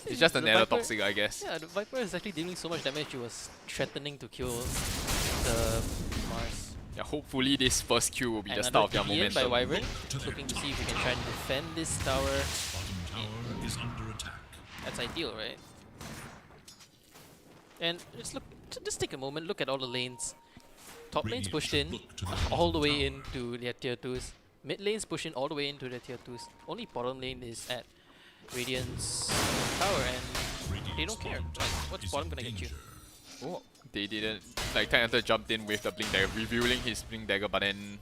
It's just The another Viper- toxic, I guess. Yeah, the Viper is actually dealing so much damage, he was threatening to kill the Mars. Yeah, hopefully this first kill will be the Another start of their TP in by momentum. Wyvern, looking to see if we can try and defend this tower. Bottom tower is under attack. That's ideal, right? And just take a moment, look at all the lanes. Top lane's pushed in, all the way into their tier 2s. Mid lane's pushing all the way into their tier 2s. Only bottom lane is at Radiant's tower and they don't care. Like, what's bottom gonna get you? Oh, they didn't. Like, Tide Hunter jumped in with the Blink Dagger, revealing his Blink Dagger, but then...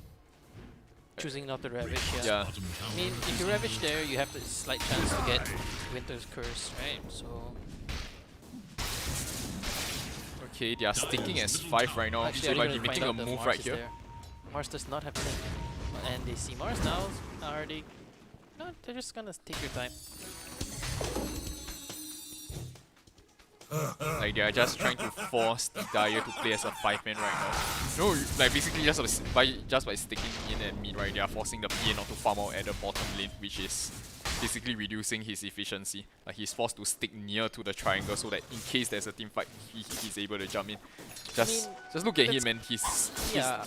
Choosing not to Ravage, yeah. Yeah. I mean, if you Ravage there, you have a slight chance to get Winter's Curse, right? So... Okay, they are sticking as 5 right now. Actually, So I might didn't be even making a find out the move Mars right is here. there. Mars does not have Blink. And they see Mars now. Are they... No, they're just gonna take your time. Like, they are just trying to force the Dire to play as a 5-man right now. No, like basically just by sticking in and mid, right, they are forcing the PA not to farm out at the bottom lane, which is basically reducing his efficiency. Like, he's forced to stick near to the triangle so that in case there's a team fight, he's able to jump in. Just look at him, and Yeah.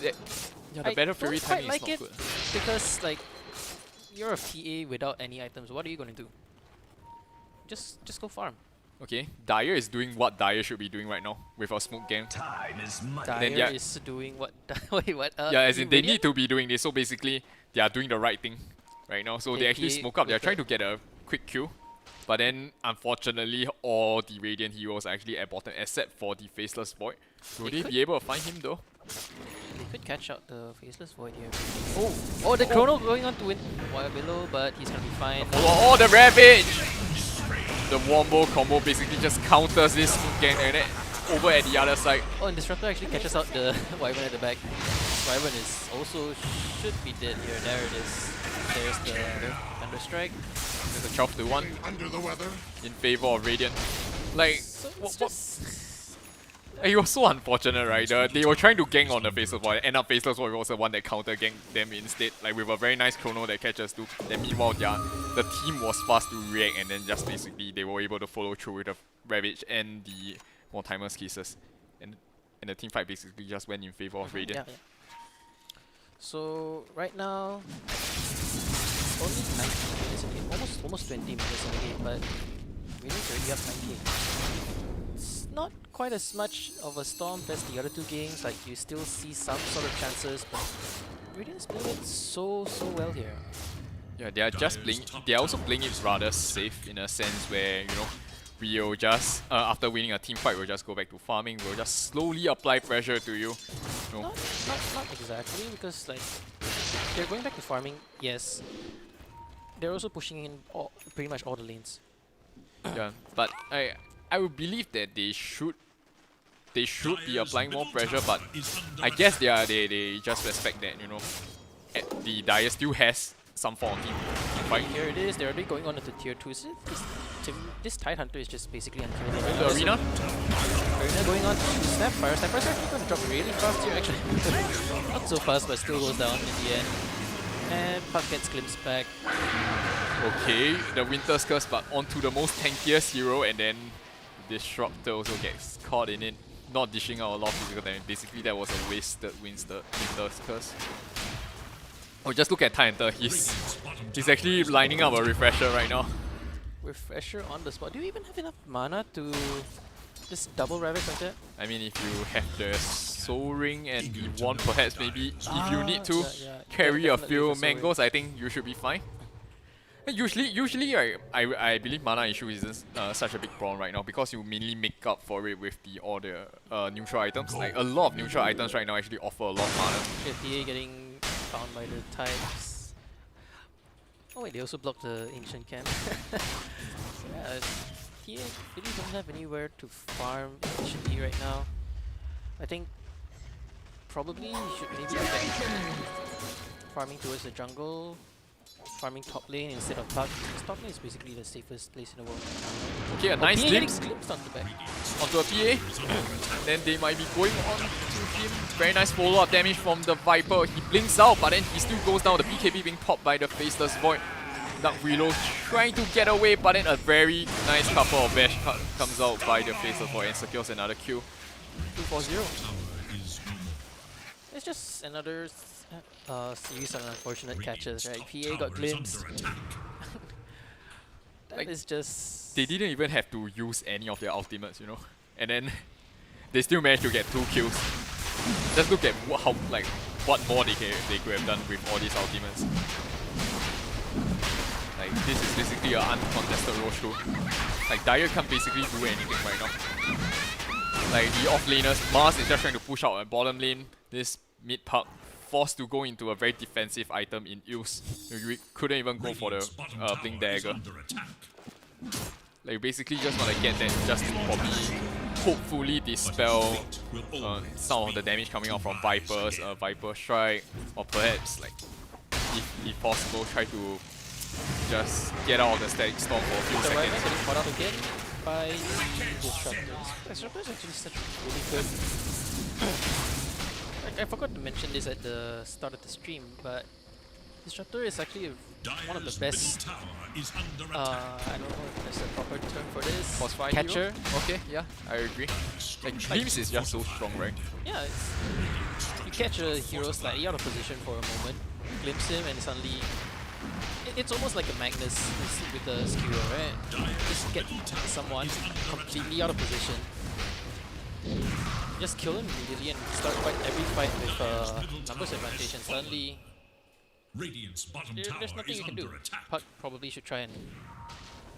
the Battle Fury don't quite timing is like not it good. because, like, you're a PA without any items. What are you gonna do? Just go farm. Okay, Dire is doing what Dire should be doing right now with a smoke gang. Dire yeah. is doing what? Wait, what? Yeah, as in they Radiant? need to be doing this, so basically they are doing the right thing right now. So they Okay, actually PA smoke up, they're with trying the- to get a quick kill. But then, unfortunately, all the Radiant heroes are actually at bottom, except for the Faceless Void. Will They they could- be able to find him though? They could catch out the Faceless Void here. Oh, the Chrono going on to win while below, but he's gonna be fine. Oh, the Ravage! The Wombo combo basically just counters this smoke gang, and then over at the other side. Oh, and Disruptor actually catches out the Wyvern at the back. Wyvern is also should be dead here. There it is. There's the Thunder Strike. There's a 12-1 in favor of Radiant. Like, So what, it's just it was so unfortunate, right? They were trying to gank on the Faceless Void, end up Faceless Void was the one that counter ganked them instead, like with a very nice chrono that catches too. Then meanwhile, the team was fast to react, and then just basically they were able to follow through with the Ravage and the Mortimer's Kisses. And the team fight basically just went in favor of Radiant. yeah. So right now, only 19 minutes in the game, almost 20 minutes in the game, but Radiant's already up 98. It's not quite as much of a storm as the other two games. Like, you still see some sort of chances, but Radiant's playing it so well here. Yeah, they are just playing. They are also playing it rather safe in a sense where, you know, we'll just after winning a team fight, we'll just go back to farming. We'll just slowly apply pressure to you. You know, Not exactly, because like they're going back to farming. Yes, they're also pushing in pretty much all the lanes. yeah, but I would believe that they should be applying more pressure, but I guess they just respect that, you know. the Dire still has some form of team fight. Here it is. They're already going on into tier 2. So this Tidehunter is just basically unkillable. In the arena, Arena going on to Snap Fire. Snap Fire's actually going to drop really fast here, actually. Not so fast, but still goes down in the end. And Puck gets glimpsed back. okay, the Winter's Curse, but onto the most tankiest hero, and then Disruptor also gets caught in it, not dishing out a lot of physical damage. Basically, that was a wasted Winter's Curse. Oh, just look at Tidehunter. He's actually lining up a refresher right now. Refresher on the spot. Do you even have enough mana to just double Ravage like that? I mean, if you have the Soul Ring and you want perhaps maybe if you need to carry a definitely few for Soul Ring. mangoes, I think you should be fine. And usually I believe mana issue isn't such a big problem right now because you mainly make up for it with all the neutral items. Like a lot of neutral items right now actually offer a lot of mana. GTA getting found by the Tides. Oh wait, they also blocked the Ancient Camp. So yeah, he really don't have anywhere to farm efficiently right now. I think probably he should maybe look at farming towards the jungle, farming top lane instead of Puck. Because top lane is basically the safest place in the world right now. Okay, a nice PA glimpse getting glimpsed on the back. onto a PA. Then they might be going on to him. Very nice follow-up damage from the Viper. He blinks out, but then he still goes down. The BKB being popped by the Faceless Void. Dark Willow trying to get away, but then a very nice couple of bash comes out by the Faceless Void and secures another kill. 2-4-0. It's just another series of unfortunate catches, right? PA got glimpsed. That is just... They didn't even have to use any of their ultimates, you know, and then they still managed to get 2 kills. Just look at what more they could have done with all these ultimates. Like this is basically an uncontested Roshu. Like Dire can't basically do anything right now. Like the offlaners, Mars is just trying to push out a bottom lane. This mid puck forced to go into a very defensive item in Eels. You couldn't even go for the Blink Dagger. Like you basically just want to get that just to probably hopefully dispel some of the damage coming out from Vipers, Viper Strike, or perhaps like if possible try to just get out of the Static Storm for a few The Ryman seconds. getting caught out again by the Disruptors. Disruptor is actually such really good. I forgot to mention this at the start of the stream, but Disruptor is actually one of the best. I don't know if there's a proper term for this. Boss fight Catcher. hero? Okay, yeah, I agree. Like Glimpse is just so strong, right? Yeah, you catch a hero slightly out of position for a moment, glimpse him, and suddenly it's almost like a Magnus with the skewer, right? Just get someone completely out of position, just kill him immediately, and start every fight with numbers advantage, and suddenly there's nothing you can do. Puck probably should try and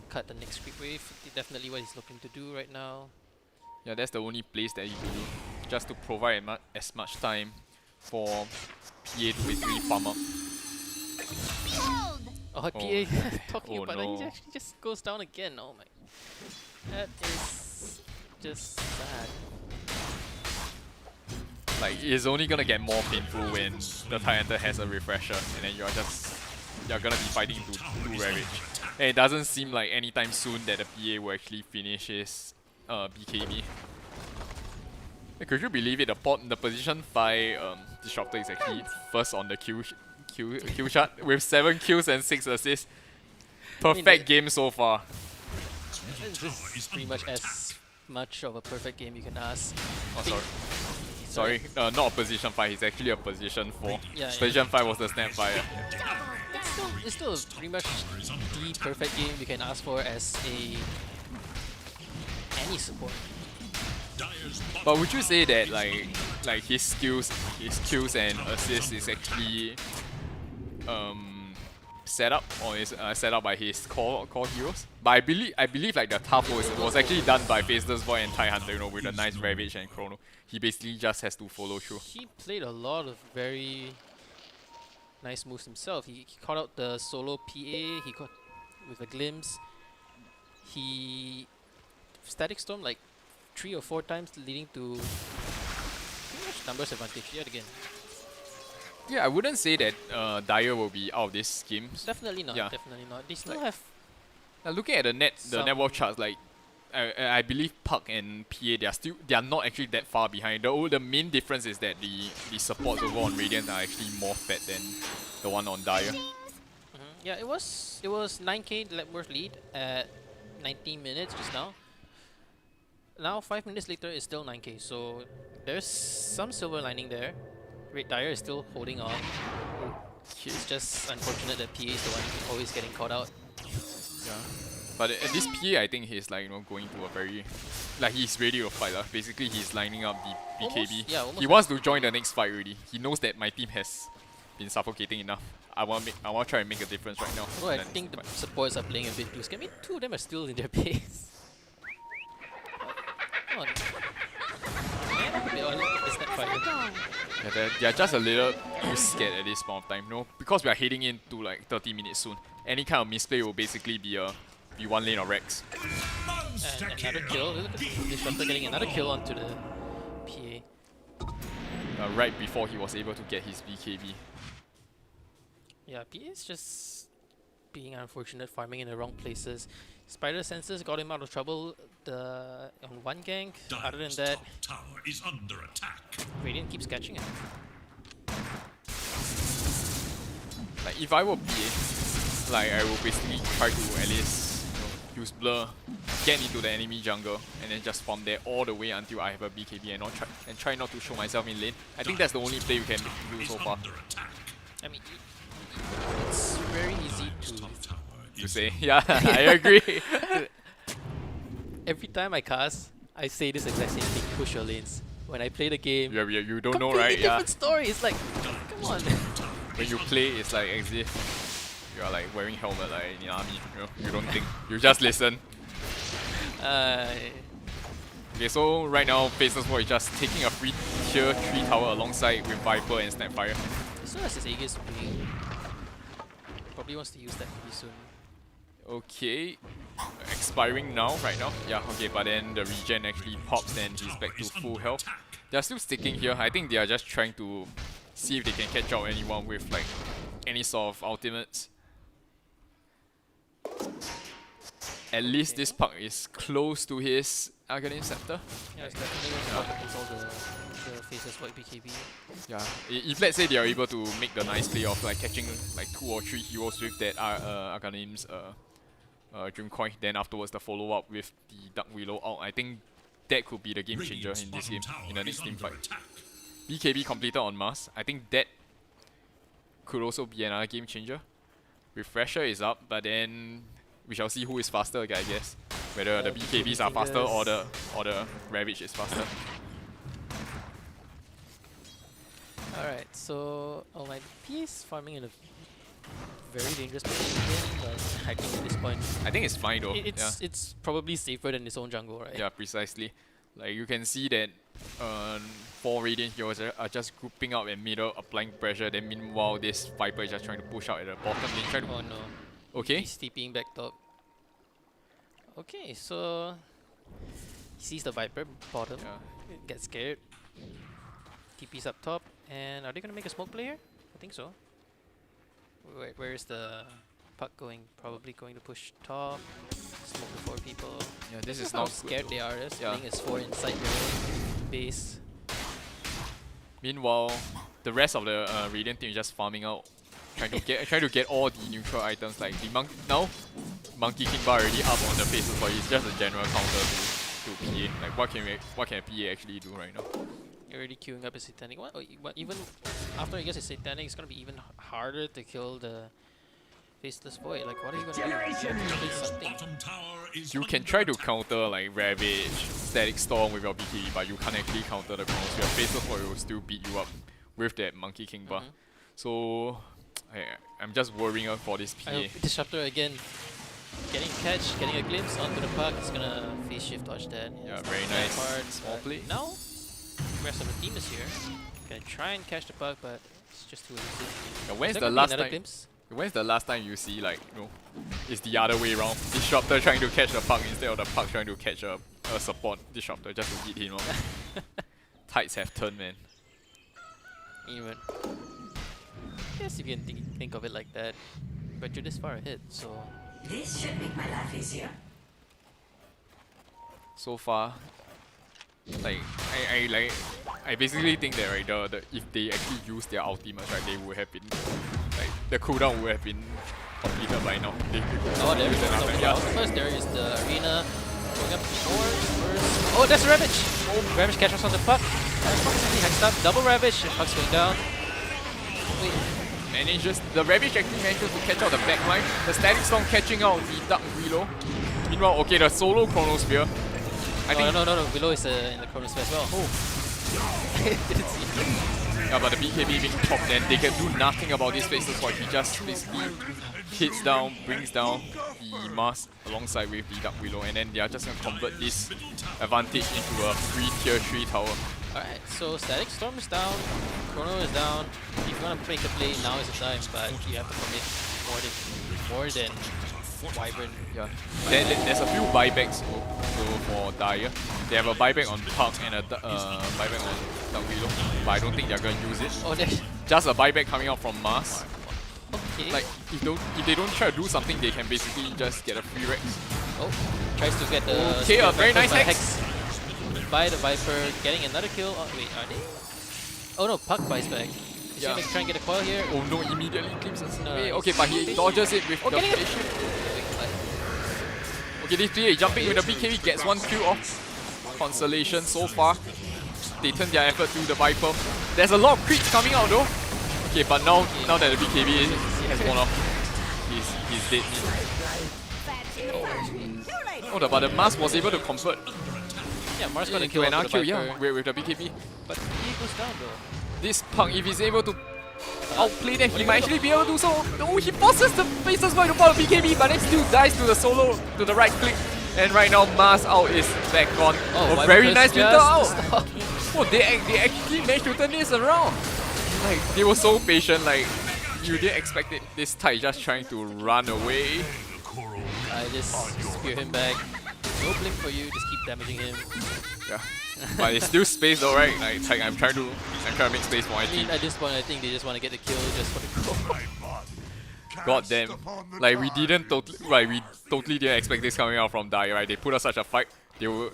cut the next creep wave. Definitely what he's looking to do right now. Yeah, that's the only place that you can do, just to provide as much time for PA to basically farm up. Oh, PA talking Oh about no. that, he actually just goes down again. Oh my, that is just sad. Like it's only gonna get more painful when the Tidehunter has a refresher, and then you're gonna be fighting to do Ravage. And it doesn't seem like anytime soon that the PA will actually finish his BKB. Could you believe it? The position 5 Disruptor is actually first on the kill chart with 7 kills and 6 assists. Perfect game so far. This is pretty much as much of a perfect game you can ask. Oh, sorry. Not a position 5, he's actually a position 4. Yeah. Position 5 was the Snapfire. It's still pretty much the perfect game you can ask for as any support. But would you say that like his kills and assists is actually set up, or is set up by his core heroes? But I believe like the tough was actually done by Faceless Void and Tidehunter, you know, with a nice Ravage and Chrono. He basically just has to follow through. He played a lot of very nice moves himself. He caught out the solo PA, he got with a glimpse. He Static Storm like 3 or 4 times, leading to pretty much numbers advantage yet again. Yeah, I wouldn't say that Dyer will be out of this game. Definitely not. Yeah. Definitely not. They still Like- have. Looking at the network Some- charts, like I believe Puck and PA they are not actually that far behind. The main difference is that the supports over on Radiant are actually more fat than the one on Dyer. Yeah, it was 9k Letworth lead at 19 minutes just now. Now 5 minutes later it's still 9k, so there's some silver lining there. Red Dyer is still holding on. It's just unfortunate that PA is the one always getting caught out. Yeah. But at this PA, I think he's like going to a very he's ready to fight. Basically, he's lining up the BKB. Almost He wants to join the next fight already. He knows that my team has been suffocating enough. I want to try and make a difference right now. Although I think the supports are playing a bit too scared. I mean, two of them are still in their base. Come on. Man, they all is that fighter. Yeah, they're just a little too scared at this point of time. Because we are heading into like 30 minutes soon. Any kind of misplay will basically be one lane of Rex. And another kill. Look at Disruptor getting another kill onto the PA. Right before he was able to get his BKB. Yeah, PA is just being unfortunate, farming in the wrong places. Spider Senses got him out of trouble on one gank. Other than Dire's that, top tower is under attack. Radiant keeps catching him. Like if I were PA, like I will basically try to at least use blur, get into the enemy jungle, and then just farm there all the way until I have a BKB and try not to show myself in lane. I think that's the only play we can do so far. Under attack. I mean, it's very easy Top to. tower To is say, yeah, I agree. Every time I cast, I say this exact same thing: push your lanes. When I play the game, Yeah, you don't know, completely right? Yeah. different story. It's like, come on. When you play, it's like as if you are like wearing helmet like in the army. You don't think, you just listen. Okay, so right now, Faceless War is just taking a free tier 3 tower alongside with Viper and Snapfire. As soon as his Aegis being, probably wants to use that pretty soon. Okay, expiring now, right now. Yeah, okay, but then the regen actually pops and he's back to full health. They're still sticking here. I think they are just trying to see if they can catch out anyone with like any sort of ultimates. At least this Puck is close to his Aghanim Scepter. Yeah, it's definitely going to work against all the Faceless Void BKB. Yeah, if let's say they are able to make the nice play of like catching like 2 or 3 heroes with that Aghanim's Dream Coin, then afterwards the follow up with the Dark Willow out, I think that could be the game changer in this game, in the next team fight. BKB completed on Mars. I think that could also be another game changer. Refresher is up, but then we shall see who is faster, I guess. Whether the BKBs are faster or the Ravage is faster. Alright, so my P is farming in a very dangerous position, but I think at this point I think it's fine though. it's probably safer than his own jungle, right? Yeah, precisely. Like you can see that 4 Radiant heroes are just grouping up in middle, applying pressure. Then meanwhile, this Viper is just trying to push out at the bottom lane, trying to. Oh no. Okay. He's TPing back top. Okay, so he sees the Viper bottom, Yeah. gets scared. TP's up top, and are they gonna make a smoke play here? I think so. Wait, where is the Puck going? Probably going to push top. Smoke the 4 people. Yeah, this is how not scared they are. They're Yeah. playing as 4 inside their base. Meanwhile, the rest of the Radiant team is just farming out, trying to get all the neutral items. Like the Monkey King Bar already up on the faces, but it's just a general counter to PA. Like what can PA actually do right now? You're already queuing up a Satanic. Even after he gets a Satanic, it's gonna be even harder to kill the Faceless Void. Like, what are you gonna do? Play something. Bottom tower is You can under try to attack. counter like Ravage, Static Storm with your BKB, but you can't actually counter the Chronos. Your Faceless Void will still beat you up with that Monkey King Bar. So I'm just worrying for this I PA. hope Disruptor again getting catch, getting a glimpse onto the Puck. It's gonna face shift dodge that. Yeah, very that nice. part, Small but play. Now, the rest of the team is here. Gonna try and catch the Puck, but it's just too easy. Yeah, Is when's there the gonna be last another time? glimpse? When's the last time you see like it's the other way around? Disruptor trying to catch the Puck instead of the Puck trying to catch a support Disruptor just to hit him off. Tides have turned, man. Even. Yes, if you can think of it like that. But you're this far ahead, so... This should make my life easier. So far, like I basically think that right, the if they actually use their ultimates, right, they would have been like the cooldown would have been completed by now. Oh, there is the yeah. First, there is the arena going up first. Oh, that's a Ravage! Oh, Ravage catches on the Puck. Puck is actually hexed up. Double Ravage, and Puck's going down. Wait. Manages the Ravage actually manages to catch out the back line. The Static Storm catching out the Dark Willow. Meanwhile, okay, the solo Chronosphere. I think No, Below is in the Chronosphere as well. Oh. Didn't see. yeah, but the BKB being chopped, then they can do nothing about this Faceless Void. He just basically hits down, brings down the Mars alongside with the Dark Willow, and then they are just going to convert this advantage into a free tier 3 tower. Alright, so Static Storm is down, Chrono is down. If you want to make a play, now is the time, but you have to commit more than Wyvern. Yeah. Then there's a few buybacks for Dire. They have a buyback on Puck and a buyback on Dark Willow, but I don't think they're going to use it. Oh, there's... Just a buyback coming out from Mars. Okay. Like, if they don't try to do something, they can basically just get a free Rex. Oh, tries to get the... Okay, a very nice hex. By the Viper, getting another kill. Oh, wait, are they? Oh no, Puck buys back. Is he gonna try and get a coil here? Oh no, immediately clips us away. Nice. Okay, but he dodges it with the getting it. patient. Okay, this PA jumping with the BKB gets one kill off. Consolation so far. They turn their effort to the Viper. There's a lot of creeps coming out though. Okay, but now that the BKB has worn off, he's dead. Oh, but the Mars was able to convert Yeah, Mars got a kill into an off the RQ, Viper. yeah, with the BKB. But he goes down though. This Punk, if he's able to outplay them, he might actually be able to do so. Oh, he forces the Faceless Void to pull the BKB, but then still dies to the solo, to the right click. And right now, Mars out is back on. Oh, very nice winter out. stop. Oh, they actually managed to turn this around. Like, they were so patient, like, you didn't expect it. This Tide just trying to run away. I just spear him back. No blink for you, just keep damaging him. Yeah. But it's still space though, right? Like, it's like I'm trying to make space for my I team. mean, at this point, I think they just want to get the kill just for the goal. God damn. Like we totally didn't expect this coming out from Dire, right? They put us such a fight. They were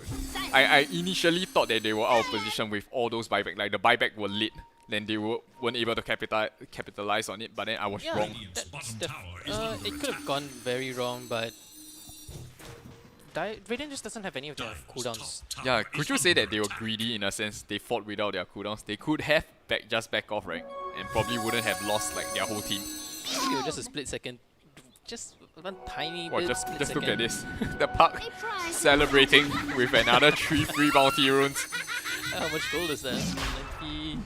I initially thought that they were out of position with all those buyback. Like the buyback were lit. Then they weren't able to capitalize on it, but then I was Yeah, wrong. it could have gone very wrong, but Radiant just doesn't have any of their cooldowns. Yeah, could you say that they were greedy in a sense? They fought without their cooldowns. They could have just back off, right? And probably wouldn't have lost like their whole team. It was just a split second. Just one tiny Or bit. just split look at second. this. The Puck celebrating with another 3 free bounty runes. How much gold is that? 90.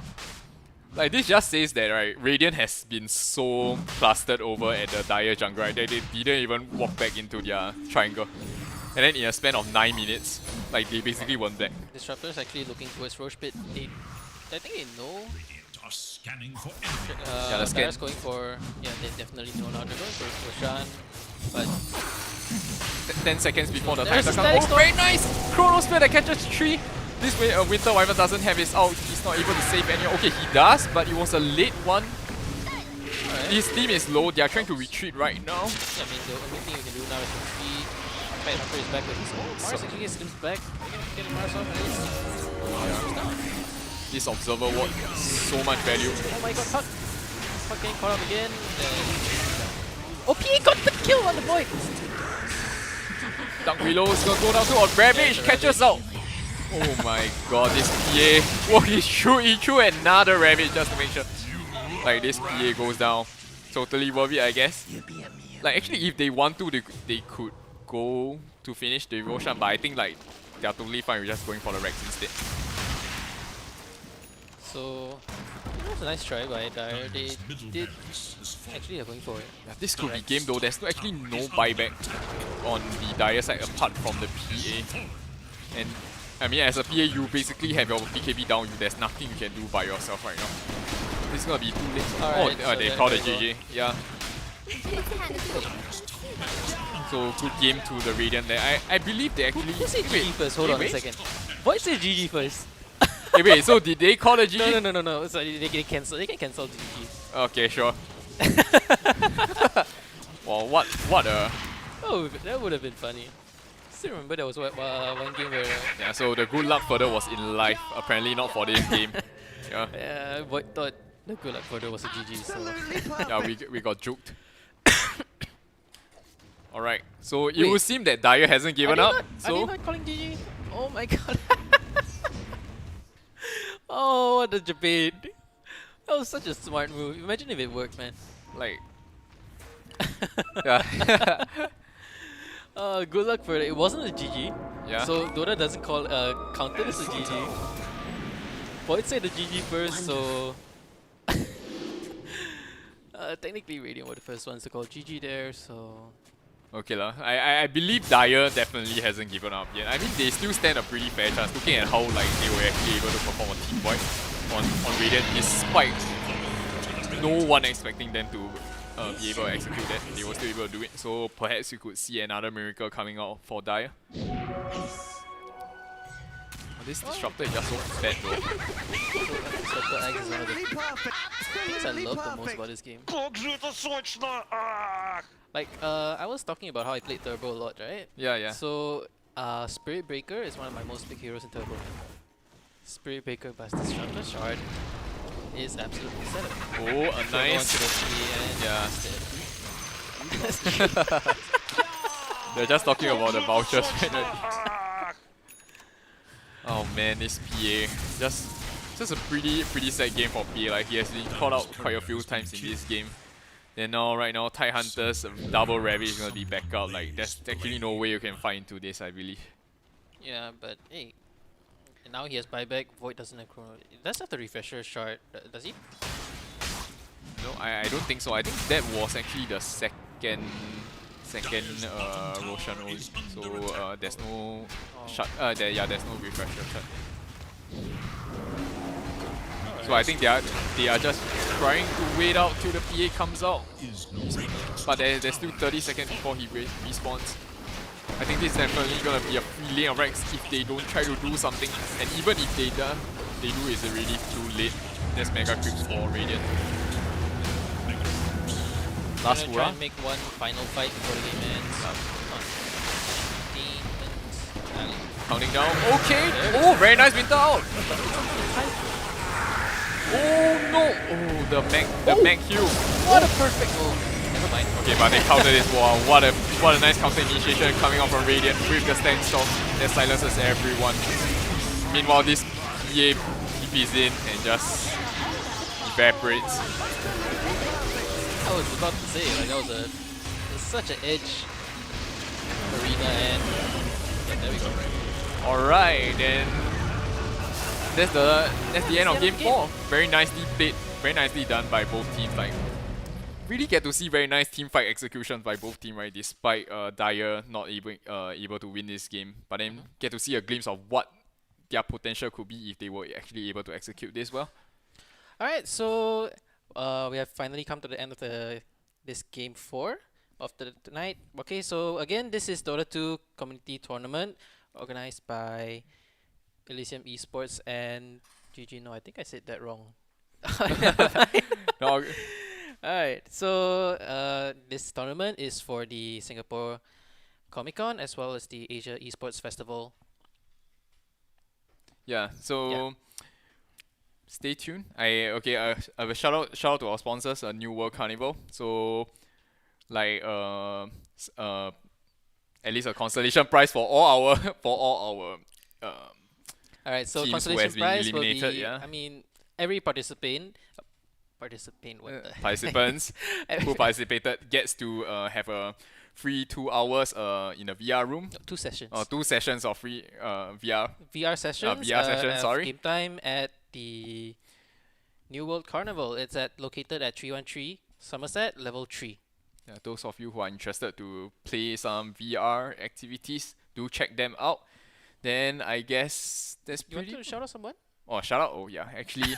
Like this just says that right, Radiant has been so clustered over at the Dire jungle, right? That they didn't even walk back into their triangle. And then in a span of 9 minutes, like they basically won back. Disruptor's actually looking towards Roche Pit. I think they know. Are scanning for enemy. Yeah, the scan. Dire's going for. Yeah, they definitely know now. They're going for Roshan. But 10 seconds before the time There's a comes. static Oh, storm. very nice! Chronosphere that catches 3. This way, Winter Wyvern doesn't have his out. He's not able to save any. Okay, he does, but it was a late one. alright. His team is low. They are trying to retreat right now. Yeah, I mean, the only thing you can do now is to free. Fight Hunter is back with his own. Mars actually gets glimpsed back. They're gonna get Mars off at least. This Observer Ward, so much value. Oh my god, Puck! Puck getting caught up again. OP got the kill on the Void! Dark Willow is gonna go down to a Ravage, catches out. Oh my god, this PA. Whoa, he threw another Ravage just to make sure. Like this PA goes down. Totally worth it, I guess. Like actually, if they want to, they could go to finish the Roshan, but I think like they're totally fine with just going for the Rex instead. So, it was a nice try by Dire. They did actually are going for it. Yeah, this could be game though. There's actually no buyback on the Dire side apart from the PA. And I mean, as a PA, you basically have your BKB down. There's nothing you can do by yourself right now. This is gonna be too late. Alright, oh, so they that called a very GG. Yeah. So good game to the Radiant there. I believe they actually. Who said Wait, GG first? Hold on a wait. second. Void said GG first. Wait, so did they call a GG? No. Sorry, they can cancel. They can cancel GG. Okay, sure. Well, what a... Oh, that would have been funny. Still remember there was one game where Yeah, so the good luck further was in life, apparently not for this game. Yeah, Void thought the good luck further was a GG, so yeah, we got juked. Alright, so it would seem that Dyer hasn't given up. Are they So not calling GG? Oh my god. Oh, what a debate. That was such a smart move. Imagine if it worked, man. like, yeah, Good luck for it. It wasn't a GG. yeah. So Dota doesn't call count it as a GG. Void said the GG first, so technically Radiant were the first ones to call GG there, so Okay lah. I believe Dyer definitely hasn't given up yet. I mean, they still stand a pretty fair chance looking at how like they were actually able to perform on team wipe on Radiant, despite no one expecting them to be able to execute that. They were still able to do it. So perhaps you could see another miracle coming out for Dyer. This disruptor is just so bad though. Disruptor Axe is one of the things I love the most about this game. Like, I was talking about how I played Turbo a lot, right? Yeah. So, Spirit Breaker is one of my most big heroes in Turbo. Spirit Breaker plus Disruptor Shard is absolutely set up. Oh, a nice... Yeah. They're just talking about the vouchers right now. Oh man, this PA. Just a pretty sad game for PA. Like, he has been caught out quite a few times in this game. Then right now, Tidehunters double Rabbit is gonna be back out. Like, there's actually no way you can fight into this, I believe. Yeah, but hey. And now he has buyback. Void doesn't have chrono. He does have the refresher shard. Does he? No, I don't think so. I think that was actually the second Roshan only. So there's no shot. There's no refresher shot. So I think they are just trying to wait out till the PA comes out. But there's still 30 seconds before he respawns. I think this is definitely gonna be a free lane of Rex if they don't try to do something. And even if they do, it's already too late. There's mega creeps for Radiant. Last try hurrah. and make one final fight before the game ends. Counting down. Okay. Oh, very nice winter out. Oh no. Oh, the mech heal. What a perfect move. Never mind. Okay, but they countered this. Wow, what a nice counter initiation coming out from Radiant with the Standstorm that silences everyone. Meanwhile, this PA TP's in and just evaporates. I was about to say, like, that was such an edge arena, and yeah, there we go. Alright, then that's the end of game 4. Very nicely played, very nicely done by both teams. Like, really get to see very nice team fight executions by both teams, right? Despite Dyer not able to win this game, but then get to see a glimpse of what their potential could be if they were actually able to execute this well. Alright, so we have finally come to the end of this game 4 of the night. Okay, so again, this is Dota 2 Community Tournament organized by Elysium Esports and GG. No, I think I said that wrong. No, Alright, so this tournament is for the Singapore Comic-Con as well as the Asia Esports Festival. yeah, so Yeah. stay tuned. I have a shout out to our sponsors, New World Carnival. So like at least a consolation prize for all our Alright, so teams who has consolation been prize will eliminated, be, yeah. I mean, every participant, what the participants who participated gets to have a free 2 hours in a VR room. 2 sessions. 2 sessions of free VR. VR sessions. VR sessions, of sorry. Game time at the New World Carnival. It's located at 313 Somerset, level 3. Yeah, those of you who are interested to play some VR activities, do check them out. Then I guess that's You want pretty... to shout out someone? Oh, shout out. Oh, yeah, actually.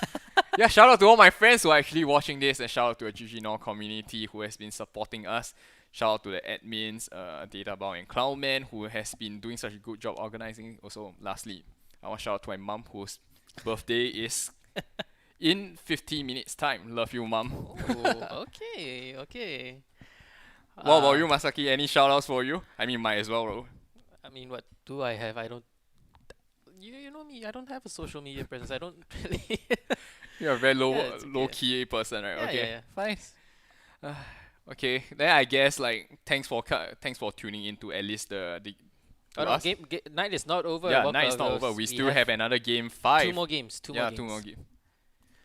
Yeah, shout out to all my friends who are actually watching this, and shout out to the GG NORE community who has been supporting us. Shout out to the admins, DataBound and Cloudman, who has been doing such a good job organizing. Also, lastly, I want to shout out to my mum, whose birthday is in 50 minutes time. Love you, mum. Oh, okay, okay. What about Uh, you, Masaki? Any shoutouts for you? I mean, might as well, bro. I mean, what do I have? I don't. You know me. I don't have a social media presence. I don't really. You're a very low Yeah, it's low okay. key person, right? Yeah, Okay, yeah, fine. Okay, then I guess like thanks for tuning in to at least the Oh to no, us. night is not over. Yeah, Walk night is not Girls. over. We still have another game 5. two more games. Two more Yeah, games. two more games.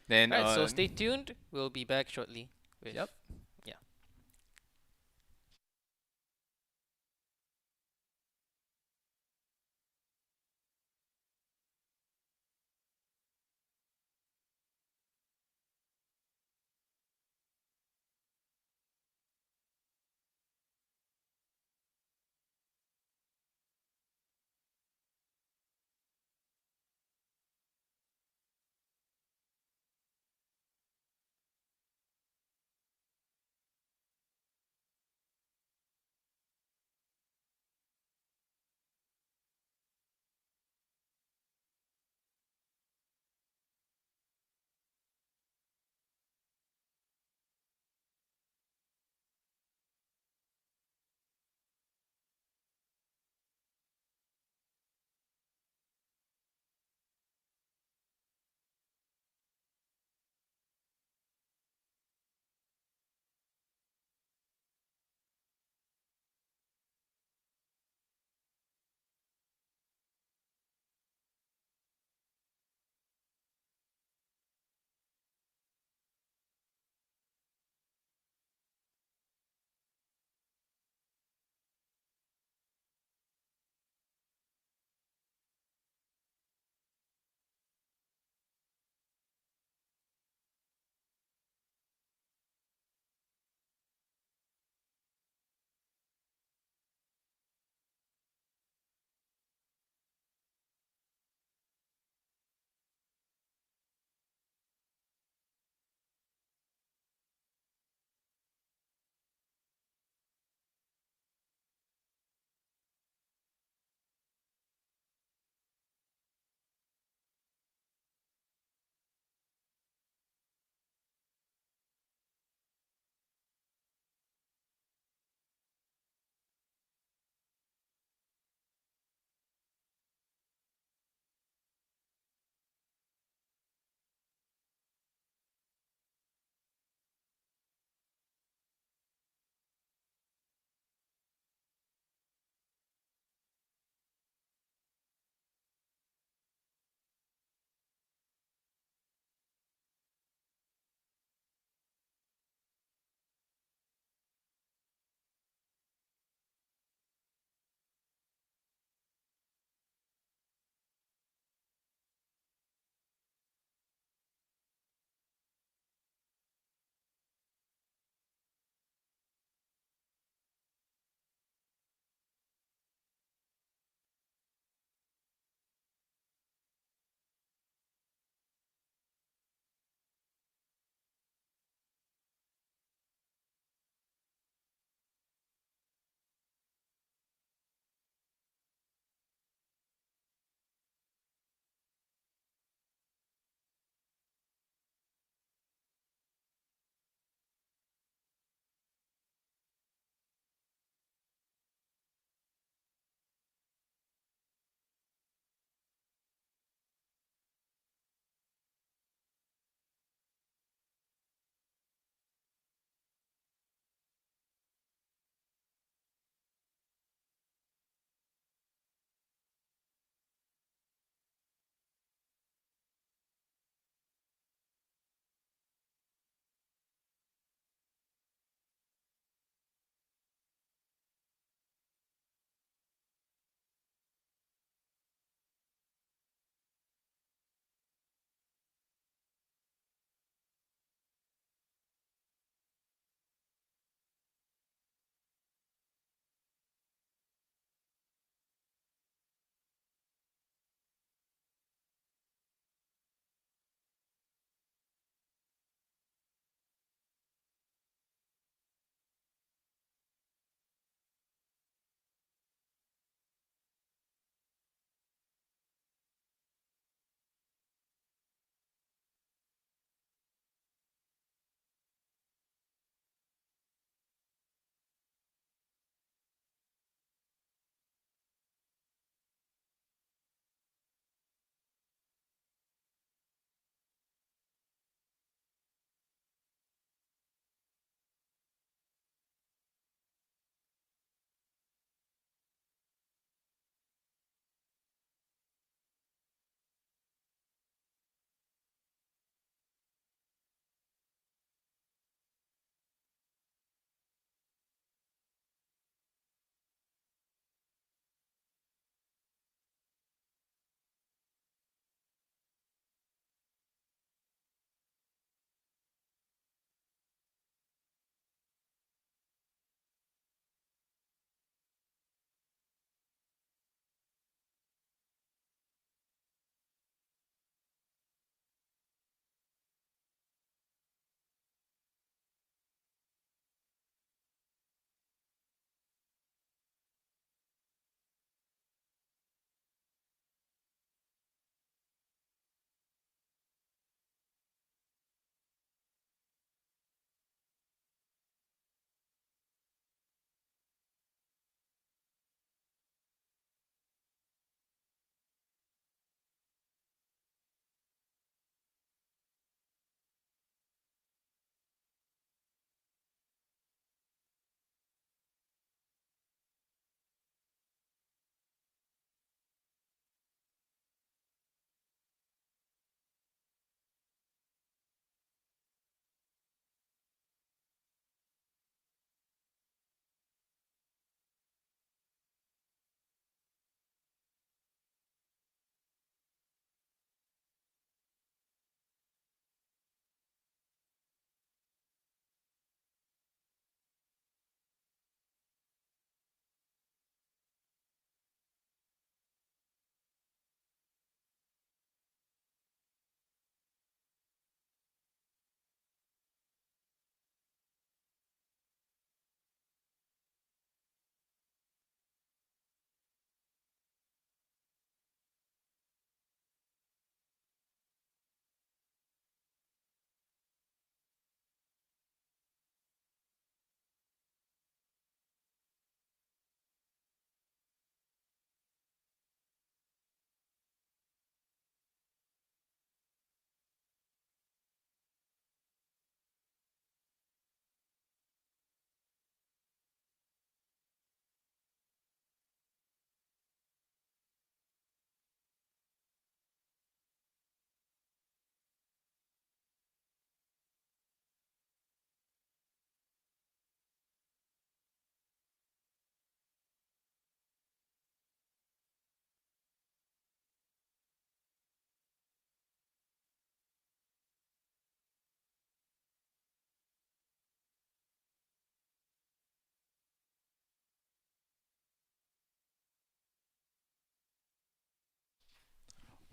Then Right, so stay tuned. We'll be back shortly. With Yep.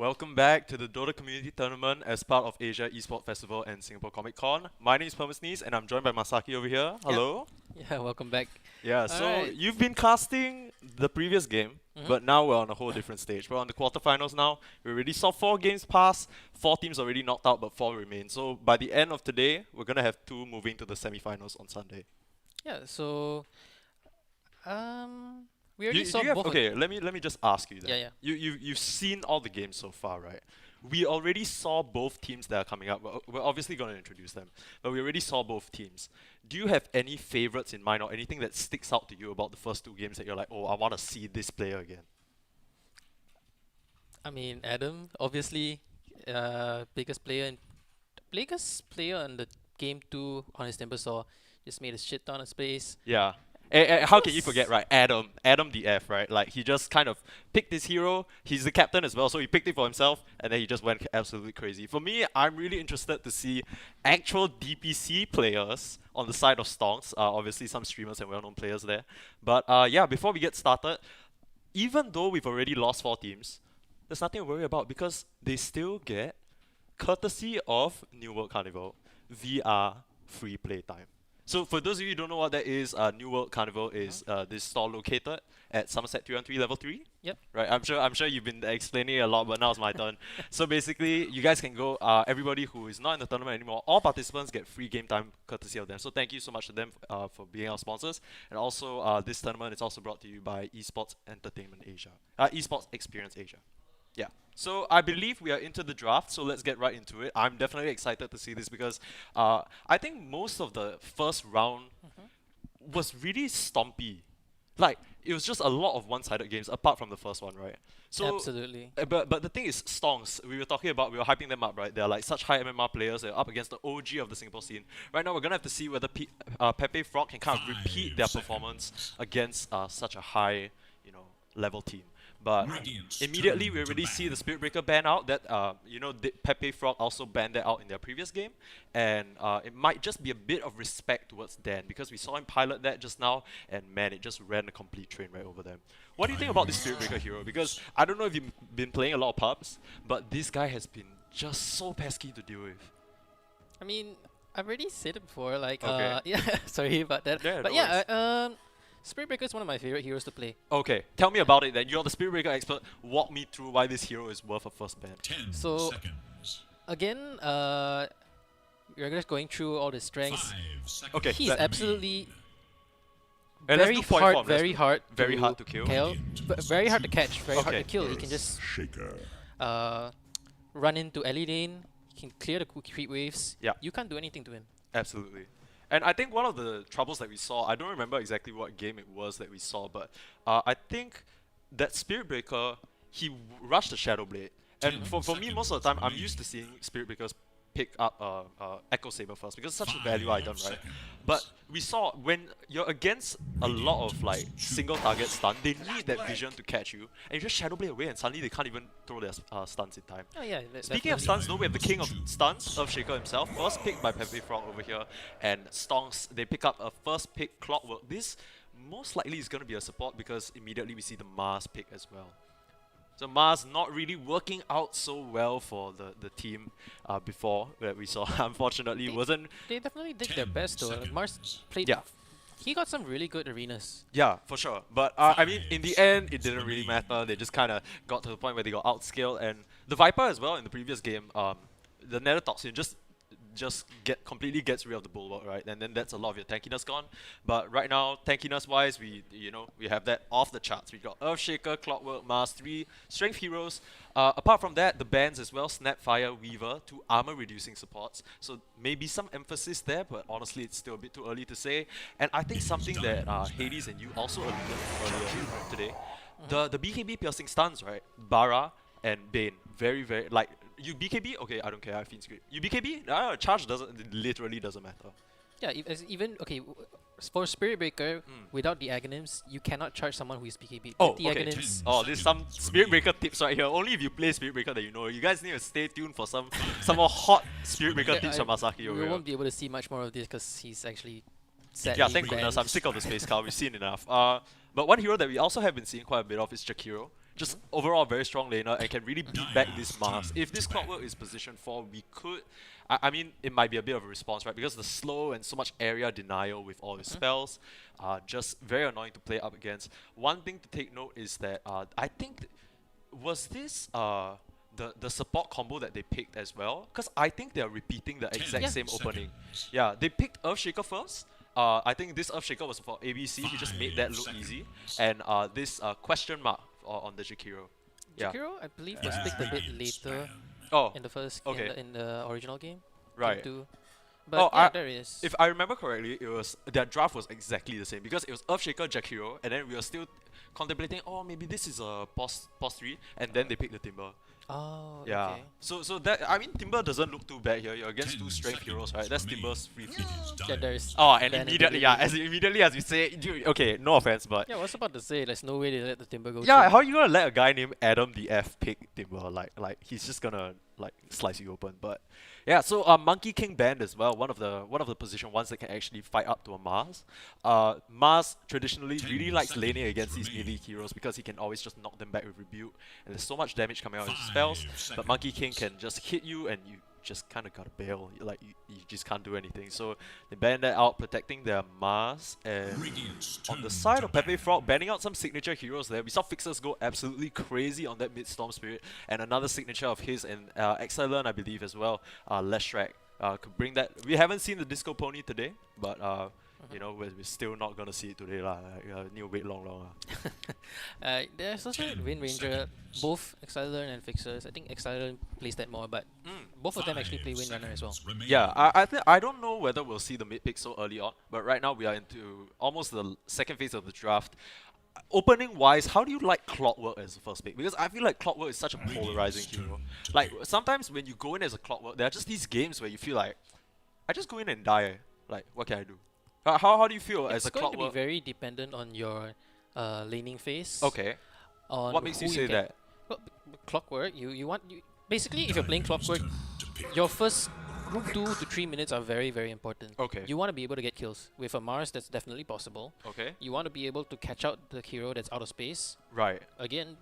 Welcome back to the Dota Community Tournament as part of Asia Esports Festival and Singapore Comic Con. My name is Permasneeze and I'm joined by Masaki over here. Hello. Yeah, welcome back. Yeah, so Alright. you've been casting the previous game, but now we're on a whole different stage. We're on the quarterfinals now. We already saw 4 games pass, 4 teams already knocked out, but 4 remain. So by the end of today, we're gonna have 2 moving to the semifinals on Sunday. Yeah, so we already saw do you have, both. okay, let me just ask you then. Yeah, yeah. You've seen all the games so far, right? We already saw both teams that are coming up. We're obviously going to introduce them, but we already saw both teams. Do you have any favorites in mind or anything that sticks out to you about the first 2 games that you're like, oh, I want to see this player again? I mean, Adam, obviously, biggest player on the game 2 on his Timbersaw, just made a shit ton of space. Yeah. How can you forget, right? Adam the F, right? Like, he just kind of picked his hero. He's the captain as well, so he picked it for himself, and then he just went absolutely crazy. For me, I'm really interested to see actual DPC players on the side of Stonks. Obviously, some streamers and well-known players there. But yeah, before we get started, even though we've already lost 4 teams, there's nothing to worry about because they still get, courtesy of New World Carnival, VR free play time. So for those of you who don't know what that is, New World Carnival is this store located at Somerset 313 level 3. Yep. Right. I'm sure you've been explaining it a lot, but now it's my turn. So basically, you guys can go. Everybody who is not in the tournament anymore, all participants get free game time courtesy of them. So thank you so much to them for being our sponsors. And also, this tournament is also brought to you by Esports Entertainment Asia, Esports Experience Asia. Yeah. So I believe we are into the draft, so let's get right into it. I'm definitely excited to see this because I think most of the first round was really stompy. Like, it was just a lot of one-sided games apart from the first one, right? So Absolutely. But the thing is, Stonks, we were hyping them up, right? They're like such high MMR players. They're up against the OG of the Singapore scene. Right now, we're gonna have to see whether Pepe Frog can kind of repeat their performance against such a high, level team. But immediately we already see the Spirit Breaker ban out. That Pepe Frog also banned that out in their previous game, and it might just be a bit of respect towards Dan because we saw him pilot that just now, and man, it just ran a complete train right over them. What do you think about this Spirit Breaker hero? Because I don't know if you've been playing a lot of pubs, but this guy has been just so pesky to deal with. I mean, I've already said it before, like, Okay. yeah, sorry about that. Yeah, but no yeah, Spirit Breaker is one of my favorite heroes to play. Okay, tell me about it then. You're the Spirit Breaker expert. Walk me through why this hero is worth a first ban. 10 So- seconds. Again, you're just going through all the strengths. 5 seconds. Okay, He's that- absolutely And let's very do point hard, form. Let's very do- hard, very hard to kill. very hard to catch, very hard Okay. to kill. He can just Shaker. run into Ellie lane. He can clear the creep waves. Yeah. You can't do anything to him. Absolutely. And I think one of the troubles that we saw, I don't remember exactly what game it was that we saw, but I think that Spirit Breaker, he rushed the Shadow Blade. And for me, most of the time, I'm used to seeing Spirit Breakers pick up Echo Saber first because it's such a value item, right? But we saw when you're against a lot of like single target stun, they need that vision to catch you, and you just Shadow Blade away, and suddenly they can't even throw their stuns in time. Oh yeah. Speaking of stuns, though, we have the king of stuns, Earthshaker himself, first pick by Pepe Frog over here, and Stonks, they pick up a first pick Clockwork. This most likely is going to be a support because immediately we see the Mars pick as well. So Mars not really working out so well for the team before that we saw. Unfortunately, wasn't. They definitely did 10 their best though. Like, Mars played. Yeah. He got some really good arenas. Yeah, for sure. But I mean, in the end, it didn't really matter. They just kind of got to the point where they got outscaled, and the Viper as well in the previous game. The Nether Toxin just completely gets rid of the Bulwark, right? And then that's a lot of your tankiness gone. But right now, tankiness wise, we have that off the charts. We got Earthshaker, Clockwork, Mars, 3 strength heroes. Apart from that, the bans as well, Snapfire, Weaver, 2 armor reducing supports. So maybe some emphasis there, but honestly, it's still a bit too early to say. And I think something that Hades and you also alluded to earlier today, the BKB piercing stuns, right? Bara and Bane, very, very, like, you BKB? Okay, I don't care, I have Fiend Script. You BKB? Charge literally doesn't matter. Yeah, even okay. For Spirit Breaker, without the Aghanims, you cannot charge someone who is BKB. Oh, With the okay. Aghanims, Oh, there's some Spirit Breaker tips right here. Only if you play Spirit Breaker that you know. You guys need to stay tuned for some more hot Spirit Breaker tips from Masaki over we here. won't be able to see much more of this because he's actually Yeah, thank goodness. I'm sick of the Space Car. We've seen enough. But one hero that we also have been seeing quite a bit of is Jakiro. Just overall very strong laner and can really beat back this Mars. If this Clockwork is position 4, we could... I mean, it might be a bit of a response, right? Because the slow and so much area denial with all his spells are just very annoying to play up against. One thing to take note is that I think... was this the support combo that they picked as well? Because I think they are repeating the exact same opening. Yeah, they picked Earthshaker first. I think this Earthshaker was for ABC. He just made that look easy. And this question mark on the Jakiro. Yeah. Jakiro, I believe, was picked a bit later Oh, in the first okay. in the original game. Right. But Oh, yeah, there is. If I remember correctly, it was their draft was exactly the same because it was Earthshaker, Jakiro, and then we were still contemplating, oh, maybe this is a pos 3, and then they picked the Timber. Oh, Yeah. okay. So that, I mean, Timber doesn't look too bad here. You're against 2 strength heroes, right? That's Timber's free feel. Yeah, there's. Oh, and then immediately, yeah, immediately as you say, okay, no offense, but Yeah, I was about to say, there's no way they let the Timber go. yeah, through. how are you gonna let a guy named Adam the F pick Timber? Like he's just gonna like slice you open. But yeah, so Monkey King banned as well. One of the position ones that can actually fight up to a Mars. Mars traditionally really likes laning against these melee heroes because he can always just knock them back with rebuke, and there's so much damage coming out of his spells. But Monkey King can just hit you and you just kind of gotta bail. Like you just can't do anything. So they banned that out, protecting their Mars. And on the side of Pepe Frog, banning out some signature heroes there. We saw Fixers go absolutely crazy on that Mid-Storm Spirit, and another signature of his and Excellent, I believe, as well. Leshrac could bring that. We haven't seen the Disco Pony today, but you know, we're still not gonna see it today lah. Need to wait long. There's also Wind Ranger, both Excellent and Fixers. I think Excellent plays that more, but both of them actually play Wind Runner as well. Yeah, I don't know whether we'll see the mid pick so early on, but right now we are into almost the second phase of the draft. Opening wise, how do you like Clockwork as the first pick? Because I feel like Clockwork is such a polarizing hero. Like sometimes when you go in as a Clockwork, there are just these games where you feel like, I just go in and die. Like, what can I do? How do you feel as a It's going Clockwork? to be very dependent on your laning phase. Okay. On What makes you who say can- that? Well, Clockwork, basically if you're playing Clockwork, your first 2 to 3 minutes are very, very important. Okay. You want to be able to get kills. With a Mars, that's definitely possible. Okay. You want to be able to catch out the hero that's out of space. Right. Again,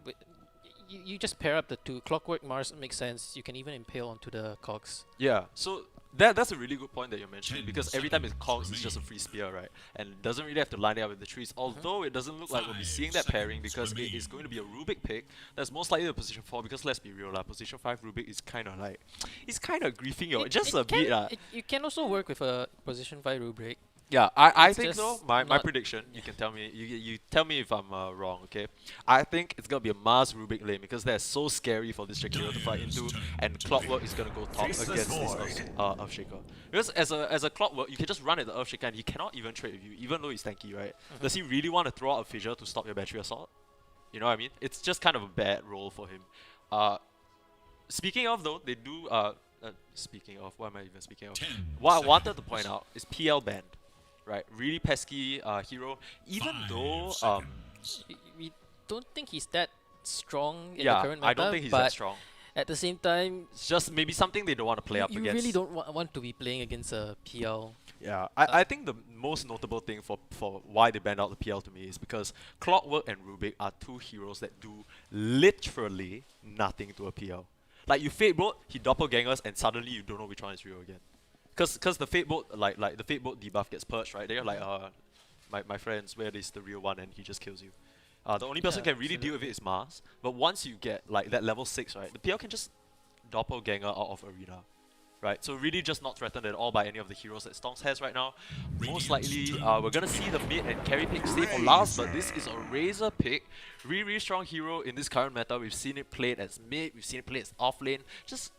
you just pair up the two. Clockwork, Mars makes sense. You can even impale onto the cogs. Yeah. So that's a really good point that you're mentioning, because every time it calls, it's just a free spear, right? And it doesn't really have to line it up with the trees. Although it doesn't look like we'll be seeing that pairing, because it is going to be a Rubik pick. That's most likely the position 4, because let's be real, position 5 Rubik is kind of like, it's kind of griefing you just a bit. You can also work with a position 5 rubric. Yeah, I It's think just so. My not- prediction, you can tell me, you tell me if I'm wrong, okay? I think it's gonna be a Mars Rubik lane, because they're so scary for this Jakiro to fight into, and Clockwork is gonna go top against this Earthshaker. Because as a Clockwork, you can just run at the Earthshaker and he cannot even trade with you, even though he's tanky, right? Does he really want to throw out a fissure to stop your battery assault? You know what I mean? It's just kind of a bad role for him. Speaking of though, they do speaking of, what am I even speaking of? What I wanted to point out is PL banned. Right, really pesky hero. Even though, We don't think he's that strong in the yeah, current meta, I don't think he's but that strong. at the same time, It's just maybe something they don't want to play up you against. really don't want to be playing against a PL. Yeah, I think the most notable thing for why they banned out the PL to me is because Clockwork and Rubik are two heroes that do literally nothing to a PL. Like you Fate Bolt, he doppelgangers, and suddenly you don't know which one is real again. Cause the Fate Bolt, like the Fate Bolt debuff gets purged, right? They're like, my friends, where is the real one, and he just kills you. The only person who can really deal with it is Mars. But once you get like that level 6, right, the PL can just doppelganger out of arena, right? So really just not threatened at all by any of the heroes that Stonks has right now. Most likely, we're gonna see the mid and carry pick stay for last, but this is a Razor pick. Really strong hero in this current meta. We've seen it played as mid, we've seen it played as off lane. Just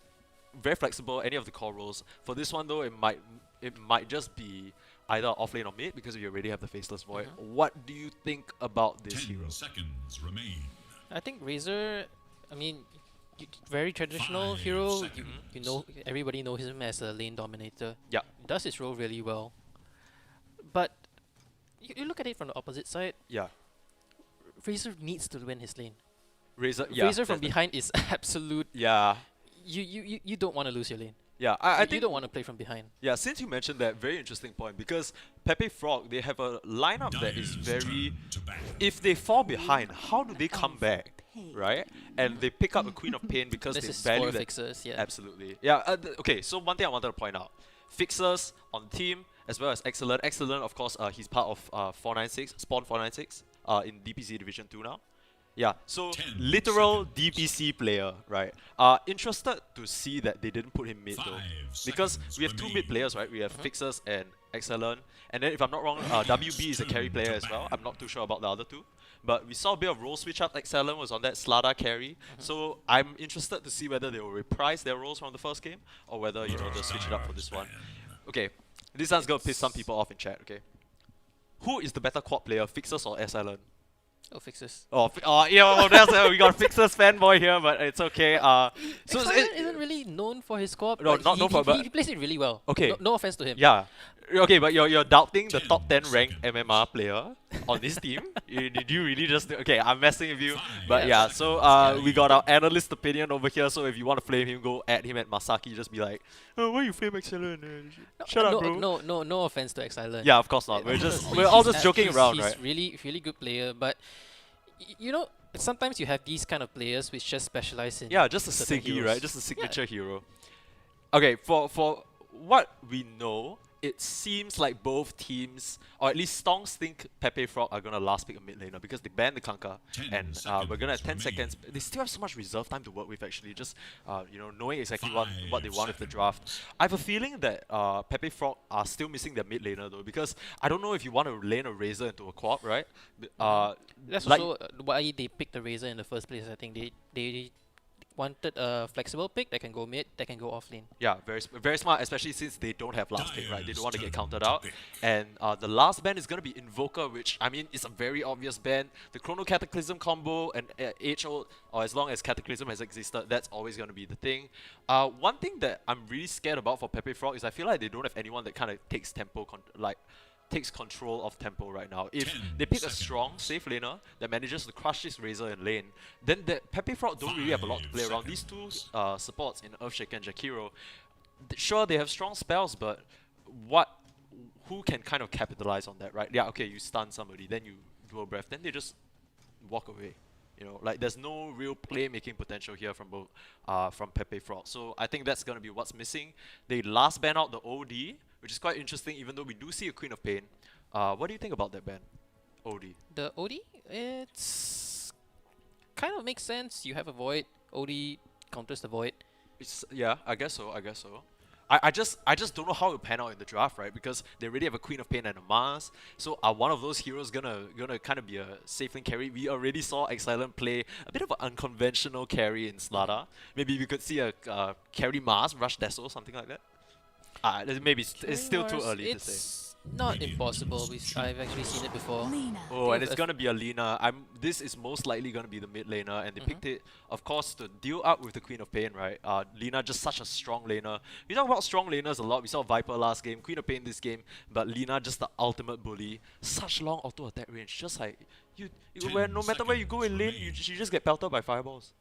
very flexible, any of the core roles. For this one though, it might just be either off lane or mid, because we already have the Faceless Void. What do you think about this 10 hero? seconds remain. I think Razor, I mean, very traditional hero. You know, everybody knows him as a lane dominator. Yeah. Does his role really well. But you look at it from the opposite side. Yeah. Razor needs to win his lane. Razor, yeah. Razor from behind is absolute. Yeah. You don't want to lose your lane. Yeah, I You think don't want to play from behind. yeah, since you mentioned that, very interesting point, because Pepe Frog, they have a lineup that is very, if they fall behind, how do they come back? right? And they pick up a Queen of Pain because This they is value for that. fixers, yeah. Absolutely. Yeah. Okay. So one thing I wanted to point out: fixers on the team as well as Excellent. Excellent, of course, he's part of 496 Spawn 496 in DPC Division 2 now. Yeah. So 10 literal seconds. DPC player, right? Interested to see that they didn't put him mid though, 5 because seconds we have two mid remain. players, right? We have fixers and Excellent, and then if I'm not wrong, WB is a carry player as well. I'm not too sure about the other two. But we saw a bit of role switch up. Excellent was on that Slada carry. So I'm interested to see whether they will reprise their roles from the first game or whether, you know, they'll switch it up for this one. Okay, this one's gonna piss some people off in chat, okay? Who is the better quad player, Fixers or Excellent? Oh, fixers. Yeah, that's we got Fixers fanboy here, but it's okay. So Excellent isn't really known for his squad. No, but not he, known for- he, but- he plays it really well. Okay. No offense to him. yeah. Okay, but you're doubting the 10 top 10 ranked seconds. MMR player on this team? Did you really just... Okay, I'm messing with you. 5 But yeah, so seconds. we got our analyst opinion over here, so if you want to flame him, go at him at Masaki, just be like, oh, why you flame Excellent? Shut up, bro. No offense to Excellent. Yeah, of course not. We're all just joking around, he's right? really good player, but you know, sometimes you have these kind of players which just specialize in Yeah, just a certain Siggy, heroes. right? Just a signature hero. Okay, for what we know, it seems like both teams, or at least Stonks, think Pepe Frog are gonna last pick a mid laner because they banned the Kanka, 10 and we're gonna have 10 seconds seconds. They still have so much reserve time to work with actually, just you know, knowing exactly what they want with the draft. I have a feeling that Pepe Frog are still missing their mid laner though, because I don't know if you want to lane a Razor into a co-op, right? That's like- also why they picked the Razor in the first place. I think they wanted a flexible pick that can go mid, that can go off lane. Yeah, very smart, especially since they don't have last pick, right? They don't want to get Dire's countered turn out. to pick. And the last ban is going to be Invoker, which, I mean, is a very obvious ban. The Chrono Cataclysm combo and age-old, or as long as Cataclysm has existed, that's always going to be the thing. One thing that I'm really scared about for Pepe Frog is I feel like they don't have anyone that kind of takes tempo, takes control of tempo right now. If 10 they pick a seconds. strong, safe laner that manages to crush this Razor in lane, then the Pepe Frog don't really have a lot to 5 play around. These two seconds. supports in Earthshaker and Jakiro, sure, they have strong spells, but who can kind of capitalize on that, right? Yeah, okay, you stun somebody, then you dual breath, then they just walk away. You know, like there's no real playmaking potential here from both from Pepe Frog. So I think that's gonna be what's missing. They last ban out the OD, which is quite interesting, even though we do see a Queen of Pain. What do you think about that ban? OD. The OD, it's kind of makes sense. You have a void. OD counters the void. Yeah, I guess so. I just don't know how it will pan out in the draft, right? Because they already have a Queen of Pain and a Mars. So are one of those heroes gonna kind of be a safe lane carry? We already saw Excellent play a bit of an unconventional carry in Slada. Maybe we could see a carry Mars, Rush Deso, something like that. Maybe it's still too early to say. It's not impossible. I've actually seen it before. Oh, and it's if- gonna be a Lina. This is most likely gonna be the mid laner, and they Mm-hmm. picked it, of course, to deal up with the Queen of Pain, right? Lina just such a strong laner. We talk about strong laners a lot. We saw Viper last game, Queen of Pain this game, but Lina just the ultimate bully. Such long auto attack range, just like no matter where you go in lane, you just get pelted by fireballs.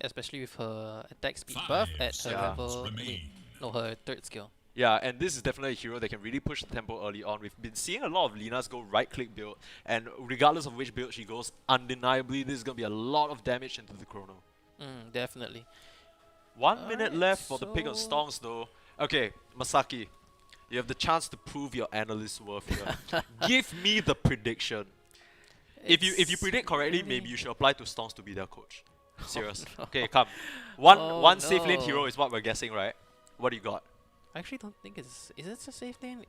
Especially with her attack speed buff at her 5 level. seconds remain. Her third skill. Yeah, and this is definitely a hero that can really push the tempo early on. We've been seeing a lot of Linas go right-click build, and regardless of which build she goes, undeniably this is going to be a lot of damage into the chrono. Definitely. 1 minute Alright, left for the pick on so- Stonks though. Okay, Masaki, you have the chance to prove your analyst worth here. Give me the prediction. If you It's predict correctly, really- maybe you should apply to Stonks to be their coach. Serious. Okay, come. One safe lane no. hero is what we're guessing, right? What do you got? I actually don't think it's. Is it a safe lane?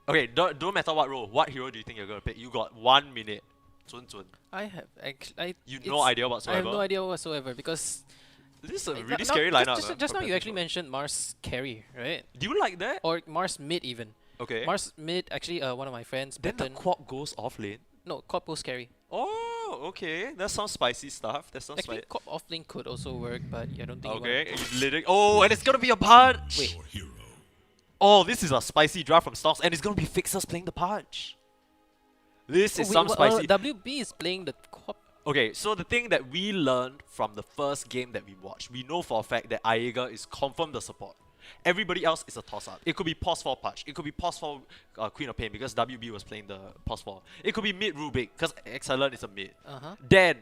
Okay, don't matter what role. What hero do you think you're gonna pick? You got 1 minute. Zun Zun. I have actually. You no idea whatsoever. I have no idea whatsoever because This is a Like, really now- scary just- lineup. Just now, you actually mentioned Mars carry, right? Do you like that? Or Mars mid even. Okay. Mars mid. Actually, one of my friends. Then the Betten- quad goes off lane. no, Corp post carry. Oh, okay. That sounds spicy stuff. That sounds Actually, spicy. Corp off lane could also work, but I don't think. Okay. Oh, and it's gonna be a punch. Wait. Your hero. Oh, this is a spicy draft from Stonks, and it's gonna be Fixers playing the punch. This is some spicy. WB is playing the Corp. Okay, so the thing that we learned from the first game that we watched, we know for a fact that Aega is confirmed the support. Everybody else is a toss-up. It could be pause 4 Patch. It could be pause 4 Queen of Pain because WB was playing the pause 4. It could be mid Rubik because Excellent is a mid. Then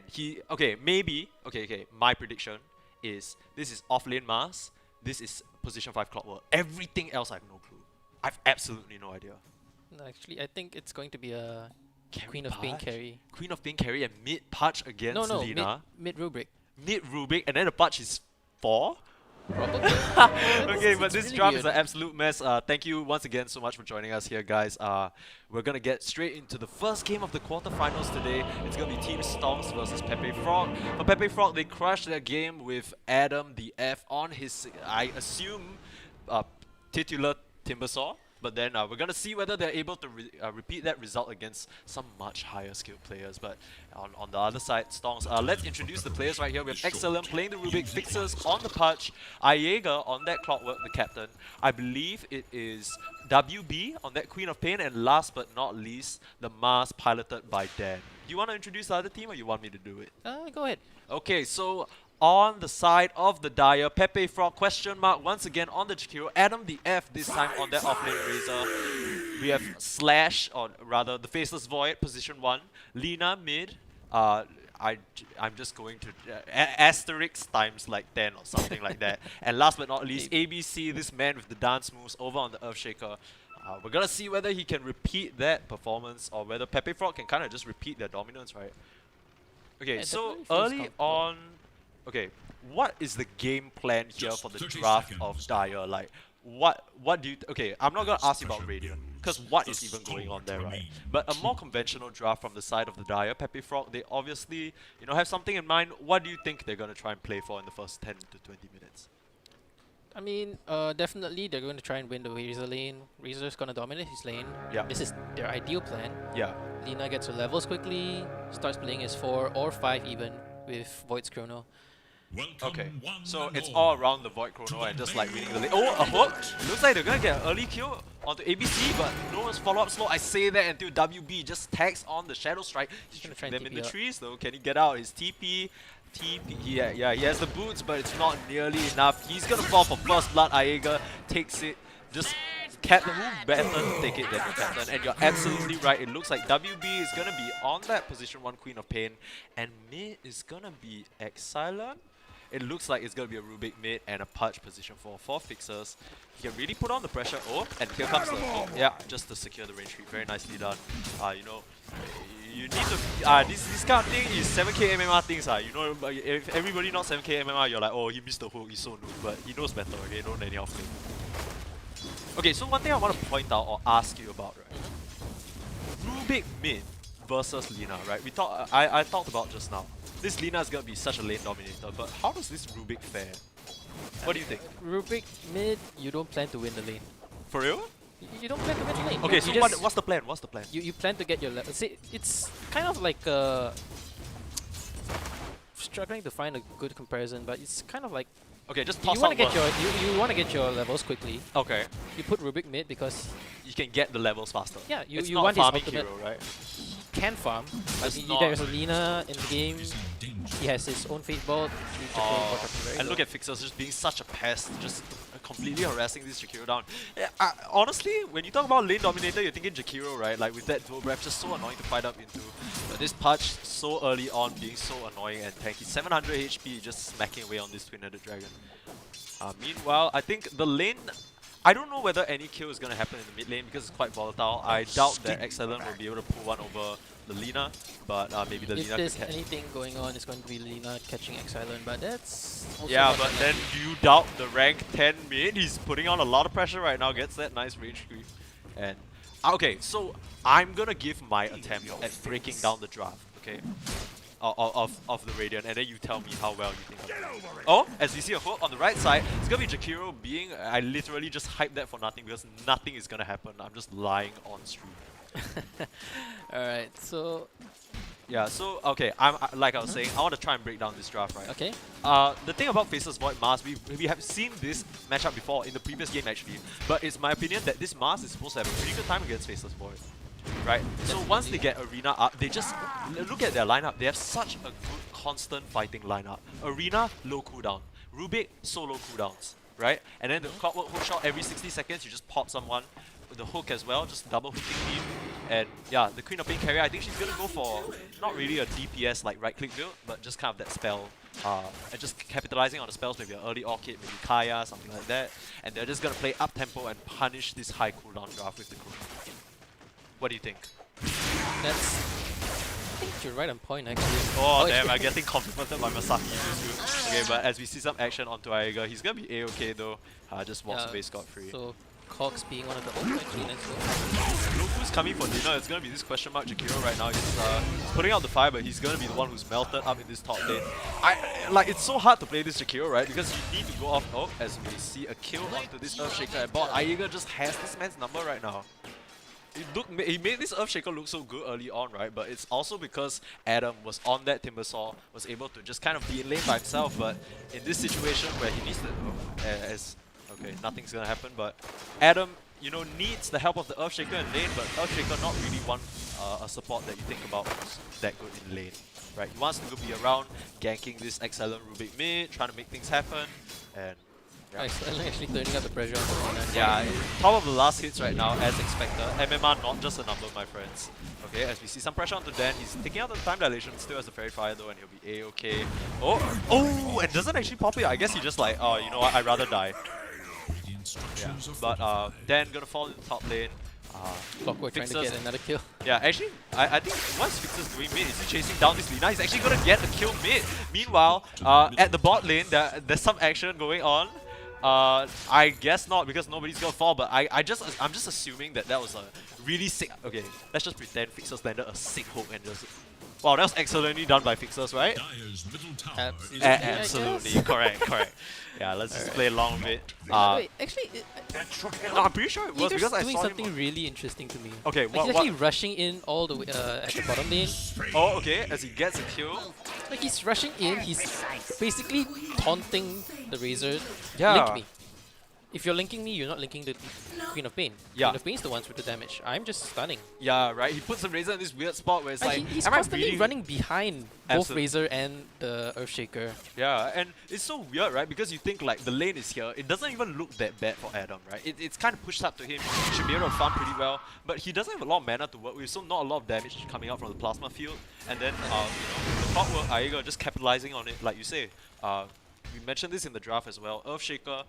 my prediction is this is off-lane Mars. This is position 5 Clockwork. Everything else I have no clue. I've absolutely no idea. No, actually, I think it's going to be a Carry Queen of Pain Patch? carry. Queen of Pain carry and mid Patch against No, Lina. mid rubric. Mid Rubik and then the Patch is 4? Probably. Okay, but it's this really draft is weird. an absolute mess. Thank you once again so much for joining us here, guys. We're gonna get straight into the first game of the quarterfinals today. It's gonna be Team Stonks versus Pepe Frog. For Pepe Frog, they crushed their game with Adam the F on his, I assume, titular Timbersaw. But then we're gonna see whether they're able to repeat that result against some much higher skilled players. But on the other side, Stonks, let's introduce the players right here. We have Excellent playing the Rubik, Fixers on the Patch, Aega on that Clockwork, the captain. I believe it is WB on that Queen of Pain, and last but not least, the Mars piloted by Dan. Do you want to introduce the other team or you want me to do it? Go ahead. Okay, so on the side of the Dire, Pepe Frog question mark once again on the Jakiro, Adam the F this time on that offlane Razor. We have Slash, or rather the Faceless Void, position 1. Lina mid. I'm just going to asterisk times like 10 or something like that. And last but not least, ABC, this man with the dance moves over on the Earthshaker. We're gonna see whether he can repeat that performance or whether Pepe Frog can kind of just repeat their dominance, right? Okay, Yeah, so definitely feels early comfortable. on, okay, what is the game plan here Just for the 30 draft seconds. of Dire? Like, what do you? Okay, I'm not gonna ask you about Radiant because what is even going on there, right? But a more conventional draft from the side of the Dire, Pepe Frog, they obviously have something in mind. What do you think they're gonna try and play for in the first 10 to 20 minutes? I mean, definitely they're going to try and win the Razor lane. Razor's going to dominate his lane. Yeah. This is their ideal plan. Yeah. Lina gets her levels quickly, starts playing his 4 or 5 even with Void's Chrono. Okay, so it's all around the Void Chrono and just like winning the lane. Oh, a hook! Looks like they're gonna get an early kill onto ABC, but no one's follow-up slow. I say that until WB just tags on the Shadow Strike. He's gonna shooting try and them in TP the out. trees though. Can he get out? His TP, yeah, he has the boots, but it's not nearly enough. He's gonna fall for first blood. Aega takes it. Just Captain, who better to take it than the Captain? And you're absolutely right. It looks like WB is gonna be on that position 1 Queen of Pain, and mid is gonna be Exilent. It looks like it's going to be a Rubik mid and a Patch position 4 Fixers. He can really put on the pressure. Oh, and here comes the... Oh, yeah, just to secure the range sweep. Very nicely done. You need to... this kind of thing is 7k MMR things. If everybody not 7k MMR, you're like, oh, he missed the hook, he's so noob. But he knows better, okay? Don't anyhow play. Okay, so one thing I want to point out or ask you about, right? Rubik mid versus Lina, right? I talked about just now. This Lina is going to be such a lane dominator, but how does this Rubik fare? What do you think? Rubik mid, you don't plan to win the lane. For real? You don't plan to win the lane. Okay, you so just, what's the plan? What's the plan? you plan to get your level. See, it's kind of like struggling to find a good comparison, but it's kind of like Okay, just you toss want to out get one. you want to get your levels quickly. Okay, You put Rubik mid because you can get the levels faster. yeah, you It's you not want his farming ultimate. hero, right? Can farm. But It's there's a not- Lina in the game. He has his own Fate Bolt. And look at Fixers just being such a pest, just completely harassing this Jakiro down. Yeah, honestly, when you talk about lane dominator, you're thinking Jakiro, right? Like with that dual breath, just so annoying to fight up into. But this Patch so early on being so annoying and tanky. 700 HP just smacking away on this twin-headed dragon. Meanwhile, I think the lane... I don't know whether any kill is going to happen in the mid lane because it's quite volatile. I doubt that Excellent will be able to pull one over the Lina, but maybe the If Lina there's could catch. anything going on, it's going to be Lina catching Exilent, but that's also Yeah, not but enough. then do you doubt the rank 10 mid? He's putting on a lot of pressure right now, gets that nice range creep. And okay, so I'm gonna give my attempt at breaking down the draft, okay? Of the Radiant, and then you tell me how well you think of it. Oh, as you see a hook on the right side, it's gonna be Jakiro being... I literally just hyped that for nothing because nothing is gonna happen. I'm just lying on stream. Alright, so Yeah, so okay, like I was saying, I want to try and break down this draft, right? okay. The thing about Faceless Void Mars, we have seen this matchup before in the previous game actually, but it's my opinion that this Mars is supposed to have a pretty good time against Faceless Void. Right? So once they get Arena up, they just look at their lineup. They have such a good constant fighting lineup. Arena, low cooldown. Rubik, so low cooldowns. right? And then the clockwork hook shot every 60 seconds, you just pop someone with the hook as well, just double hooking him. And yeah, the Queen of Pain carrier, I think she's gonna go for not really a DPS like right click build, but just kind of that spell. And just capitalizing on the spells, maybe an early Orchid, maybe Kaya, something like that. And they're just gonna play up tempo and punish this high cooldown draft with the Chrono. What do you think? I think you're right on point actually. Oh damn, I'm getting complimented by Masaki too. Okay, but as we see some action onto Aiga, he's gonna be A-okay though. Just walks away scot-free. So Cox being one of the old actually, nice goal. Look who's coming for dinner. It's gonna be this question mark Jakiro right now. He's putting out the fire, but he's gonna be the one who's melted up in this top lane. It's so hard to play this Jakiro, right? Because you need to go off Oak as we see a kill onto this Earthshaker at bot. Aiga just has this man's number right now. He made this Earthshaker look so good early on, right? But it's also because Adam was on that Timbersaw, was able to just kind of be in lane by himself. But in this situation where he needs to, okay, nothing's gonna happen. But Adam, you know, needs the help of the Earthshaker in lane, but Earthshaker not really one a support that you think about who's that good in lane, right? He wants to be around ganking this excellent Rubik mid, trying to make things happen, and. Yeah. Nice, actually turning up the pressure on the lane. Yeah, top of the last hits right now, as expected. MMR not just a number, my friends. Okay, as we see some pressure onto Dan, he's taking out the time dilation, still has the fairy fire though, and he'll be A-okay. Oh, and doesn't actually pop it. I guess he just like, oh, you know what, I'd rather die. Yeah, but Dan gonna fall in the top lane. Clockwork trying to get another kill. Yeah, actually, I think what's Fixer's doing mid is he chasing down this Lina. He's actually gonna get a kill mid. Meanwhile, at the bot lane, there's some action going on. I guess not because nobody's gonna fall, but I'm just assuming that was a really sick. Okay, let's just pretend Fixers landed a sick hook and just. Wow, that was excellently done by Fixers, right? Absolutely, correct. Yeah, let's just play along with it. Wait, actually, no, I'm pretty sure it was because I doing saw something him. really interesting to me. Okay, Like he's actually rushing in all the way at the bottom lane. Oh, okay, as he gets a kill. Like he's rushing in, he's basically taunting the Razor. Yeah. Link me. If you're linking me, you're not linking the Queen of Pain. Yeah. Queen of Pain's the ones with the damage. I'm just stunning. Yeah, right. He puts the Razor in this weird spot where it's like, he's am I constantly really running behind both Razor and the Earthshaker. Yeah, and it's so weird, right? Because you think like the lane is here, it doesn't even look that bad for Adam, right? It's kind of pushed up to him. He should be able to farm pretty well, but he doesn't have a lot of mana to work with, so not a lot of damage coming out from the plasma field. And then you know, the clockwork Aiga just capitalizing on it, like you say. We mentioned this in the draft as well. Earthshaker,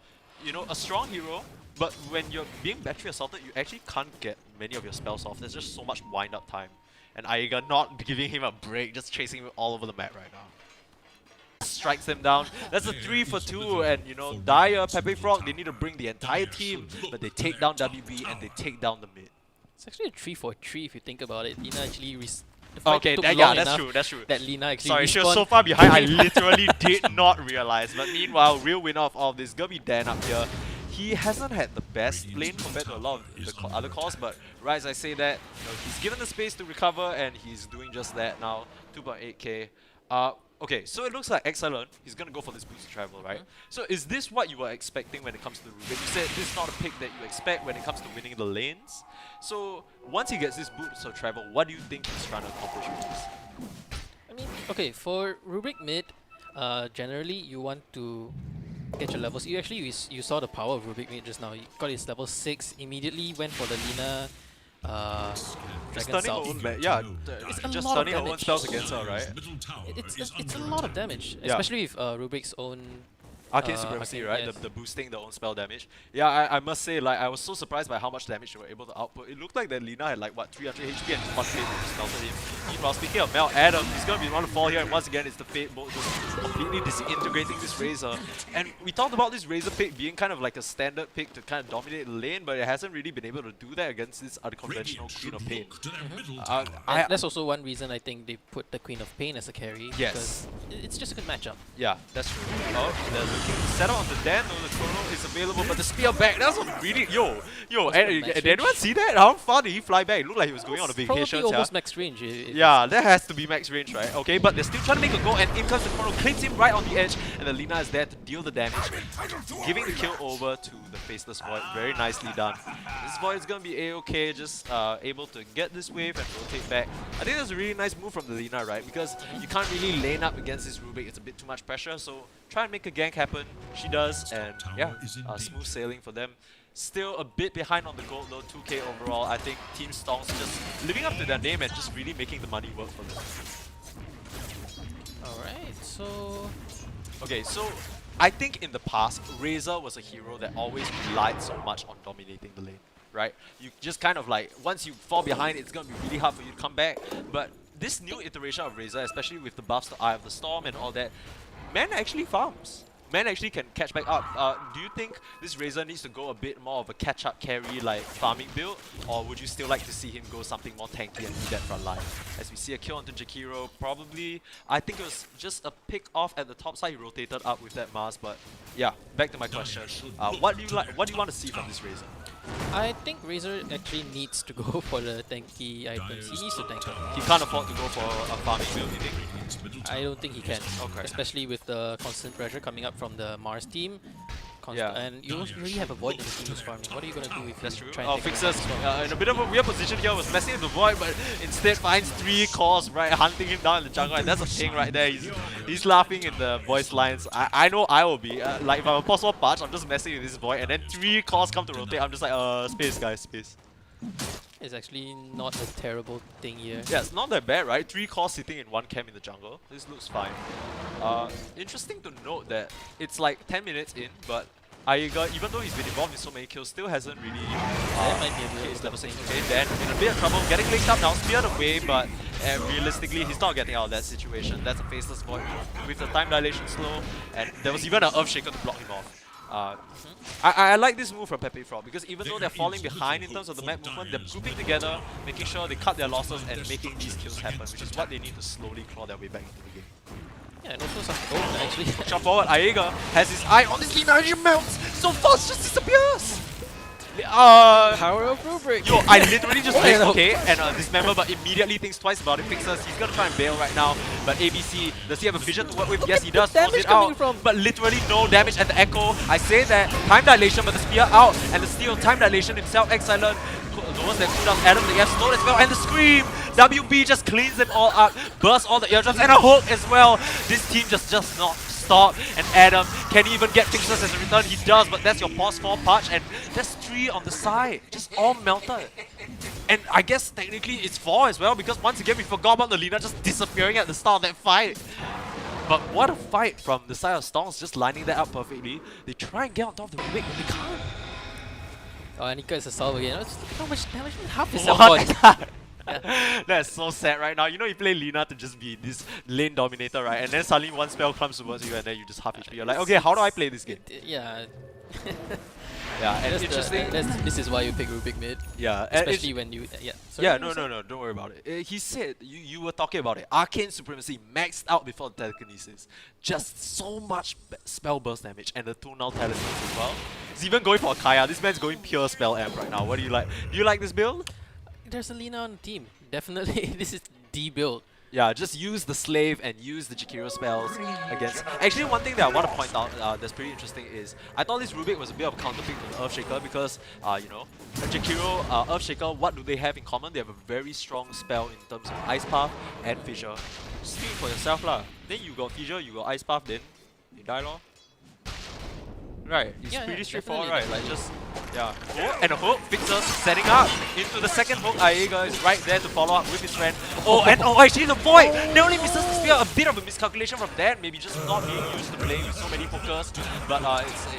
you know, a strong hero, but when you're being battery assaulted, you actually can't get many of your spells off. There's just so much wind-up time. And Aiga not giving him a break, just chasing him all over the map right now. Strikes him down. That's a 3 for 2, and you know, Dyer, Pepe Frog, they need to bring the entire team, but they take down WB and they take down the mid. It's actually a 3 for 3 if you think about it. Lina actually Okay, yeah, that's true. That Lina actually Sorry, she was so far behind, I literally did not realize. But meanwhile, real winner of all of this, gonna be Dan up here. He hasn't had the best lane compared to a lot of the other calls, but right as I say that, you know, he's given the space to recover and he's doing just that now. 2.8k. Okay, so it looks like excellent. He's gonna go for this boost to travel, right? So is this what you were expecting when it comes to the Rubik? You said this is not a pick that you expect when it comes to winning the lanes. So once he gets this boost to travel, what do you think he's trying to accomplish with this? I mean, okay, for Rubik mid, generally you want to get your levels. You saw the power of Rubik mid just now. He got his level 6, immediately went for the Lina Dragon South. Just stunning her own spells against her, right? It's a lot of damage, especially with Rubik's own Arcane Supremacy, right? yes. The boosting the own spell damage. Yeah, I must say, like, I was so surprised by how much damage they were able to output. It looked like that Lina had like, what, 300 HP and one Fate just melted him. Meanwhile, speaking of Mel Adam, he's going to be one to fall here, and once again, it's the Fate bolt just completely disintegrating this Razor. And we talked about this Razor pick being kind of like a standard pick to kind of dominate the lane, but it hasn't really been able to do that against this unconventional Queen of Pain. That's also one reason I think they put the Queen of Pain as a carry. Yes. Because it's just a good matchup. Yeah, that's true. Oh, they're looking to set up on the Dan. No, the Chrono is available, but the spear back, that's what really... Yo, did anyone see that? How far did he fly back? It looked like he was going on a vacation. Probably almost max range. Yeah, that has to be max range, right? Okay, but they're still trying to make a go, and in comes the Chrono, clips him right on the edge, and the Lina is there to deal the damage, giving the kill over to the Faceless Void. Very nicely done. This Void is going to be A-okay, just able to get this wave and rotate back. I think that's a really nice move from the Lina, right? Because you can't really lane up against this Rubik, it's a bit too much pressure, so try and make a gank happen. She does, and yeah, Tower is in smooth danger. sailing for them. Still a bit behind on the gold though, 2k overall. I think Team Stonks just living up to their name and just really making the money work for them. Alright, so Okay, so I think in the past, Razor was a hero that always relied so much on dominating the lane, right? You just kind of like, once you fall behind, it's going to be really hard for you to come back. But this new iteration of Razor, especially with the buffs to Eye of the Storm and all that, man actually farms. Man actually can catch back up. Do you think this Razor needs to go a bit more of a catch-up carry like farming build, or would you still like to see him go something more tanky and do that front line? As we see a kill onto Jakiro, probably, I think it was just a pick off at the top side, he rotated up with that Mars, but yeah, back to my question. What do you want to see from this Razor? I think Razor actually needs to go for the tanky items. He needs to tank it. He can't afford to go for a farming build, you think? I don't think he can. Okay. Especially with the constant pressure coming up from the Mars team. Yeah. And you also really have a Void in the team who's farming. What are you going to do if That's you true. try and take Fixers it as well? in a bit of a weird position here, was messing with the Void, but instead finds 3 cores, right, hunting him down in the jungle, and that's a thing right there. He's laughing in the voice lines. I know I will be. Like if I'm a possible patch, I'm just messing with this Void, and then 3 cores come to rotate, I'm just like, space guys, space. It's actually not a terrible thing here. Yeah, it's not that bad, right? 3 cores sitting in 1 camp in the jungle. This looks fine. Interesting to note that it's like 10 minutes in, but Aiga, even though he's been involved in so many kills, still hasn't really That might be a hit little his bit level of 6. thing. Okay, then in a bit of trouble, getting linked up now, speared away, but realistically, he's not getting out of that situation. That's a faceless Void with the time dilation slow, and there was even an Earthshaker to block him off. I like this move from Pepe Frog because even though they're falling behind in terms of the map movement, they're grouping together, making sure they cut their losses and making these kills happen, which is what they need to slowly claw their way back into the game. Yeah, and also some gold actually. Jump forward, Aega has his eye on this Lina, she melts so fast, just disappears! Power of Rubric! Yo, I literally just played okay and dismember, but immediately thinks twice about it. Fixers, he's gonna try and bail right now, but ABC, does he have a vision to work with? Yes, he does. Force damage it coming out, from. but literally no damage at the Echo. I say that time dilation, but the spear out, and the steal time dilation himself, Excellent. Lowers their cooldowns, Adam the F slowed as well, and the scream! WB just cleans them all up, bursts all the eardrums, and a hook as well. This team just not stop, and Adam, can he even get Fixers as a return? He does, but that's your pause 4 patch, and there's 3 on the side, just all melted. And I guess technically it's 4 as well, because once again we forgot about the Lina just disappearing at the start of that fight. But what a fight from the side of Storms, just lining that up perfectly. They try and get on top of the Rubik, but they can't. Oh, and Nika is a solve again. How much damage? Half his What? That's so sad right now. You know you play Lina to just be this lane dominator, right? And then suddenly one spell comes towards you and then you just half HP. You're like, okay, how do I play this game? Yeah. Yeah, and That's interesting. this is why you pick Rubik mid. Yeah, and it's- Especially when you... yeah. Sorry, yeah, what no, you said? no, don't worry about it. He said, you were talking about it. Arcane Supremacy maxed out before the telekinesis. Just so much spell burst damage and the 2 null talismans as well. He's even going for a Kaya. This man's going pure spell amp right now. What do you like? Do you like this build? There's a Lina on the team. Definitely, this is the build. Yeah, just use the Slave and use the Jakiro spells against... Actually, one thing that I want to point out that's pretty interesting is I thought this Rubik was a bit of a counterpick to the Earthshaker because, you know, Jakiro, Earthshaker, what do they have in common? They have a very strong spell in terms of Ice Path and Fissure. Just think for yourself lah. Then you got Fissure, you got Ice Path, then you die lor. Right, it's Yeah, pretty yeah, straightforward, definitely, right? Like just, yeah. Oh, and a hook, Fixers setting up into the second hook. Aega is right there to follow up with his friend. Oh, and actually the Void! Narrowly misses the spear. A bit of a miscalculation from that. Maybe just not being used to playing with so many hookers. But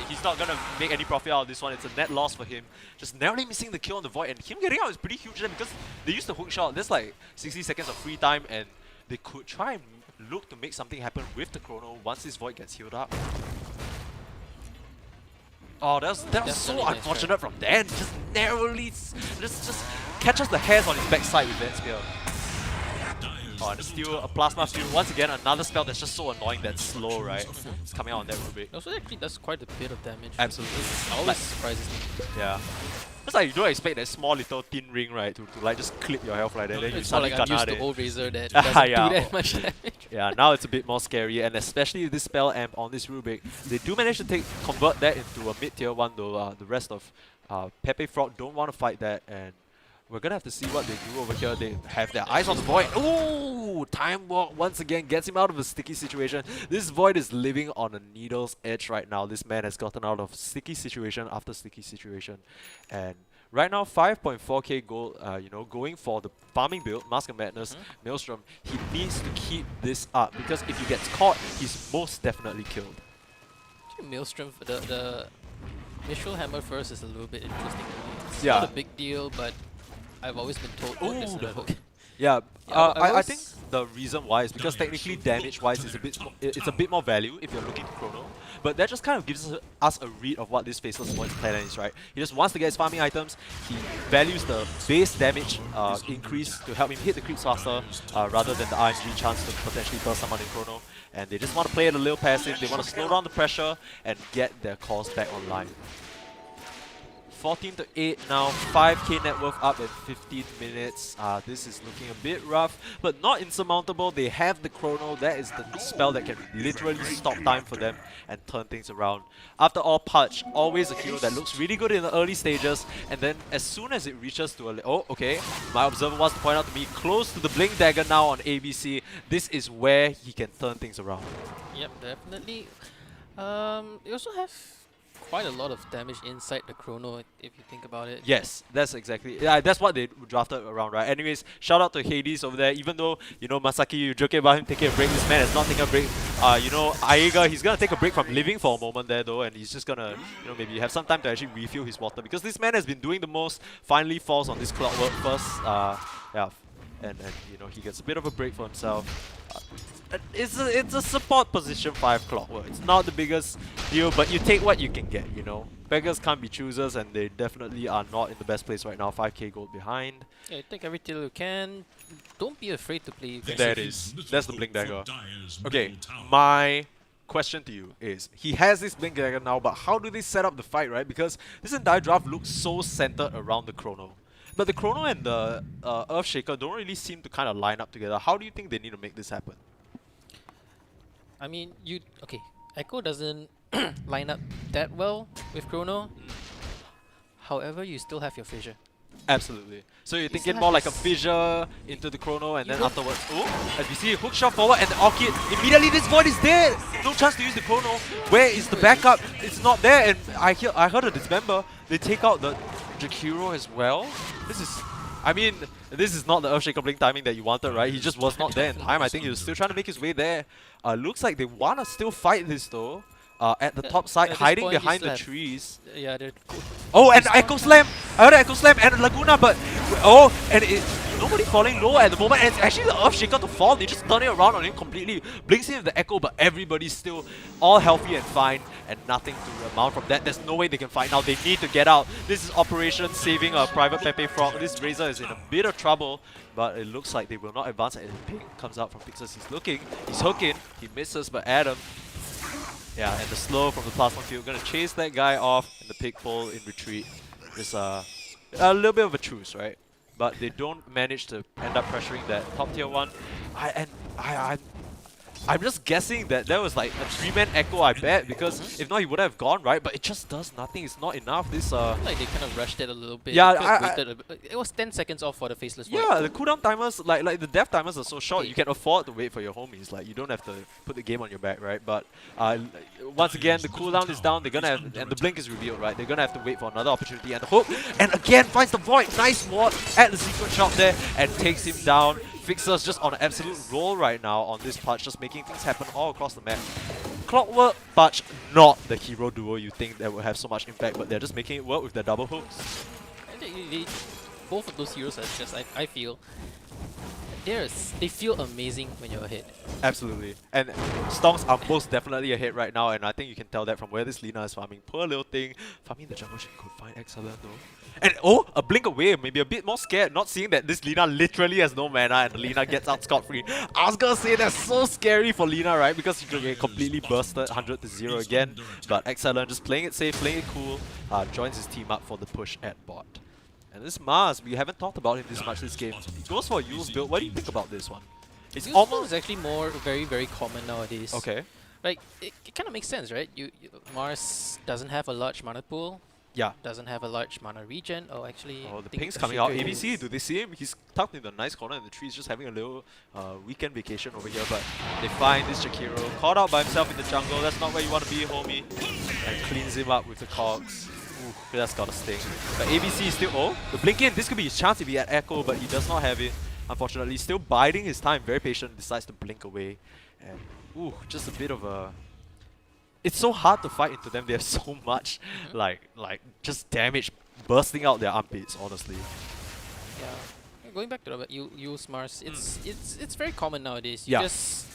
he's not gonna make any profit out of this one. It's a net loss for him. Just narrowly missing the kill on the Void. And him getting out is pretty huge then because they used the hook shot. There's like 60 seconds of free time and they could try and look to make something happen with the chrono once this Void gets healed up. Oh, that was so Definitely nice unfortunate from Dan. Just narrowly, just catches the hairs on his backside with that spear. Oh, and the steal, a plasma steal. Once again, another spell that's just so annoying that's slow, right? It's coming out on that Rubik. It also actually does quite a bit of damage. Absolutely. It always surprises me. Yeah. It's like you don't expect that small little thin ring, right, to like just clip your health like that. Then you It's not suddenly like I'm used kena to it. old Razor that doesn't Yeah. do that much damage. Yeah, now it's a bit more scary, and especially this spell amp on this Rubik, they do manage to convert that into a mid-tier one though. The rest of Pepe Frog don't want to fight that, and We're gonna have to see what they do over here. They have their eyes on the Void. Ooh! Time Walk once again gets him out of a sticky situation. This Void is living on a needle's edge right now. This man has gotten out of sticky situation after sticky situation. And right now, 5.4k gold, going for the farming build, Mask of Madness, Maelstrom. He needs to keep this up because if he gets caught, he's most definitely killed. Maelstrom, the Mistral Hammer first is a little bit interesting to me. It's Yeah. not a big deal, but I've always been told, oh, there's another hook. Yeah, Yeah, I think the reason why is because technically damage-wise it's a bit more value if you're looking to chrono, but that just kind of gives us a read of what this Faceless Void's plan is, right? He just wants to get his farming items, he values the base damage increase to help him hit the creeps faster rather than the RNG chance to potentially burst someone in chrono, and they just want to play it a little passive, they want to slow down the pressure and get their cores back online. 14 to 8 now, 5k net worth up at 15 minutes. This is looking a bit rough, but not insurmountable. They have the chrono. That is the spell that can literally stop time for them and turn things around. After all, Pudge, always a hero that looks really good in the early stages, and then as soon as it reaches to a... Oh, okay. My observer wants to point out to me, close to the Blink Dagger now on ABC. This is where he can turn things around. Yep, definitely. They also have quite a lot of damage inside the chrono if you think about it. Yes, that's exactly. Yeah, that's what they drafted around, right? Anyways, shout out to Hades over there. Even though, Masaki, you joking about him taking a break, this man is not taking a break. Aega, he's gonna take a break from living for a moment there though, and he's just gonna, maybe have some time to actually refill his water because this man has been doing the most. Finally falls on this Clockwork first. And he gets a bit of a break for himself. It's a support position 5 Clockwork. It's not the biggest deal, but you take what you can get, Beggars can't be choosers, and they definitely are not in the best place right now. 5k gold behind. Yeah, you take every deal you can. Don't be afraid to play aggressive. There it is. That's the Blink Dagger. Dyer's Okay, middle tower. my question to you is, he has this Blink Dagger now, but how do they set up the fight, right? Because this entire draft looks so centered around the chrono. But the chrono and the Earthshaker don't really seem to kind of line up together. How do you think they need to make this happen? I mean, Echo doesn't line up that well with Chrono. However, you still have your Fissure. Absolutely. So you're thinking still more have like a this- fissure into the chrono and You then don't- afterwards. Oh, as we see, hook shot forward and the Orchid. Immediately this Void is dead! No chance to use the chrono. Where is the backup? It's not there, and I heard a dismember. They take out the Jakiro as well. This is not the Earthshaker Blink timing that you wanted, right? He just was not there in time. I think he was still trying to make his way there. Looks like they want to still fight this though. At the top side, at this hiding point, behind he's the left. trees. Yeah, they're Oh, and Echo Slam! I heard Echo Slam and Laguna, but... Oh, and nobody falling low at the moment, and it's actually the Earthshaker to fall. They just turn it around on him completely. Blinks in with the Echo, but everybody's still all healthy and fine, and nothing to amount from that. There's no way they can fight now. They need to get out. This is Operation Saving a Private Pepe Frog. This Razor is in a bit of trouble, but it looks like they will not advance, and Ping comes out from Pixels. He's looking, he's hooking, he misses, but Adam... Yeah, and the slow from the plasma field, gonna chase that guy off, and the pig pole in retreat. Just a little bit of a truce, right? But they don't manage to end up pressuring that top tier one. I'm just guessing that was like a 3-man Echo, I bet, because if not, he would have gone, right? But it just does nothing. It's not enough. This like they kind of rushed it a little bit. Yeah, They could have waited a bit. It was 10 seconds off for the Faceless Void. yeah, the cooldown timers, like the death timers are so short, you can afford to wait for your homies. Like, you don't have to put the game on your back, right? But once again, the cooldown is down. They're gonna have, and the blink is revealed, right? They're gonna have to wait for another opportunity, and the hook, and again finds the Void. Nice ward at the secret shop there, and takes him down. Fixer's just on an absolute roll right now on this patch, just making things happen all across the map. Clockwork, Patch, not the hero duo you think that will have so much impact, but they're just making it work with their double hooks. And both of those heroes are just, I feel, they feel amazing when you're ahead. Absolutely. And Stonks are most definitely ahead right now, and I think you can tell that from where this Lina is farming. Poor little thing. Farming the jungle, she could find excellent though. And oh, a blink away, maybe a bit more scared, not seeing that this Lina literally has no mana and Lina gets out scot-free. I was gonna say that's so scary for Lina, right? Because she could get completely bursted 100 to 0 again. But excellent, just playing it safe, playing it cool, joins his team up for the push at bot. And this Mars, we haven't talked about him this much this game. He goes for Yule's build. What do you think about this one? It's Yule's build almost... is actually very, very common nowadays. Okay. Like, it kind of makes sense, right? Mars doesn't have a large mana pool. Yeah. Doesn't have a large mana regen. Oh, actually. Oh, the think ping's the coming out. Shaker ABC, is- do they see him? He's tucked in the nice corner in the trees, just having a little weekend vacation over here. But they find this Jakiro, caught out by himself in the jungle. That's not where you want to be, homie. And cleans him up with the cogs. Ooh, that's gotta sting. But ABC is still, oh, the blink in. This could be his chance if he had Echo, but he does not have it. Unfortunately, still biding his time, very patient, decides to blink away. And, ooh, just a bit of a... It's so hard to fight into them. They have so much, like just damage bursting out their armpits, honestly. Yeah. Going back to the use Mars, it's very common nowadays. You Yeah. just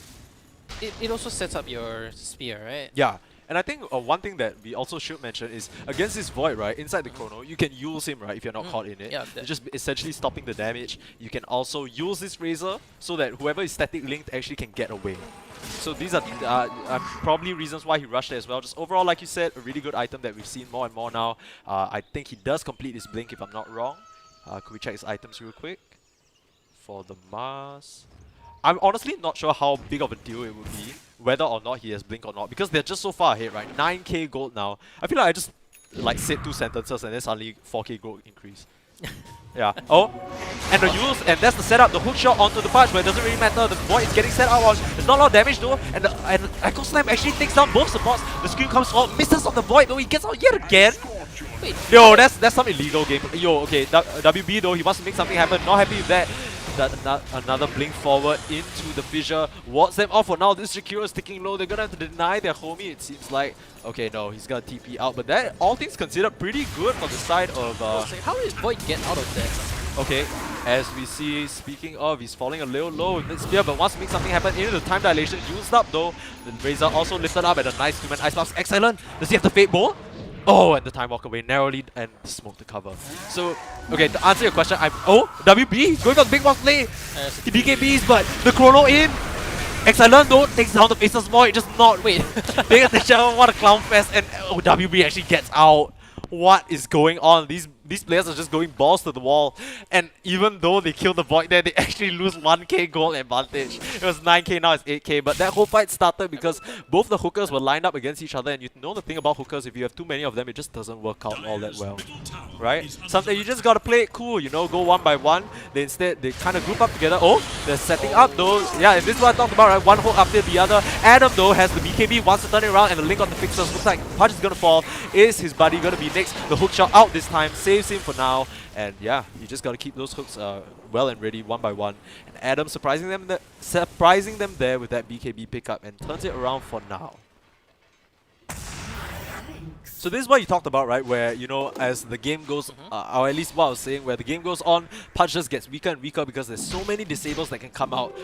it also sets up your spear, right? Yeah, and I think one thing that we also should mention is against this Void, right, inside the Chrono, you can use him, right, if you're not caught in it. Yeah, You're just essentially stopping the damage. You can also use this Razor so that whoever is static linked actually can get away. So these are probably reasons why he rushed it as well. Just overall, like you said, a really good item that we've seen more and more now. I think he does complete his blink if I'm not wrong. Could we check his items real quick? For the Mars... I'm honestly not sure how big of a deal it would be, whether or not he has blink or not, because they're just so far ahead, right? 9k gold now. I feel like I just like said 2 sentences and then suddenly 4k gold increase. Yeah. Oh, and the use, and that's the setup. The hook shot onto the punch, but it doesn't really matter. The Void is getting set up on. There's not a lot of damage though, and the Echo Slam actually takes down both supports. The screen comes forward, misses on the Void though. He gets out yet again. Wait. Yo, that's some illegal game. Yo, okay, WB though, he wants to make something happen. Not happy with that. Another blink forward into the fissure. Wards them off for now. This Shakira is ticking low. They're gonna have to deny their homie, it seems like. Okay, no, he's gonna TP out. But that, all things considered, pretty good from the side of... How did Void get out of that? okay, as we see, speaking of, he's falling a little low with this spear, but wants to make something happen into the time dilation. Used up though. The Razor also lifted up at a nice human ice blast. Excellent. Does he have the Fate Bowl? Oh, and the time walk away narrowly and the smoke to cover. So, okay, to answer your question, WB going for the big boss play. He BKBs, but the Chrono in. Excellent though, takes down the Faceless Void, just not paying attention. What a clown fest, and WB actually gets out. What is going on? These players are just going balls to the wall, and even though they kill the Void there, they actually lose 1k gold advantage. It was 9k, now it's 8k, but that whole fight started because both the hookers were lined up against each other, and you know the thing about hookers, if you have too many of them, it just doesn't work out all that well, right? Sometimes you just gotta play it cool, you know, go one by one. They kind of group up together. Oh, they're setting up though. Yeah, and this is what I talked about, right? One hook after the other. Adam though has the BKB, wants to turn it around, and the link on the fixers looks like Punch is gonna fall. Is his buddy gonna be next? The hook shot out this time, saves him for now. And yeah, you just gotta keep those hooks well and ready one by one. And Adam surprising them there with that BKB pickup and turns it around for now. So this is what you talked about, right? Where, you know, as the game goes, or at least what I was saying, where the game goes on, Punch just gets weaker and weaker because there's so many disables that can come out.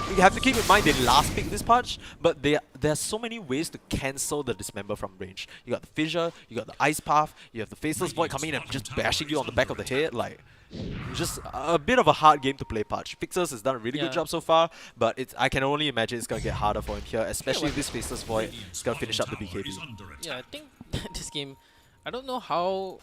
You have to keep in mind they last pick this Punch, but there's so many ways to cancel the Dismember from range. You got the Fissure, you got the Ice Path, you have the Faceless Void coming in and just bashing you on the back of the head, like... Just a bit of a hard game to play Punch. Fixers has done a really good job so far, but I can only imagine it's gonna get harder for him here, especially if this Faceless Void is gonna finish up the BKB. Yeah, I think this game, I don't know how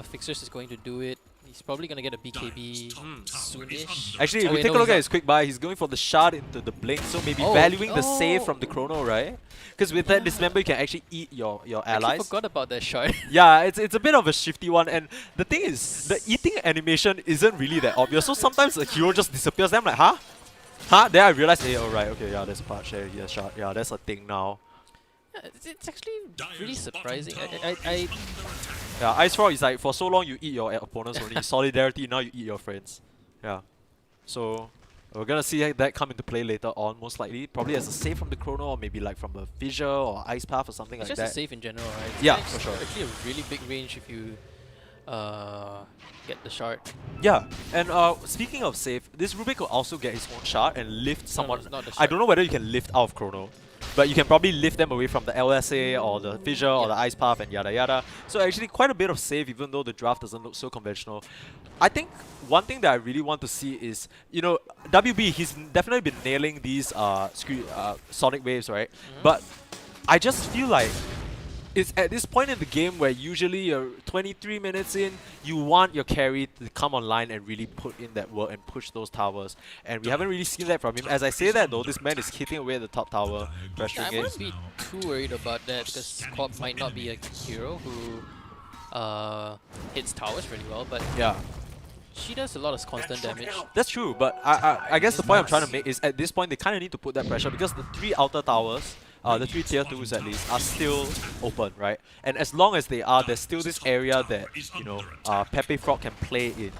Fixers is going to do it. He's probably gonna get a BKB soonish. Actually, if we take a look at his quick buy, he's going for the shard into the blink, so maybe valuing the save from the Chrono, right? Because with that Dismember, you can actually eat your allies. I forgot about that shard. Yeah, it's a bit of a shifty one, and the thing is, the eating animation isn't really that obvious, so sometimes a hero just disappears, then I'm like, huh? Huh? Then I realize, hey, alright, okay, yeah, there's a patch there, yeah, shard, yeah, that's a thing now. Yeah, it's actually really surprising. Yeah, Ice Frog is like, for so long you eat your opponents only, Solidarity, now you eat your friends. Yeah. So, we're gonna see that come into play later on, most likely. Probably as a save from the Chrono, or maybe like from a Fissure or Ice Path or something It's like just that. a save in general, right? Yeah, It's for sure. actually a really big range if you get the shard. Yeah, and speaking of save, this Rubik could also get his own shard and lift someone. it's not the I shard. don't know whether you can lift out of Chrono, but you can probably lift them away from the LSA or the Fissure or the Ice Path and yada yada. So actually quite a bit of save, even though the draft doesn't look so conventional. I think one thing that I really want to see is, you know, WB, he's definitely been nailing these Sonic waves, right? But I just feel like it's at this point in the game where usually you're 23 minutes in, you want your carry to come online and really put in that work and push those towers. And we haven't really seen that from him. As I say that though, this man is hitting away at the top tower, Yeah, pressuring I it. wouldn't be too worried about that because Corp might not be a hero who hits towers really well, but Yeah. she does a lot of constant damage. That's true, but I guess the point I'm trying to make is at this point they kind of need to put that pressure because the 3 outer towers, the 3 tier 2s at least, are still open, right? And as long as they are, there's still this area that, you know, Pepe Frog can play in.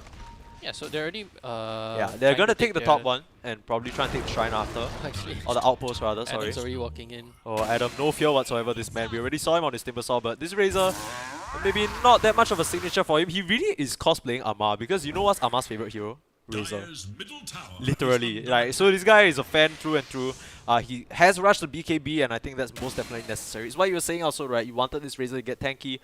Yeah, so they're already Yeah, they're gonna take the top one and probably try and take the shrine after. Actually, Or the outpost rather, sorry. Adam's already walking in. Oh, Adam, no fear whatsoever, this man. We already saw him on his Timbersaw, but this Razor, maybe not that much of a signature for him. He really is cosplaying Amar because you know what's Amar's favorite hero? Razor. Dire's middle tower Literally. Like, so this guy is a fan through and through. He has rushed the BKB and I think that's most definitely necessary. It's what you were saying also, right? You wanted this Razor to get tanky.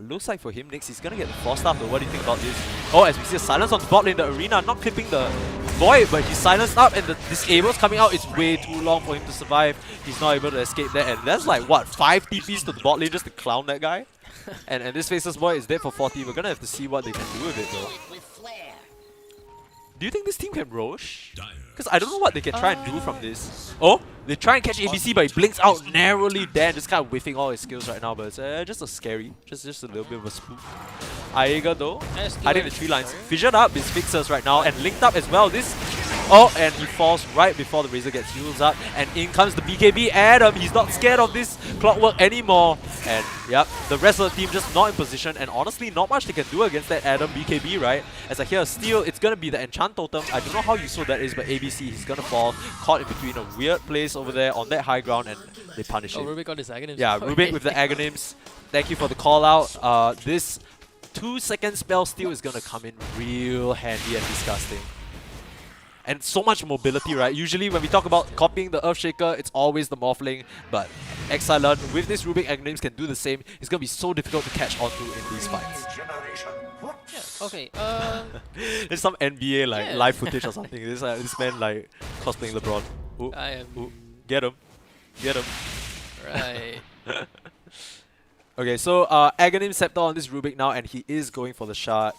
Looks like for him next he's gonna get the Frost Staff though. What do you think about this? Oh, as we see a silence on the bot lane, the arena not clipping the Void, but he's silenced up and the disables coming out. It's way too long for him to survive. He's not able to escape that, and that's like what, 5 TPs to the bot lane just to clown that guy? and this Faceless Void is dead for 40. We're gonna have to see what they can do with it though. Do you think this team can Roche? Because I don't know what they can try and do from this. Oh, they try and catch ABC, but he blinks out narrowly there, just kind of whiffing all his skills right now. But it's just a scary, just a little bit of a spook. Aiga though, hiding the tree lines. Fissured up his fixers right now and linked up as well. This, oh, and he falls right before the Razor gets heals up. And in comes the BKB. Adam, he's not scared of this clockwork anymore. And yep, the rest of the team just not in position. And honestly, not much they can do against that Adam BKB, right? As I hear a steal, it's gonna be the Enchant Totem. I don't know how useful that is, but ABC, he's gonna fall caught in between a weird place over there on that high ground, and they punish him. Rubik got his Aghanim's. Yeah, Rubik with the Aghanims. Thank you for the call out. This 2-second spell steal is gonna come in real handy and disgusting. And so much mobility, right? Usually when we talk about copying the Earthshaker, it's always the Morphling, but Exilon with this Rubik Aghanims can do the same. It's gonna be so difficult to catch onto in these fights. Yeah, okay. There's some NBA like Yeah. live footage or something. This man like cosplaying LeBron. Ooh, I am ooh, get him. Get him. right. Okay, so Aghanim Scepter on this Rubik now, and he is going for the shard.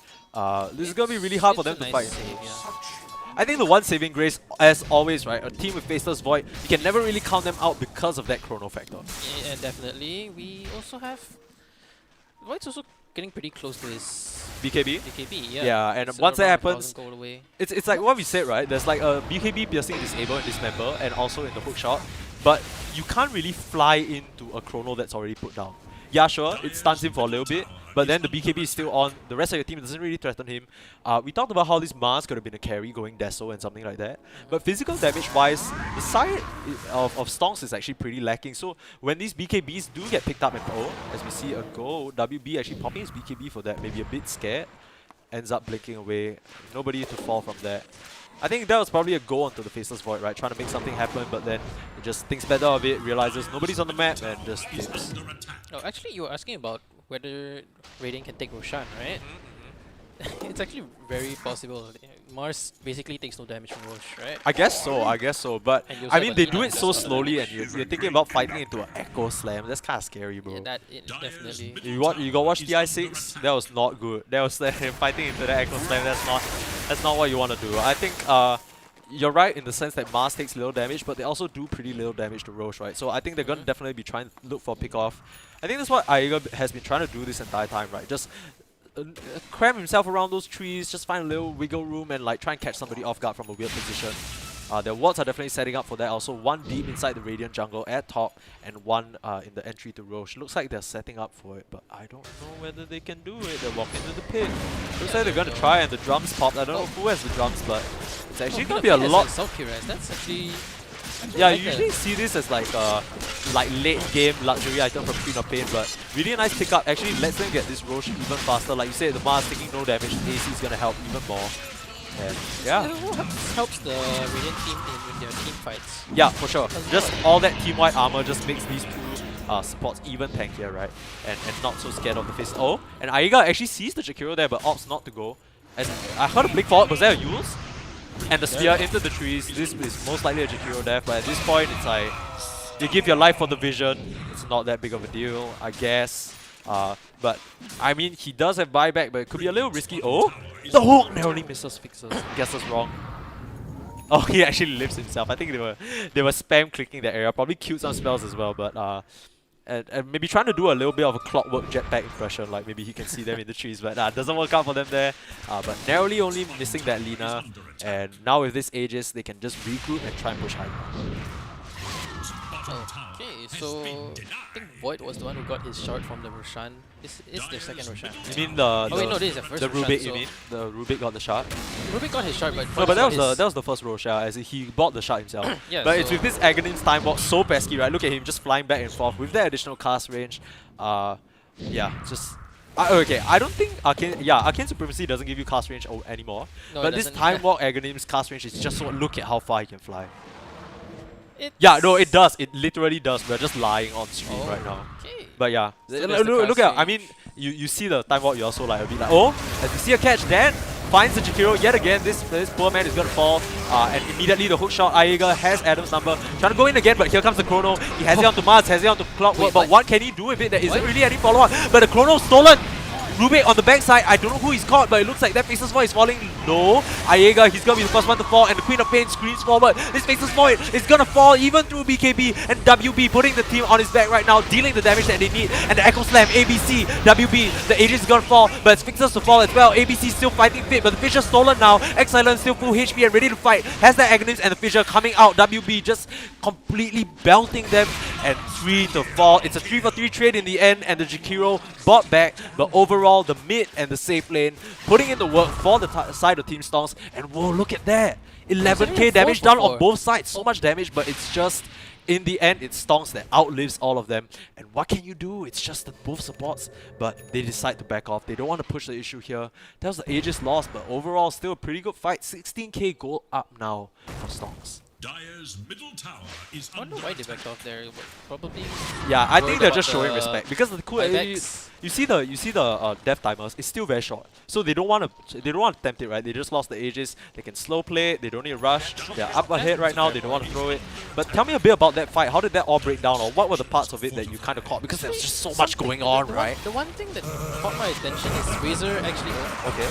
This is going to be really hard for them It's a to nice fight. save, yeah. I think the one saving grace, as always, right, a team with Faceless Void, you can never really count them out because of that chrono factor. Yeah, definitely. We also have Void's also getting pretty close to his BKB? BKB, yeah. Yeah, and It's once that around happens, 1,000 gold away. it's like what we said, right? There's like a BKB piercing disable in this member and also in the hook shot, but you can't really fly into a chrono that's already put down. Yeah, sure, it stuns him for a little bit, but then the BKB is still on. The rest of your team doesn't really threaten him. We talked about how this Mars could have been a carry going Deso and something like that. But physical damage-wise, the side of Stonks is actually pretty lacking. So when these BKBs do get picked up and as we see a go, WB actually popping his BKB for that, maybe a bit scared. Ends up blinking away. Nobody to fall from that. I think that was probably a go onto the Faceless Void, right? Trying to make something happen, but then it just thinks better of it, realizes nobody's on the map, and just dips. Oh, actually, you were asking about whether Raiden can take Roshan, right? It's actually very possible. Mars basically takes no damage from Rosh, right? I guess so, but And you I also mean have they a do Nina it who so does slowly and you're thinking about fighting into an Echo Slam. That's kind of scary, bro. Yeah, that is definitely. You got watch DI6? That was not good. That was fighting into the Echo Slam. That's not what you want to do. I think you're right in the sense that Mars takes little damage, but they also do pretty little damage to Roche, right? So I think they're gonna definitely be trying to look for a pick off. I think that's what Aiga has been trying to do this entire time, right? Just cram himself around those trees, just find a little wiggle room and like try and catch somebody off guard from a weird position. Their wards are definitely setting up for that. Also, one deep inside the Radiant jungle at top and one in the entry to Roche. Looks like they're setting up for it, but I don't know whether they can do it. They're walking into the pit. Looks like they're going to try and the drums pop. I don't know who has the drums, but it's actually going to be a lot. That's actually. Yeah, like you usually see this as like late game luxury item from Queen of Pain, but really a nice pickup. Actually lets them get this Roche even faster. Like you said, the Mars taking no damage, the AC is gonna help even more. And yeah. Helps the Radiant team in their team fights. Yeah, for sure. Just all that team-wide armor just makes these two supports even tankier, right? And not so scared of the face. Oh, and Aiga actually sees the Jakiro there, but opts not to go. As I heard a blink forward. Was there a Yules? And the spear into the trees. This is most likely a Jakiro death, but at this point it's like you give your life for the vision. It's not that big of a deal, I guess. But I mean, he does have buyback, but it could be a little risky. Oh, the hook narrowly misses Fixes. Guesses wrong. Oh, he actually lives himself. I think they were spam clicking that area. Probably queued some spells as well, but and maybe trying to do a little bit of a clockwork jetpack impression, like maybe he can see them in the trees, but doesn't work out for them there. But narrowly only missing that Lina, and now with this Aegis, they can just regroup and try and push high. Okay, so I think Void was the one who got his shard from the Roshan. This is their second Roshan. You mean the Oh wait, no, this is the first the Roshan, Rubik? so You mean the Rubik got the shard? Rubik got his shard, but No, but that was the first Roshan, as in he bought the shard himself. Yeah, but it's so- with this Aghanim's time walk so pesky, right? Look at him just flying back and forth with that additional cast range. Yeah, just. Okay, I don't think Arcane Supremacy doesn't give you cast range anymore. No, it but this doesn't. time walk Aghanim's cast range is just so look at how far he can fly. It's Yeah, no, it does. It literally does. We're just lying on stream Oh, right now. okay. But yeah, So that's the look cast at. I mean, you see the time walk. You're also like a bit like, oh, as you see a catch, then finds the Jakiro yet again. This poor man is gonna fall, and immediately the hook shot. Aega has Adam's number, trying to go in again, but here comes the Chrono. He has it onto Mars, has it onto Clockwork, Wait, but what can he do with it? There isn't really any follow up. But the Chrono stolen. Rubik on the backside, I don't know who he's caught, but it looks like that Faceless Void is falling low. Aega, he's gonna be the first one to fall, and the Queen of Pain screams forward. This Faceless Void is gonna fall even through BKB, and WB putting the team on his back right now, dealing the damage that they need. And the Echo Slam, ABC, WB, the Aegis is gonna fall, but it's Fixers to fall as well. ABC still fighting fit, but the Fissure stolen now. Exilent still full HP and ready to fight. Has the Aghanims and the Fissure coming out. WB just completely belting them, and 3 to fall. It's a 3-for-3 trade in the end, and the Jakiro bought back, but overall, the mid and the safe lane putting in the work for the side of Team Stonks, and whoa, look at that! 11k damage done on both sides, so much damage, but it's just, in the end, it's Stonks that outlives all of them. And what can you do? It's just that both supports, but they decide to back off. They don't want to push the issue here. That was the Aegis loss, but overall, still a pretty good fight. 16k gold up now for Stonks. Dire's middle tower is I wonder under why they backed off there. Probably. Yeah, I think worried they're about just showing the respect because the cool buybacks. you see the death timers. It's still very short, so they don't want to tempt it, right? They just lost the Aegis. They can slow play it. They don't need to rush. They're up ahead right now. They don't want to throw it. But tell me a bit about that fight. How did that all break down, or what were the parts of it that you kind of caught? Because there's just so much going on, right? The one thing that caught my attention is Razor actually. Okay,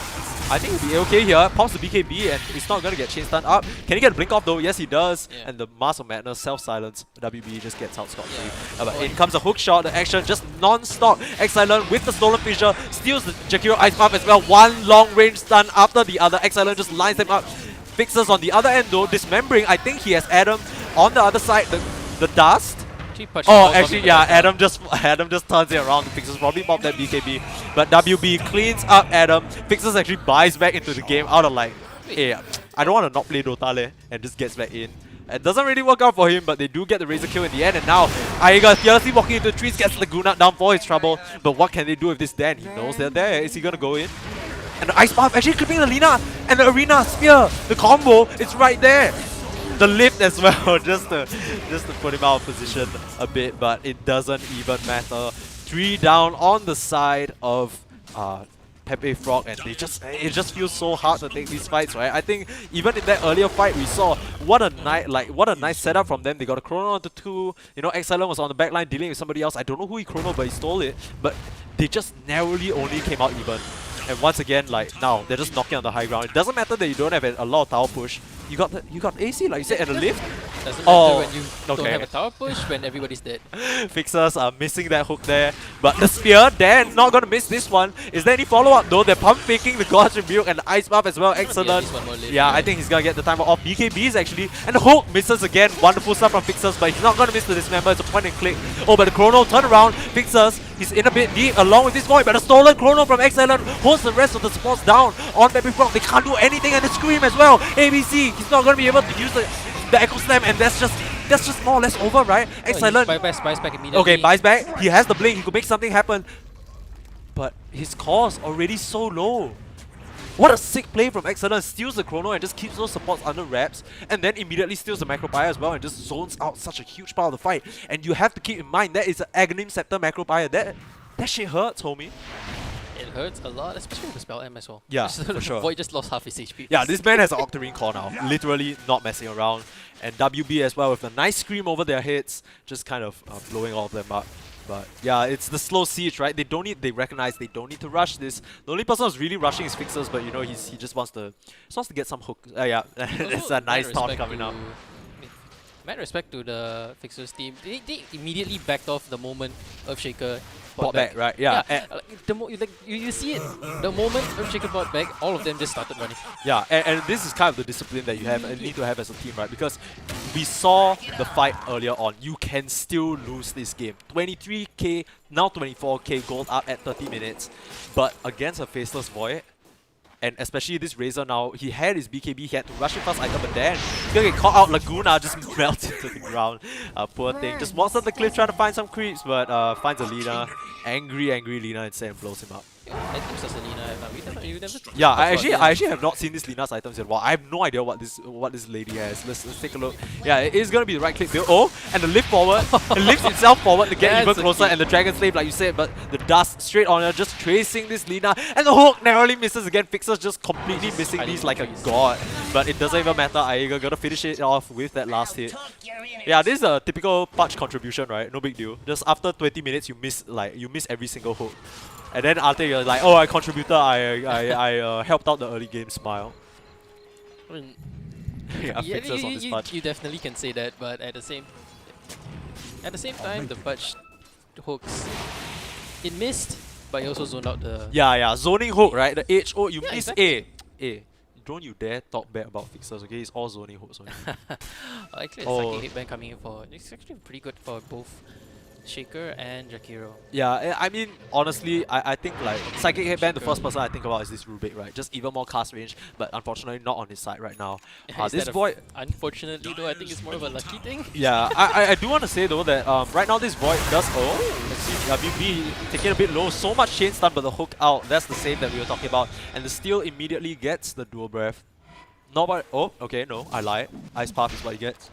I think he'll be okay here. Pops the BKB and he's not gonna get chain stun up. Can he get a blink off though? Yes, he does. Yeah. And the Mask of Madness self-silence. WB just gets out scot-free. But in comes a hook shot. The action just non-stop. Exilent with the stolen Fissure steals the Jakiro Ice Puff as well. One long range stun after the other. Exilent just lines them up. Fixes on the other end though, dismembering. I think he has Adam on the other side. The dust. Oh, actually, yeah. Adam just turns it around. Fixes probably pop that BKB, but WB cleans up Adam. Fixes actually buys back into the game out of like, hey, I don't want to not play Dota leh, and just gets back in. It doesn't really work out for him, but they do get the Razor kill in the end. And now Aega fearlessly walking into the trees, gets Laguna down for his trouble. But what can they do with this Dan? He knows they're there. Is he gonna go in? And the Ice Buff actually clipping the Lina and the Arena Spear. The combo, it's right there. The lift as well, just to put him out of position a bit, but it doesn't even matter. 3 down on the side of Pepe Frog, and it just feels so hard to take these fights, right? I think even in that earlier fight we saw what a nice setup from them. They got a chrono onto 2. You know, Exilent was on the back line dealing with somebody else. I don't know who he chrono, but he stole it. But they just narrowly only came out even. And once again, like now, they're just knocking on the high ground. It doesn't matter that you don't have a lot of tower push. You got AC, like you said, and a lift. Doesn't Oh, matter when you don't okay. have a tower push when everybody's dead. Fixers are missing that hook there. But the spear, Dan, not gonna miss this one. Is there any follow-up though? They're pump faking the God's Rebuke and the Ice Buff as well. Excellent. Yeah, at least one more lift. Yeah, I think he's gonna get the timer off. BKBs actually. And the hook misses again. Wonderful stuff from Fixers, but he's not gonna miss the dismember. It's a point and click. Oh, but the chrono turn around. Fixers, he's in a bit deep along with this void, but a stolen chrono from Exilent holds the rest of the supports down on Baby Frog. They can't do anything, and the scream as well. ABC, he's not gonna be able to use the Echo Slam, and that's just more or less over, right? Exilent. Buys back immediately. Okay, buys back. He has the blink. He could make something happen. But his core's already so low. What a sick play from Exilent. Steals the chrono and just keeps those supports under wraps. And then immediately steals the Macropire as well and just zones out such a huge part of the fight. And you have to keep in mind that is an Aghanim Scepter Macropire. That shit hurts, homie. It hurts a lot, especially with the spell M as well. Yeah, for sure. Void just lost half his HP. Yeah, this man has an Octarine core now. Literally not messing around. And WB as well with a nice scream over their heads, just kind of blowing all of them up. But yeah, it's the slow siege, right? They recognize they don't need to rush this. The only person who's really rushing is Fixers, but you know he just wants to get some hook. Yeah, it's a nice taunt coming up. Mad respect to the Fixers team. They immediately backed off the moment Earthshaker Bought back, right? Yeah. You see it. The moment Earthshaker bought back, all of them just started running. Yeah, and this is kind of the discipline that you have and need to have as a team, right? Because we saw the fight earlier on. You can still lose this game. 23k, now 24k gold up at 30 minutes. But against a Faceless Void, and especially this Razor now, he had his BKB, he had to rush it first item, but then he's gonna get caught out. Laguna just melts into the ground. Poor thing. Just walks up the cliff trying to find some creeps, but finds a Lina. Angry Lina instead and blows him up. Items as a Lina, you never yeah, I actually have not seen this Lina's items yet. Well, I have no idea what this lady has. Let's take a look. Yeah, it is gonna be the right click build. Oh, and the lift forward. It lifts itself forward to get even closer, and the Dragon Slave, like you said, but the dust straight on her, just tracing this Lina, and the hook narrowly misses again. Fixer's just completely missing these like a god. But it doesn't even matter. Aiga gonna finish it off with that last hit. Yeah, this is a typical patch contribution, right? No big deal. Just after 20 minutes, you miss every single hook. And then after you're like, oh, I contributed, I helped out the early game, smile. I mean, yeah, Fixers on this patch. You definitely can say that, but at the same time, the patch hooks, it missed, but you also zoned out the... Yeah, zoning hook, right? The edge, oh, you miss exactly. Don't you dare talk bad about Fixers, okay? It's all zoning hooks on you. Actually, it's Psychic Hitband coming in for... It's actually pretty good for both Shaker and Jakiro. Yeah, I mean, honestly, I think like Psychic Headband, the first person I think about is this Rubik, right? Just even more cast range, but unfortunately not on his side right now. This Void... Unfortunately though, I think it's more of a lucky thing. Yeah, I do want to say though that right now this Void does... Oh, let's see, WB taking a bit low. So much chain stun, but the hook out. That's the save that we were talking about. And the steal immediately gets the dual breath. Not by... Oh, okay, no, I lied. Ice Path is what he gets.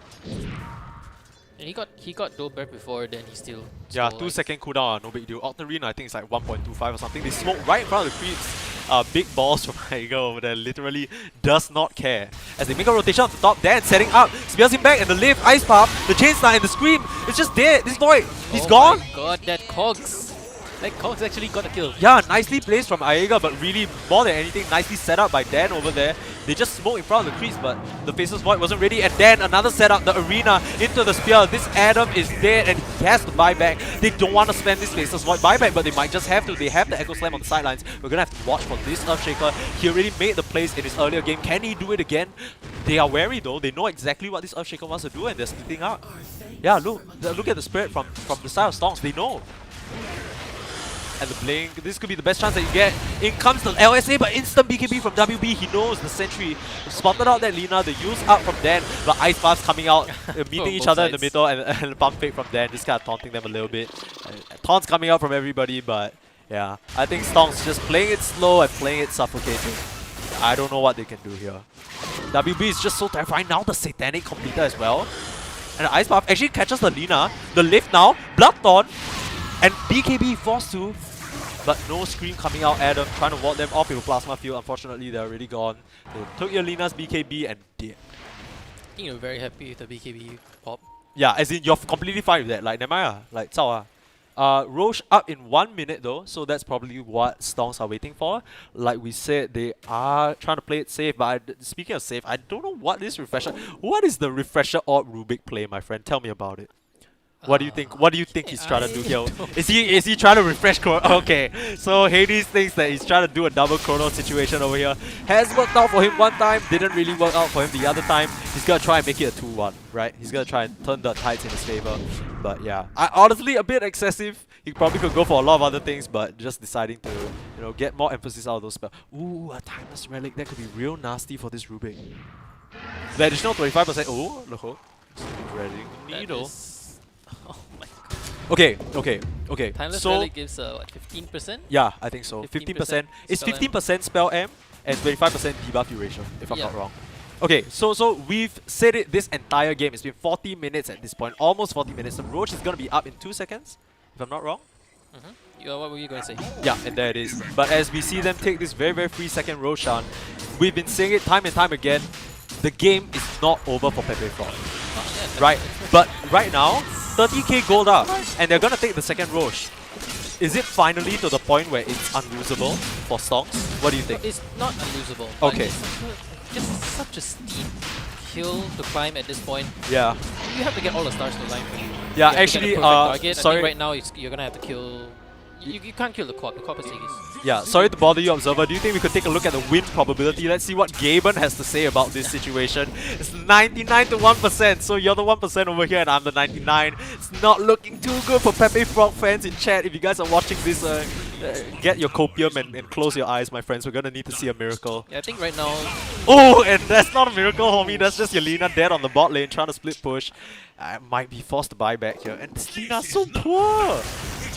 And he got dual breath before, then he still... Yeah, 2-second cooldown, no big deal. Octarine, I think it's like 1.25 or something. They smoke right in front of the creeps. Big balls from Aiga over there, literally does not care. As they make a rotation on the top, Dan setting up, spears him back, and the lift, Ice Path, the chain stun, and the scream. It's just dead. This Void, he's gone. Oh my god, that Cogs. That Cogs actually got a kill. Yeah, nicely placed from Aiga, but really, more than anything, nicely set up by Dan over there. They just smoked in front of the creeps, but the Faceless Void wasn't ready. And then another setup, the arena into the spear. This Adam is dead and he has to buy back. They don't want to spend this Faceless Void buyback, but they might just have to. They have the Echo Slam on the sidelines. We're going to have to watch for this Earthshaker. He already made the plays in his earlier game. Can he do it again? They are wary though. They know exactly what this Earthshaker wants to do and they're splitting up. Yeah, look at the spirit from the side of Stonks. They know. And the blink, this could be the best chance that you get. In comes the LSA, but instant BKB from WB. He knows the sentry spotted out that Lina, the use up from Dan, but Ice Paths coming out, meeting each other in the middle, and pump fake from Dan, just kind of taunting them a little bit. Taunts coming out from everybody, but yeah, I think Stonks just playing it slow and playing it suffocating. I don't know what they can do here. WB is just so terrifying. Now the Satanic completer as well. And the Ice Path actually catches the Lina. The lift now, Bloodthorn, and BKB forced to. But no scream coming out. Adam trying to ward them off with a plasma field. Unfortunately, they're already gone. They took your Lina's BKB and did. I think you're very happy with the BKB pop. Yeah, as in you're completely fine with that. Like, never mind. Like, Cao. Roche up in 1 minute though, so that's probably what Stonks are waiting for. Like we said, they are trying to play it safe, but speaking of safe, I don't know what this refresher... What is the refresher orb Rubik play, my friend? Tell me about it. What do you think? What do you think he's trying to do here? Is he trying to refresh Chrono? Okay, so Hades thinks that he's trying to do a double Chrono situation over here. Has worked out for him one time, didn't really work out for him the other time. He's gonna try and make it a 2-1, right? He's gonna try and turn the tides in his favor. But yeah, honestly a bit excessive. He probably could go for a lot of other things, but just deciding to get more emphasis out of those spells. Ooh, a Timeless Relic, that could be real nasty for this Rubik. The additional 25%. Oh, the hook. Ready needle. Oh my god. Okay. Timeless so, Relic gives what, 15%? Yeah, I think so. 15%. It's 15% spell M and 25% debuff duration, if I'm not wrong. Okay, so we've said it this entire game. It's been 40 minutes at this point, almost 40 minutes. The Roach is gonna be up in 2 seconds, if I'm not wrong. What were you going to say? Yeah, and there it is. But as we see them take this very, very free second Roshan, we've been saying it time and time again, the game is not over for Pepe Frog. Right? But right now, 30k gold up, and they're gonna take the second Rosh. Is it finally to the point where it's unlosable for Stonks? What do you think? It's not unlosable. but Okay. It's just such a steep hill to climb at this point. Yeah. You have to get all the stars to line for you. Yeah, You have to get actually, a perfect target. I sorry. think right now you're gonna have to kill. You can't kill the Corp. The Corp is Aegis. Yeah, sorry to bother you, Observer. Do you think we could take a look at the win probability? Let's see what Gaben has to say about this situation. It's 99 to 1%, so you're the 1% over here and I'm the 99. It's not looking too good for Pepe Frog fans in chat. If you guys are watching this, get your copium and close your eyes, my friends. We're gonna need to see a miracle. Yeah, I think right now. Oh, and that's not a miracle, homie. That's just Yelena dead on the bot lane trying to split push. I might be forced to buy back here. And this Lina's so poor!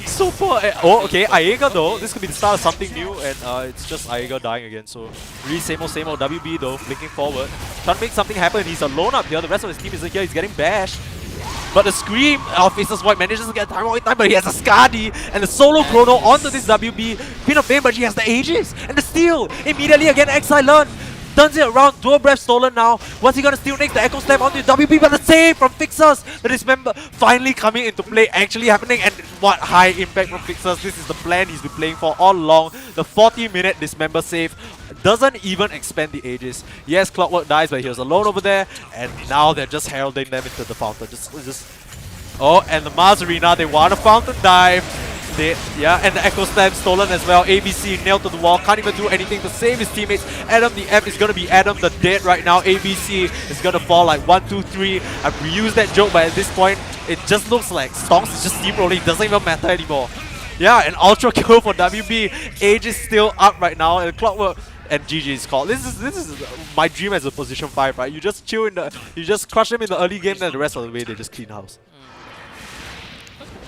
So poor! Oh, okay, Aega though. This could be the start of something new, and it's just Aega dying again. So, really same old WB though, blinking forward. Trying to make something happen. He's alone up here. The rest of his team isn't here. He's getting bashed. But the Scream of Faceless Void manages to get time all the time, but he has a Skadi and the solo chrono onto this WB. Queen of Fame, but she has the Aegis and the steal. Immediately again, Exile learn. Turns it around, Dual Breath stolen now. What's he gonna steal next? The Echo Slam onto WB, but the save from Fixers. The Dismember finally coming into play, actually happening, and what high impact from Fixers. This is the plan he's been playing for all along. The 40-minute Dismember save doesn't even expand the Aegis. Yes, Clockwork dies, but he was alone over there, and now they're just heralding them into the fountain. Oh, and the Mars Arena, they want a fountain dive. Yeah, and the Echo Slam stolen as well. ABC nailed to the wall, can't even do anything to save his teammates. Adam the F is gonna be Adam the Dead right now. ABC is gonna fall like 1, 2, 3. I've reused that joke, but at this point, it just looks like Stonks is just steamrolling. It doesn't even matter anymore. Yeah, an ultra kill for WB. Age is still up right now, and Clockwork and GG is called. This is my dream as a position 5, right? You just chill you just crush them in the early game, then the rest of the way they just clean house.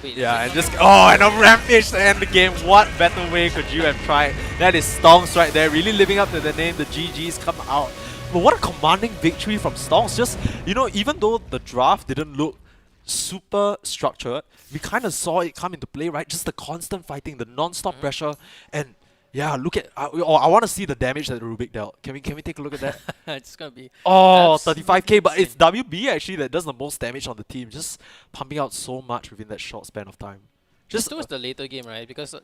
Yeah, and just and a rampage to end the game. What better way could you have tried? That is Stonks right there, really living up to the name. The GGs come out. But what a commanding victory from Stonks. Just, you know, even though the draft didn't look super structured, we kind of saw it come into play, right? Just the constant fighting, the non-stop pressure, and yeah, look at. I want to see the damage that Rubik dealt. Can we take a look at that? It's gonna be. Oh, 35k, but it's WB actually that does the most damage on the team, just pumping out so much within that short span of time. Just towards the later game, right? Because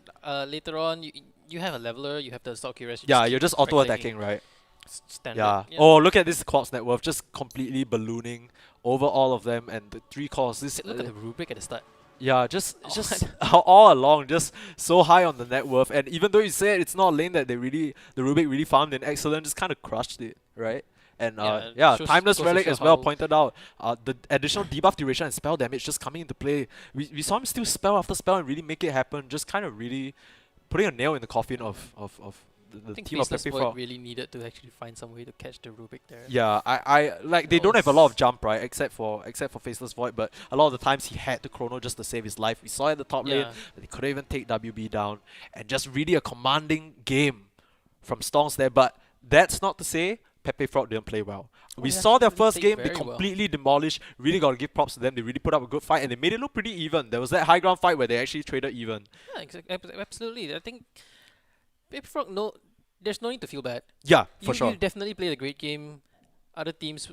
later on, you have a leveler, you have the stock heroes. Yeah, you're just auto-attacking, right? Standard. Yeah. Oh, look at this Quartz net worth, just completely ballooning over all of them, and the 3 cores. This Look at the rubric at the start. yeah, just all along, just so high on the net worth. And even though you said it's not a lane that the Rubik really farmed in Excellent, just kind of crushed it, right? And Timeless goes to Relic show as well how- pointed out the additional debuff duration and spell damage just coming into play. We saw him steal spell after spell and really make it happen, just kind of really putting a nail in the coffin of the I think team of Faceless Pepe Void Frog. really needed to actually find some way to catch the Rubik there. Yeah, I like they don't have a lot of jump, right? Except for Faceless Void, but a lot of the times he had to chrono just to save his life. We saw it at the top lane, Yeah. but they couldn't even take WB down, and just really a commanding game from Stonks there. But that's not to say Pepe Frog didn't play well. We yeah, saw their they first played game be very well. completely demolished. Really got to give props to them. They really put up a good fight, and they made it look pretty even. There was that high ground fight where they actually traded even. Yeah, absolutely. I think Paper Frog, there's no need to feel bad. Yeah, for sure. You definitely played a great game. Other teams,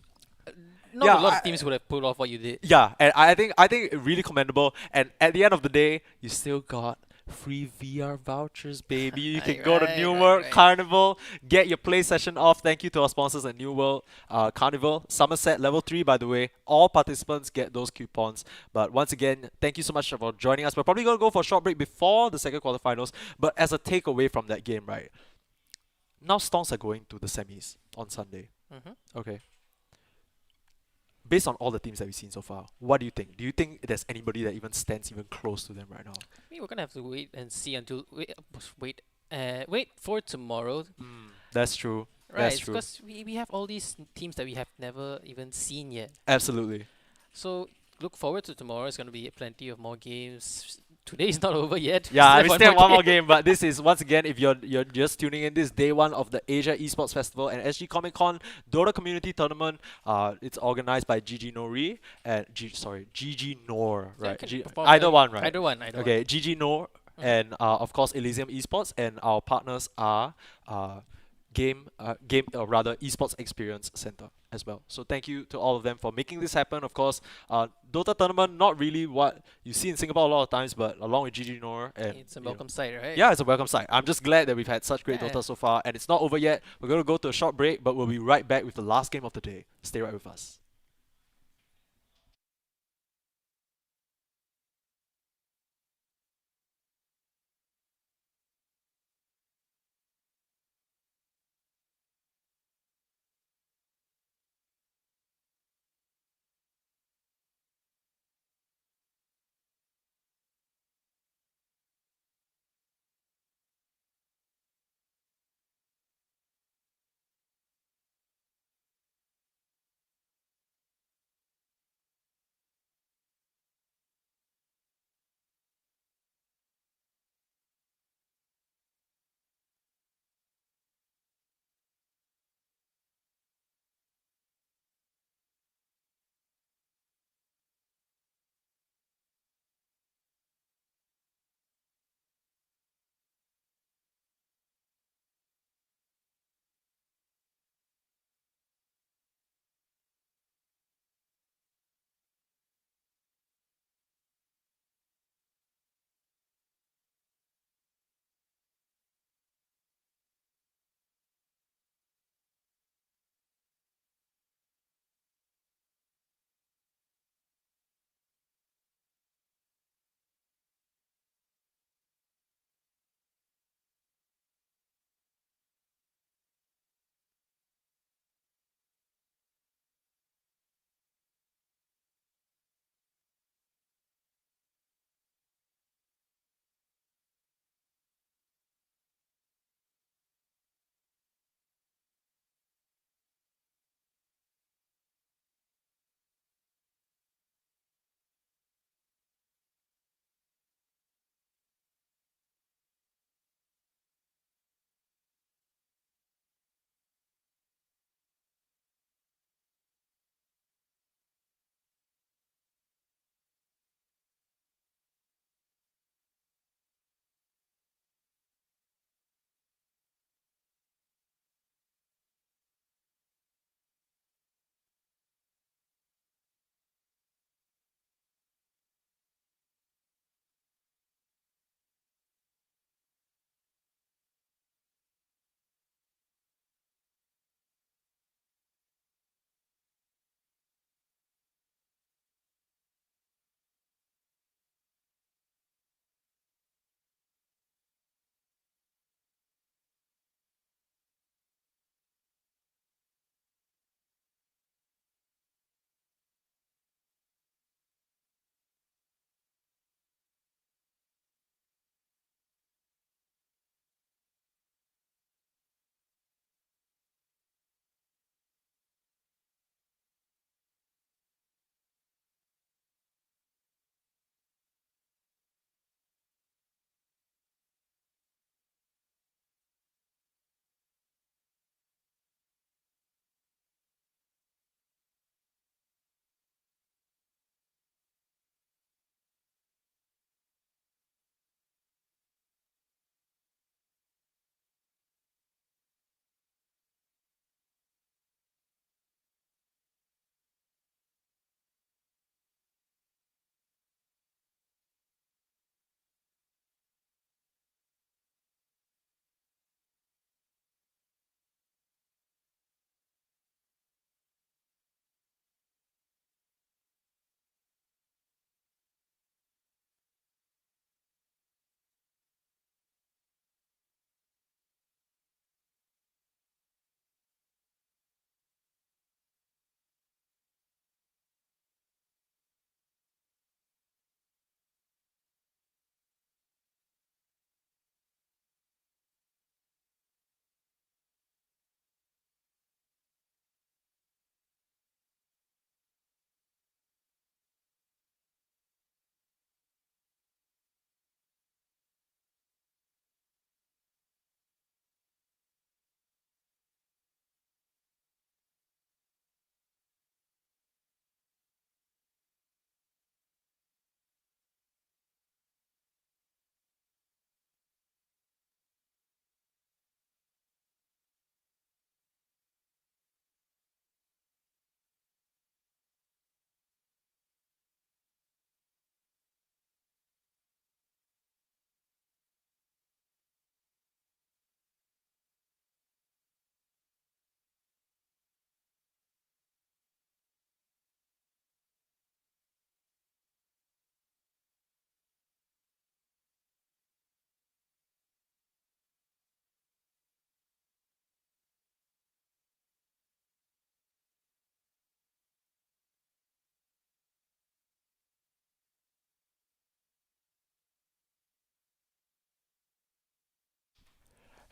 Yeah, not a lot of teams would have pulled off what you did. Yeah, and I think really commendable. And at the end of the day, you still got free VR vouchers, baby. You can go to New World Carnival, get your play session off. Thank you to our sponsors at New World Carnival. Somerset level 3, by the way. All participants get those coupons. But once again, thank you so much for joining us. We're probably going to go for a short break before the second quarterfinals. But as a takeaway from that game, right? Now Stonks are going to the semis on Sunday. Okay. Based on all the teams that we've seen so far, what do you think? Do you think there's anybody that even stands even close to them right now? I mean, we're gonna have to wait and see until wait for tomorrow. That's true. Right, That's true. because we have all these teams that we have never even seen yet. Absolutely. So look forward to tomorrow. It's gonna be plenty of more games. Today is not over yet. Yeah, we have still have one more game, but this is once again, if you're just tuning in, this is day 1 of the Asia Esports Festival and SG Comic Con Dota Community Tournament. It's organized by GG GG NORE, right? Either one, right? Either one. Okay, GG NORE. and of course Elysium Esports, and our partners are rather Esports Experience Center as well. So thank you to all of them for making this happen. Of course, Dota tournament not really what you see in Singapore a lot of times, but along with GG NORE and It's a you know, welcome sight, right? yeah, it's a welcome sight. I'm just glad that we've had such great Yeah, Dota yeah. so far, and it's not over yet. We're gonna go to a short break, but we'll be right back with the last game of the day. Stay right with us.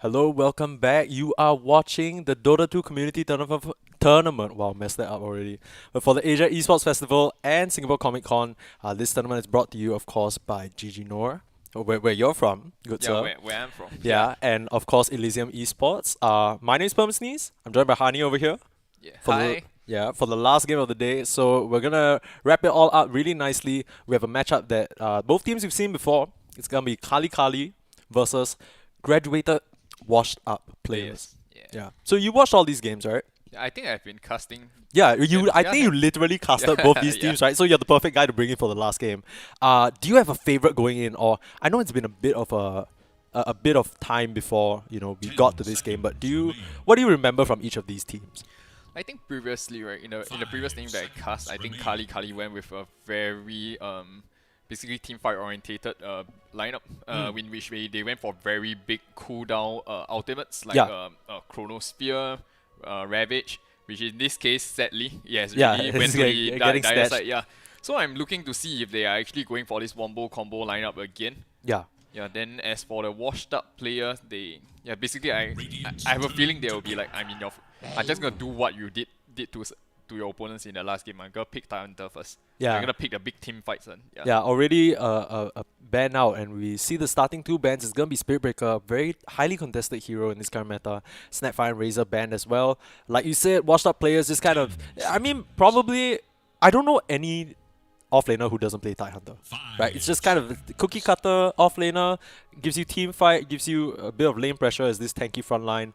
Hello, welcome back. You are watching the Dota 2 Community Tournament. Wow, messed that up already. But for the Asia Esports Festival and Singapore Comic Con, this tournament is brought to you, of course, by GG NORE, where you're from, good Yeah, sir. where I'm from. Yeah, and of course Elysium Esports. My name is Perm Sneeze. I'm joined by Hani over here. Yeah. For Hi. for the last game of the day. So we're gonna wrap it all up really nicely. We have a matchup that both teams we've seen before. It's gonna be Kali Kali versus graduated, washed up players. Yeah. Yeah. So you watched all these games, right? Yeah, I think I've been casting. Yeah, Yeah, think you literally casted both these Yeah. teams, right? So you're the perfect guy to bring in for the last game. Do you have a favorite going in, or I know it's been a bit of a bit of time before we got to this game, but what do you remember from each of these teams? I think previously, right, in the previous game that I cast, I think Kali Kali went with a very basically team fight orientated lineup, in which they went for very big cooldown ultimates like Yeah. Chronosphere, Ravage, which in this case sadly, yes, Yeah, really it's went to the getting dire snatched. side. Yeah. So I'm looking to see if they are actually going for this wombo combo lineup again. Yeah. Yeah, then as for the washed up players, basically I have a feeling they will be like, I'm just gonna do what you did to your opponents in the last game. I'm gonna pick Hunter first. Yeah. I'm gonna pick the big team fights. Yeah, already a ban out, and we see the starting two bans. It's gonna be Spirit Breaker, very highly contested hero in this current meta. Snapfire and Razor banned as well. Like you said, washed up players just kind of. I mean, probably I don't know any offlaner who doesn't play Tidehunter, right? It's just kind of cookie cutter offlaner, gives you team fight, gives you a bit of lane pressure as this tanky front line.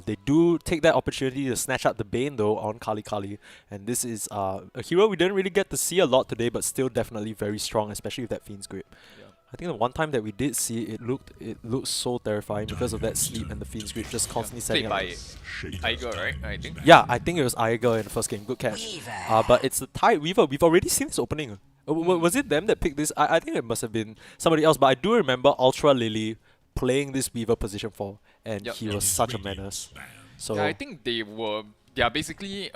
They do take that opportunity to snatch out the Bane though on Kali Kali, and this is a hero we didn't really get to see a lot today, but still definitely very strong, especially with that Fiend's Grip. Yeah. I think the one time that we did see it looked so terrifying because of that sleep and the Fiend's Grip just constantly setting Played up. by Iger, right? I think. Yeah, I think it was Aiger in the first game. Good catch. But it's the Tide Weaver. We've already seen this opening. Was it them that picked this? I think it must have been somebody else. But I do remember Ultra Lily playing this Weaver position 4, and Yep. he was such a menace. So Yeah, I think they are basically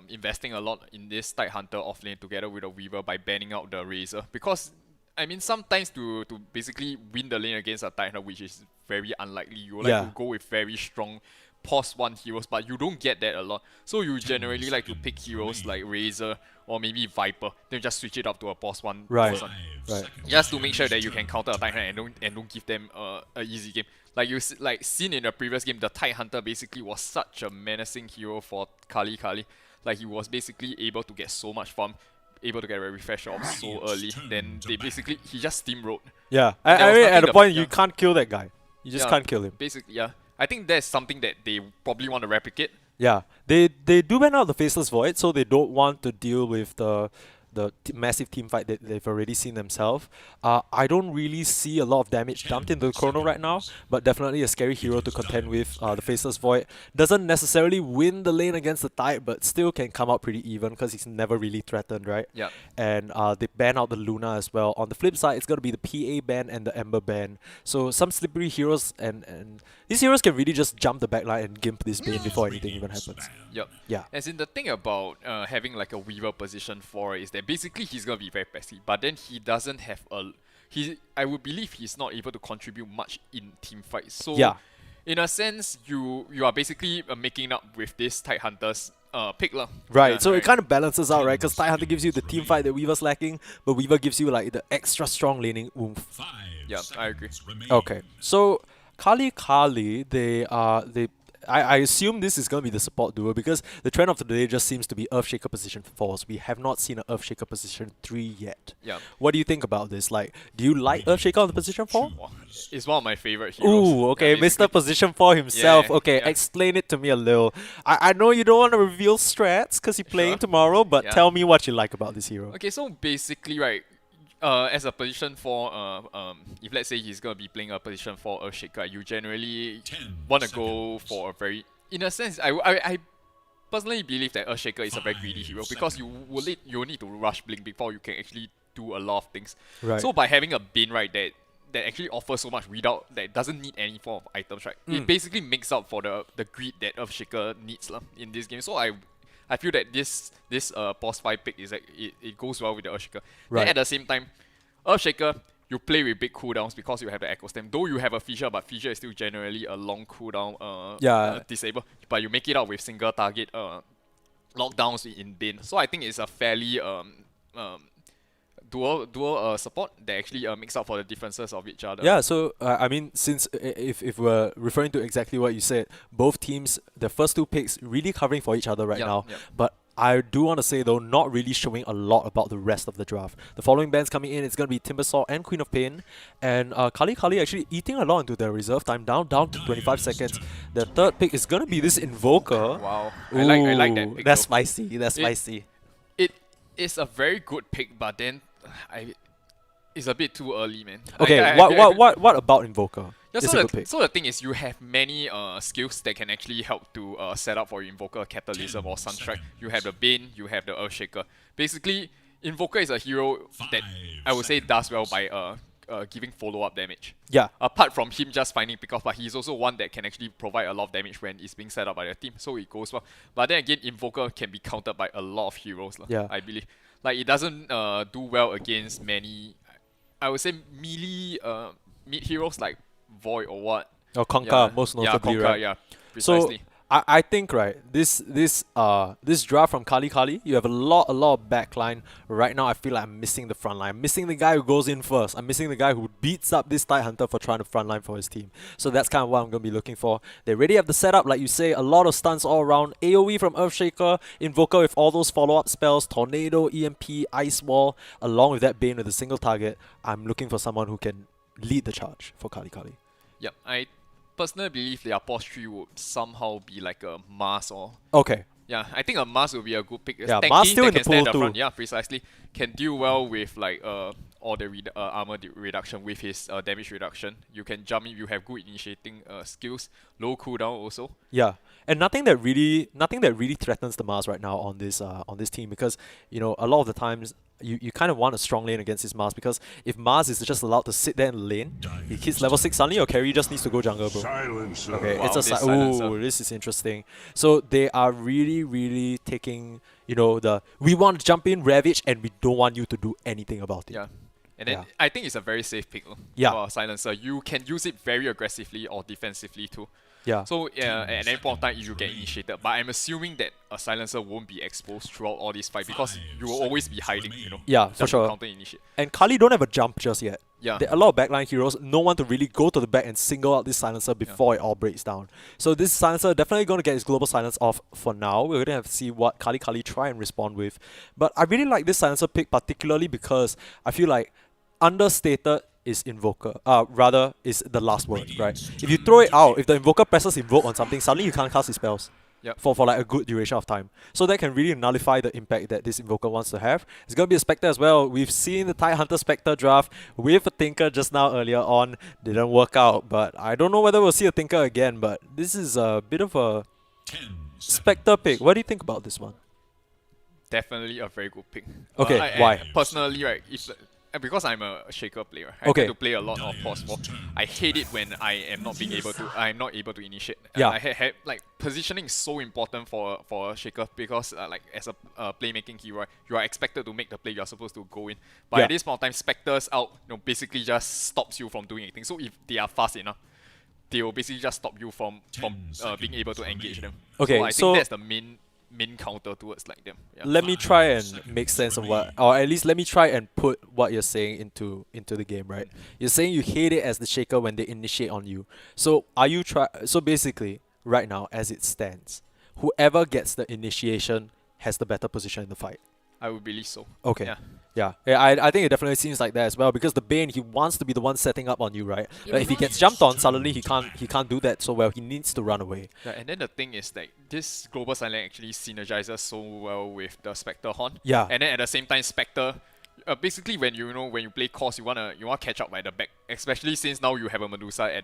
investing a lot in this Tidehunter offlane together with the Weaver by banning out the Razor, because I mean sometimes to basically win the lane against a Tidehunter, which is very unlikely, you like Yeah. to go with very strong pos 1 heroes, but you don't get that a lot. So you generally like to pick heroes like Razor or maybe Viper, then just switch it up to a pos 1 Right. person. right. Just to make sure that you can counter a Tidehunter and don't give them a easy game. Like seen in the previous game, the Tidehunter basically was such a menacing hero for Kali Kali. Like he was basically able to get so much farm, able to get a refresh off so early. Then he just steamrolled. Yeah, And there I was mean, at nothing the point you yeah. can't kill that guy. You just Yeah. can't kill him. Basically, yeah. I think that's something that they probably want to replicate. Yeah, they do ban out the Faceless Void, so they don't want to deal with the massive team fight that they've already seen themselves. I don't really see a lot of damage dumped into the Chrono right now, but definitely a scary hero to contend with. The Faceless Void doesn't necessarily win the lane against the Tide, but still can come out pretty even because he's never really threatened, right? Yeah. And they ban out the Luna as well. On the flip side, it's going to be the PA ban and the Ember ban. So some slippery heroes, and these heroes can really just jump the backline and gimp this Bane before anything even happens. Yep. Yeah. As in the thing about having like a Weaver position 4 is that basically he's gonna be very passive, but then he doesn't have I would believe he's not able to contribute much in team fights. So Yeah. in a sense, you are basically making up with this Tidehunter's pick lah. Right, Yeah, so right. it kind of balances out, right? Because Tidehunter gives you the team fight that Weaver's lacking, but Weaver gives you like the extra strong laning oomph. Yeah, I agree. Okay, so Kali Kali, I assume this is going to be the support duo because the trend of today just seems to be Earthshaker position 4s. We have not seen an Earthshaker position 3 yet. Yeah. What do you think about this? Like, do you like Earthshaker on the position 4? Wow. It's one of my favorite heroes. Ooh, okay, Yeah, Mr. basically. Position 4 himself. Yeah, Okay, yeah. explain it to me a little. I know you don't want to reveal strats because you're playing Sure. tomorrow, but Yeah. tell me what you like about this hero. Okay, so basically, right, as a position 4, if let's say he's gonna be playing a position 4 Earthshaker, you generally want to go for a very, in a sense, I personally believe that Earthshaker is a very greedy hero because you will need to rush blink before you can actually do a lot of things. Right. So by having a Bane, right, that actually offers so much that doesn't need any form of items, right, it basically makes up for the greed that Earthshaker needs in this game. So I feel that this boss 5 pick is like it goes well with the Earthshaker. Right. Then at the same time, Earthshaker, you play with big cooldowns because you have the Echo Stem. Though you have a Fissure, but Fissure is still generally a long cooldown disable. But you make it out with single target lockdowns in Bane. So I think it's a fairly dual support that actually makes up for the differences of each other. Yeah, so I mean, since if we're referring to exactly what you said, both teams, the first two picks really covering for each other right now. But I do want to say though, not really showing a lot about the rest of the draft. The following bands coming in, it's going to be Timbersaw and Queen of Pain. And Kali actually eating a lot into their reserve time, down to 25 seconds. The third pick is going to be this Invoker. Wow. Ooh, I like that pick. That's though. spicy, that's spicy. It is a very good pick, but then it's a bit too early, man. Okay, what about Invoker? Yeah, It's so, a good pick. so the thing is, you have many skills that can actually help to set up for your Invoker, Catalysm or Sunstrike. You have the Bane, you have the Earthshaker. Basically, Invoker is a hero that I would say does well by giving follow-up damage. Yeah. Apart from him just finding pickoff, but he's also one that can actually provide a lot of damage when it's being set up by the team, so it goes well. But then again, Invoker can be countered by a lot of heroes, I believe. Like, it doesn't do well against many, I would say, melee mid heroes like Void or what. Or Conquer, most notably, Conquer, right? Precisely. So I think, right, this draft from Kali, you have a lot of backline. Right now I feel like I'm missing the front line. I'm missing the guy who goes in first. I'm missing the guy who beats up this Tide Hunter for trying to frontline for his team. So that's kind of what I'm going to be looking for. They already have the setup, like you say, a lot of stunts all around. AoE from Earthshaker, Invoker with all those follow-up spells, Tornado, EMP, Ice Wall, along with that Bane with a single target. I'm looking for someone who can lead the charge for Kali. Yep, I personally believe their post tree would somehow be like a Mars or... Okay. Yeah, I think a Mars would be a good pick. Yeah, Tanky Mars still that in the can stand pool the front. too. Yeah, precisely. Can deal well with like all the armor reduction with his damage reduction. You can jump in. You have good initiating skills. Low cooldown also. Yeah, and nothing that really threatens the Mars right now on this team, because you know a lot of the times you kind of want a strong lane against this Mars, because if Mars is just allowed to sit there in the lane, he hits level 6 suddenly, your carry just needs to go jungle, bro. Okay, Wow, it's just like, silencer. ooh, this is interesting. So they are really taking, you know, we want to jump in, ravage, and we don't want you to do anything about it. Yeah. And then I think it's a very safe pick for Silencer. You can use it very aggressively or defensively too. Yeah. So at any point of time, you get initiated. But I'm assuming that a Silencer won't be exposed throughout all this fight because you will always be hiding, you know. Yeah, for just to sure. counter initiate. And Kali don't have a jump just yet. Yeah. There are a lot of backline heroes, no one to really go to the back and single out this Silencer before it all breaks down. So this Silencer definitely going to get his global silence off for now. We're going to have to see what Kali try and respond with. But I really like this Silencer pick particularly because I feel like understated is Invoker. Rather, is the last word, right? If you throw it out, if the Invoker presses Invoke on something, suddenly you can't cast his spells. Yep. For like a good duration of time. So that can really nullify the impact that this Invoker wants to have. It's going to be a Spectre as well. We've seen the Tide Hunter Spectre draft with a Tinker just now earlier on. Didn't work out, but I don't know whether we'll see a Tinker again, but this is a bit of a Spectre pick. What do you think about this one? Definitely a very good pick. Okay, why? Personally, right, if because I'm a Shaker player, I Okay. tend to play a lot of pause 4. I hate it when I'm not able to initiate. Yeah. Like positioning is so important for a Shaker because like as a playmaking hero, you are expected to make the play you're supposed to go in. But Yeah. at this point of time, Spectres out, basically just stops you from doing anything. So if they are fast enough, they will basically just stop you from being able to engage them. Okay, so I so- think that's the main counter towards like them. Yeah. Let me try and make sense of what, or at least let me try and put what you're saying into the game, right? You're saying you hate it as the Shaker when they initiate on you. So so basically, right now, as it stands, whoever gets the initiation has the better position in the fight. I would believe so. Okay. Yeah. Yeah, I think it definitely seems like that as well, because the Bane, he wants to be the one setting up on you, right? But if he gets jumped on, suddenly he can't do that so well. He needs to run away. Yeah, and then the thing is that this Global Silent actually synergizes so well with the Spectre Horn. Yeah. And then at the same time, Spectre, basically when you play Cause, you wanna catch up by the back, especially since now you have a Medusa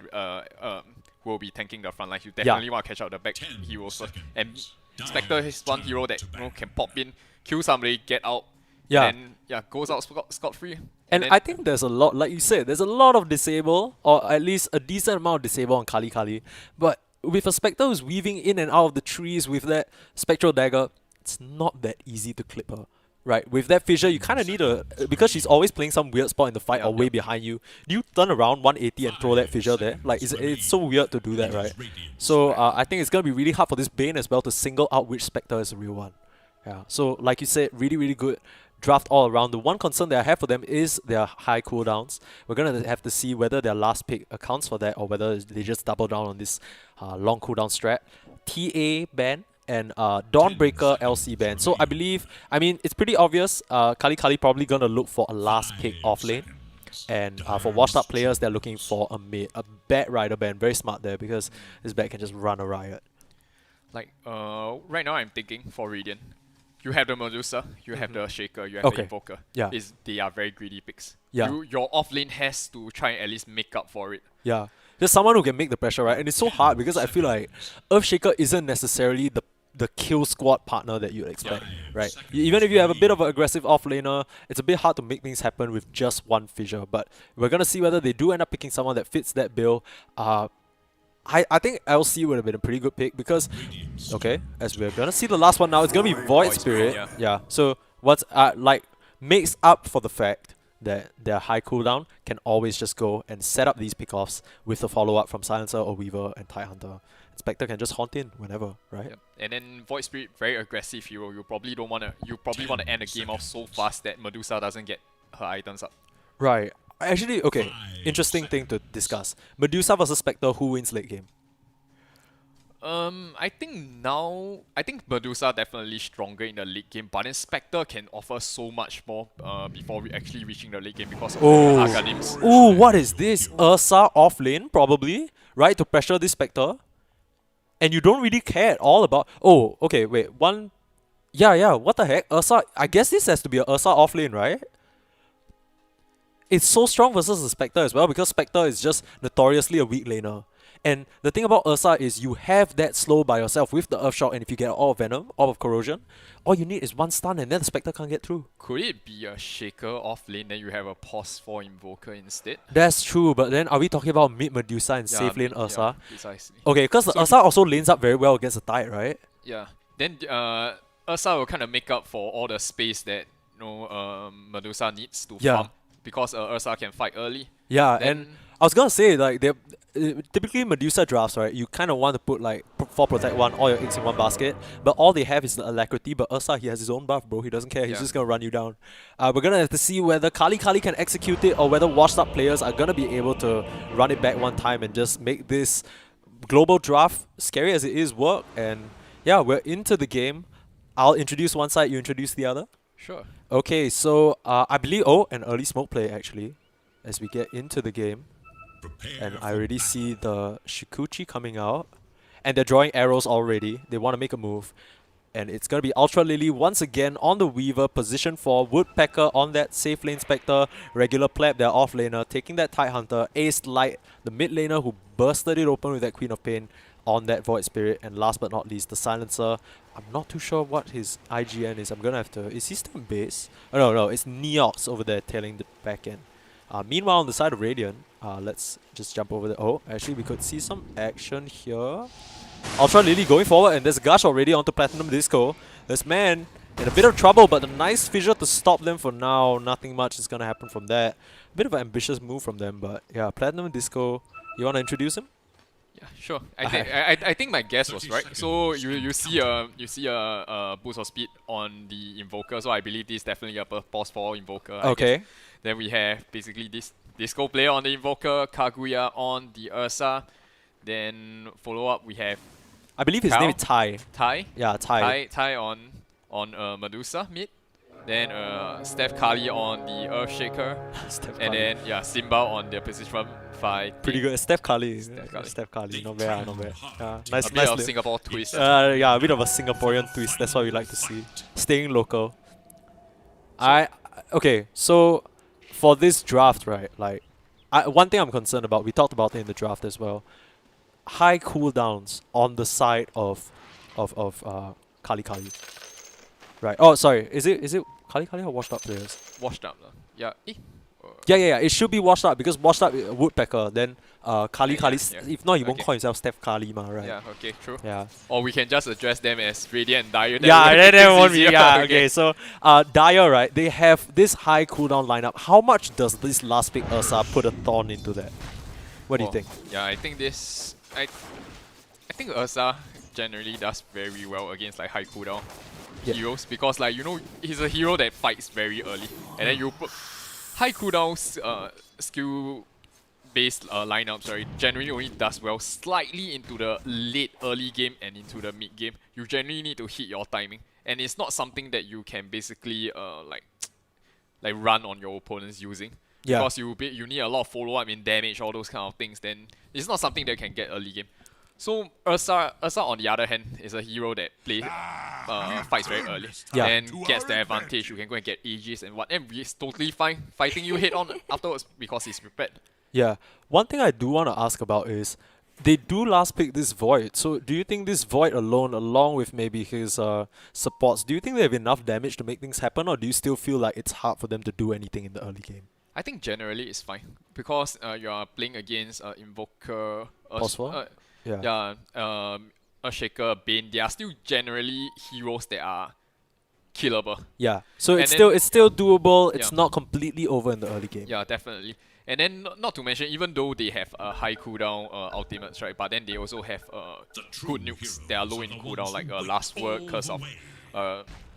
who will be tanking the front line. You definitely want to catch out the back heroes first. And Spectre is one hero that can pop in, kill somebody, get out. Yeah. And goes out scot-free. And then, I think there's a lot, like you said, there's a lot of disable, or at least a decent amount of disable on Kali. But with a Spectre who's weaving in and out of the trees with that Spectral Dagger, it's not that easy to clip her. right? With that fissure, you kind of need a because she's always playing some weird spot in the fight Yeah, or way behind you. Do you turn around 180 and throw that fissure there? Like it's so weird to do that, right? So I think it's gonna be really hard for this Bane as well to single out which Spectre is the real one. Yeah. So like you said, really good draft all around. The one concern that I have for them is their high cooldowns. We're gonna have to see whether their last pick accounts for that or whether they just double down on this long cooldown strat. TA ban and Dawnbreaker LC ban. So I believe, I mean, it's pretty obvious. Kali probably gonna look for a last pick off lane. And for washed up players, they're looking for a bad rider ban. Very smart there because this bad can just run a riot. Like right now I'm thinking for Radiant, you have the Medusa, you have the Shaker, you have Okay. the Invoker. Yeah. They are very greedy picks. Yeah. Your off lane has to try and at least make up for it. Yeah. Just someone who can make the pressure, right? And it's so hard because I feel like Earthshaker isn't necessarily the kill squad partner that you'd expect, right? Even if you have a bit of an aggressive offlaner, it's a bit hard to make things happen with just one fissure. But we're gonna see whether they do end up picking someone that fits that bill. I think LC would have been a pretty good pick because, okay, as we're gonna see the last one now, it's gonna be Void Spirit. Yeah. So what's like makes up for the fact that their high cooldown can always just go and set up these pickoffs with the follow-up from Silencer or Weaver and Tidehunter. Spectre can just haunt in whenever, right? Yep. And then Void Spirit very aggressive hero. You probably want to end the game off so fast that Medusa doesn't get her items up. Right. Actually, okay, interesting thing to discuss. Medusa versus Spectre, who wins late game? I think Medusa definitely stronger in the late game, but then Spectre can offer so much more before we actually reaching the late game because of the Arcanims. Ooh, what is this? Ursa off lane, probably, right? To pressure this Spectre. And you don't really care at all about... Oh, okay, wait, one... Yeah, what the heck? Ursa... I guess this has to be a Ursa off lane, right? It's so strong versus the Spectre as well because Spectre is just notoriously a weak laner. And the thing about Ursa is you have that slow by yourself with the Earthshock, and if you get all of Venom, all of Corrosion, all you need is one stun and then the Spectre can't get through. Could it be a Shaker off lane, then you have a pause for Invoker instead? That's true, but then are we talking about mid Medusa and safe lane yeah, Ursa? precisely. Okay, because the Ursa also lanes up very well against the Tide, right? Yeah. Then Ursa will kind of make up for all the space that Medusa needs to farm because Ursa can fight early. Yeah, Then and I was gonna say like they typically Medusa drafts, right? You kind of want to put like 4 protect 1, all your eggs in one basket, but all they have is the alacrity. But Ursa, he has his own buff, bro. He doesn't care. He's just gonna run you down. We're gonna have to see whether Kali can execute it or whether washed up players are gonna be able to run it back one time and just make this global draft, scary as it is, work. And yeah, we're into the game. I'll introduce one side, you introduce the other. Sure. Okay, so I believe an early smoke play actually, as we get into the game. And I already see the Shikuchi coming out. And they're drawing arrows already. They want to make a move. And it's going to be Ultra Lily once again on the Weaver. Position for Woodpecker on that safe lane Spectre. Regular Pleb, their off laner. Taking that Tidehunter. Ace Light, the mid laner who bursted it open with that Queen of Pain on that Void Spirit. And last but not least, the Silencer. I'm not too sure what his IGN is. I'm going to have to... Is he still in base? Oh, no. It's Neox over there tailing the back end. Meanwhile, on the side of Radiant, let's just jump over there. Oh, actually, we could see some action here. Ultra Lily going forward, and there's Gush already onto Platinum Disco. This man in a bit of trouble, but a nice fissure to stop them for now. Nothing much is going to happen from that. A bit of an ambitious move from them, but yeah, Platinum Disco. You want to introduce him? Yeah, sure. I think my guess was right. So you see a boost of speed on the Invoker. So I believe this is definitely a pause for Invoker. Okay. Then we have basically this Disco player on the Invoker, Kaguya on the Ursa. Then follow up we have I believe his name is Tai. Tai. Yeah, Tai. Tai on Medusa mid. Then Steph Kali on the Earthshaker. And then Simba on the position 5. Pretty good. Steph Kali. Steph Kali. Not bad, not bad. Yeah, nice, a bit of name. Singapore twist. Yeah, a bit of a Singaporean twist. That's what we like to see. Staying local. Okay, so for this draft, right, like, one thing I'm concerned about, we talked about it in the draft as well, high cooldowns on the side of Kali. Right. Oh, sorry. Is it Kali or washed up players? Washed up. Yeah. Yeah. It should be washed up because washed up Woodpecker. Then Kali, Yeah. if not, he won't Okay. call himself Steph Kali, ma, right? Yeah, okay, true. Yeah. Or we can just address them as Radiant and Dire. Yeah, would make that things won't be. easier. Yeah, okay. So, Dire, right? They have this high cooldown lineup. How much does this last pick Ursa put a thorn into that? What do you Oh, think? Yeah, I think this. I think Ursa generally does very well against like high cooldown heroes because like he's a hero that fights very early, and then you put high cooldown skill based lineups, sorry, generally only does well slightly into the late early game and into the mid game. You generally need to hit your timing, and it's not something that you can basically like run on your opponents using. Yeah. Because you need a lot of follow up in damage, all those kind of things. Then it's not something that you can get early game. So Ursa on the other hand is a hero that plays fights very early and gets the advantage. You can go and get Aegis and what, and he's totally fine fighting you head on afterwards because he's prepared. Yeah. One thing I do want to ask about is they do last pick this Void. So do you think this Void alone, along with maybe his supports, do you think they have enough damage to make things happen, or do you still feel like it's hard for them to do anything in the early game? I think generally it's fine because you are playing against Invoker, Phosphor? a Shaker, Bane. They are still generally heroes that are killable. Yeah. So And it's then- still doable. It's Yeah. not completely over in the early game. Yeah, definitely. And then not to mention, even though they have high cooldown ultimates, right? But then they also have good nukes that are low in cooldown, like Last Word, Curse of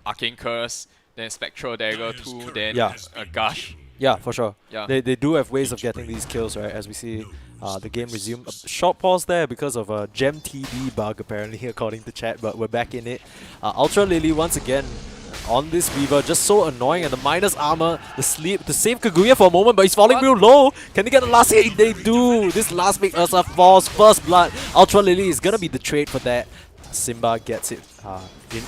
Arcane Curse, then Spectral Dagger 2, then Yeah. Gush. Yeah, for sure. Yeah. They do have ways of getting these kills, right? As we see the game resume. A short pause there because of a Gem TD bug, apparently, according to chat, but we're back in it. Ultra Lily, once again, on this Weaver, just so annoying, and the minus armor, the sleep, to save Kaguya for a moment, but he's falling real low. Can they get the last hit? They do! This last pick Ursa falls, first blood. Ultra Lily is gonna be the trade for that. Simba gets it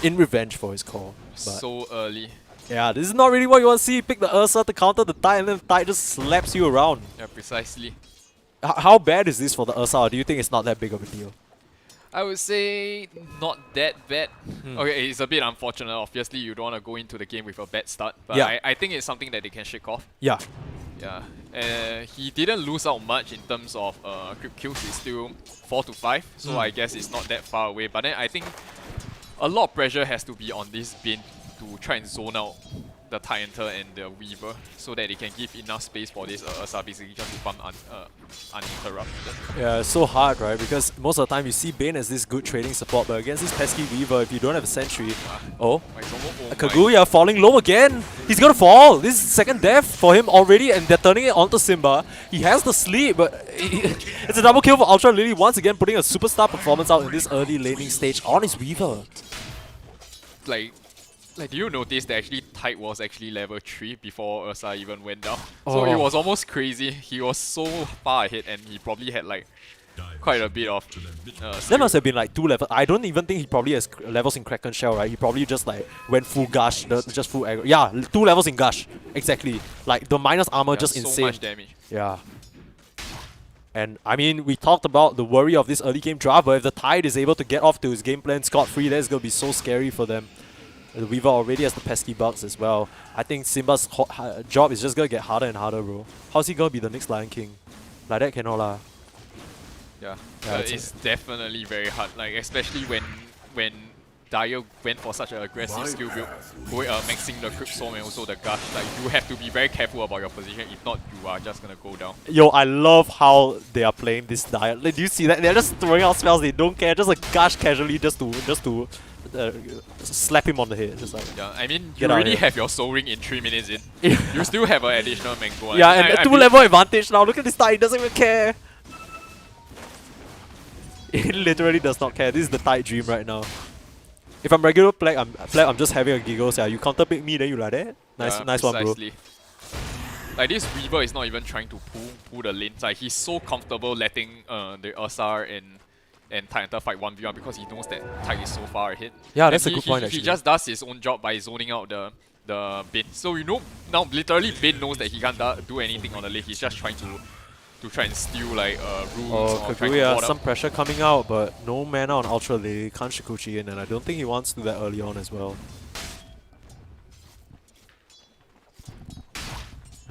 in revenge for his call. But So early. yeah, this is not really what you want to see. Pick the Ursa to counter the Tide, and then the Tide just slaps you around. Yeah, precisely. How bad is this for the Ursa, or do you think it's not that big of a deal? I would say not that bad. Okay, it's a bit unfortunate. Obviously, you don't want to go into the game with a bad start, but Yeah. I think it's something that they can shake off. Yeah. Yeah, he didn't lose out much in terms of creep kills. It's still 4 to 5, so I guess it's not that far away. But then I think a lot of pressure has to be on this bin to try and zone out the Titanter and the Weaver so that they can give enough space for this Ursa basically just to farm uninterrupted. Yeah, it's so hard, right? Because most of the time you see Bane as this good trading support, but against this pesky Weaver, if you don't have a sentry, Kaguya falling low again. He's gonna fall. This is second death for him already, and they're turning it onto Simba. He has the sleep, but it's a double kill for Ultra Lily, once again putting a superstar performance out in this early laning stage on his Weaver. Like, do you notice that actually Tide was actually level 3 before Ursa even went down? So it was almost crazy. He was so far ahead and he probably had like quite a bit of There must have been like 2 levels. I don't even think he probably has levels in Kraken Shell, right? He probably just like went full Gush, just full aggro. Yeah, 2 levels in Gush. Exactly. Like the minus armor, just so insane. much damage. Yeah. And I mean, we talked about the worry of this early game draft, but if the Tide is able to get off to his game plan scot-free, that's going to be so scary for them. The Weaver already has the pesky bugs as well. I think Simba's job is just going to get harder and harder, bro. How's he going to be the next Lion King? Like that cannot lah. Yeah, Yeah, it's definitely very hard. Like especially when Dire went for such an aggressive skill build, maxing the Crypt Storm and also the Gush. Like you have to be very careful about your position. If not, you are just gonna go down. Yo, I love how they are playing this Dire. Like, do you see that? They're just throwing out spells. They don't care. Just a Gush casually, just to slap him on the head. Just like Yeah, I mean you Get out already here. have your Soul Ring in 3 minutes in. You still have an additional Mango. yeah, I mean, and I a 2 believe- level advantage now. Look at this Tide. He doesn't even care. He literally does not care. This is the Tide dream right now. If I'm regular Plek, I'm just having a giggle. Yeah, you counter pick me, then you like that. Nice one, bro. Precisely. Like this Weaver is not even trying to pull the lanes. Like he's so comfortable letting the Ursa and Titanter fight 1v1 because he knows that Tide is so far ahead. Yeah, And that's a good point, He actually. just does his own job by zoning out the Bin. So you know now literally Bin knows that he can't do anything on the lane. He's just trying to try and steal like runes Oh, or trying to Kaguya, ward some up. pressure coming out, but no mana on Ultra Lily. Can't Shikuchi in, and I don't think he wants to do that early on as well.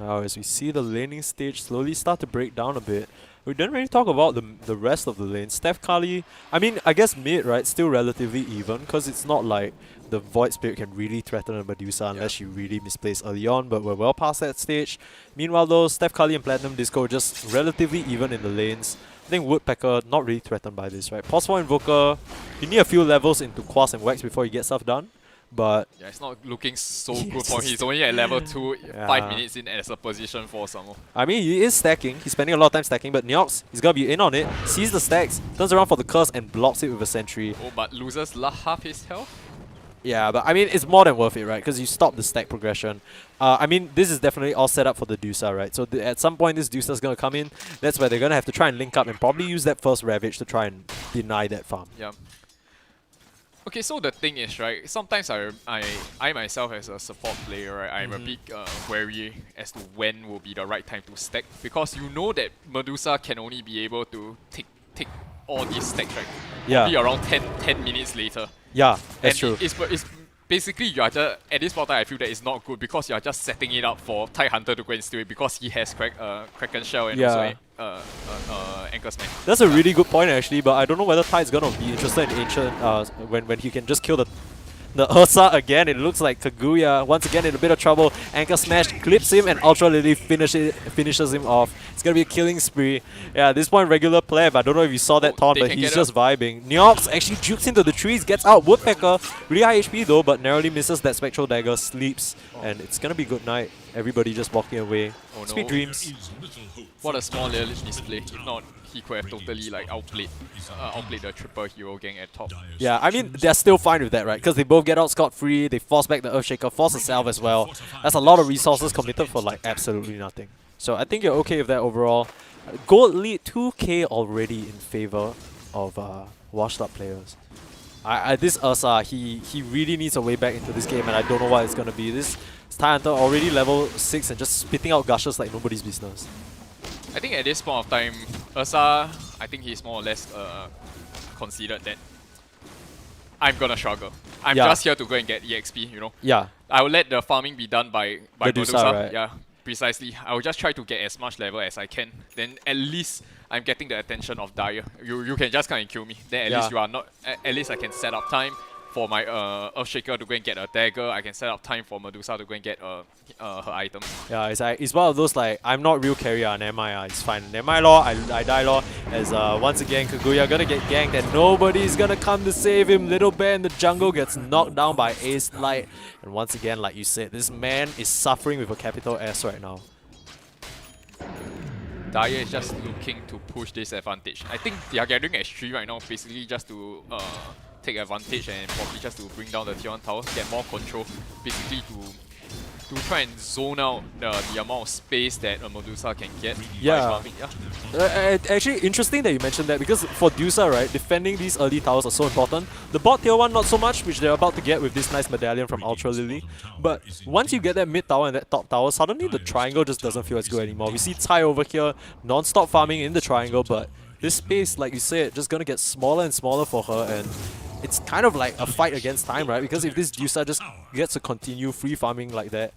Now, as we see the laning stage slowly start to break down a bit, we didn't really talk about the rest of the lane. Steph Curry, I mean, I guess mid, right, still relatively even, because it's not like the Void Spirit can really threaten a Medusa unless you really misplace early on, but we're well past that stage. Meanwhile though, Steph Curry and Platinum Disco just relatively even in the lanes. I think Woodpecker not really threatened by this, right? Pulse 4 Invoker, you need a few levels into Quas and Wax before you get stuff done. But Yeah, it's not looking so good for him. He's only at level 2, 5 minutes in as a position for someone. I mean, he is stacking. He's spending a lot of time stacking, but Neox, he's gonna be in on it. Sees the stacks, turns around for the curse and blocks it with a sentry. Oh, but loses half his health? Yeah, but I mean, it's more than worth it, right? Because you stop the stack progression. I mean, this is definitely all set up for the Dusa, right? So at some point, this Dusa's gonna come in. That's where they're gonna have to try and link up and probably use that first Ravage to try and deny that farm. Yeah. Okay, so the thing is, right, sometimes I myself as a support player, right, I'm a bit wary as to when will be the right time to stack, because you know that Medusa can only be able to take all these stacks, right? Yeah. Probably around 10 minutes later. Yeah, that's And true. It's basically, you are just, at this point I feel that it's not good because you are just setting it up for Tide Hunter to go and steal it because he has Kraken Shell and Yeah. also Anchor Smash. That's a really good point actually, but I don't know whether Ty's gonna be interested in Ancient when he can just kill the Ursa again. It looks like Kaguya once again in a bit of trouble. Anchor Smash clips him and Ultra Lily finishes him off. It's gonna be a killing spree. Yeah, at this point regular pleb. I don't know if you saw that taunt, they but can he's get just vibing. Neox actually jukes into the trees, gets out Woodpecker. Really high HP though, but narrowly misses that Spectral Dagger, sleeps, and it's gonna be good night. Everybody just walking away. Oh Sweet no. dreams. What a small little misplay. If not, he could have totally like outplayed the triple hero gang at top. Yeah, I mean, they're still fine with that, right? Because they both get out scot-free, they force back the Earthshaker, force a salve as well. That's a lot of resources committed for like absolutely nothing. So I think you're okay with that overall. Gold lead 2k already in favor of washed up players. This Ursa, he really needs a way back into this game, and I don't know what it's going to be. This Star Hunter already level 6 and just spitting out gushes like nobody's business. I think at this point of time, Ursa, I think he's more or less considered that I'm gonna struggle. I'm just here to go and get EXP, you know. Yeah. I will let the farming be done by Medusa, Medusa. right? Yeah, precisely. I will just try to get as much level as I can. Then at least I'm getting the attention of Dire. You can just come and kill me. Then at least you are not. At least I can set up time for my Earthshaker to go and get a dagger. I can set up time for Medusa to go and get her item. Yeah, it's one of those like, I'm not real carrier, never mind, it's fine. Never mind law, I die law. As once again, Kaguya gonna get ganked and nobody's gonna come to save him. Little Bear in the jungle gets knocked down by Ace Light. And once again, like you said, this man is suffering with a capital S right now. Dire is just looking to push this advantage. I think they are gathering S3 right now, basically just to take advantage and probably just to bring down the tier 1 tower, get more control, basically to try and zone out the amount of space that a Medusa can get by farming. Yeah. Actually, interesting that you mentioned that, because for Dusa, right, defending these early towers are so important. The bot tier 1 not so much, which they're about to get with this nice medallion from Ultra Lily. But once you get that mid tower and that top tower, suddenly the triangle just doesn't feel as good anymore. We see Tai over here, non-stop farming in the triangle, but this space, like you said, just gonna get smaller and smaller for her, and it's kind of like a fight against time, right? Because if this Dusa just gets to continue free farming like that,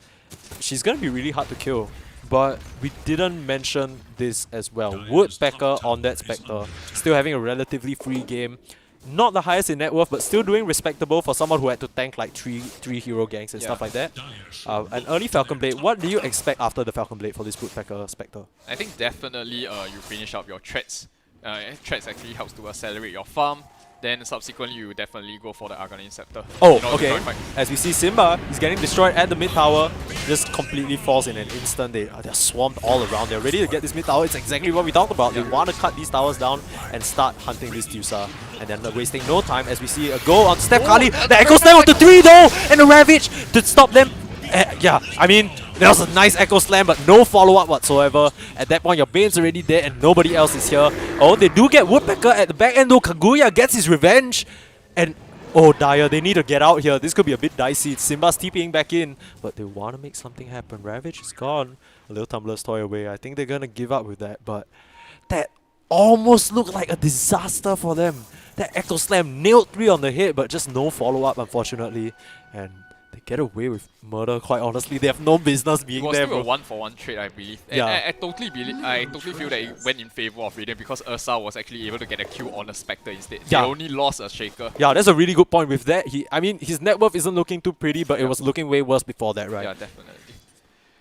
she's gonna be really hard to kill. But we didn't mention this as well. Woodpecker on that Spectre, still having a relatively free game. Not the highest in net worth, but still doing respectable for someone who had to tank like three hero gangs and stuff like that. An early Falcon Blade. What do you expect after the Falcon Blade for this Woodpecker Spectre? I think definitely you finish up your threats. Threats actually helps to accelerate your farm. Then subsequently you definitely go for the Arcanine Scepter. Oh, in order to okay. join fight. As we see Simba, he's getting destroyed at the mid tower. Just completely falls in an instant. They're swarmed all around. They're ready to get this mid tower. It's exactly what we talked about. They want to cut these towers down and start hunting this Dusa. And then wasting no time as we see a goal on Steph Curry. The Echo Slam with the 3 though! And the Ravage to stop them. Yeah, I mean, there was a nice Echo Slam, but no follow-up whatsoever. At that point, your Bane's already dead and nobody else is here. Oh, they do get Woodpecker at the back end though. Kaguya gets his revenge. And, oh, Dire, they need to get out here. This could be a bit dicey. Simba's TPing back in, but they want to make something happen. Ravage is gone. A little Tumbler's toy away. I think they're going to give up with that, but that almost looked like a disaster for them. That Echo Slam nailed 3 on the head, but just no follow-up, unfortunately. And they get away with murder, quite honestly. They have no business It being was there, still a bro. 1-for-1 trade, I believe. And Yeah. I totally feel that it went in favor of Radiant because Ursa was actually able to get a kill on a Spectre instead. Yeah. They only lost a Shaker. Yeah, that's a really good point with that. I mean, his net worth isn't looking too pretty, but it Yeah. was looking way worse before that, right? Yeah, definitely.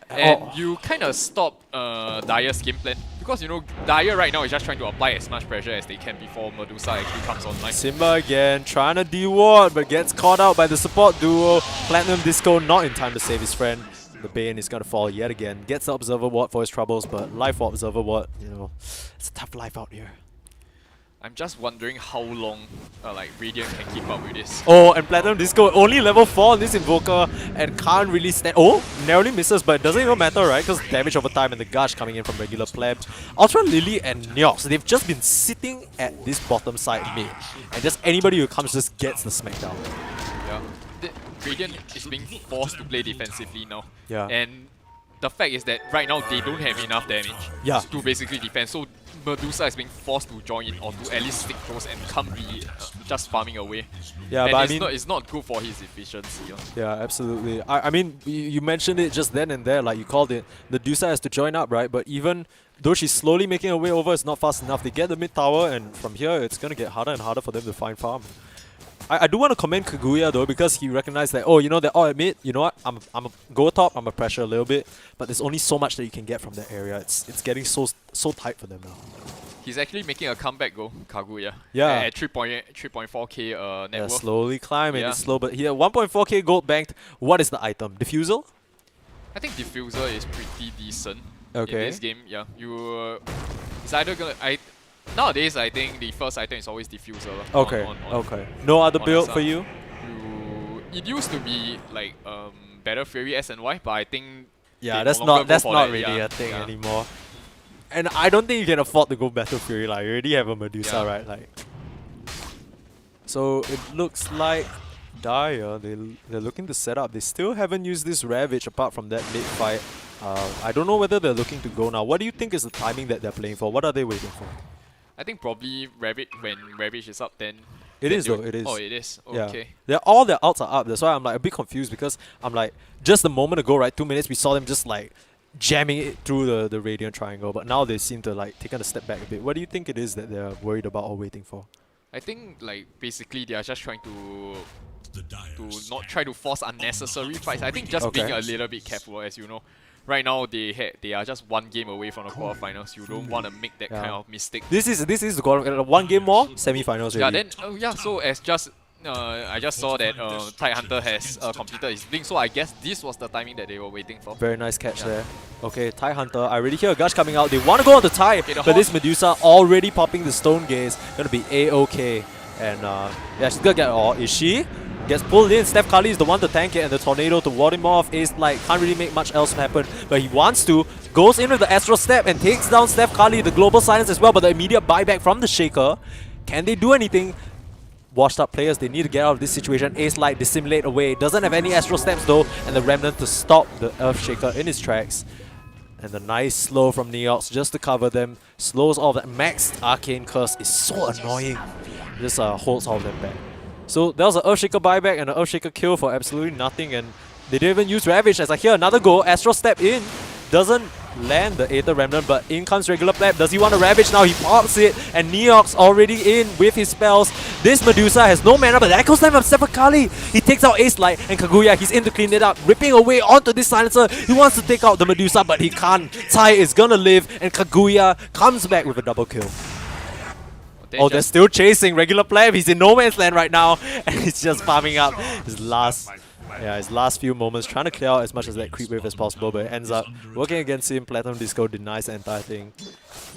And Oh. you kind of stop Dire's game plan because you know Dire right now is just trying to apply as much pressure as they can before Medusa actually comes online. Simba again, trying to de-ward, but gets caught out by the support duo. Platinum Disco not in time to save his friend. The Bane is going to fall yet again. Gets the Observer Ward for his troubles, but life for Observer Ward, you know, it's a tough life out here. I'm just wondering how long like Radiant can keep up with this. Oh, and Platinum Disco only level 4 on this Invoker and can't really stand. Oh, narrowly misses, but it doesn't even matter, right? Because damage over time and the gush coming in from regular pleb. Ultra Lily and Neox, they've just been sitting at this bottom side mid. And just anybody who comes just gets the smackdown. Yeah. Radiant is being forced to play defensively now. Yeah. And the fact is that right now they don't have enough damage to basically defend. So Medusa is being forced to join in or to at least stick close and can't be just farming away. Yeah, and but it's I mean, it's not good for his efficiency. yeah, absolutely. I mean, you mentioned it just then and there, like you called it. Medusa has to join up, right? But even though she's slowly making her way over, it's not fast enough. They get the mid tower, and from here, it's going to get harder and harder for them to find farm. I do want to commend Kaguya though, because he recognized that, oh, you know, they're all at mid, you know what, I'm a go top, I'm a pressure a little bit, but there's only so much that you can get from that area. It's getting so tight for them now. He's actually making a comeback goal, Kaguya. Yeah. At 3.4k net Yeah, worth. slowly climbing, Yeah. it's slow, but here 1.4k gold banked. What is the item? Diffusal? I think Diffuser is pretty decent in Okay. this game. Yeah, it's either gonna nowadays I think the first item is always Diffuser. Okay, okay. No other on build Asa. for you? It used to be like Battle Fury SNY, but I think Yeah, they that's no longer not go for that, really yeah, a thing yeah. anymore. And I don't think you can afford to go Battle Fury. Like, you already have a Medusa, Yeah. right? Like, so it looks like Dire, they're looking to set up. They still haven't used this Ravage apart from that mid fight. I don't know whether they're looking to go now. What do you think is the timing that they're playing for? What are they waiting for? I think probably when Ravage is up, then It then is though, they'll- it is. Oh, it is. Yeah. Okay. All their outs are up. That's why I'm like a bit confused, because I'm like, just a moment ago, right, 2 minutes, we saw them just like jamming it through the Radiant Triangle, but now they seem to like taken a step back a bit. What do you think it is that they're worried about or waiting for? I think like basically they are just trying to The Dire's not try to force unnecessary fights. I think just being Okay. a little bit careful, as you know. Right now they are just one game away from the quarterfinals. You don't want to make that Yeah. kind of mistake. This is the one game more semi-finals Yeah, already. then so as just I just saw that Tidehunter has completed his blink, so I guess this was the timing that they were waiting for. Very nice catch Yeah. there. Okay, Tidehunter. I already hear a gush coming out. They want to go on the tie, Okay, the but this Hawk- Medusa already popping the Stone Gaze. Gonna be A-okay. And yeah, she's gonna get is she? Gets pulled in. Steph Curry is the one to tank it, and the Tornado to ward him off. Ace like can't really make much else happen, but he wants to. Goes in with the Astral Step and takes down Steph Curry, the Global Silence as well, but the immediate buyback from the Shaker. Can they do anything? Washed up players, they need to get out of this situation. Ace Light dissimulate away. Doesn't have any Astral Steps though, and the Remnant to stop the Earth Shaker in his tracks. And the nice slow from Neox just to cover them. Slows all of that. Maxed Arcane Curse is so annoying. Just holds all of them back. So that was an Earthshaker buyback and an Earthshaker kill for absolutely nothing, and they didn't even use Ravage. As I hear another go, Astral Step in. Doesn't land the Aether Remnant, but in comes regular Pleb. Does he want to Ravage now? He pops it, and Neox already in with his spells. This Medusa has no mana, but that goes time from Steph Curry. He takes out Ace Light, and Kaguya, he's in to clean it up, ripping away onto this Silencer. He wants to take out the Medusa, but he can't. Tai is gonna live, and Kaguya comes back with a double kill. Oh, they're still chasing regular Pleb. He's in no man's land right now, and he's just farming up his last few moments, trying to clear out as much of that creep wave as possible, but it ends up working against him. Platinum Disco denies the entire thing.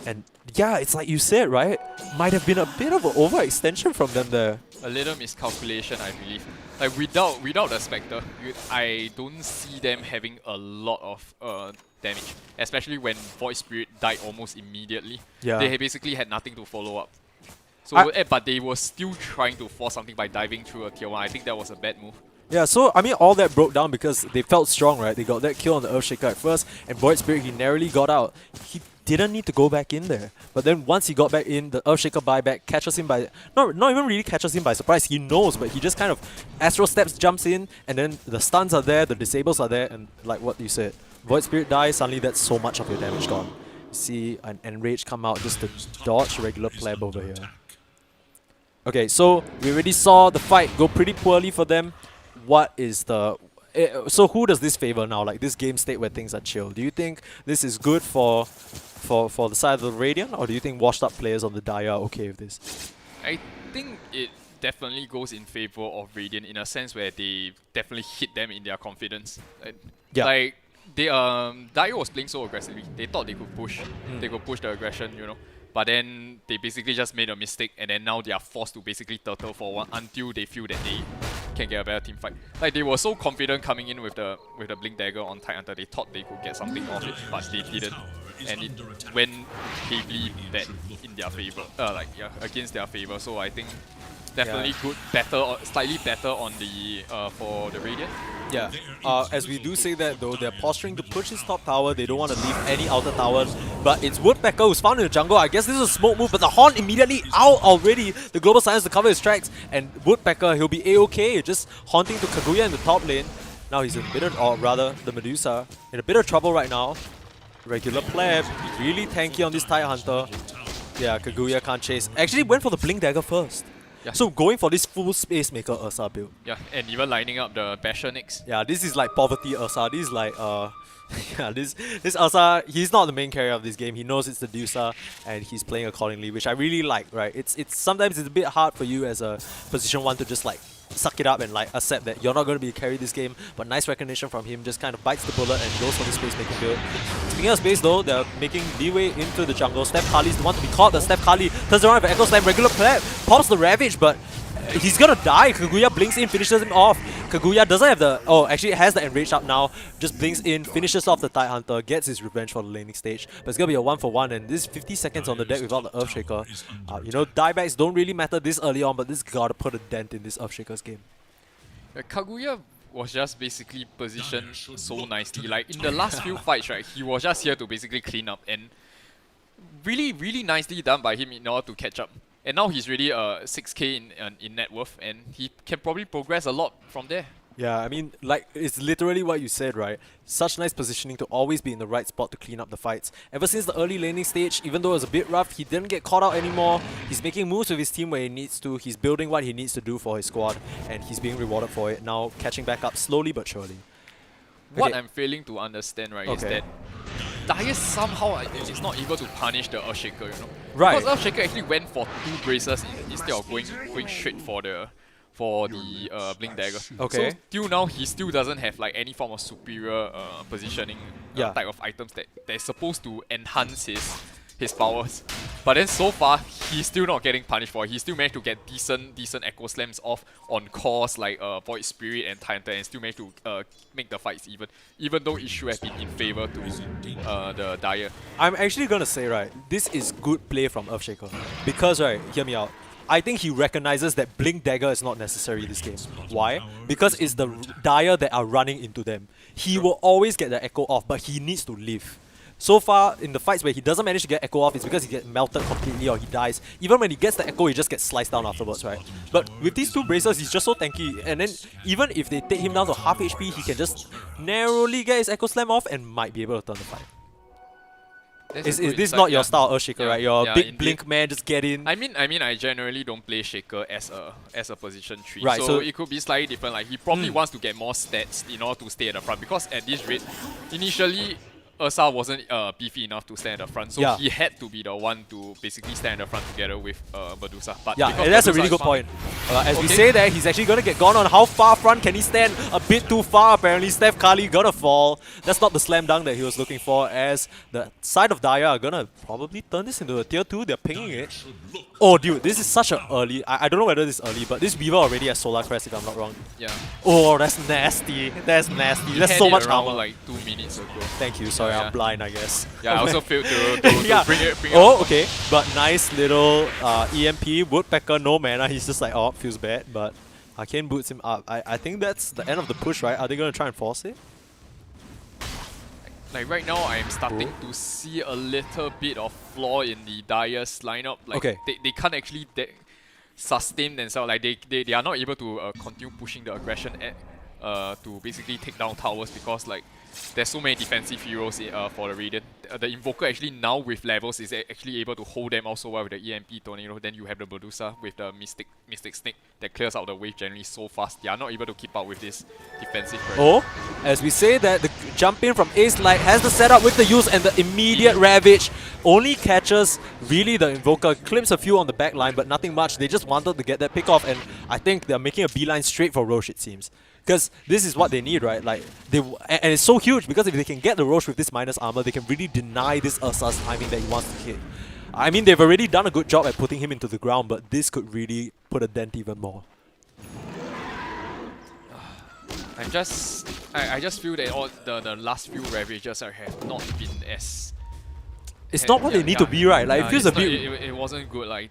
And yeah, it's like you said, right? Might have been a bit of an overextension from them there. A little miscalculation, I believe. Like without the Spectre, I don't see them having a lot of damage, especially when Void Spirit died almost immediately. Yeah. They basically had nothing to follow up. So, but they were still trying to force something by diving through a tier 1. I think that was a bad move. Yeah, so I mean all that broke down because they felt strong, right? They got that kill on the Earthshaker at first, and Void Spirit, he narrowly got out. He didn't need to go back in there. But then once he got back in, the Earthshaker buyback catches him by... not even really catches him by surprise, he knows, but he just kind of Astral Steps, jumps in, and then the stuns are there, the disables are there, and like what you said, Void Spirit dies, suddenly that's so much of your damage gone. You see an Enrage come out just to dodge regular pleb over here. Okay, so we already saw the fight go pretty poorly for them. What is the... so who does this favor now? Like this game state where things are chill. Do you think this is good for the side of the Radiant, or do you think washed up players on the Dire are okay with this? I think it definitely goes in favor of Radiant in a sense where they definitely hit them in their confidence. Yeah. Like they Dire was playing so aggressively. They thought they could push. They could push the aggression, you know. But then they basically just made a mistake, and then now they are forced to basically turtle for one until they feel that they can get a better team fight. Like they were so confident coming in with the Blink Dagger on Titanhunter, they thought they could get something off it, but they didn't. And it went heavily bad in their favor, against their favor. So I think definitely good, better, or slightly better on the for the Radiant. Yeah, as we do say that though, they're posturing to push his top tower, they don't want to leave any outer towers, but it's Woodpecker who's found in the jungle. I guess this is a smoke move, but the Horn immediately out already, the Global Silence to cover his tracks, and Woodpecker, he'll be a-okay, just haunting to Kaguya in the top lane. Now he's in a bit of, or rather, the Medusa, in a bit of trouble right now. Regular pleb, really tanky on this Titanhunter. Yeah, Kaguya can't chase. Actually went for the Blink Dagger first. Yeah. So going for this full Space Maker Ursa build. Yeah, and even lining up the Basher next. Yeah, this is like poverty Ursa. This is like yeah, this Ursa, he's not the main carrier of this game. He knows it's the Dusa and he's playing accordingly, which I really like, right? It's sometimes it's a bit hard for you as a position 1 to just like suck it up and like accept that you're not going to be carry this game, but nice recognition from him, just kind of bites the bullet and goes for the space making build. Speaking of space though, they're making leeway into the jungle. Steph Kali's the one to be caught, but Steph Kali turns around with Echo Slam, regular pleb, pops the Ravage, but he's gonna die. Kaguya blinks in, finishes him off. Kaguya doesn't have the... oh, actually has the Enrage up now. Just blinks in, finishes off the Tidehunter, gets his revenge for the laning stage. But it's gonna be a 1-for-1, and this is 50 seconds on the deck without the Earthshaker. You know, diebacks don't really matter this early on, but this gotta put a dent in this Earthshaker's game. Kaguya was just basically positioned so nicely. Like in the last few fights, right, he was just here to basically clean up, and really, really nicely done by him in order to catch up. And now he's really 6k in net worth, and he can probably progress a lot from there. Yeah, I mean, like, it's literally what you said, right? Such nice positioning to always be in the right spot to clean up the fights. Ever since the early laning stage, even though it was a bit rough, he didn't get caught out anymore. He's making moves with his team where he needs to. He's building what he needs to do for his squad, and he's being rewarded for it. Now catching back up slowly but surely. What Okay. I'm failing to understand, right, is Okay. that Dire somehow is not able to punish the Earthshaker, you know. Right. Because Earthshaker actually went for 2 braces instead of going straight for the Blink Dagger. Okay. So till now he still doesn't have like any form of superior positioning type of items that is supposed to enhance his powers. But then so far he's still not getting punished for it. He still managed to get decent Echo Slams off on cores like Void Spirit and Titanhunter, and still managed to make the fights even though it should have been in favor to the Dire. I'm actually gonna say, right, this is good play from Earthshaker. Because, right, hear me out. I think he recognizes that Blink Dagger is not necessary in this game. Why? Because it's the Dire that are running into them. He will always get the Echo off, but he needs to live. So far, in the fights where he doesn't manage to get Echo off, it's because he gets melted completely or he dies. Even when he gets the Echo, he just gets sliced down afterwards, right? But with these 2 bracers, he's just so tanky. And then, even if they take him down to half HP, he can just narrowly get his Echo Slam off and might be able to turn the fight. Is this not your style, Earthshaker, right? You're a big indeed. blink man, just get in. I mean, I generally don't play Shaker as a position 3. Right, so it could be slightly different. Like he probably wants to get more stats in order to stay at the front, because at this rate, initially Ursa wasn't beefy enough to stand at the front, so he had to be the one to basically stand at the front together with Medusa. But yeah, and that's a really good point. As we say that, he's actually going to get gone on. How far front can he stand? A bit too far, apparently. Steph Kali gonna fall. That's not the slam dunk that he was looking for, as the side of Dire are gonna probably turn this into a tier 2. They're pinging it. Oh, dude, this is such an early... I don't know whether this is early, but this Weaver already has Solar Crest, if I'm not wrong. Yeah. Oh, that's nasty. That's nasty. That's so much armor. like 2 minutes ago. Thank you. Sorry, I'm blind, I guess. Yeah, I also failed to bring it. Oh, okay. But nice little EMP. Woodpecker, no mana. He's just like, oh, feels bad. But Arcane boots him up. I think that's the end of the push, right? Are they going to try and force it? Like right now, I am starting to see a little bit of flaw in the Dire's lineup. Like Okay. they can't actually sustain themselves. Like they are not able to continue pushing the aggression to basically take down towers because like there's so many defensive heroes for the Radiant. The Invoker actually now with levels is actually able to hold them also well with the EMP Tornado. Then you have the Medusa with the Mystic Snake that clears out the wave generally so fast. They are not able to keep up with this defensive pressure. Oh, as we say that, the jump in from Ace Light has the setup with the use and the immediate Ravage. Only catches really the Invoker, clips a few on the back line, but nothing much. They just wanted to get that pick off, and I think they're making a beeline straight for Roche, it seems. Because this is what they need, right? Like and it's so huge because if they can get the Roche with this minus armor, they can really deny this Ursa's timing that he wants to hit. I mean, they've already done a good job at putting him into the ground, but this could really put a dent even more. I just feel that all the last few Ravages have not been as... It's not what they need to be, right? Like, it feels a bit... It wasn't good. Like,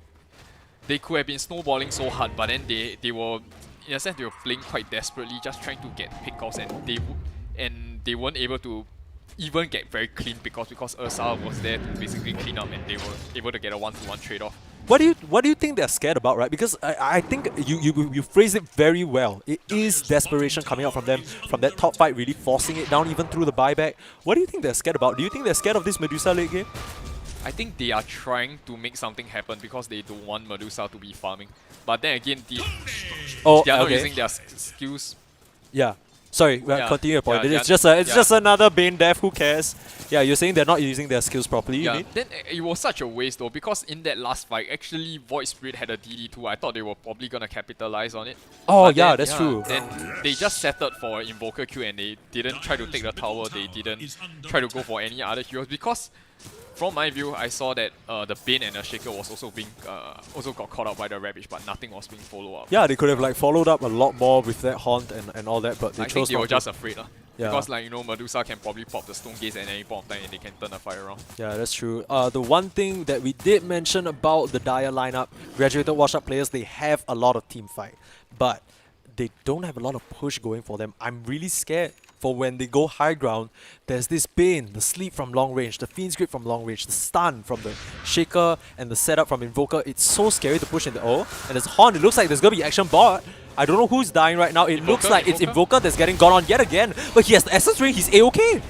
they could have been snowballing so hard, but then they were... In a sense, they were playing quite desperately, just trying to get pickoffs, and they weren't able to even get very clean because Ursa was there to basically clean up, and they were able to get a one-to-one trade-off. What do you think they're scared about, right? Because I think you phrased it very well. It is desperation coming out from them, from that top fight really forcing it down even through the buyback. What do you think they're scared about? Do you think they're scared of this Medusa late game? I think they are trying to make something happen because they don't want Medusa to be farming. But then again, they are not using their skills. Yeah. Sorry, continue your point. It's just another Bane death, who cares? Yeah, you're saying they're not using their skills properly, you mean? Then it was such a waste though, because in that last fight, actually Void Spirit had a DD2. I thought they were probably gonna capitalize on it. Oh but yeah, then, that's true. Then they just settled for an Invoker Q and they didn't try to take the tower, they didn't try to go for any other heroes because from my view, I saw that the Bane and the Shaker was also being also got caught out by the Ravage, but nothing was being followed up. Yeah, they could have like followed up a lot more with that Haunt and all that, but they I chose think they not were to. just afraid Yeah. because like Medusa can probably pop the Stone Gaze at any point of time and they can turn the fight around. Yeah, that's true. The one thing that we did mention about the Dire lineup, graduated washed-up players, they have a lot of team fight, but they don't have a lot of push going for them. I'm really scared for when they go high ground. There's this Bane, the sleep from long range, the Fiend's Grip from long range, the stun from the Shaker, and the setup from Invoker. It's so scary to push into and there's Haunt. It looks like there's gonna be action bot. I don't know who's dying right now. It looks like it's Invoker that's getting gone on yet again, but he has the Essence Ring, he's A-okay.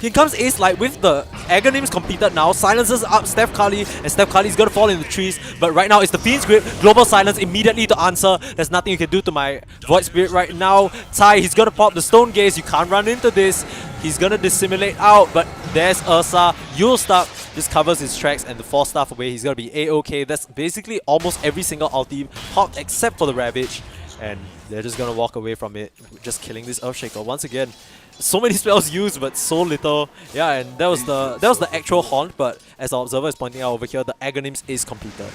Here comes Ace Light with the Aghanims completed now, silences up Steph Curly, and Steph Curly's gonna fall in the trees, but right now it's the Fiend's Grip, Global Silence immediately to answer. There's nothing you can do to my Void Spirit right now. Tai, he's gonna pop the Stone Gaze, you can't run into this. He's gonna dissimulate out, but there's Ursa. Yule Stop just covers his tracks and the 4 staff away. He's gonna be A-okay. That's basically almost every single ulti popped except for the Ravage, and they're just gonna walk away from it, just killing this Earthshaker once again. So many spells used, but so little. Yeah, and that was the actual Haunt, but as our observer is pointing out over here, the Aghanims is completed.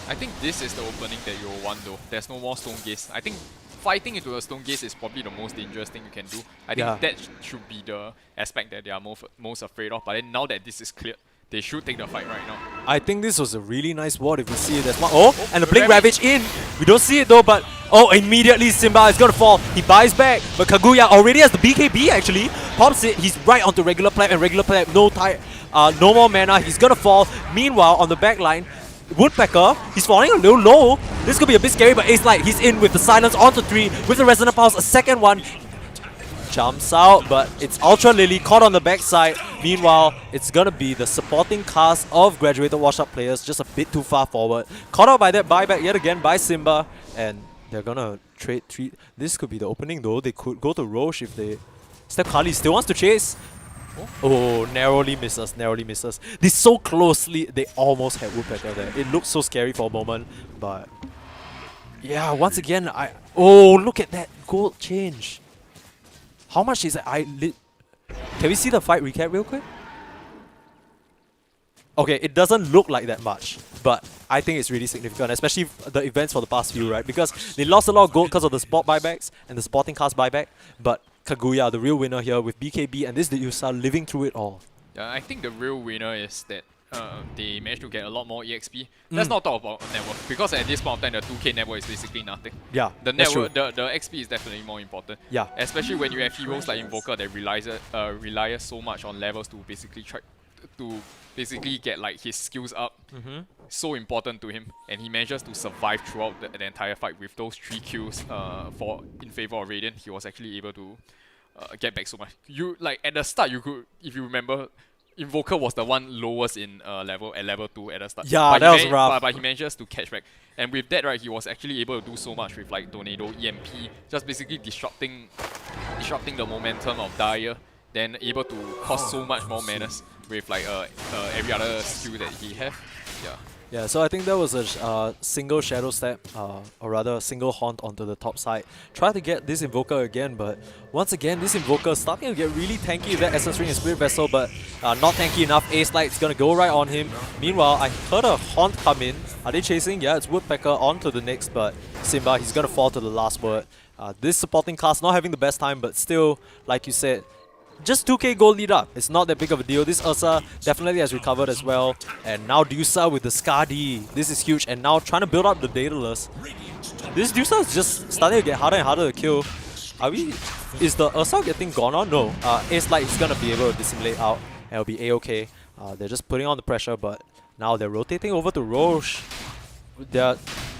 I think this is the opening that you want though. There's no more Stone Gaze. I think fighting into a Stone Gaze is probably the most dangerous thing you can do. I think that should be the aspect that they are most afraid of. But then now that this is cleared, they should take the fight right now. I think this was a really nice ward if you see it. There's one. Oh, and the Blink Ravage in. We don't see it though, but immediately Simba is gonna fall. He buys back, but Kaguya already has the BKB actually. Pops it, he's right onto regular pleb, and regular pleb, no more mana, he's gonna fall. Meanwhile, on the back line, Woodpecker, he's falling a little low. This could be a bit scary, but Ace Light, he's in with the silence onto 3, with the Resonant Pulse, a second one. Jumps out, but it's Ultra Lily caught on the backside. Meanwhile, it's gonna be the supporting cast of graduated washed-up players, just a bit too far forward. Caught out by that buyback yet again by Simba, and they're gonna trade 3. This could be the opening though. They could go to Roche if they... Steph Curly still wants to chase. Oh, narrowly misses. They so closely, they almost had Woodpecker there. It looked so scary for a moment, but... Yeah, once again, look at that gold change. How much is it? Can we see the fight recap real quick? Okay, it doesn't look like that much, but I think it's really significant, especially the events for the past few, right? Because they lost a lot of gold because of the spot buybacks and the sporting cast buyback, but Kaguya, the real winner here with BKB, and this Yusa living through it all. Yeah, I think the real winner is that they managed to get a lot more EXP. Let's not talk about network, because at this point of time, the 2K network is basically nothing. Yeah, The that's network, true. the XP is definitely more important. Yeah. Especially when you have heroes like Invoker that rely so much on levels to basically get like his skills up. So important to him, and he manages to survive throughout the entire fight with those 3 kills in favor of Radiant. He was actually able to get back so much. You like at the start, you could, if you remember, Invoker was the one lowest in level at level 2 at the start. Yeah, but that he was rough. But he manages to catch back, and with that, right, he was actually able to do so much with like Tornado, EMP, just basically disrupting the momentum of Dire, then able to cause so much more menace with like every other skill that he have. Yeah. Yeah, so I think that was a single shadow step, or rather a single haunt onto the top side. Try to get this Invoker again, but once again, this Invoker is starting to get really tanky with that Essence Ring and Spirit Vessel, but not tanky enough. Ace Light's gonna go right on him. Meanwhile, I heard a haunt come in. Are they chasing? Yeah, it's Woodpecker on to the next, but Simba, he's gonna fall to the last word. This supporting class not having the best time, but still, like you said, just 2k gold lead up. It's not that big of a deal. This Ursa definitely has recovered as well. And now Dusa with the Skadi. This is huge. And now trying to build up the Daedalus. This Dusa is just starting to get harder and harder to kill. Is the Ursa getting gone on? No. Ace Light is going to be able to dissimulate out and it'll be a-okay. They're just putting on the pressure, but now they're rotating over to Roche. Their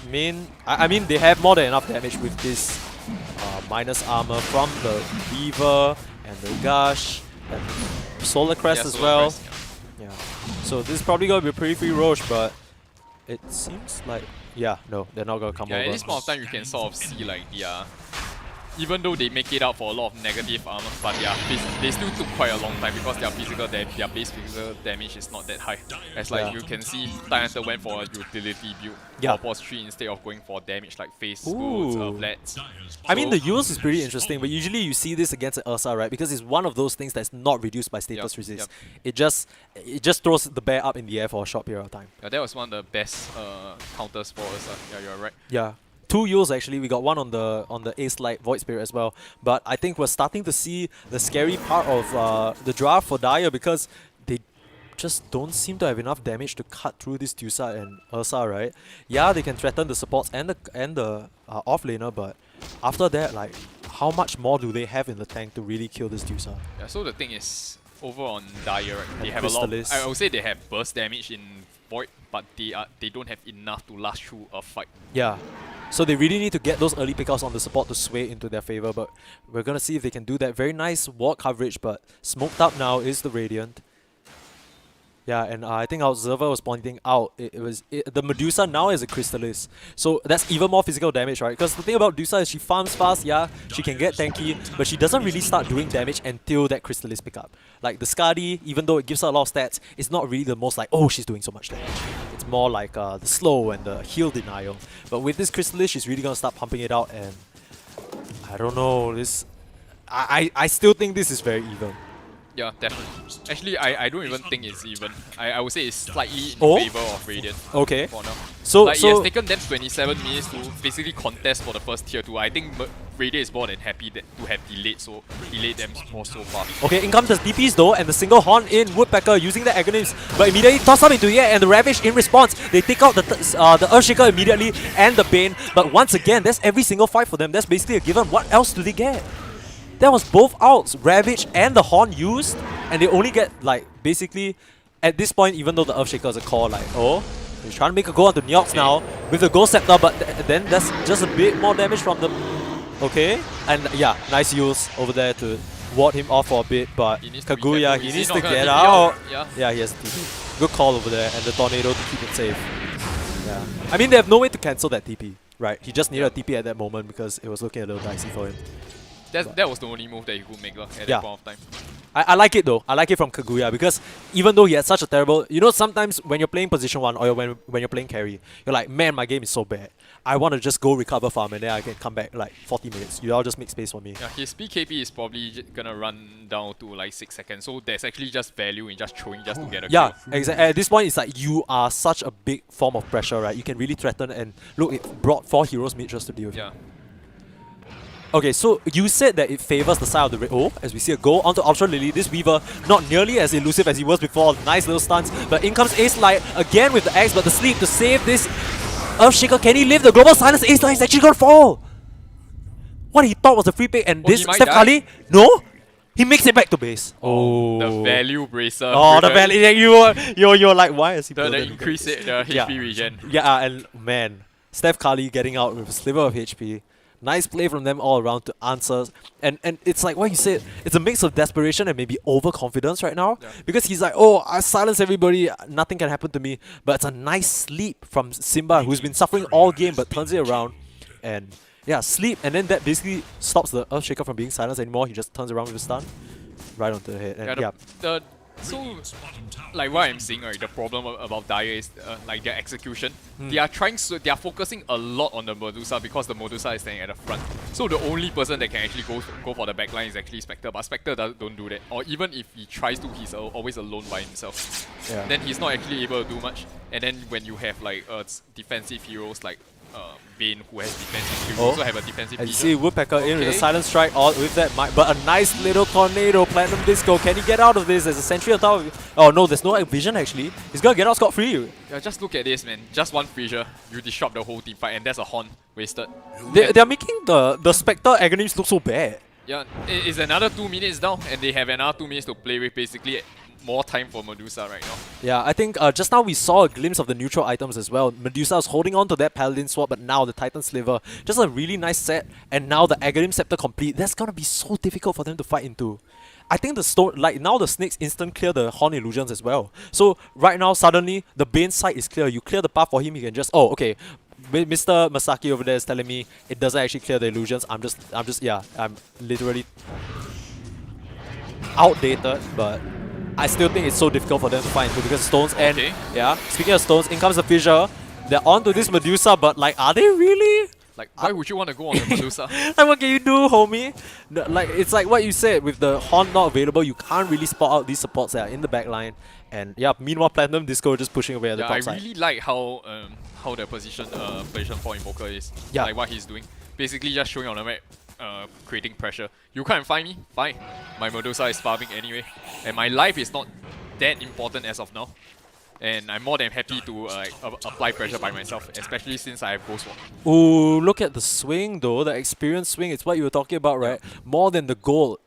main... I mean, they have more than enough damage with this minus armor from the Weaver and the Gush, and Solar Crest as well. Yeah. So this is probably going to be a pretty free Roche, but it seems like... Yeah, no, they're not going to come over. At this point of time, you can sort of see like even though they make it out for a lot of negative armor, but they still took quite a long time because their base physical damage is not that high. As like you can see, Hunter went for a utility build for boss 3 instead of going for damage like face, golds, flats. I mean, the use is pretty interesting, but usually you see this against an Ursa, right? Because it's one of those things that's not reduced by status resist. It just throws the bear up in the air for a short period of time. Yeah, that was one of the best counters for Ursa. Yeah, you're right. Yeah. 2 Yules actually. We got one on the Ace Light Void Spirit as well. But I think we're starting to see the scary part of the draft for Dire, because they just don't seem to have enough damage to cut through this Dusa and Ursa, right? Yeah, they can threaten the supports and the offlaner, but after that, like, how much more do they have in the tank to really kill this Dusa? Yeah, so the thing is, over on Dire, right, they have a lot. I would say they have burst damage in Void, but they don't have enough to last through a fight. Yeah. So they really need to get those early pickouts on the support to sway into their favor, but we're gonna see if they can do that. Very nice ward coverage, but smoked up now is the Radiant. Yeah, and I think our observer was pointing out the Medusa now is a Crystallis. So that's even more physical damage, right? Because the thing about Medusa is she farms fast, yeah, she can get tanky, but she doesn't really start doing damage until that Crystallis pickup. Like the Skadi, even though it gives her a lot of stats, it's not really the most like, oh, she's doing so much damage. It's more like the slow and the heal denial. But with this Crystallis, she's really gonna start pumping it out, and I don't know, I still think this is very even. Yeah, definitely. Actually, I don't even think it's even. I would say it's slightly in favor of Radiant. Okay. For now. So like, it has taken them 27 minutes to basically contest for the first tier 2. I think Radiant is more than happy to have delayed them for so far. Okay, in comes the DPs though, and the single horn in Woodpecker using the Agonyms, but immediately toss up into the air, and the Ravage in response. They take out the Earthshaker immediately and the Bane, but once again, that's every single fight for them. That's basically a given. What else do they get? That was both outs, Ravage and the Horn used, and they only get, like, basically, at this point, even though the Earthshaker is a core, like, oh, he's trying to make a go onto Neox now with the Ghost Scepter, but then that's just a bit more damage from the... Okay, and yeah, nice use over there to ward him off for a bit, but Kaguya, he needs to get out. Yeah, he has TP. Good call over there, and the Tornado to keep it safe. Yeah. I mean, they have no way to cancel that TP, right? He just needed a TP at that moment because it was looking a little dicey for him. That was the only move that he could make at that point of time. I like it though. I like it from Kaguya because even though he had such a terrible... You know, sometimes when you're playing position 1 or when you're playing carry, you're like, man, my game is so bad. I want to just go recover farm and then I can come back like 40 minutes. You all just make space for me. Yeah, his BKB is probably gonna run down to like 6 seconds. So there's actually just value in just throwing just to get a kill. Exactly. At this point, it's like you are such a big form of pressure, right? You can really threaten, and look, it brought 4 heroes mid just to deal with. Yeah. Okay, so you said that it favors the side of the red. Oh, as we see a goal onto Ultra Lily. This Weaver not nearly as elusive as he was before. Nice little stunts. But in comes Ace Light again with the X, but the sleep to save this Earthshaker. Can he live the global silence? Ace Light is actually gonna fall. What he thought was a free pick, and Oh, he this might Steph die. Curry, no, he makes it back to base. Oh, The value bracer. Oh, with the value. You're like, why is he The building increase this? it, the Yeah. HP regen. Yeah, and man, Steph Curry getting out with a sliver of HP. Nice play from them all around to answer. And it's like what you said, it's a mix of desperation and maybe overconfidence right now. Yeah. Because he's like, oh, I silence everybody, nothing can happen to me. But it's a nice sleep from Simba, who's been suffering all game but turns it around. And yeah, sleep, and then that basically stops the Earthshaker from being silenced anymore. He just turns around with a stun right onto the head. And Yeah, yeah, so like what I'm saying, right, the problem about Dire is like their execution. Hmm. They are focusing a lot on the Medusa because the Medusa is standing at the front. So the only person that can actually go for the backline is actually Spectre, but Spectre don't do that. Or even if he tries to, he's always alone by himself. Yeah. Then he's not actually able to do much. And then when you have like defensive heroes like Bane, who has defensive, you Oh. also have a defensive and you vision. see Woodpecker in with a Okay. silent strike all with that mic, but a nice little tornado. Platinum Disco, can he get out of this? There's a sentry on top of it. Oh no, there's no vision actually. He's gonna get out scot-free. Yeah, just look at this, man. Just one Freezer, you disrupt the whole team fight, and that's a Horn wasted. They're making the Spectre agonies look so bad. Yeah, it's another 2 minutes down, and they have another 2 minutes to play with. Basically, more time for Medusa right now. Yeah, I think just now we saw a glimpse of the neutral items as well. Medusa is holding on to that Paladin sword, but now the Titan Sliver. Just a really nice set, and now the Aghanim Scepter complete. That's gonna be so difficult for them to fight into. I think the stone, like now the snakes instant clear the Horn illusions as well. So right now suddenly the Bane side is clear. You clear the path for him, he can just, oh okay. Mr. Masaki over there is telling me it doesn't actually clear the illusions. I'm literally outdated, but I still think it's so difficult for them to find into because stones and Okay. yeah. Speaking of stones, in comes the fissure. They're onto this Medusa, but like, are they really? Like, why would you want to go on the Medusa? Like, what can you do, homie? No, like, it's like what you said, with the Horn not available, you can't really spot out these supports that are in the back line. And yeah, meanwhile, Platinum Disco just pushing away at the Yeah, top I side. really like how the position for Invoker is. Yeah. Like what he's doing. Basically just showing on the map, creating pressure. You can't find me? Fine. My Medusa is farming anyway. And my life is not that important as of now. And I'm more than happy to apply pressure by myself, especially since I have Ghost Walk. Ooh, look at the swing though, the experience swing. It's what you were talking about, right? More than the goal.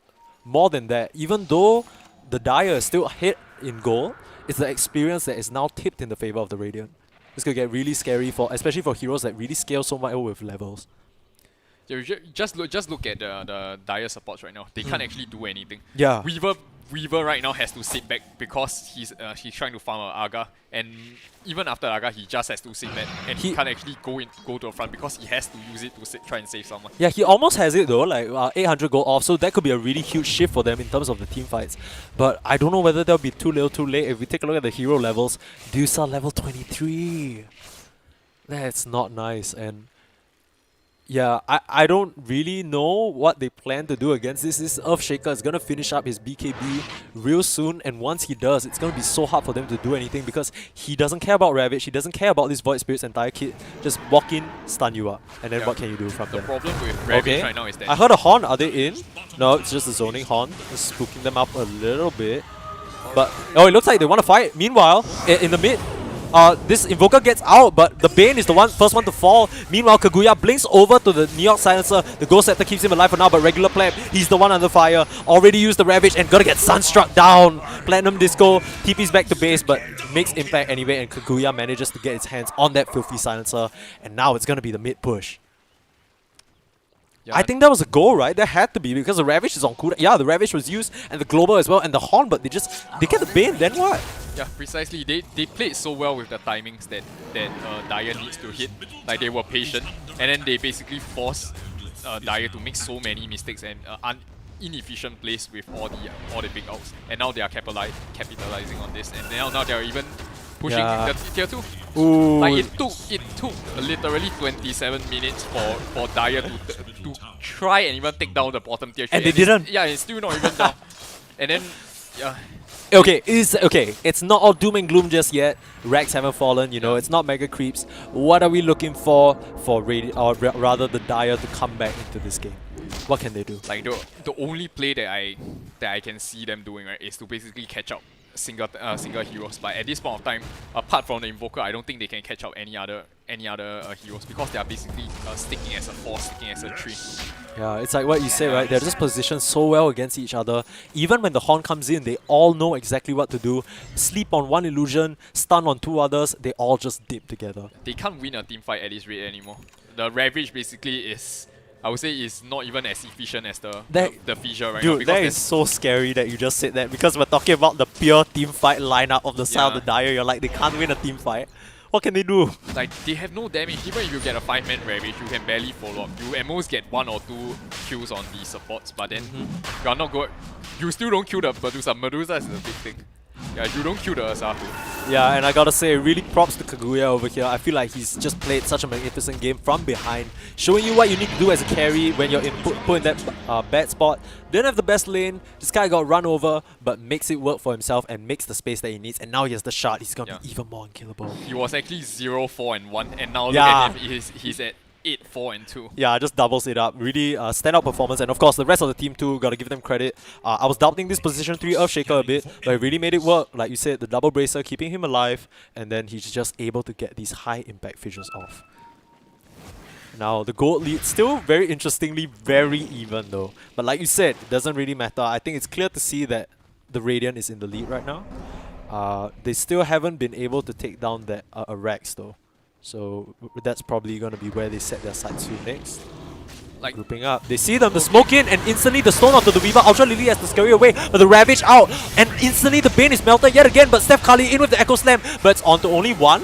More than that. Even though the Dire is still ahead in goal, it's the experience that is now tipped in the favor of the Radiant. It's gonna get really scary for, especially for heroes that really scale so much with levels. Yeah, just look at the Dire supports right now. They can't actually do anything. Yeah. Weaver right now has to sit back because he's trying to farm a Aga, and even after Aga he just has to sit back and he can't actually go to the front because he has to use it to try and save someone. Yeah, he almost has it though, like 800 gold off, so that could be a really huge shift for them in terms of the team fights. But I don't know whether that'll be too little too late. If we take a look at the hero levels, Dusa level 23. That's not nice. And yeah, I don't really know what they plan to do against this. This Earthshaker is going to finish up his BKB real soon, and once he does, it's going to be so hard for them to do anything because he doesn't care about Ravage, he doesn't care about this Void Spirit's entire kit. Just walk in, stun you up, and then Yeah. what can you do from The there? problem with Ravage Okay. right now is that I heard a Horn, are they in? No, it's just a zoning Horn, just spooking them up a little bit. But, oh, it looks like they want to fight. Meanwhile, in the mid, this Invoker gets out, but the Bane is the first one to fall. Meanwhile, Kaguya blinks over to the New York Silencer. The Ghost Scepter keeps him alive for now, but regular Pleb, he's the one under fire. Already used the Ravage and gonna get Sunstruck down. Platinum Disco TP's back to base, but makes impact anyway, and Kaguya manages to get his hands on that filthy Silencer. And now it's gonna be the mid push. yeah, I think that was a goal, right? There had to be, because the Ravage is on cooldown. Yeah, the Ravage was used, and the Global as well, and the Horn, but they get the Bane, then what? yeah, precisely. They played so well with the timings that Dire needs to hit. Like they were patient, and then they basically forced Dire to make so many mistakes and inefficient plays with all the big outs. And now they are capitalizing on this, and now they are even pushing Yeah. the tier 2. Ooh. Like it took literally 27 minutes for Dire to try and even take down the bottom tier 3. And they didn't. Yeah, it's still not even down. And then yeah, Okay, it's not all doom and gloom just yet. Racks haven't fallen, you know, it's not mega creeps. What are we looking for rather the Dire to come back into this game? What can they do? Like the only play that I can see them doing, right, is to basically catch up single heroes. But at this point of time, apart from the Invoker, I don't think they can catch up any other heroes because they are basically sticking as a 4, sticking as a 3. Yeah, it's like what you say, right? They're just positioned so well against each other. Even when the Horn comes in, they all know exactly what to do. Sleep on one illusion, stun on 2 others, they all just dip together. They can't win a team fight at this rate anymore. The Ravage basically is, I would say, is not even as efficient as the Fissure right now. Dude, that is so scary that you just said that, because we're talking about the pure team fight lineup of the side of the Dire. You're like, they can't win a team fight. What can they do? Like, they have no damage. Even if you get a 5-man Ravage, you can barely follow up. You at most get 1 or 2 kills on the supports, but then you are not good. You still don't kill the Medusa. Medusa is the big thing. Yeah, you don't kill the Asahu. Yeah, and I gotta say, really props to Kaguya over here. I feel like he's just played such a magnificent game from behind, showing you what you need to do as a carry when you're put in that bad spot. Didn't have the best lane, this guy got run over, but makes it work for himself and makes the space that he needs, and now he has the shard. He's gonna be even more unkillable. He was actually 0, 4, and 1, and now look at him, he's at 8, 4, and 2. Yeah, just doubles it up. Really standout performance, and of course the rest of the team too, gotta give them credit. I was doubting this position 3 Earthshaker a bit, but he really made it work. Like you said, the double bracer keeping him alive, and then he's just able to get these high impact fissures off. Now the gold lead still very interestingly very even though, but like you said, it doesn't really matter. I think it's clear to see that the Radiant is in the lead right now. They still haven't been able to take down that Rex though. So that's probably going to be where they set their sights to next. Like, grouping up. They see them, the smoke in, and instantly the stone onto the Weaver. Ultra Lily has to scurry away, but the Ravage out. And instantly the Bane is melted yet again, but Steph Curry in with the Echo Slam. But it's onto only 1.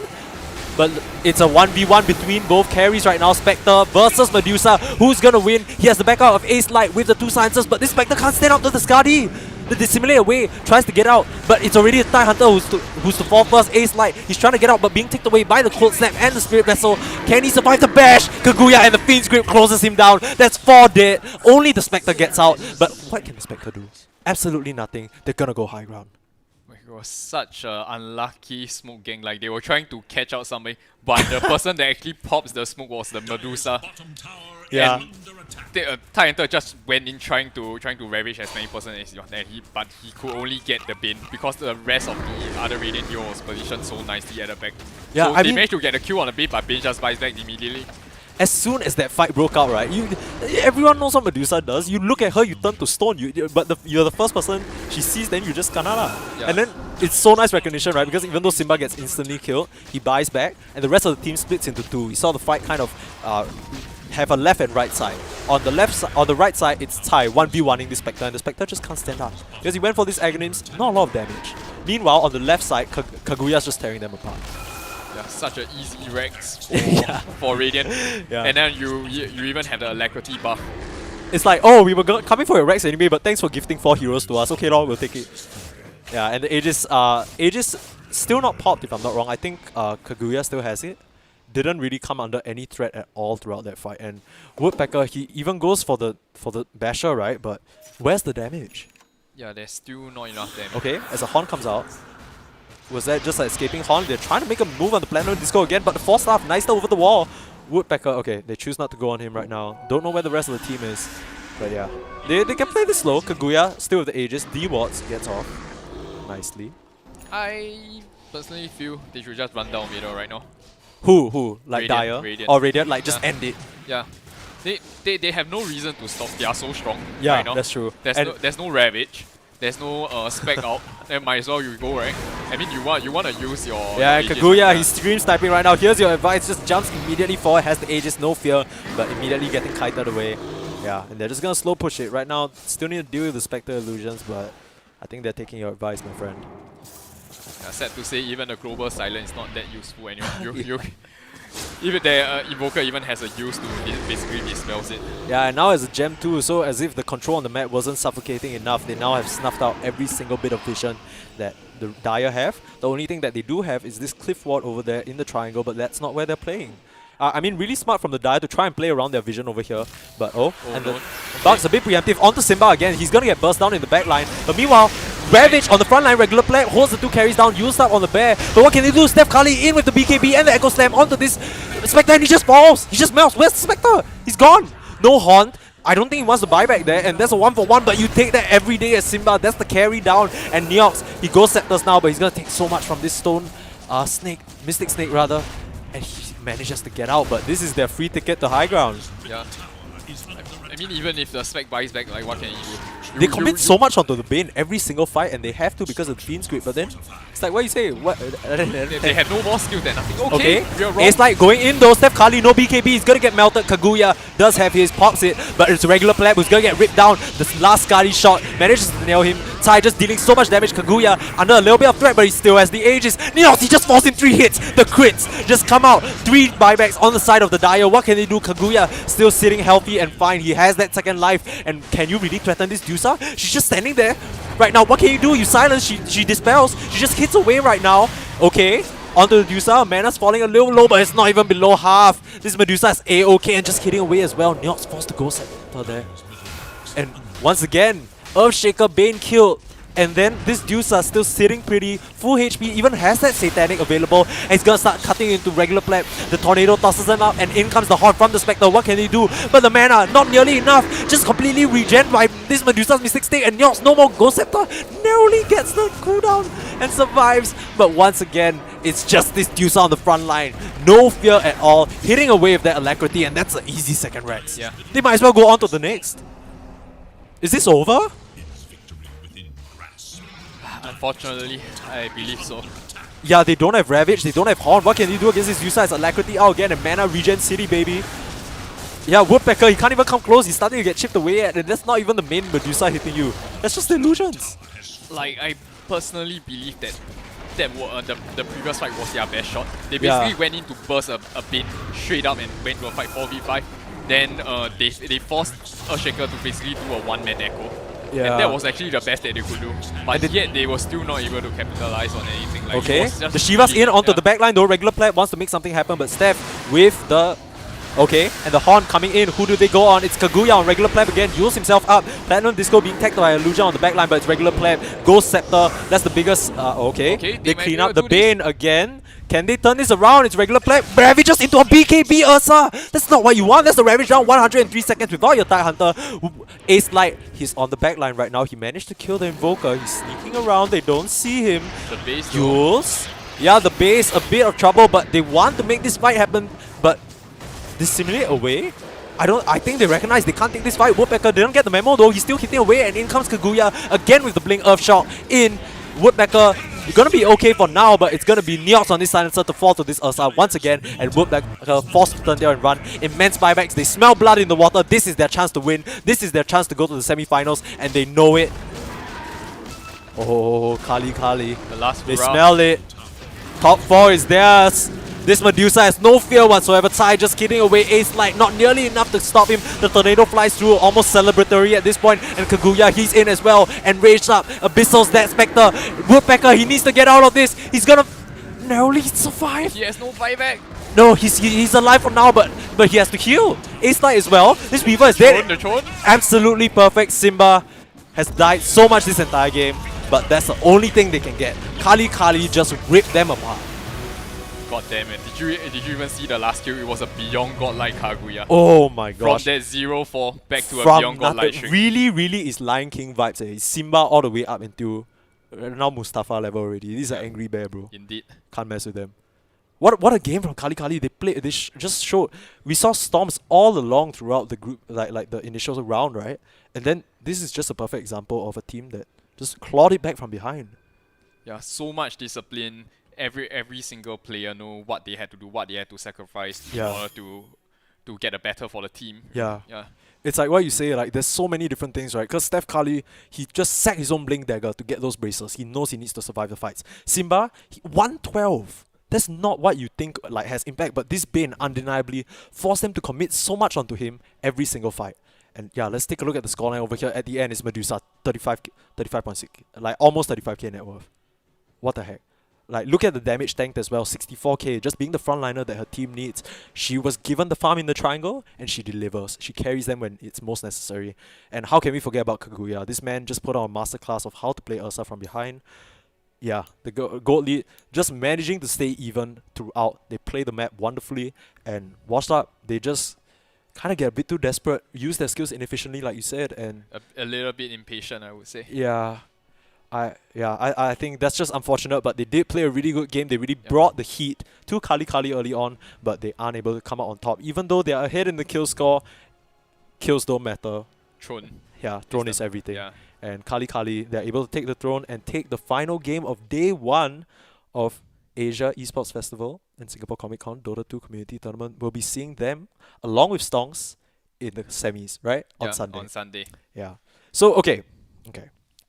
But it's a 1v1 between both carries right now. Spectre versus Medusa. Who's going to win? He has the backup of Ace Light with the 2 silences, but this Spectre can't stand up to the Skadi. The Dissimulate away, tries to get out, but it's already a TIE Hunter who's to fall first. Ace Light, he's trying to get out, but being ticked away by the Cold Snap and the Spirit Vessel. Can he survive the bash? Kaguya and the Fiend's Grip closes him down. That's 4 dead. Only the Spectre gets out, but what can the Spectre do? Absolutely nothing. They're gonna go high ground. It was such an unlucky smoke gang. Like, they were trying to catch out somebody, but the person that actually pops the smoke was the Medusa. Yeah. And TIE Hunter just went in trying to ravage as many person as he wanted, but he could only get the Bane because the rest of the other Radiant hero was positioned so nicely at the back. Yeah, so they managed to get a kill on the Bane, but Bane just buys back immediately. As soon as that fight broke out, right, everyone knows what Medusa does. You look at her, you turn to stone, but you're the first person she sees, then you just kanala. Yeah. And then it's so nice recognition, right, because even though Simba gets instantly killed, he buys back, and the rest of the team splits into 2. We saw the fight kind of have a left and right side. On the right side, it's Tai 1v1ing this Spectre, and the Spectre just can't stand up. Because he went for these Aghanim's, not a lot of damage. Meanwhile, on the left side, Kaguya's just tearing them apart. Yeah, such an easy Rex for Radiant. Yeah. And then you even have the Alacrity buff. It's like, oh, we were coming for your Rex anyway, but thanks for gifting 4 heroes to us. Okay, we'll take it. Yeah, and the Aegis still not popped if I'm not wrong. I think Kaguya still has it. Didn't really come under any threat at all throughout that fight. And Woodpecker, he even goes for the Basher, right? But where's the damage? Yeah, there's still not enough damage. Okay, as a Horn comes out. Was that just an escaping Horn? They're trying to make a move on the Platinum Disco again, but the 4-staff, nice over the wall. Woodpecker, okay, they choose not to go on him right now. Don't know where the rest of the team is. But yeah, they can play this slow. Kaguya still with the Aegis. D-Watts gets off nicely. I personally feel they should just run down middle right now. Who? Like Radiant, Dire? Radiant. Or Radiant? Like, just end it. Yeah. They have no reason to stop. They are so strong Yeah, right now. that's true. There's no Ravage. There's no spec out. Then might as well you go, right? I mean, you want to use your... Yeah, your Aegis, Kaguya, he's stream sniping right now. Here's your advice. Just jumps immediately forward, has the Aegis, no fear, but immediately getting kited away. Yeah, and they're just gonna slow push it. Right now, still need to deal with the Spectre illusions, but I think they're taking your advice, my friend. Yeah, sad to say, even the global silence is not that useful anymore. Even the Evoker even has a use to basically dispels it. Yeah, and now as a gem too, so as if the control on the map wasn't suffocating enough, they now have snuffed out every single bit of vision that the Dire have. The only thing that they do have is this cliff ward over there in the triangle, but that's not where they're playing. I mean, really smart from the Dire to try and play around their vision over here. But and the Bug's a bit preemptive. Onto Simba again. He's going to get burst down in the back line. But meanwhile, Ravage on the front line, regular play, holds the two carries down, used up on the bear. But what can they do? Steph Curry in with the BKB and the Echo Slam onto this Spectre, and he just falls. He just melts. Where's the Spectre? He's gone. No Haunt. I don't think he wants to buy back there, and there's a 1-for-1, but you take that every day as Simba. That's the carry down. And Neox, he goes Scepters now, but he's gonna take so much from this stone snake, Mystic Snake rather. And he manages to get out, but this is their free ticket to high ground. Yeah. I mean, even if the spec buys back, like, what can you do? They commit so much onto the Bane every single fight, and they have to because of the Fiend script, but then it's like, what you say? What? They have no more skill than nothing. Okay, you're wrong. It's like going in though. Steph Curry, no BKB, he's gonna get melted. Kaguya does have his pops it, but it's a regular pleb who's gonna get ripped down. The last Scary shot manages to nail him. Tai just dealing so much damage. Kaguya under a little bit of threat, but he still has the Aegis. Neos, he just falls in 3 hits. The crits just come out. 3 buybacks on the side of the Dire. What can they do? Kaguya still sitting healthy and fine. He has that second life. And can you really threaten this Dusa? She's just standing there. Right now, what can you do? You silence, she dispels. She just hits away right now. Okay. Onto the Medusa, mana's falling a little low, but it's not even below half. This Medusa is A-okay and just hitting away as well. Neox forced to go center there. And once again, Earthshaker, Bane killed. And then this Dusa still sitting pretty, full HP, even has that Satanic available, and he's gonna start cutting into regular pleb. The Tornado tosses him up, and in comes the Horde from the Spectre. What can he do? But the mana, not nearly enough, just completely regen by this Medusa's Mystic Stick, and Neox, no more Ghost Scepter, narrowly gets the cooldown and survives. But once again, it's just this Dusa on the front line. No fear at all, hitting away with that Alacrity, and that's an easy second Rex. Yeah. They might as well go on to the next. Is this over? Unfortunately, I believe so. Yeah, they don't have Ravage, they don't have Horn. What can you do against this Yusa? It's Alacrity out again and Mana Regen City, baby. Yeah, Woodpecker, he can't even come close. He's starting to get chipped away at, and that's not even the main Medusa hitting you. That's just illusions. Like, I personally believe that the previous fight was their best shot. They basically went in to burst a bit straight up and went to a fight 4v5. Then they forced Earthshaker to basically do a one-man echo. Yeah. And that was actually the best that they could do. But yet they were still not able to capitalize on anything. Like, Okay, it was just the Shiva's really- in onto yeah. the backline though. Regular Plat wants to make something happen, but Steph with the... Okay, and the Horn coming in. Who do they go on? It's Kaguya on regular pleb again. Heals himself up. Platinum Disco being tagged by Illusion on the backline, but it's regular pleb. Ghost Scepter. That's the biggest. Okay, they they might clean be up able the to do this. Bane again. Can they turn this around? It's regular pleb. Ravage just into a BKB Ursa. That's not what you want. That's the Ravage down 103 seconds without your Tide Hunter. Ace Light. He's on the backline right now. He managed to kill the Invoker. He's sneaking around. They don't see him. The base though. Jules. Yeah, the base a bit of trouble, but they want to make this fight happen. But dissimulate away? I think they recognize they can't take this fight. Woodpecker didn't get the memo though. He's still hitting away, and in comes Kaguya again with the Blink Earth Shock in. Woodpecker gonna be okay for now, but it's gonna be Neox on this silencer to fall to this Ursa once again, and Woodpecker forced to turn there and run. Immense buybacks. They smell blood in the water. This is their chance to win. This is their chance to go to the semi-finals, and they know it. Oh, Kali. The last They round. smell it. Top 4 is theirs. This Medusa has no fear whatsoever. Tai just kidding away Ace Light. Not nearly enough to stop him. The Tornado flies through, almost celebratory at this point. And Kaguya, he's in as well. And Rage up. Abyssal's that Spectre. Woodpecker, he needs to get out of this. He's gonna narrowly survive. He has no buyback. No, he's alive for now, but he has to heal. Ace Light as well. This Weaver is dead. The Chon. Absolutely perfect. Simba has died so much this entire game, but that's the only thing they can get. Kali just ripped them apart. God damn it. Did you even see the last kill? It was a beyond godlike Kaguya. Oh my From gosh. that 0-4 back to a From beyond godlike nothing, string. really is Lion King vibes. It's Simba all the way up until now Mustafa level already. This is an angry bear, bro. Indeed. Can't mess with them. What a game from Kali. They played. They just showed. We saw storms all along throughout the group, like the initial round, right? And then this is just a perfect example of a team that just clawed it back from behind. Yeah, so much discipline. Every single player know what they had to do, what they had to sacrifice in Yeah. order to get a better for the team. Yeah. Yeah. It's like what you say, like there's so many different things, right? Because Steph Curry, he just sacked his own Blink Dagger to get those braces. He knows he needs to survive the fights. Simba, 112. That's not what you think like has impact, but this Bane undeniably forced them to commit so much onto him every single fight. And yeah, let's take a look at the scoreline over here. At the end, it's Medusa, 35.6, like almost 35k net worth. What the heck? Like, look at the damage tanked as well, 64k, just being the frontliner that her team needs. She was given the farm in the triangle, and she delivers. She carries them when it's most necessary. And how can we forget about Kaguya? This man just put on a masterclass of how to play Ursa from behind. Yeah, the gold lead, just managing to stay even throughout. They play the map wonderfully, and Washed Up, they just kind of get a bit too desperate, use their skills inefficiently, like you said, and A little bit impatient, I would say. yeah, I think that's just unfortunate, but they did play a really good game. They really brought the heat to Kali Kali early on, but they aren't able to come out on top. Even though they are ahead in the kill score, kills don't matter. Throne. Yeah, throne is everything. Yeah. And Kali Kali, they're able to take the throne and take the final game of day 1 of Asia Esports Festival and Singapore Comic Con Dota 2 Community Tournament. We'll be seeing them along with Stonks in the semis, right? On Sunday. On Sunday. Yeah. So, okay.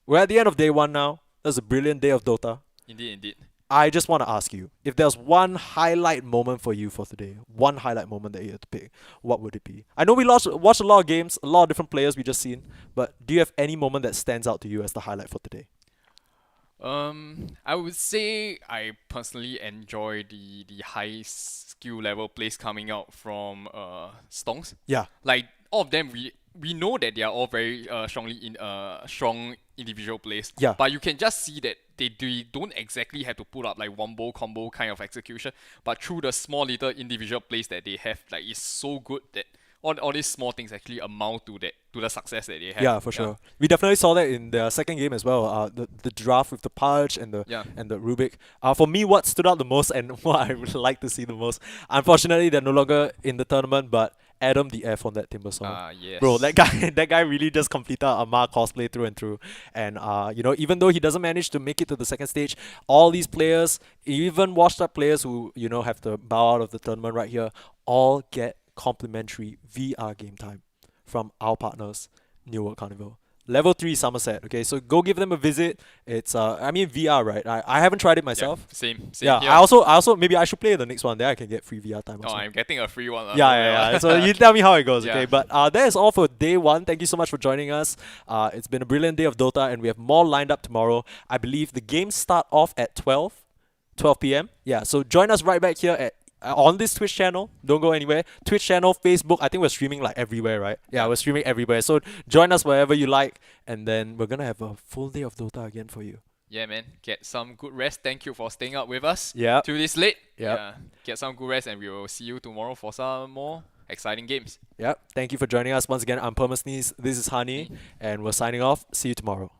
We're at the end of day 1 now. That's a brilliant day of Dota. Indeed. I just want to ask you, if there's one highlight moment for you for today, one highlight moment that you had to pick, what would it be? I know we watched a lot of games, a lot of different players we just seen, but do you have any moment that stands out to you as the highlight for today? I would say I personally enjoy the high skill level plays coming out from Stonks. Yeah. Like all of them, we know that they are all very strong individual plays. Yeah. But you can just see that they don't exactly have to put up like wombo combo kind of execution, but through the small little individual plays that they have, like it's so good that all these small things actually amount to the success that they have. Yeah, for sure. We definitely saw that in the second game as well. The draft with the Purge and the Rubik. For me, what stood out the most and what I would like to see the most, unfortunately, they're no longer in the tournament, but Adam the F on that Timber song. Yes. Bro, that guy really just completed a Ma cosplay through and through. And even though he doesn't manage to make it to the second stage, all these players, even washed up players who have to bow out of the tournament right here, all get complimentary VR game time from our partners, New World Carnival. Level 3 Somerset. Okay, so go give them a visit. It's VR, right? I haven't tried it myself. Same. Yeah, here. I also maybe I should play the next one. There I can get free VR time. Oh, I'm getting a free one. Yeah. So you tell me how it goes, okay? Yeah. But that is all for day 1. Thank you so much for joining us. It's been a brilliant day of Dota, and we have more lined up tomorrow. I believe the games start off at 12 p.m. Yeah, so join us right back here at on this Twitch channel. Don't go anywhere. Twitch channel, Facebook. I think we're streaming like everywhere, right? Yeah, we're streaming everywhere. So join us wherever you like, and then we're gonna have a full day of Dota again for you. Yeah, man. Get some good rest. Thank you for staying up with us. Yeah. Till this late. Yep. Yeah. Get some good rest, and we will see you tomorrow for some more exciting games. Yep. Thank you for joining us once again. I'm Perma Sneeze. This is Hani, and we're signing off. See you tomorrow.